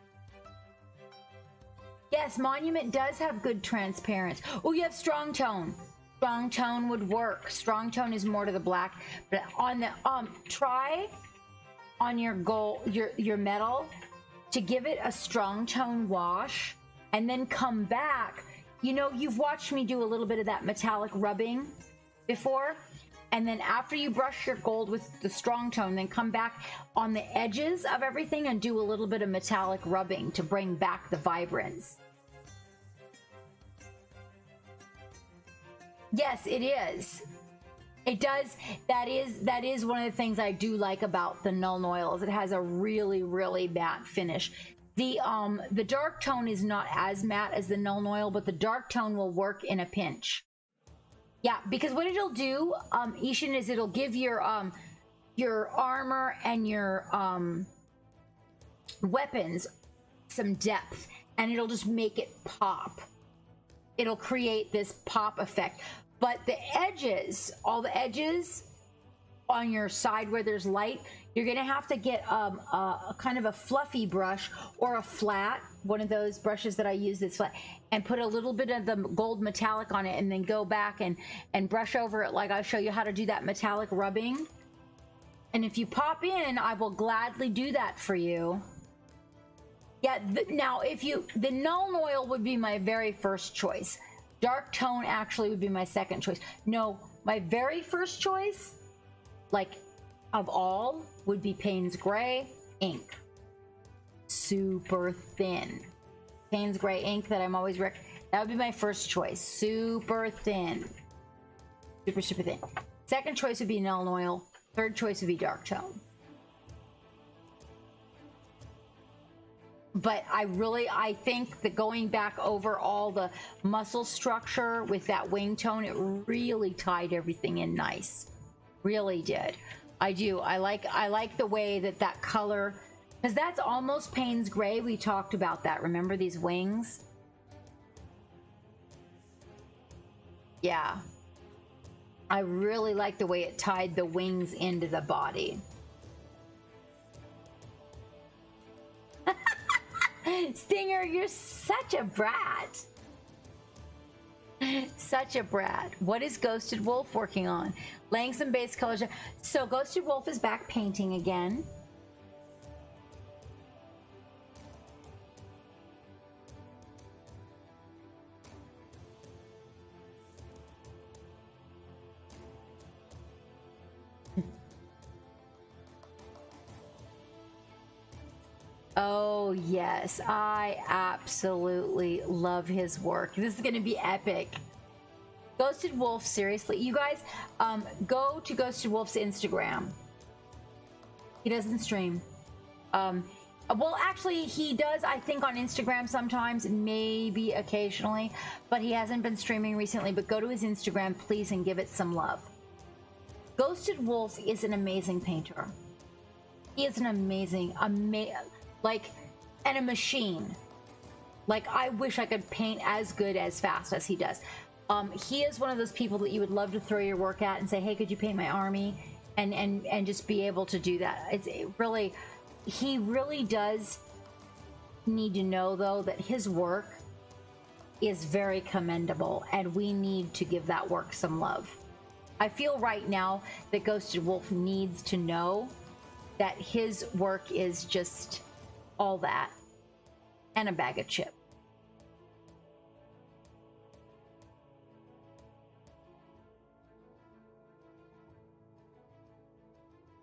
S1: Yes, Monument does have good transparency. Oh, you have Strong Tone. Strong Tone would work. Strong Tone is more to the black, but on the try on your gold, your metal, to give it a Strong Tone wash and then come back. You know, you've watched me do a little bit of that metallic rubbing before. And then after you brush your gold with the Strong Tone, then come back on the edges of everything and do a little bit of metallic rubbing to bring back the vibrance. Yes, it is. It does. That is one of the things I do like about the Null Oil, is it has a really, really matte finish. The dark tone is not as matte as the Null Oil, but the dark tone will work in a pinch. Yeah, because what it'll do, Ishin, is it'll give your armor and your weapons some depth, and it'll just make it pop. It'll create this pop effect. But the edges, all the edges on your side where there's light, you're gonna have to get a kind of a fluffy brush or a flat, one of those brushes that I use that's flat, and put a little bit of the gold metallic on it, and then go back and brush over it like I'll show you how to do that metallic rubbing. And if you pop in, I will gladly do that for you. Yeah, now the Null Oil would be my very first choice. Dark tone actually would be my second choice. No, my very first choice, like of all, would be Payne's Gray ink. Super thin. Payne's Gray ink that I'm always that would be my first choice. Super thin. Super, super thin. Second choice would be Null Oil. Third choice would be dark tone. But I think that going back over all the muscle structure with that wing tone, it really tied everything in nice. Really did. I do. I like the way that color, because that's almost Payne's Gray. We talked about that. Remember these wings? Yeah. I really like the way it tied the wings into the body. Stinger, you're such a brat. such a brat. What is Ghosted Wolf working on? Laying some base colors. So Ghosted Wolf is back painting again. Oh, yes. I absolutely love his work. This is going to be epic. Ghosted Wolf, seriously. You guys, go to Ghosted Wolf's Instagram. He doesn't stream. Well, actually, he does, I think, on Instagram sometimes, maybe occasionally, but he hasn't been streaming recently. But go to his Instagram, please, and give it some love. Ghosted Wolf is an amazing painter. He is an amazing, like, and a machine. Like, I wish I could paint as good, as fast as he does. He is one of those people that you would love to throw your work at and say, hey, could you paint my army? And just be able to do that. He really does need to know, though, that his work is very commendable, and we need to give that work some love. I feel right now that Ghosted Wolf needs to know that his work is just all that and a bag of chips.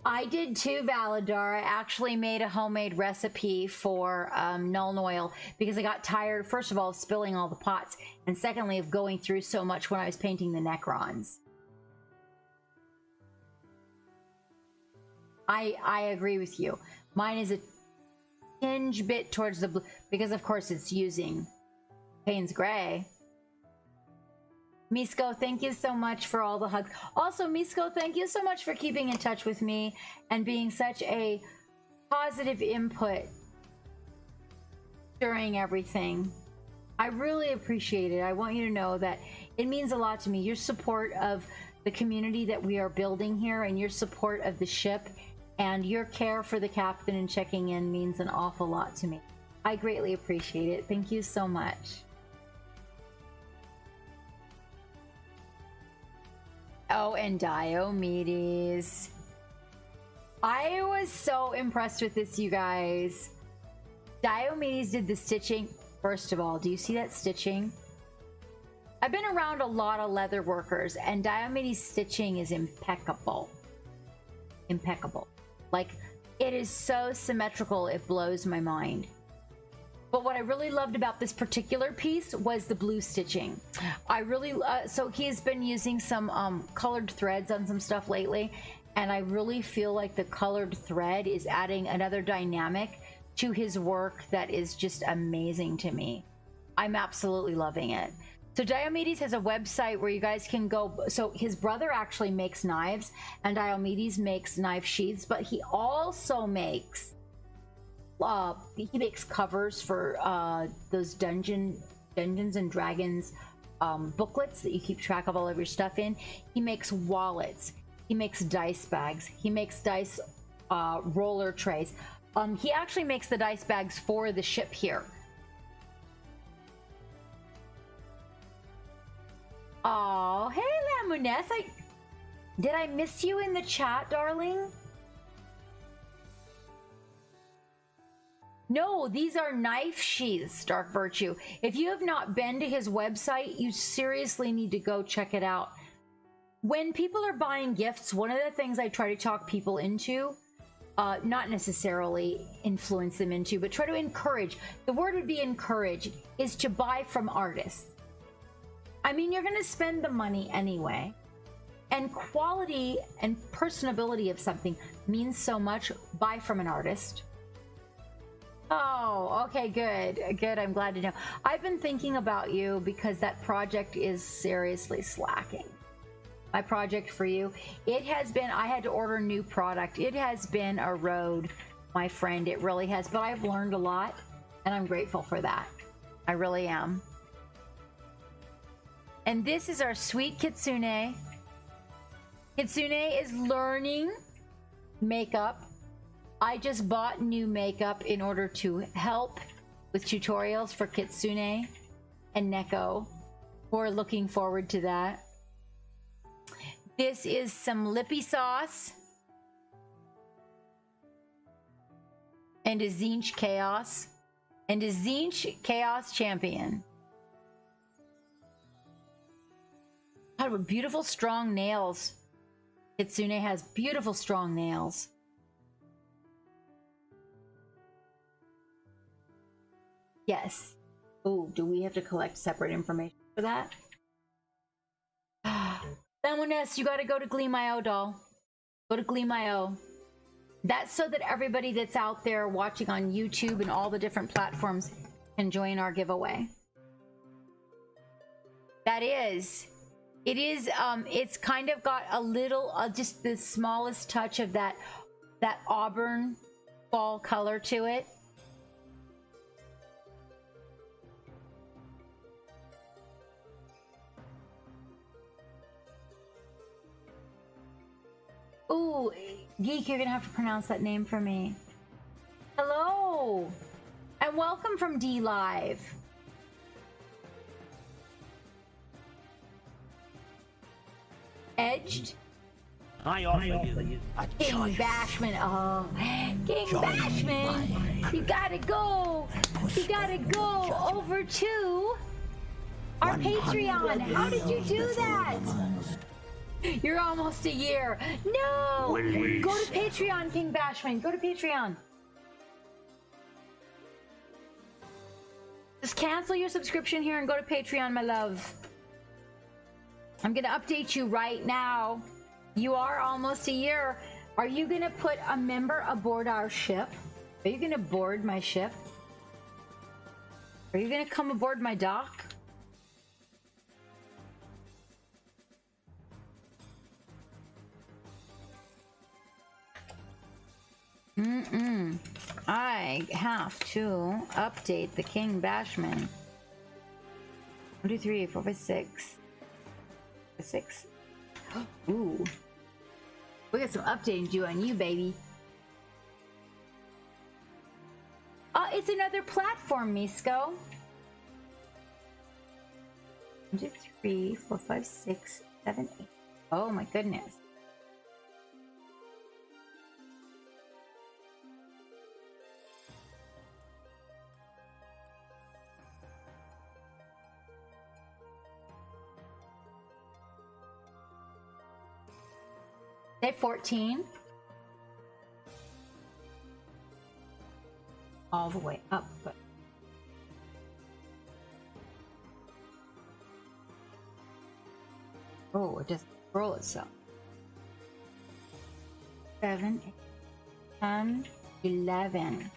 S1: I did too, Valadar. I actually made a homemade recipe for Nuln Oil because I got tired, first of all, of spilling all the pots, and secondly, of going through so much when I was painting the Necrons. I agree with you. Mine is a tinge bit towards the blue because, of course, it's using Payne's Gray. Misko, thank you so much for all the hugs. Also, Misko, thank you so much for keeping in touch with me and being such a positive input during everything. I really appreciate it. I want you to know that it means a lot to me. Your support of the community that we are building here and your support of the ship and your care for the captain and checking in means an awful lot to me. I greatly appreciate it. Thank you so much. Oh, and Diomedes. I was so impressed with this, you guys. Diomedes did the stitching. First of all, do you see that stitching? I've been around a lot of leather workers, and Diomedes' stitching is impeccable. Impeccable. Like, it is so symmetrical, it blows my mind. But what I really loved about this particular piece was the blue stitching. I really, so he's been using some colored threads on some stuff lately, and I really feel like the colored thread is adding another dynamic to his work that is just amazing to me. I'm absolutely loving it. So Diomedes has a website where you guys can go. So his brother actually makes knives, and Diomedes makes knife sheaths, but he also makes covers for those Dungeons and Dragons booklets that you keep track of all of your stuff in. He makes wallets. He makes dice bags. He makes dice roller trays. He actually makes the dice bags for the ship here. Oh, hey, Lamuness. Did I miss you in the chat, darling? No, these are knife sheaths, Dark Virtue. If you have not been to his website, you seriously need to go check it out. When people are buying gifts, one of the things I try to talk people into, not necessarily influence them into, but try to encourage, the word would be encourage, is to buy from artists. I mean, you're going to spend the money anyway. And quality and personability of something means so much. Buy from an artist. Oh, okay, good. Good, I'm glad to know. I've been thinking about you because that project is seriously slacking. My project for you. It has been, I had to order new product. It has been a road, my friend. It really has. But I've learned a lot, and I'm grateful for that. I really am. And this is our sweet Kitsune. Kitsune is learning makeup. I just bought new makeup in order to help with tutorials for Kitsune and Neko. We're looking forward to that. This is some lippy sauce. And a Zinch Chaos. And a Zinch Chaos Champion. God, what beautiful strong nails. Kitsune has beautiful strong nails. Yes. Oh, do we have to collect separate information for that? Lemoness, you gotta go to Gleam.io, doll. Go to Gleam.io. That's so that everybody that's out there watching on YouTube and all the different platforms can join our giveaway. That is. It is, it's kind of got a little, just the smallest touch of that auburn fall color to it. Ooh, Geek, you're gonna have to pronounce that name for me. Hello, and welcome from D Live. Edged.
S4: I offer you a
S1: King Bashman. Oh, King Bashman. You gotta go. You gotta go over to our Patreon. How did you do that? You're almost a year. No!
S4: Release.
S1: Go to Patreon, King Bashman. Go to Patreon. Just cancel your subscription here and go to Patreon, my love. I'm going to update you right now. You are almost a year. Are you going to put a member aboard our ship? Are you going to board my ship? Are you going to come aboard my dock? I have to update the King Bashman. 1, 2, 3, 4, 5, 6. 6. Ooh. We got some updating to do on you, baby. It's another platform, Misko. 1, 2, 3, 4, 5, 6, 7, 8. Oh my goodness. Day 14. All the way up. But oh, it doesn't roll itself. 7, 8, 10, 11.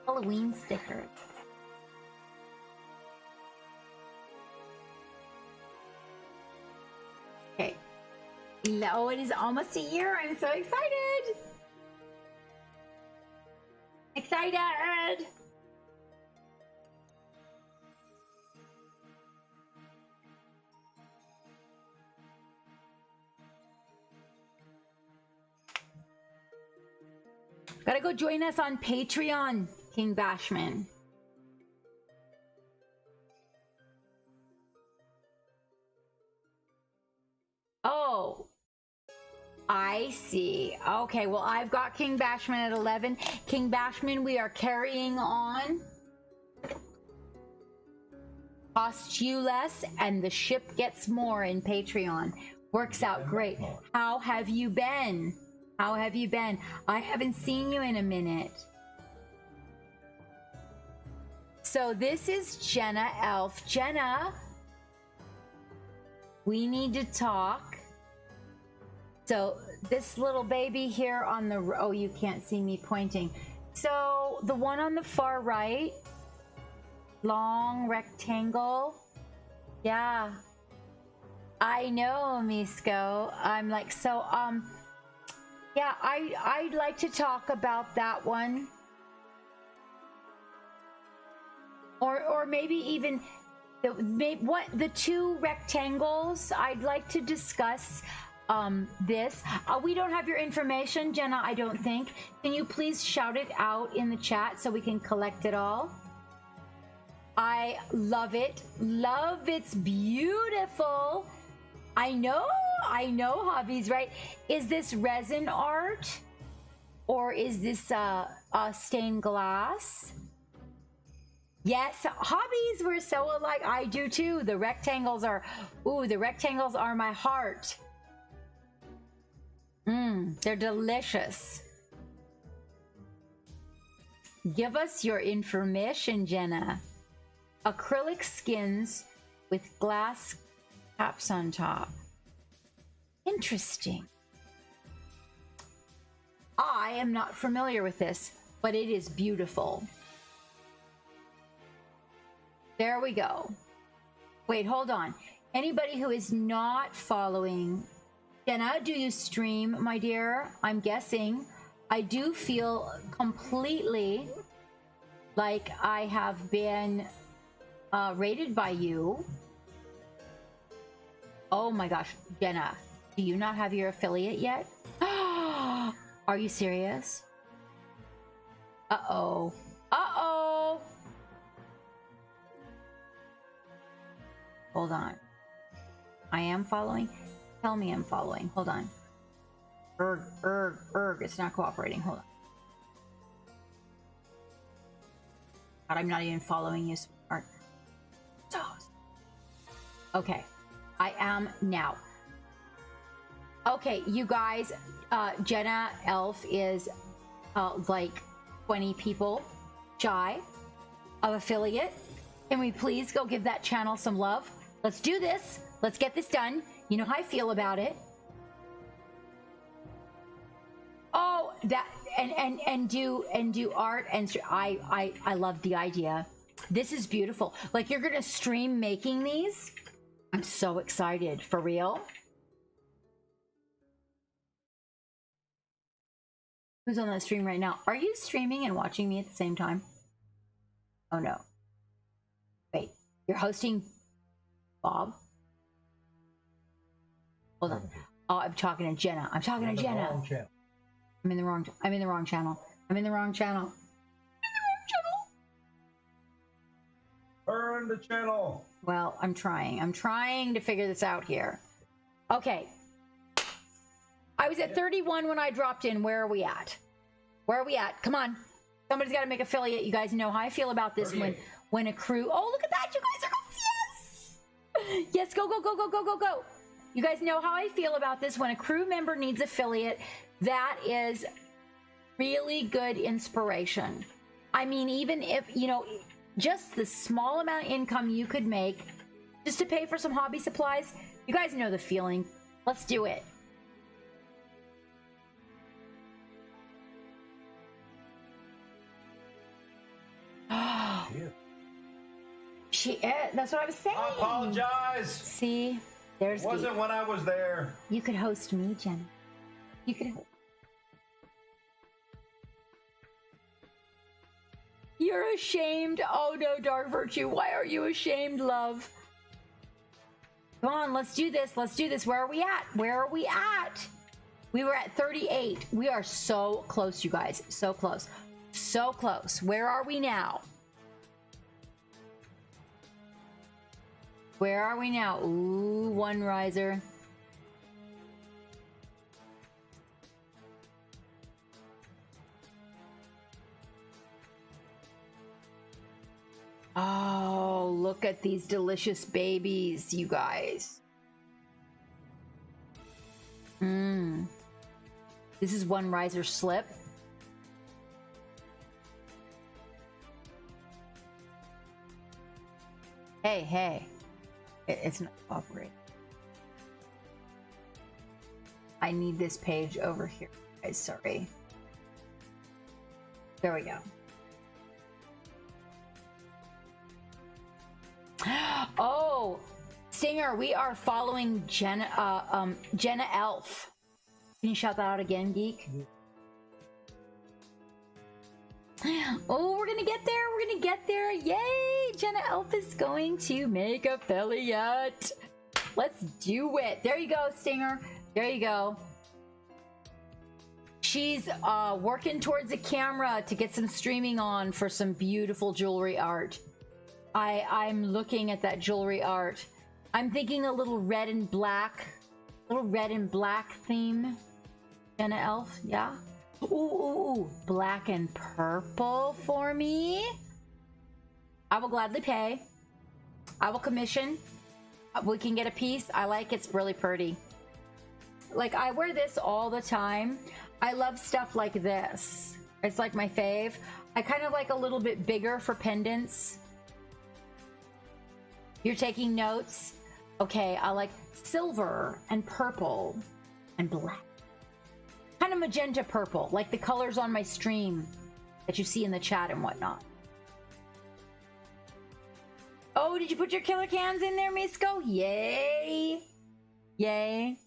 S1: Halloween stickers. Okay. Oh, it is almost a year. I'm so excited. Excited. Gotta go join us on Patreon, King Bashman. Oh, I see. Okay, well, I've got King Bashman at 11. King Bashman, we are carrying on. Costs you less, and the ship gets more in Patreon. Works out great. How have you been? How have you been? I haven't seen you in a minute. So this is Jenna Elf. Jenna, we need to talk. So this little baby here on the, oh, you can't see me pointing. So the one on the far right, long rectangle. Yeah, I know, Misko. I'm like, so, yeah, I'd like to talk about that one. Or maybe even the two rectangles I'd like to discuss. this. We don't have your information, Jenna, I don't think. Can you please shout it out in the chat so we can collect it all? I love it. Love, it's beautiful. I know, Hobbies, right? Is this resin art? Or is this stained glass? Yes, Hobbies, we're so alike. I do too. The rectangles are, ooh, the rectangles are my heart. They're delicious. Give us your information, Jenna. Acrylic skins with glass caps on top. Interesting. I am not familiar with this, but it is beautiful. There we go. Wait, hold on. Anybody who is not following, Jenna, do you stream, my dear? I'm guessing. I do feel completely like I have been rated by you. Oh my gosh, Jenna, do you not have your affiliate yet? Are you serious? Uh-oh. Uh-oh. Hold on. I am following? Tell me I'm following. Hold on. Erg. It's not cooperating. Hold on. God, I'm not even following you, sweetheart. Okay. I am now. Okay, you guys. Jenna Elf is like 20 people shy of affiliate. Can we please go give that channel some love? Let's do this. Let's get this done. You know how I feel about it. Oh, that and do art and I love the idea. This is beautiful. Like, you're gonna stream making these? I'm so excited. For real? Who's on that stream right now? Are you streaming and watching me at the same time? Oh no. Wait, you're hosting Bob? Hold on. Oh, I'm talking to Jenna. I'm talking to Jenna. I'm in the wrong channel. I'm in the wrong channel.
S3: Burn the channel.
S1: Well, I'm trying to figure this out here. Okay. I was at 31 when I dropped in. Where are we at? Come on. Somebody's got to make affiliate. You guys know how I feel about this when a crew... Oh, look at that. You guys are... Yes! Yes, go. You guys know how I feel about this. When a crew member needs affiliate, that is really good inspiration. I mean, even if, you know, just the small amount of income you could make just to pay for some hobby supplies, you guys know the feeling. Let's do it. That's what I was saying.
S3: I apologize.
S1: See, there's.
S3: It wasn't when I was there.
S1: You could host me, Jen. You could. You're ashamed. Oh no, Dark Virtue. Why are you ashamed, love? Come on, let's do this. Where are we at? We were at 38. We are so close, you guys. So close. Where are we now? Ooh, one riser. Oh, look at these delicious babies, you guys. This is one riser slip. Hey. It's not operating. I need this page over here, guys. Sorry. There we go. Oh, Stinger, we are following Jenna Elf. Can you shout that out again, Geek? Oh, we're gonna get there. Yay! Jenna Elf is going to make affiliate. Let's do it. There you go, Stinger. There you go. She's working towards a camera to get some streaming on for some beautiful jewelry art. I'm looking at that jewelry art. I'm thinking a little red and black theme. Jenna Elf, yeah. Ooh, black and purple for me. I will gladly pay. I will commission. We can get a piece. I like it's really pretty. Like, I wear this all the time. I love stuff like this. It's like my fave. I kind of like a little bit bigger for pendants. You're taking notes? Okay, I like silver and purple and black. Kind of magenta purple, like the colors on my stream that you see in the chat and whatnot. Oh, did you put your killer cans in there, Misco? Yay! Yay.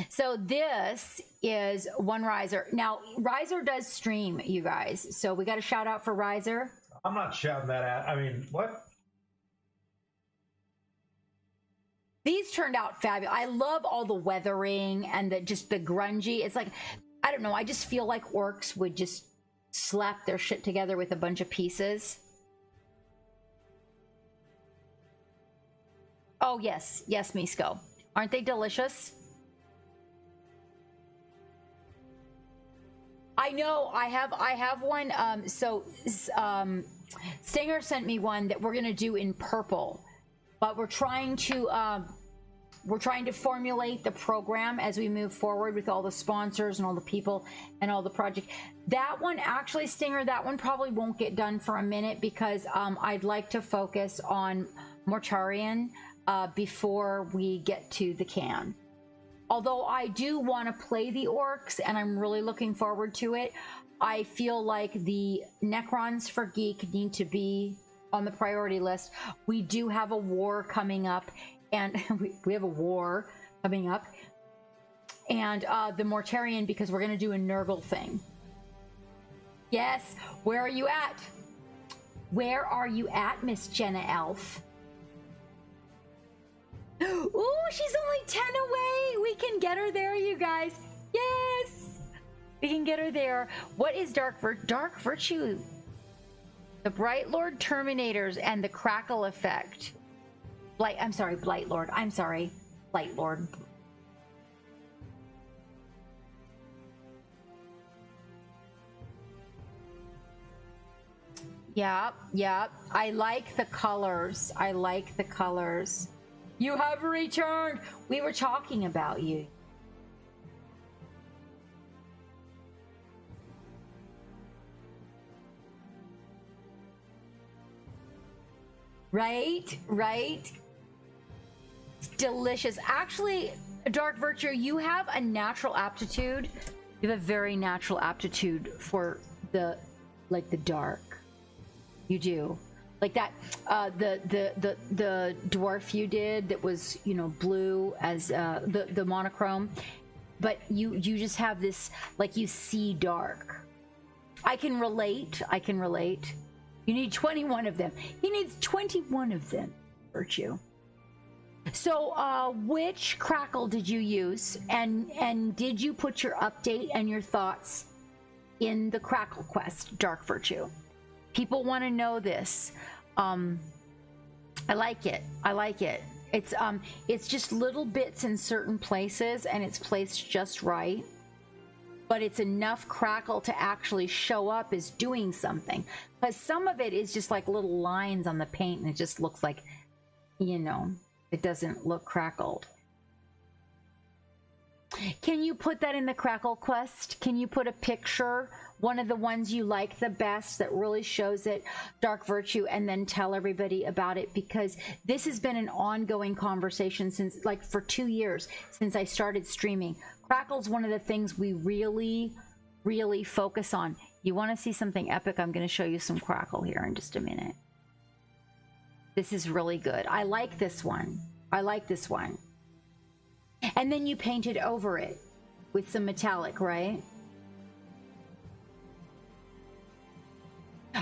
S1: So this is one Riser. Now, Riser does stream, you guys. So we got a shout out for Riser.
S3: I'm not shouting that out. I mean, what?
S1: These turned out fabulous. I love all the weathering and the grungy. It's like, I don't know. I just feel like orcs would just slap their shit together with a bunch of pieces. Oh, yes. Yes, Misco. Aren't they delicious? I know. I have one. Stinger sent me one that we're going to do in purple. But we're trying to formulate the program as we move forward with all the sponsors and all the people and all the project. That one, actually, Stinger, that one probably won't get done for a minute because I'd like to focus on Mortarion before we get to the can. Although I do want to play the orcs and I'm really looking forward to it, I feel like the Necrons for Geek need to be on the priority list. We do have a war coming up, and we have a war coming up, and the Mortarion, because we're going to do a Nurgle thing. Yes, where are you at? Where are you at, Miss Jenna Elf? Ooh, she's only 10 away. We can get her there, you guys. Yes, we can get her there. What is Dark Virtue? The Bright Lord Terminators and the Crackle Effect. Blight Lord. I'm sorry. Blight Lord. Yep. I like the colors. You have returned. We were talking about you. Right. It's delicious. Actually, Dark Virtue, you have a natural aptitude. You have a very natural aptitude for the dark. You do. Like that, the dwarf you did that was, blue as the monochrome, but you just have this, like, you see dark. I can relate. You need 21 of them. He needs 21 of them, Virtue. So, which crackle did you use, and did you put your update and your thoughts in the crackle quest, Dark Virtue? People want to know this. I like it. It's just little bits in certain places, and it's placed just right. But it's enough crackle to actually show up as doing something. Because some of it is just like little lines on the paint, and it just looks like, it doesn't look crackled. Can you put that in the crackle quest? Can you put a picture, one of the ones you like the best that really shows it, Dark Virtue, and then tell everybody about it? Because this has been an ongoing conversation since, for 2 years since I started streaming. Crackle's one of the things we really, really focus on. You want to see something epic? I'm going to show you some crackle here in just a minute. This is really good. I like this one. And then you painted over it with some metallic, right?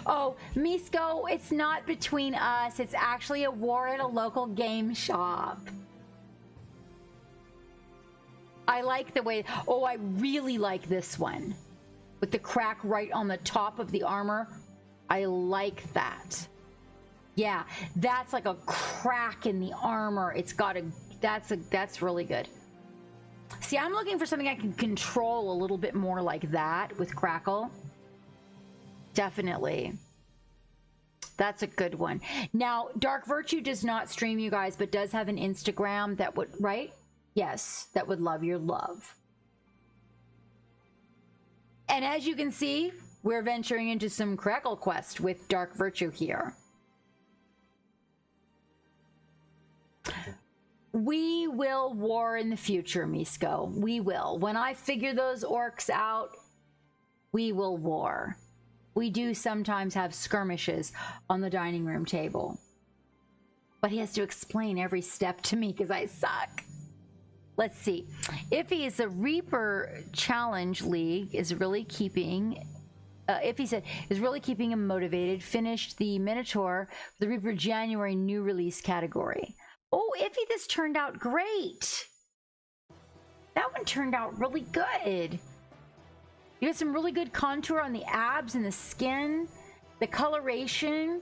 S1: Oh, Misco, it's not between us. It's actually a war at a local game shop. I like the way, oh, I really like this one. With the crack right on the top of the armor. I like that. Yeah, that's like a crack in the armor. It's got a, that's really good. See, I'm looking for something I can control a little bit more like that with Crackle. Definitely. That's a good one. Now, Dark Virtue does not stream, you guys, but does have an Instagram that would, right? Yes, that would love your love. And as you can see, we're venturing into some Crackle quest with Dark Virtue here. We will war in the future, Misko. We will. When I figure those orcs out, we will war. We do sometimes have skirmishes on the dining room table. But he has to explain every step to me because I suck. Let's see. Iffy is the Reaper Challenge League is really keeping... Iffy said, is really keeping him motivated. Finished the Minotaur, the Reaper January new release category. Oh, Iffy, this turned out great. That one turned out really good. You got some really good contour on the abs and the skin, the coloration.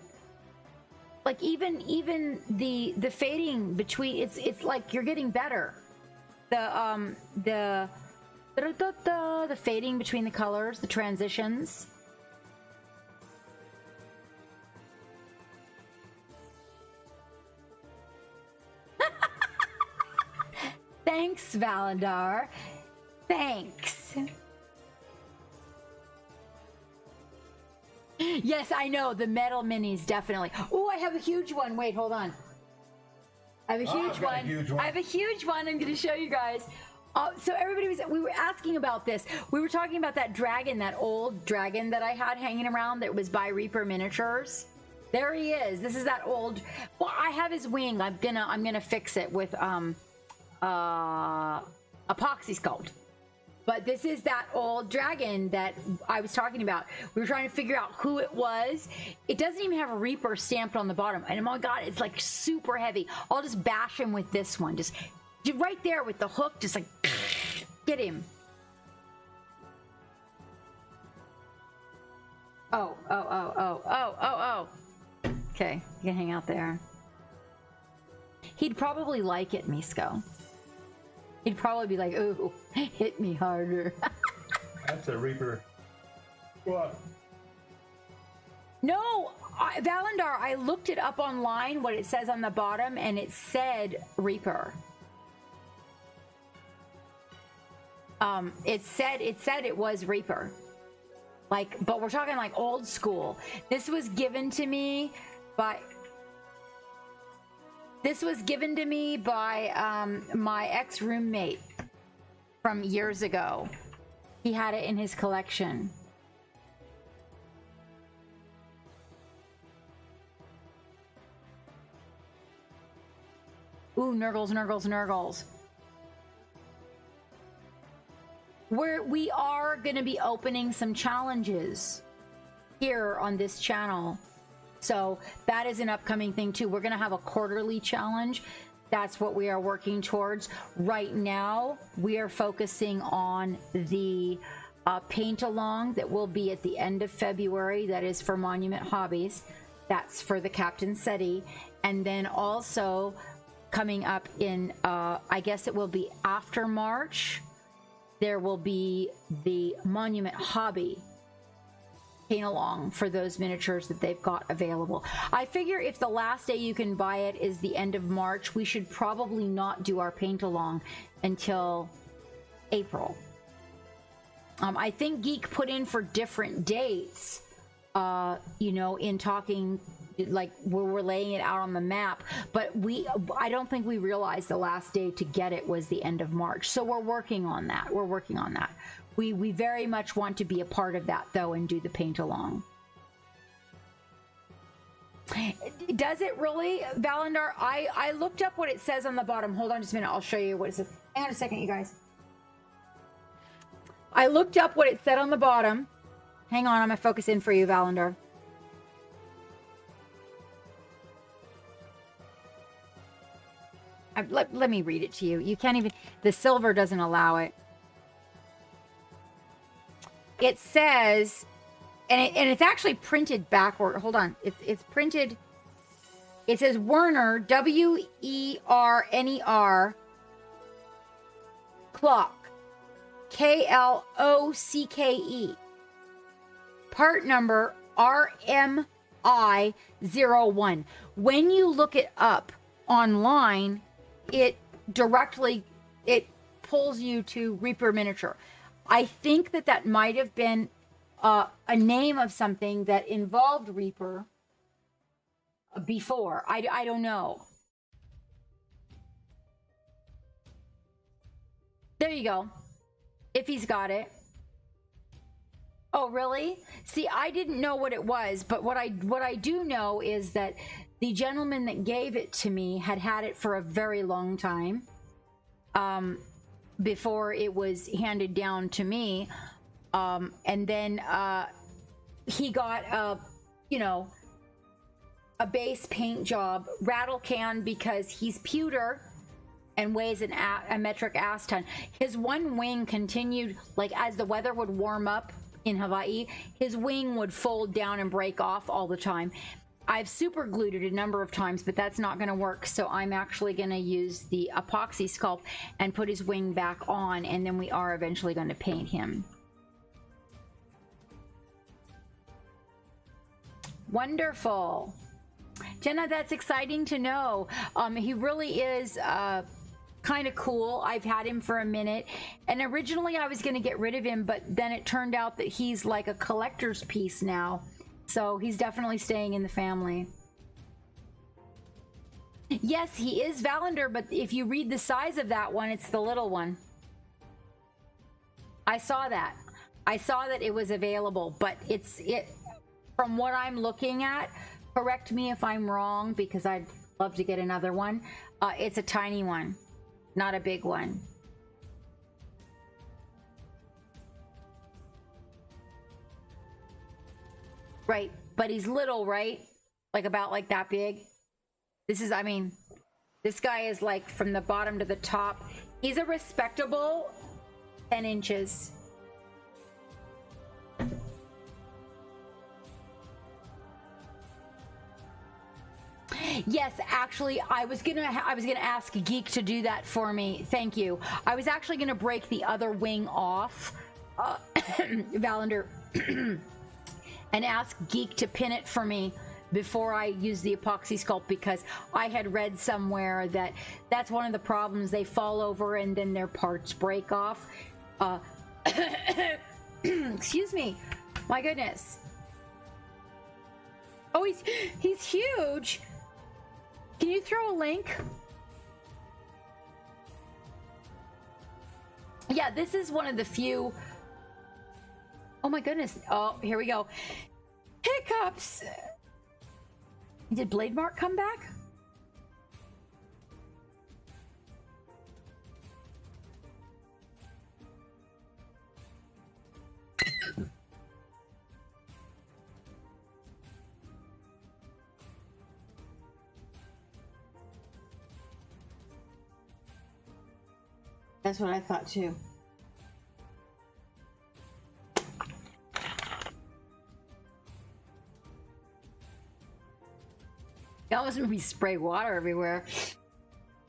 S1: Like even the fading between, it's like you're getting better. The fading between the colors, the transitions. Thanks, Valandar. Thanks. Yes, I know. The metal minis, definitely. Oh, I have a huge one. Wait, hold on. I have a huge one. I have a huge one. I'm going to show you guys. So we were asking about this. We were talking about that dragon, that old dragon that I had hanging around that was by Reaper Miniatures. There he is. This is that old. Well, I have his wing. I'm gonna fix it with epoxy sculpt. But this is that old dragon that I was talking about. We were trying to figure out who it was. It doesn't even have a Reaper stamped on the bottom. And oh my God, it's like super heavy. I'll just bash him with this one. Just right there with the hook, just like get him. Oh. Okay, you can hang out there. He'd probably like it, Misko. He'd probably be like, ooh, hit me harder.
S3: That's a Reaper. What?
S1: No, Valandar, I looked it up online, what it says on the bottom, and it said Reaper. It said it was Reaper. Like, but we're talking like old school. This was given to me by... This was given to me by my ex-roommate from years ago. He had it in his collection. Ooh, Nurgles, Nurgles, Nurgles. We are going to be opening some challenges here on this channel. So that is an upcoming thing too. We're going to have a quarterly challenge. That's what we are working towards. Right now, we are focusing on the paint along that will be at the end of February. That is for Monument Hobbies. That's for the Captain SETI. And then also coming up in, I guess it will be after March, there will be the Monument Hobby paint along for those miniatures that they've got available. I figure if the last day you can buy it is the end of March, we should probably not do our paint along until April. I think Geek put in for different dates, you know, in talking, like we're laying it out on the map, but I don't think we realized the last day to get it was the end of March. So we're working on that. We're working on that. We very much want to be a part of that, though, and do the paint along. Does it really, Valandar? I looked up what it says on the bottom. Hold on just a minute. I'll show you what it says. Hang on a second, you guys. I looked up what it said on the bottom. Hang on, I'm going to focus in for you, Valandar. let me read it to you. You can't even, the silver doesn't allow it. It says, and it's actually printed backward. Hold on. It's printed. It says Werner, WERNER, clock, KLOCKE. Part number RMI01. When you look it up online, it pulls you to Reaper Miniature. I think that might have been a name of something that involved Reaper before. I don't know. There you go. If he's got it. Oh, really? See, I didn't know what it was, but what I do know is that the gentleman that gave it to me had it for a very long time. Before it was handed down to me. And then he got a base paint job, rattle can, because he's pewter and weighs a metric ass ton. His one wing continued, like, as the weather would warm up in Hawaii, his wing would fold down and break off all the time. I've super glued it a number of times, but that's not going to work. So I'm actually going to use the epoxy sculpt and put his wing back on, and then we are eventually going to paint him. Wonderful. Jenna, that's exciting to know. He really is kind of cool. I've had him for a minute, and originally I was going to get rid of him, but then it turned out that he's like a collector's piece now. So he's definitely staying in the family. Yes, he is Valander, but if you read the size of that one, it's the little one. I saw that. I saw that it was available, but from what I'm looking at, correct me if I'm wrong, because I'd love to get another one. It's a tiny one, not a big one. Right, but he's little, right? Like about like that big. This is, I mean, this guy is like from the bottom to the top. He's a respectable 10 inches. Yes, actually, I was gonna ask Geek to do that for me. Thank you. I was actually gonna break the other wing off, Valander. And ask Geek to pin it for me before I use the epoxy sculpt, because I had read somewhere that that's one of the problems. They fall over and then their parts break off. Excuse me. My goodness. Oh, he's huge. Can you throw a link? Yeah, this is one of the few. Oh my goodness. Oh, here we go. Hiccups. Did Blade Mark come back? That's what I thought too. You almost made me spray water everywhere.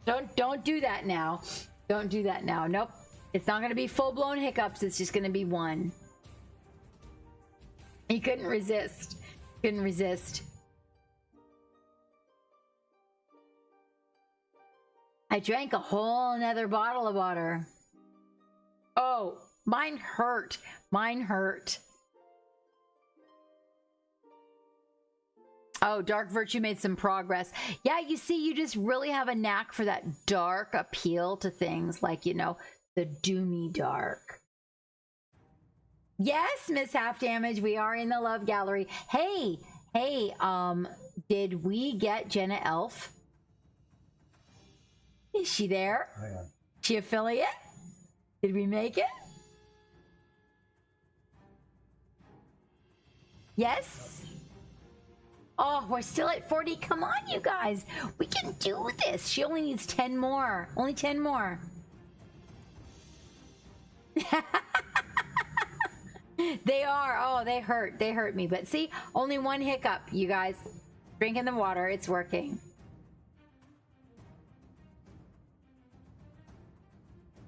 S1: Don't do that now. Don't do that now. Nope. It's not going to be full-blown hiccups. It's just going to be one. You couldn't resist. Couldn't resist. I drank a whole nother bottle of water. Oh, mine hurt. Mine hurt. Oh, Dark Virtue made some progress. Yeah, you see, you just really have a knack for that dark appeal to things, like, you know, the doomy dark. Yes, Miss Half Damage, we are in the Love Gallery. Hey, did we get Jenna Elf? Is she there?
S3: Hang on.
S1: She affiliate? Did we make it? Yes? Oh, we're still at 40. Come on, you guys. We can do this. She only needs 10 more. Only 10 more. They are. Oh, they hurt. They hurt me. But see, only one hiccup, you guys. Drinking the water. It's working.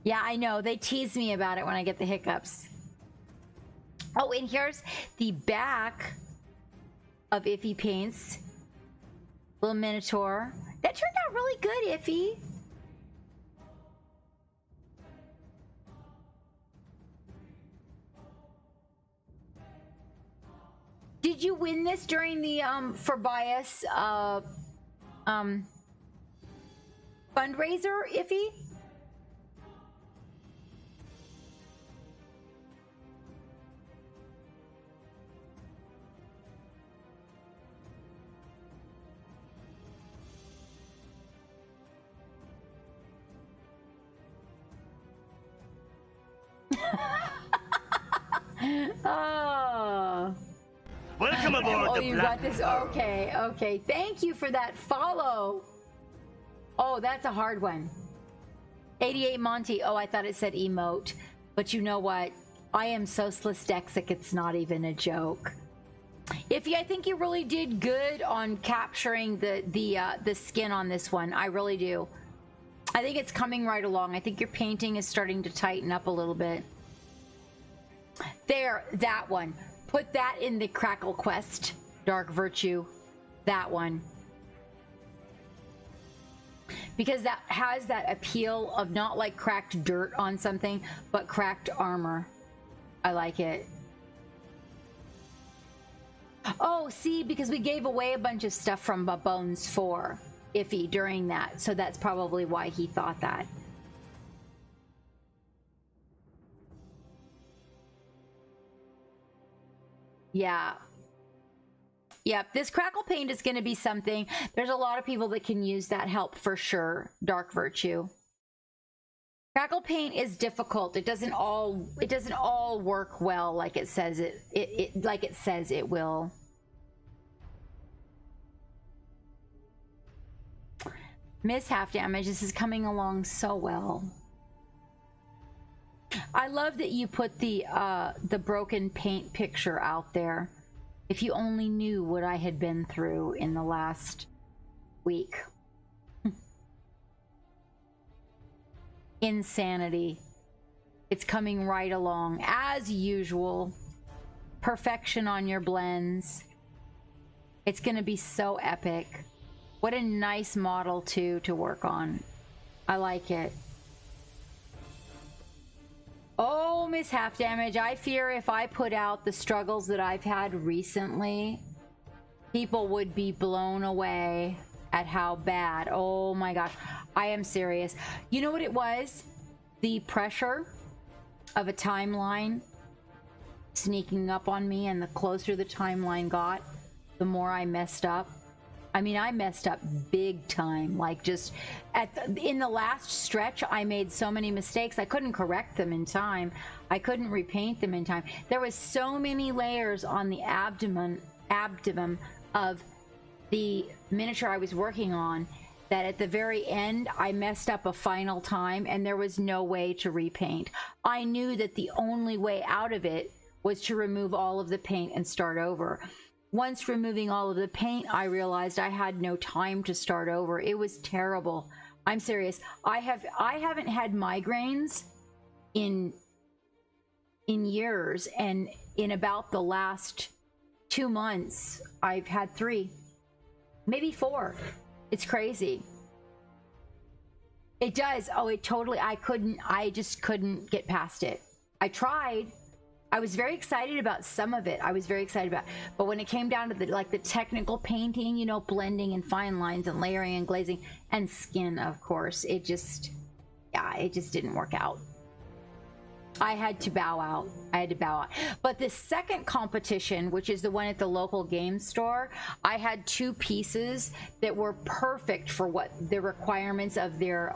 S1: Yeah, I know. They tease me about it when I get the hiccups. Oh, and here's the back of Iffy Paints. Little Minotaur. That turned out really good, Iffy. Did you win this during the for bias fundraiser, Iffy? Oh.
S4: Welcome aboard
S1: Oh,
S4: the
S1: you
S4: Black
S1: got this.
S4: Pearl.
S1: Okay, okay. Thank you for that follow. Oh, that's a hard one. 88 Monty. Oh, I thought it said emote. But you know what? I am so dyslexic, it's not even a joke. Iffy, I think you really did good on capturing the skin on this one. I really do. I think it's coming right along. I think your painting is starting to tighten up a little bit. There, that one. Put that in the Crackle Quest, Dark Virtue. That one. Because that has that appeal of not like cracked dirt on something, but cracked armor. I like it. Oh, see, because we gave away a bunch of stuff from Bones 4, Iffy, during that. So that's probably why he thought that. Yeah. Yep, this crackle paint is going to be something. There's a lot of people that can use that help for sure. Dark Virtue. Crackle paint is difficult. It doesn't all work well like it says it will. Miss Half Damage, this is coming along so well. I love that you put the broken paint picture out there. If you only knew what I had been through in the last week. Insanity. It's coming right along as usual. Perfection on your blends. It's gonna be so epic. What a nice model too to work on. I like it. Oh, Miss Half Damage, I fear if I put out the struggles that I've had recently, people would be blown away at how bad. Oh my gosh, I am serious. You know what it was? The pressure of a timeline sneaking up on me, and the closer the timeline got, the more I messed up. I mean, I messed up big time. Like, just in the last stretch, I made so many mistakes. I couldn't correct them in time. I couldn't repaint them in time. There was so many layers on the abdomen of the miniature I was working on that at the very end, I messed up a final time, and there was no way to repaint. I knew that the only way out of it was to remove all of the paint and start over. Once removing all of the paint, I realized I had no time to start over. It was terrible. I'm serious. I haven't had migraines in years, and in about the last 2 months, I've had 3, maybe 4. It's crazy. It does. Oh, it totally. I just couldn't get past it. I tried. I was very excited about some of it. But when it came down to the technical painting, you know, blending and fine lines and layering and glazing and skin, of course, it just didn't work out. I had to bow out. But the second competition, which is the one at the local game store, I had 2 pieces that were perfect for what the requirements of their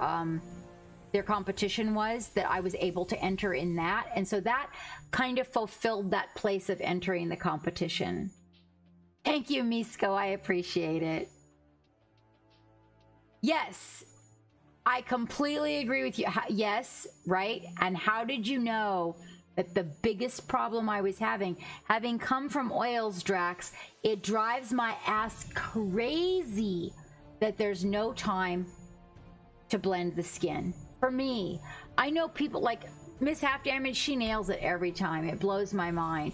S1: competition was, that I was able to enter in that. And so that kind of fulfilled that place of entering the competition. Thank you, Misko. I appreciate it. Yes, I completely agree with you. Yes, right? And how did you know that the biggest problem I was having come from oils, Drax, it drives my ass crazy that there's no time to blend the skin. For me, I know people like Miss Half Damage, she nails it every time. It blows my mind.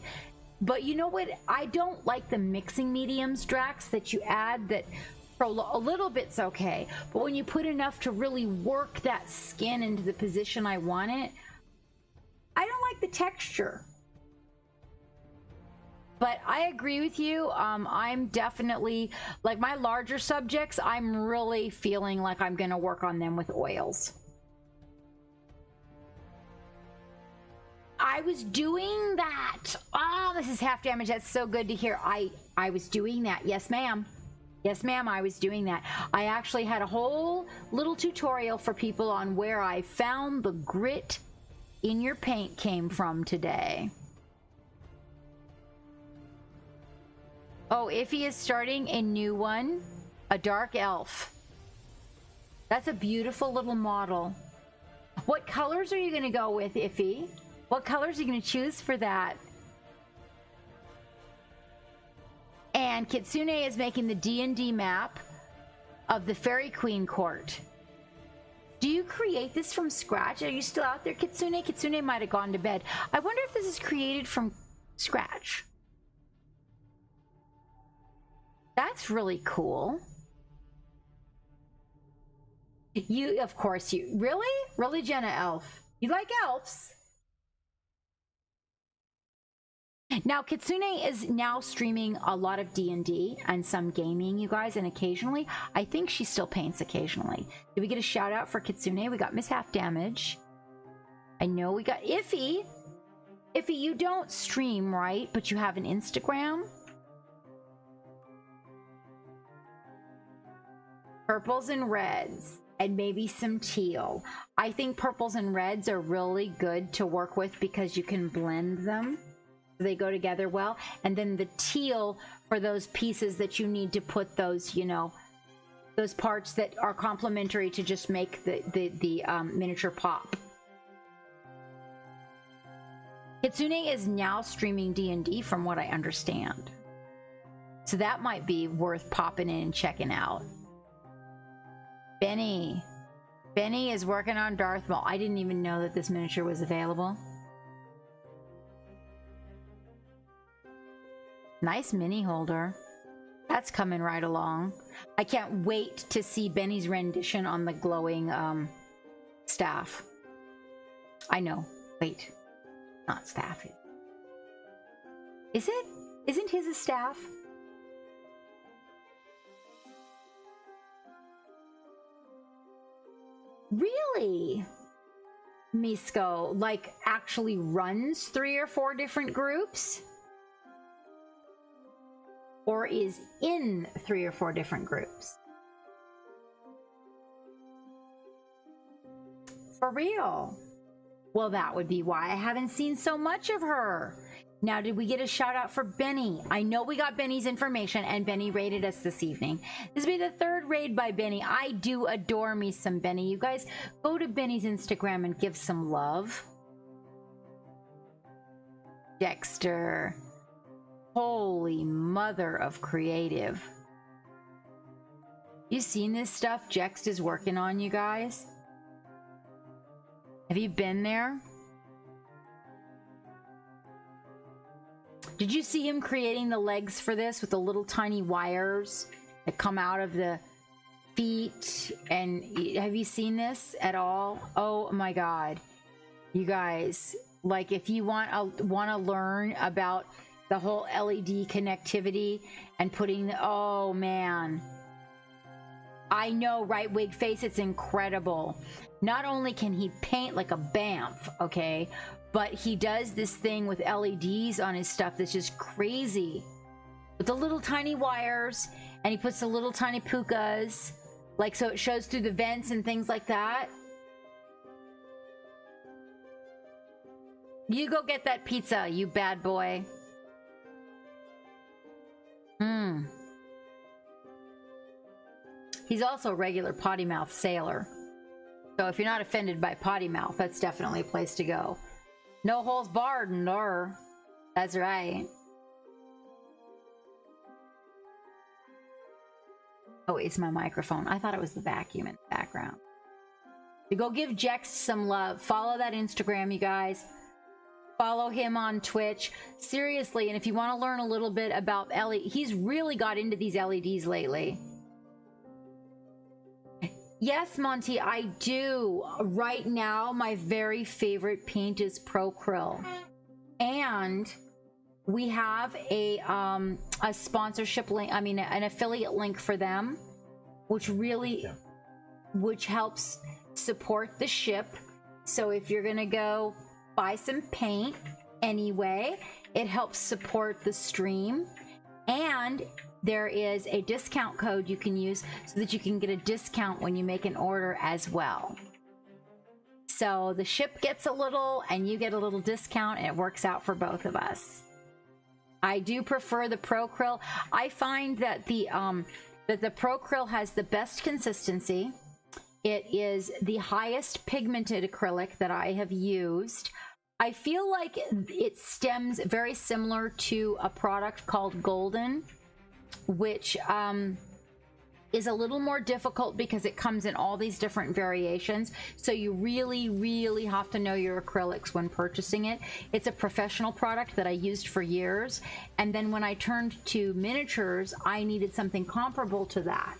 S1: But you know what? I don't like the mixing mediums, Drax, that you add that for a little bit's okay. But when you put enough to really work that skin into the position I want it, I don't like the texture. But I agree with you. I'm definitely, like my larger subjects, I'm really feeling like I'm going to work on them with oils. I was doing that. Oh, this is Half Damage. That's so good to hear. I was doing that. Yes, ma'am. Yes, ma'am, I was doing that. I actually had a whole little tutorial for people on where I found the grit in your paint came from today. Oh, Iffy is starting a new one, a dark elf. That's a beautiful little model. What colors are you going to go with, Iffy? What colors are you going to choose for that? And Kitsune is making the D&D map of the Fairy Queen Court. Do you create this from scratch? Are you still out there, Kitsune? Kitsune might have gone to bed. I wonder if this is created from scratch. That's really cool. You, of course, you... Really, Jenna Elf? You like elves? Now, Kitsune is now streaming a lot of D&D and some gaming, you guys, and occasionally, I think she still paints occasionally. Did we get a shout out for Kitsune? We got Miss Half Damage. I know we got Iffy. Iffy, you don't stream, right? But you have an Instagram? Purples and reds, and maybe some teal. I think purples and reds are really good to work with because you can blend them. They go together well. And then the teal for those pieces that you need to put those, you know, those parts that are complementary to just make the miniature pop. Kitsune is now streaming D&D from what I understand. So that might be worth popping in and checking out. Benny is working on Darth Maul. I didn't even know that this miniature was available. Nice mini holder. That's coming right along. I can't wait to see Benny's rendition on the glowing staff. I know. Wait. Not staff. Is it? Isn't his a staff? Really? Misko, like, actually runs 3 or 4 different groups? Or is in 3 or 4 different groups? For real? Well, that would be why I haven't seen so much of her. Now, did we get a shout out for Benny? I know we got Benny's information and Benny raided us this evening. This will be the 3rd raid by Benny. I do adore me some Benny. You guys go to Benny's Instagram and give some love. Dexter. Holy mother of creative. You seen this stuff Jext is working on, you guys? Have you been there? Did you see him creating the legs for this with the little tiny wires that come out of the feet? And have you seen this at all? Oh my God. You guys, like if you want to learn about the whole LED connectivity and putting the, oh man. I know, right, Wig Face? It's incredible. Not only can he paint like a bamf, okay, but he does this thing with LEDs on his stuff that's just crazy. With the little tiny wires, and he puts the little tiny pukas, like so it shows through the vents and things like that. You go get that pizza, you bad boy. Hmm. He's also a regular potty mouth sailor. So if you're not offended by potty mouth, that's definitely a place to go. No holes barred, nor. That's right. Oh, it's my microphone. I thought it was the vacuum in the background. So go give Jex some love. Follow that Instagram, you guys. Follow him on Twitch. Seriously, and if you want to learn a little bit about LED, he's really got into these LEDs lately. Yes, Monty, I do. Right now, my very favorite paint is Procryl. And we have a sponsorship link, I mean, an affiliate link for them, which really, which helps support the ship. So if you're going to go buy some paint anyway, it helps support the stream. And there is a discount code you can use so that you can get a discount when you make an order as well. So the ship gets a little and you get a little discount, and it works out for both of us. I do prefer the Procryl. I find that the Procryl has the best consistency. It is the highest pigmented acrylic that I have used. I feel like it stems very similar to a product called Golden, which is a little more difficult because it comes in all these different variations. So you really, really have to know your acrylics when purchasing it. It's a professional product that I used for years. And then when I turned to miniatures, I needed something comparable to that.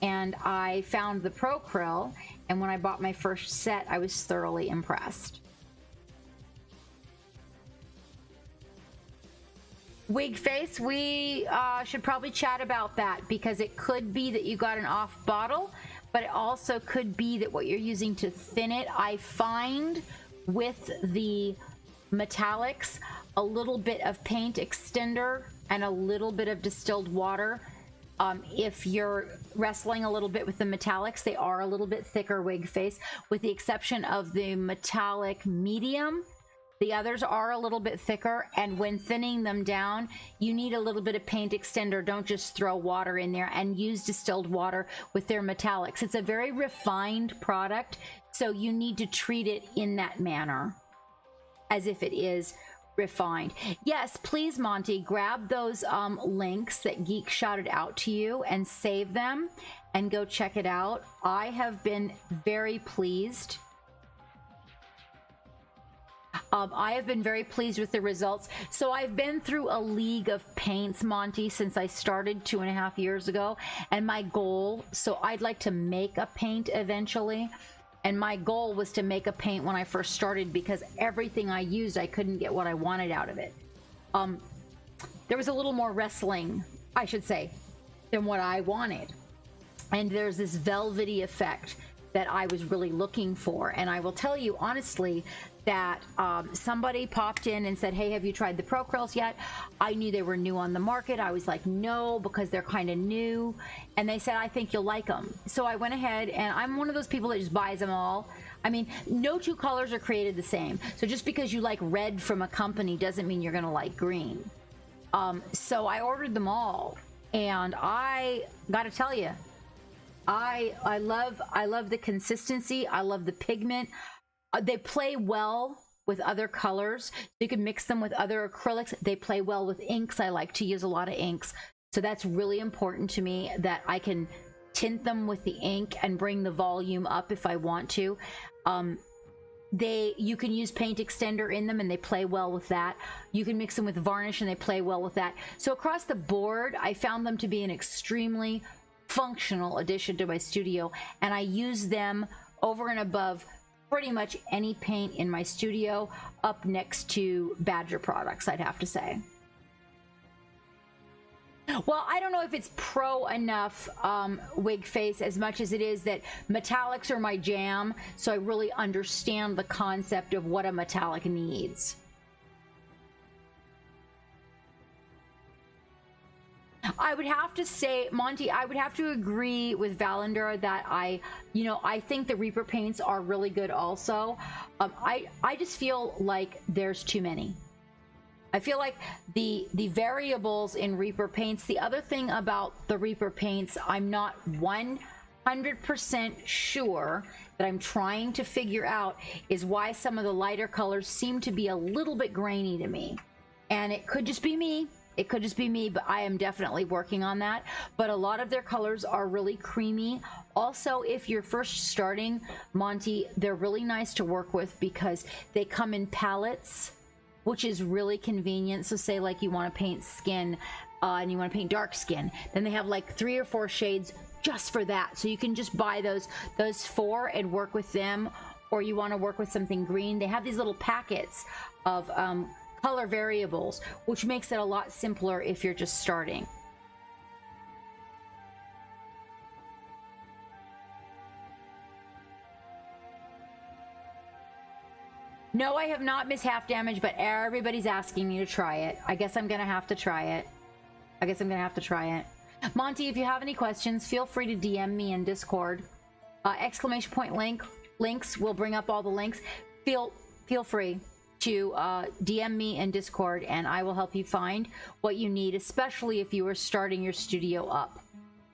S1: And I found the Procryl. And when I bought my first set, I was thoroughly impressed. Wig face, we should probably chat about that, because it could be that you got an off bottle, but it also could be that what you're using to thin it. I find with the metallics, a little bit of paint extender and a little bit of distilled water. If you're wrestling a little bit with the metallics, they are a little bit thicker, wig face, with the exception of the metallic medium. The others are a little bit thicker, and when thinning them down, you need a little bit of paint extender. Don't just throw water in there, and use distilled water with their metallics. It's a very refined product, so you need to treat it in that manner, as if it is refined. Yes, please, Monty, grab those links that Geek shouted out to you and save them and go check it out. I have been very pleased. I have been very pleased with the results. So I've been through a league of paints, Monty, since I started 2.5 years ago. And my goal, so I'd like to make a paint eventually. And my goal was to make a paint when I first started, because everything I used, I couldn't get what I wanted out of it. There was a little more wrestling, I should say, than what I wanted. And there's this velvety effect that I was really looking for. And I will tell you honestly that somebody popped in and said, hey, have you tried the Procryls yet? I knew they were new on the market. I was like, no, because they're kind of new. And they said, I think you'll like them. So I went ahead, and I'm one of those people that just buys them all. I mean, no two colors are created the same. So just because you like red from a company doesn't mean you're going to like green. So I ordered them all, and I got to tell you, I love the consistency. I love the pigment. They play well with other colors. You can mix them with other acrylics. They play well with inks. I like to use a lot of inks. So that's really important to me, that I can tint them with the ink and bring the volume up if I want to. You can use paint extender in them, and they play well with that. You can mix them with varnish, and they play well with that. So across the board, I found them to be an extremely functional addition to my studio, and I use them over and above pretty much any paint in my studio, up next to Badger products, I'd have to say. Well, I don't know if it's pro enough, wig face, as much as it is that metallics are my jam, so I really understand the concept of what a metallic needs. I would have to say, Monty, I would have to agree with Valender that I think the Reaper paints are really good also. I just feel like there's too many. I feel like the variables in Reaper paints, the other thing about the Reaper paints, I'm not 100% sure that I'm trying to figure out is why some of the lighter colors seem to be a little bit grainy to me. And it could just be me. It could just be me, but I am definitely working on that. But a lot of their colors are really creamy. Also, if you're first starting, Monty, they're really nice to work with because they come in palettes, which is really convenient. So say like you want to paint skin and you want to paint dark skin, then they have like 3 or 4 shades just for that. So you can just buy those 4 and work with them, or you want to work with something green. They have these little packets of color variables, which makes it a lot simpler if you're just starting. No, I have not missed half damage, but everybody's asking me to try it. I guess I'm gonna have to try it. Monty, if you have any questions, feel free to DM me in Discord. Exclamation point links will bring up all the links. Feel free to DM me in Discord, and I will help you find what you need, especially if you are starting your studio up.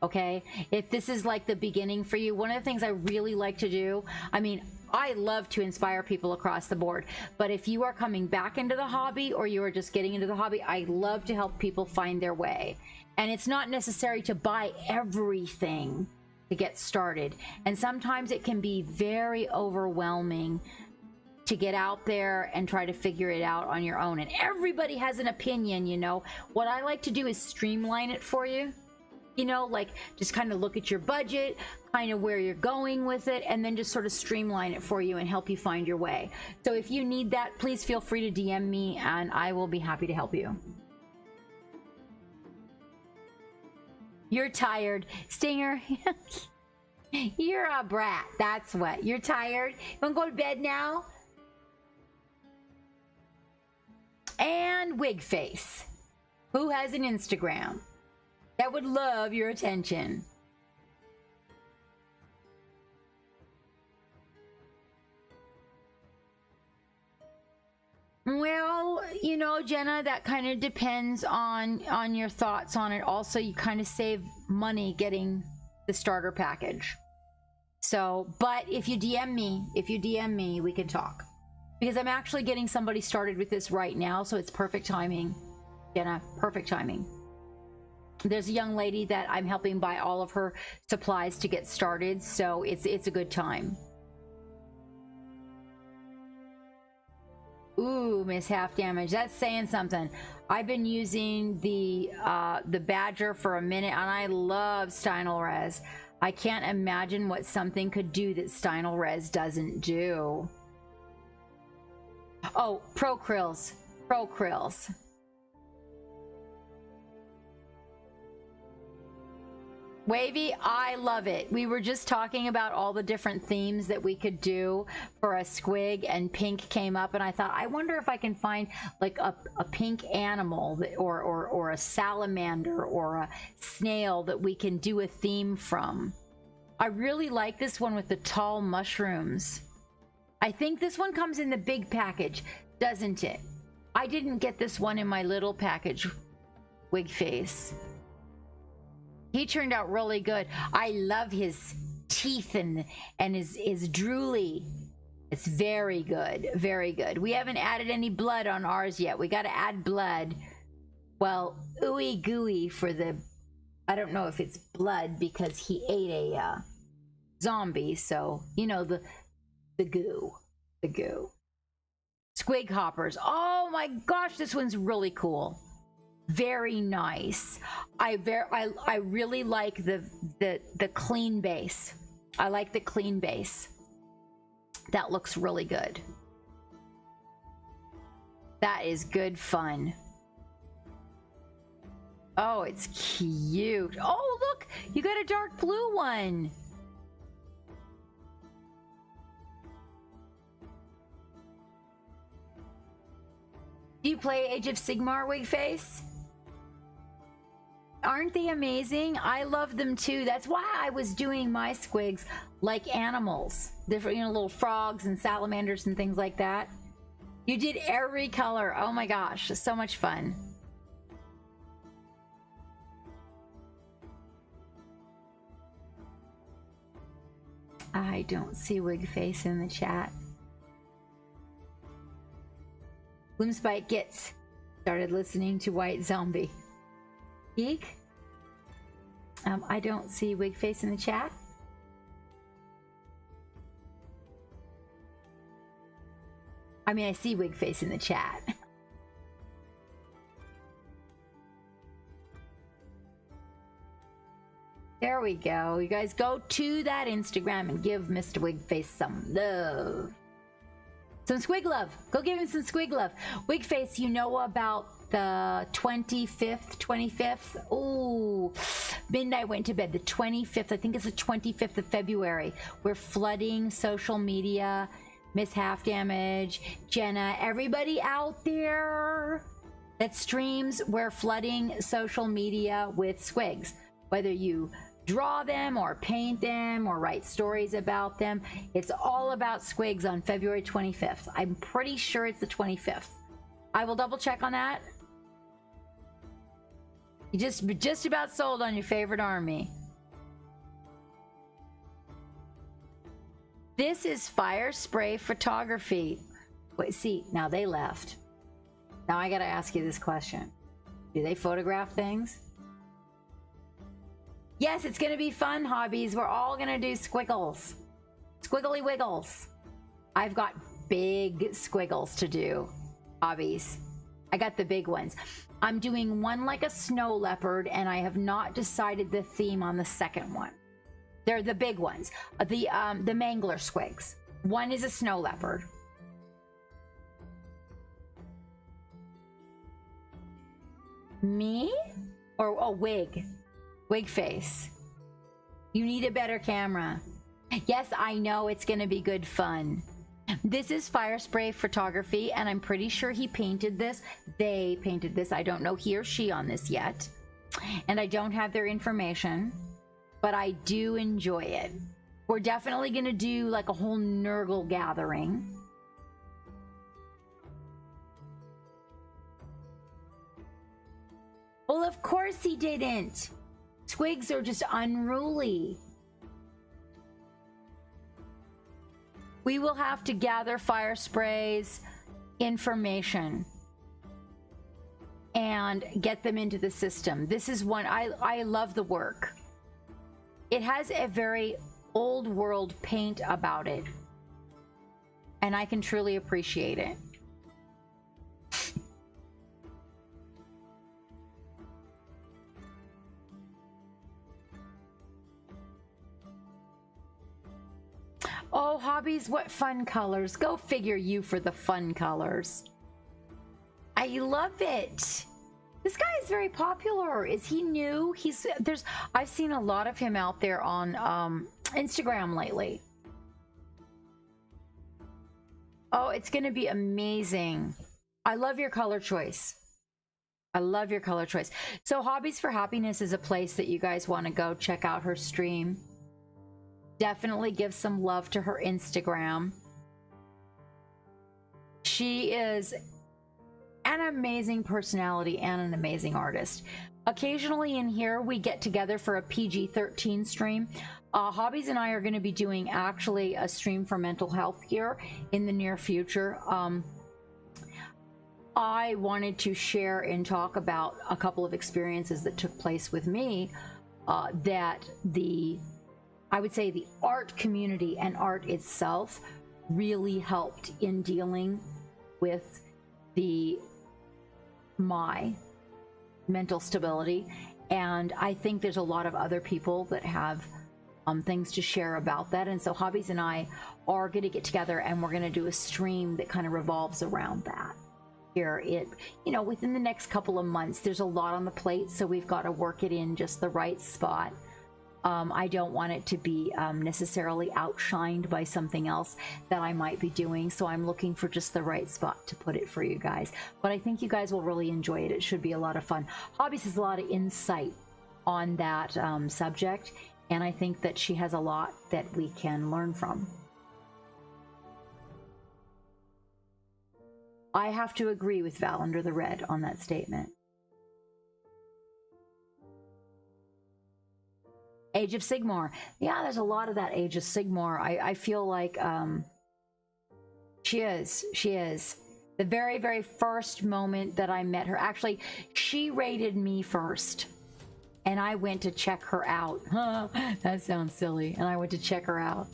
S1: Okay, if this is like the beginning for you, one of the things I really like to do, I mean, I love to inspire people across the board, but if you are coming back into the hobby or you are just getting into the hobby, I love to help people find their way. And it's not necessary to buy everything to get started, and sometimes it can be very overwhelming to get out there and try to figure it out on your own, and everybody has an opinion, you know. What I like to do is streamline it for you, you know, like just kind of look at your budget, kind of where you're going with it, and then just sort of streamline it for you and help you find your way. So if you need that, please feel free to DM me and I will be happy to help you. You're tired, Stinger. You're a brat, that's what. You're tired? You wanna go to bed now? And Wigface, who has an Instagram that would love your attention. Well, you know, Jenna, that kind of depends on your thoughts on it. Also, you kind of save money getting the starter package. So, but if you DM me, we can talk. Because I'm actually getting somebody started with this right now, so it's perfect timing. Jenna, perfect timing. There's a young lady that I'm helping buy all of her supplies to get started, so it's a good time. Ooh, miss half damage. That's saying something. I've been using the Badger for a minute, and I love Steinelrez. I can't imagine what something could do that Steinelrez doesn't do. Oh, Pro Krills. Wavy, I love it. We were just talking about all the different themes that we could do for a squig, and pink came up, and I thought, I wonder if I can find like a pink animal that, or a salamander or a snail that we can do a theme from. I really like this one with the tall mushrooms. I think this one comes in the big package, doesn't it? I didn't get this one in my little package, Wigface. He turned out really good. I love his teeth and his drooly. It's very good, very good. We haven't added any blood on ours yet. We got to add blood. Well, ooey gooey for the, I don't know if it's blood because he ate a zombie, so you know the goo. Squig hoppers. Oh my gosh, this one's really cool. Very nice. I really like the clean base. I like the clean base. That looks really good. That is good fun. Oh, it's cute. Oh, look, you got a dark blue one. Do you play Age of Sigmar, Wigface? Aren't they amazing? I love them too. That's why I was doing my squigs like animals. Different, you know, little frogs and salamanders and things like that. You did every color. Oh my gosh, so much fun. I don't see Wig Face in the chat. Bloomspike gets started listening to White Zombie. Geek? I don't see Wig Face in the chat. I mean, I see Wig Face in the chat. There we go. You guys go to that Instagram and give Mr. Wigface some love. Some squig love. Go give him some squig love. Wigface, you know about the 25th? Ooh, midnight went to bed. The 25th, I think it's the 25th of February. We're flooding social media. Miss Half Damage, Jenna, everybody out there that streams, we're flooding social media with squigs. Whether you draw them or paint them or write stories about them, it's all about squigs on February 25th. I'm pretty sure it's the 25th. I will double check on that. You just about sold on your favorite army. This is Fire Spray Photography. Wait, see, now they left. Now I gotta ask you this question. Do they photograph things? Yes, it's gonna be fun, hobbies. We're all gonna do squiggles. Squiggly wiggles. I've got big squiggles to do, hobbies. I got the big ones. I'm doing one like a snow leopard, and I have not decided the theme on the second one. They're the big ones. The Mangler squigs. One is a snow leopard. Me? Or a wig? Wig face. You need a better camera. Yes, I know it's gonna be good fun. This is Fire Spray Photography, and I'm pretty sure he painted this. They painted this. I don't know he or she on this yet. And I don't have their information, but I do enjoy it. We're definitely gonna do like a whole Nurgle gathering. Well, of course he didn't. Squigs are just unruly. We will have to gather Fire Spray's information and get them into the system. This is one, I love the work. It has a very old world paint about it, and I can truly appreciate it. Oh, hobbies, what fun colors. Go figure, you for the fun colors. I love it. This guy is very popular. Is he new? I've seen a lot of him out there on Instagram lately. Oh, it's gonna be amazing. I love your color choice. I love your color choice. So Hobbies for Happiness is a place that you guys want to go check out her stream. Definitely give some love to her Instagram. She is an amazing personality and an amazing artist. Occasionally in here we get together for a PG-13 stream. Hobbies and I are going to be doing actually a stream for mental health here in the near future. I wanted to share and talk about a couple of experiences that took place with me that I would say the art community and art itself really helped in dealing with my mental stability. And I think there's a lot of other people that have things to share about that. And so Hobbies and I are going to get together and we're going to do a stream that kind of revolves around that. Here, within the next couple of months, there's a lot on the plate, so we've got to work it in just the right spot. I don't want it to be necessarily outshined by something else that I might be doing, so I'm looking for just the right spot to put it for you guys. But I think you guys will really enjoy it. It should be a lot of fun. Hobbies has a lot of insight on that subject, and I think that she has a lot that we can learn from. I have to agree with Valander the Red on that statement. Age of Sigmar. Yeah, there's a lot of that Age of Sigmar. I feel like she is. The very, very first moment that I met her, actually, she rated me first. And I went to check her out. That sounds silly. And I went to check her out.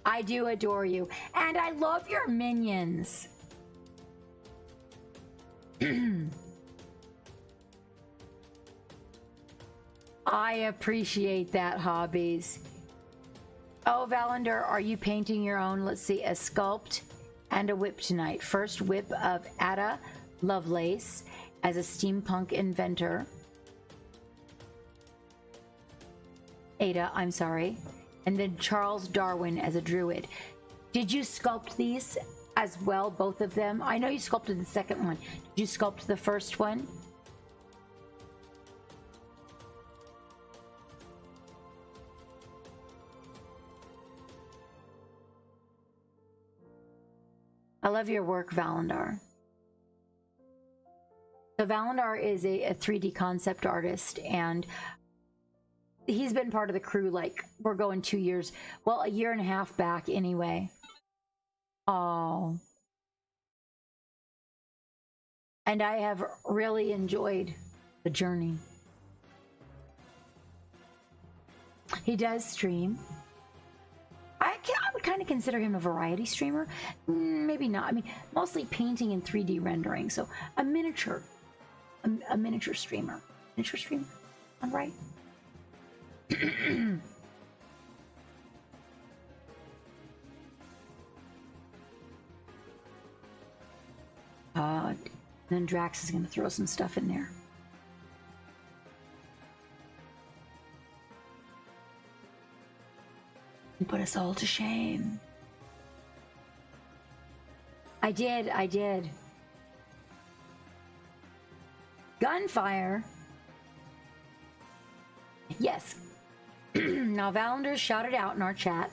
S1: I do adore you. And I love your minions. I appreciate that, Hobbies. Oh, Valander, are you painting your own? Let's see, a sculpt and a whip tonight. First whip of Ada Lovelace as a steampunk inventor. Ada, I'm sorry. And then Charles Darwin as a druid. Did you sculpt these as well, both of them? I know you sculpted the second one. Did you sculpt the first one? I love your work, Valander. So Valander is a 3D concept artist, and he's been part of the crew, like, we're going 2 years, well, a year and a half back anyway. Oh. And I have really enjoyed the journey. He does stream. I would kind of consider him a variety streamer. Maybe not. I mean, mostly painting and 3D rendering. So a miniature streamer. Miniature streamer? I'm right. Then Drax is going to throw some stuff in there. And put us all to shame. I did. Gunfire? Yes. Now Valander shouted out in our chat.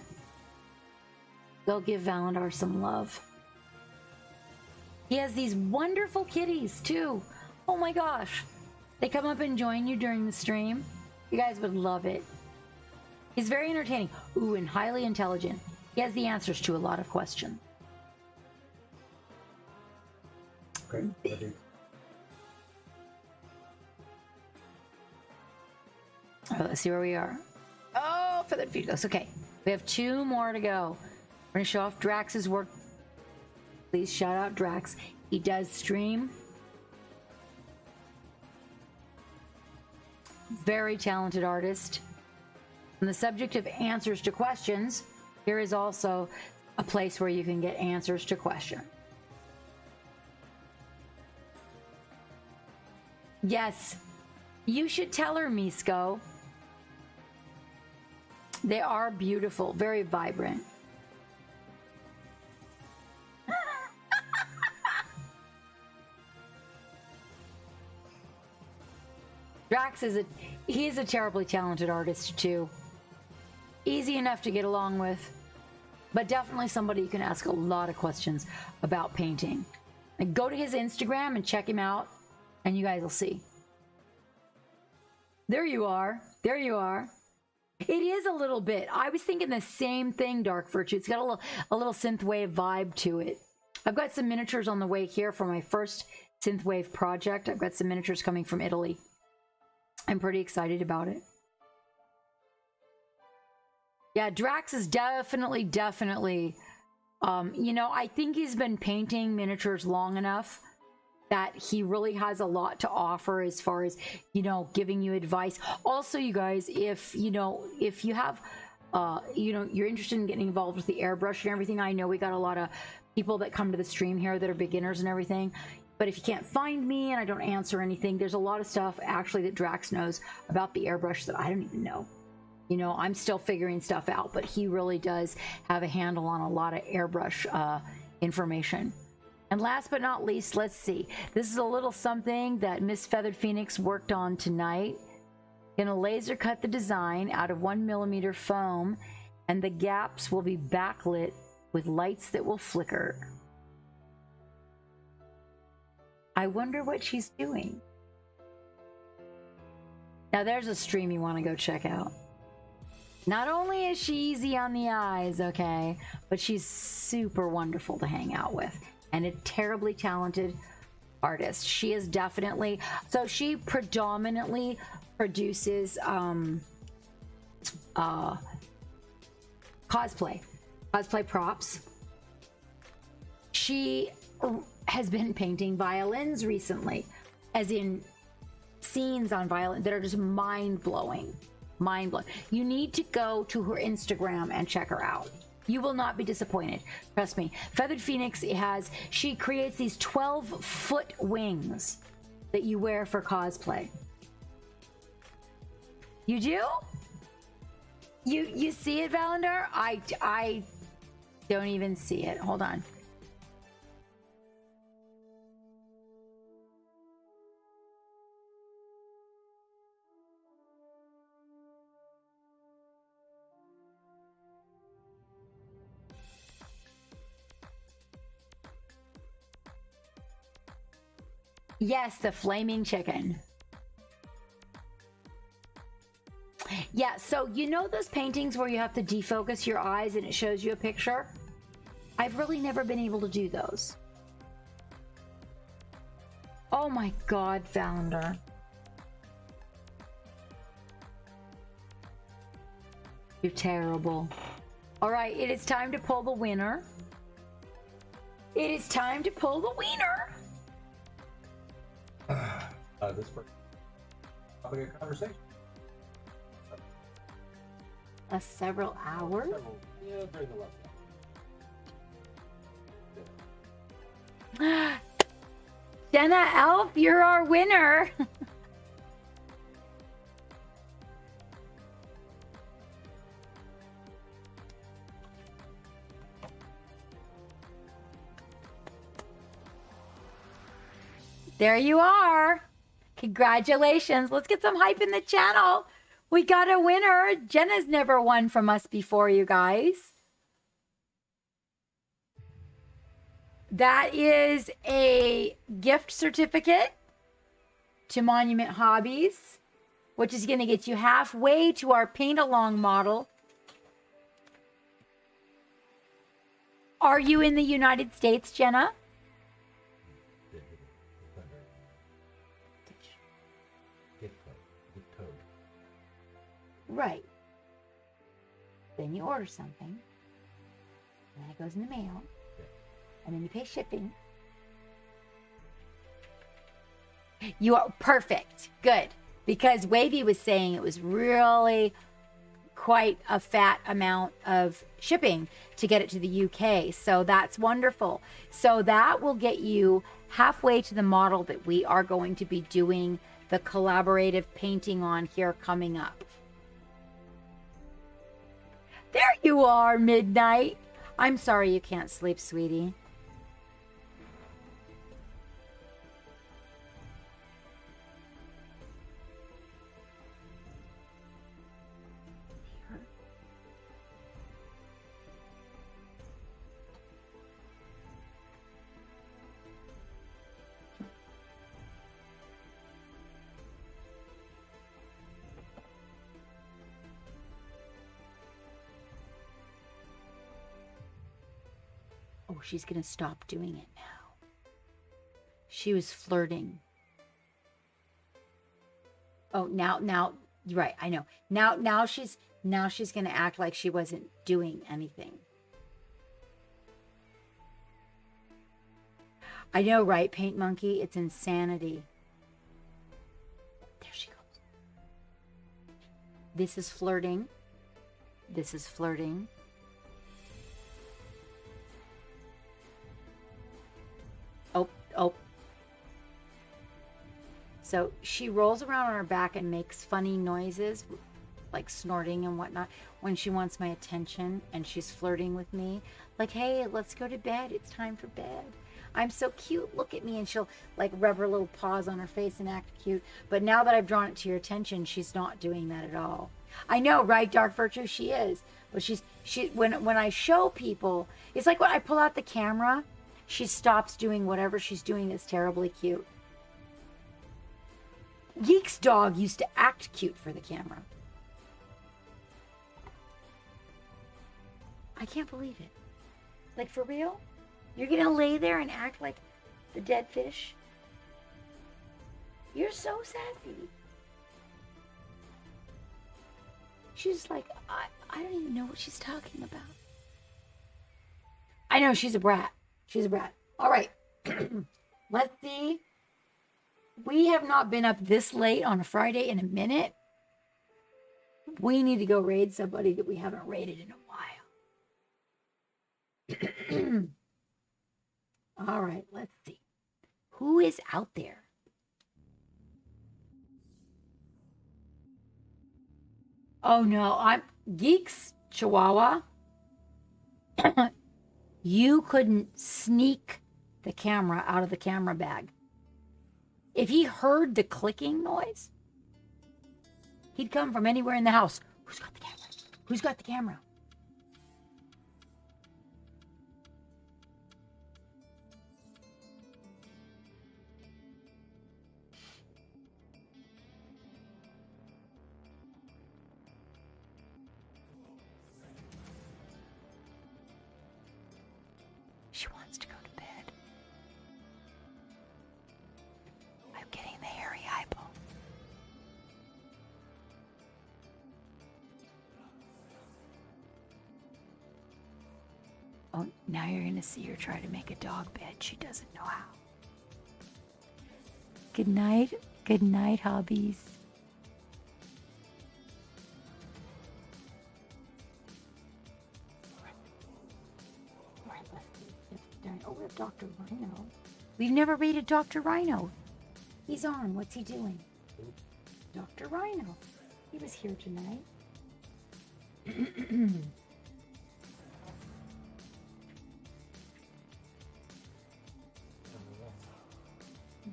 S1: Go give Valander some love. He has these wonderful kitties too. Oh my gosh. They come up and join you during the stream. You guys would love it. He's very entertaining. Ooh, and highly intelligent. He has the answers to a lot of questions.
S3: Okay, ready.
S1: Let's see where we are. Oh, Feathered Fetus. Okay, we have 2 more to go. We're going to show off Drax's work. Please shout out Drax. He does stream. Very talented artist. On the subject of answers to questions, here is also a place where you can get answers to questions. Yes, you should tell her, Misko. They are beautiful, very vibrant. Drax is a terribly talented artist too. Easy enough to get along with, but definitely somebody you can ask a lot of questions about painting. And go to his Instagram and check him out, and you guys will see. There you are. There you are. It is a little bit. I was thinking the same thing, Dark Virtue. It's got a little synthwave vibe to it. I've got some miniatures on the way here for my first synthwave project. I've got some miniatures coming from Italy. I'm pretty excited about it. Yeah, Drax is definitely, you know, I think he's been painting miniatures long enough that he really has a lot to offer as far as, you know, giving you advice. Also, you guys, if you have, you know, you're interested in getting involved with the airbrush and everything, I know we got a lot of people that come to the stream here that are beginners and everything. But if you can't find me and I don't answer anything, there's a lot of stuff actually that Drax knows about the airbrush that I don't even know. You know, I'm still figuring stuff out, but he really does have a handle on a lot of airbrush information. And last but not least, let's see. This is a little something that Miss Feathered Phoenix worked on tonight. Gonna laser cut the design out of 1mm foam, and the gaps will be backlit
S7: with lights that will flicker. I wonder what she's doing. Now there's a stream you want to go check out. Not only is she easy on the eyes, okay, but she's super wonderful to hang out with and a terribly talented artist. She is definitely, so she predominantly produces cosplay props. She has been painting violins recently, as in scenes on violin that are just mind-blowing. You need to go to her Instagram and check her out. You will not be disappointed. Trust me. Feathered Phoenix she creates these 12-foot wings that you wear for cosplay. You do? You see it, Valendar? I don't even see it. Hold on. Yes, the flaming chicken. Yeah, so you know those paintings where you have to defocus your eyes and it shows you a picture? I've really never been able to do those. Oh my God, Valendar. You're terrible. All right, it is time to pull the winner. It is time to pull the winner.
S2: This person probably a conversation.
S1: Several hours?
S2: Yeah, during the lockdown.
S1: Jenna Elf, you're our winner. There you are. Congratulations. Let's get some hype in the channel. We got a winner. Jenna's never won from us before, you guys. That is a gift certificate to Monument Hobbies, which is going to get you halfway to our paint-along model. Are you in the United States, Jenna? Right. Then you order something, and then it goes in the mail, and then you pay shipping. You are perfect. Good. Because Wavy was saying it was really quite a fat amount of shipping to get it to the UK. So that's wonderful. So that will get you halfway to the model that we are going to be doing the collaborative painting on here coming up. There you are, Midnight. I'm sorry you can't sleep, sweetie. Oh, she's gonna stop doing it now. She was flirting. Oh, now, you're right. I know. Now she's gonna act like she wasn't doing anything. I know, right, Paint Monkey? It's insanity. There she goes. This is flirting. This is flirting. Oh. So she rolls around on her back and makes funny noises, like snorting and whatnot, when she wants my attention and she's flirting with me. Like, hey, let's go to bed. It's time for bed. I'm so cute. Look at me. And she'll like rub her little paws on her face and act cute. But now that I've drawn it to your attention, she's not doing that at all. I know, right, Dark Virtue? She is. But when I show people, it's like when I pull out the camera, she stops doing whatever she's doing that's terribly cute. Geek's dog used to act cute for the camera. I can't believe it. Like, for real? You're gonna lay there and act like the dead fish? You're so sassy. She's like, I don't even know what she's talking about. I know, she's a brat. She's a brat. All right. Let's see. We have not been up this late on a Friday in a minute. We need to go raid somebody that we haven't raided in a while. All right, let's see. Who is out there? Oh no, I'm Geeks Chihuahua. You couldn't sneak the camera out of the camera bag. If he heard the clicking noise, he'd come from anywhere in the house. Who's got the camera? Who's got the camera? She wants to go to bed. I'm getting the hairy eyeball. Oh, now you're going to see her try to make a dog bed. She doesn't know how. Good night. Good night, hobbies. Oh, we have Dr. Rhino. We've never rated Dr. Rhino. He's on. What's he doing? Dr. Rhino. He was here tonight.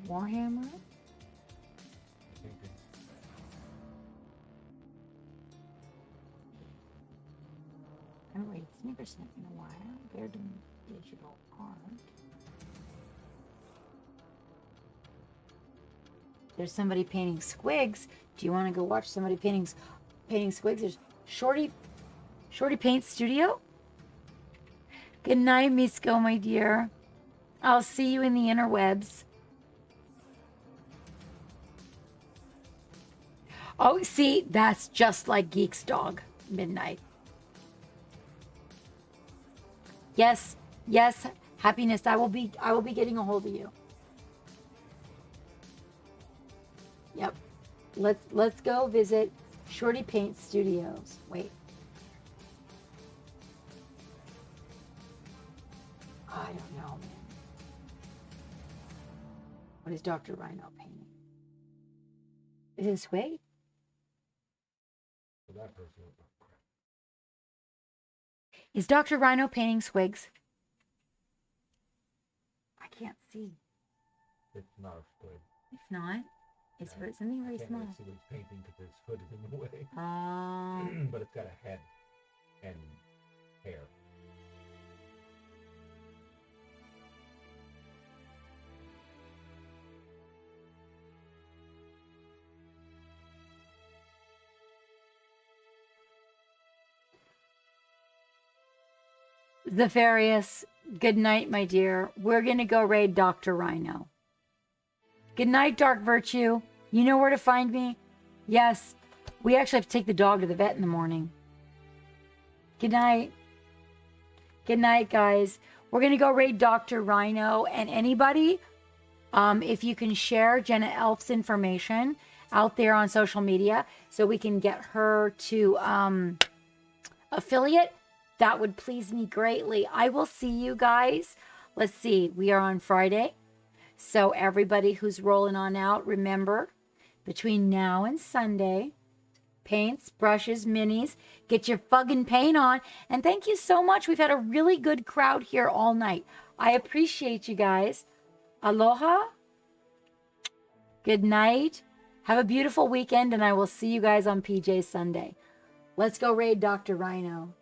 S1: Warhammer? I haven't rated Snickerson in a while. They're doing digital art. There's somebody painting squigs. Do you want to go watch somebody painting squigs? There's Shorty Paint Studio. Good night, Misko, my dear. I'll see you in the interwebs. Oh, see, that's just like Geek's dog. Midnight. Yes, yes, happiness. I will be getting a hold of you. Yep. Let's go visit Shorty Paint Studios. Wait. I don't know, man. What is Dr. Rhino painting? Is it a swig?
S2: That person was crap.
S1: Is Dr. Rhino painting squigs? I can't see.
S2: It's not a squid.
S1: It's not. It's something very
S2: I can't
S1: small.
S2: really see what he's painting because his hood is in the way. But it's got a head and hair.
S1: Zefarius, good night, my dear. We're going to go raid Dr. Rhino. Good night, Dark Virtue. You know where to find me? Yes. We actually have to take the dog to the vet in the morning. Good night. Good night, guys. We're going to go raid Dr. Rhino. And anybody, if you can share Jenna Elf's information out there on social media so we can get her to affiliate, that would please me greatly. I will see you guys. Let's see. We are on Friday. So everybody who's rolling on out, remember, between now and Sunday, paints, brushes, minis, get your fucking paint on. And thank you so much. We've had a really good crowd here all night.
S7: I appreciate you guys. Aloha. Good night. Have a beautiful weekend, and I will see you guys on PJ Sunday. Let's go raid Dr. Rhino.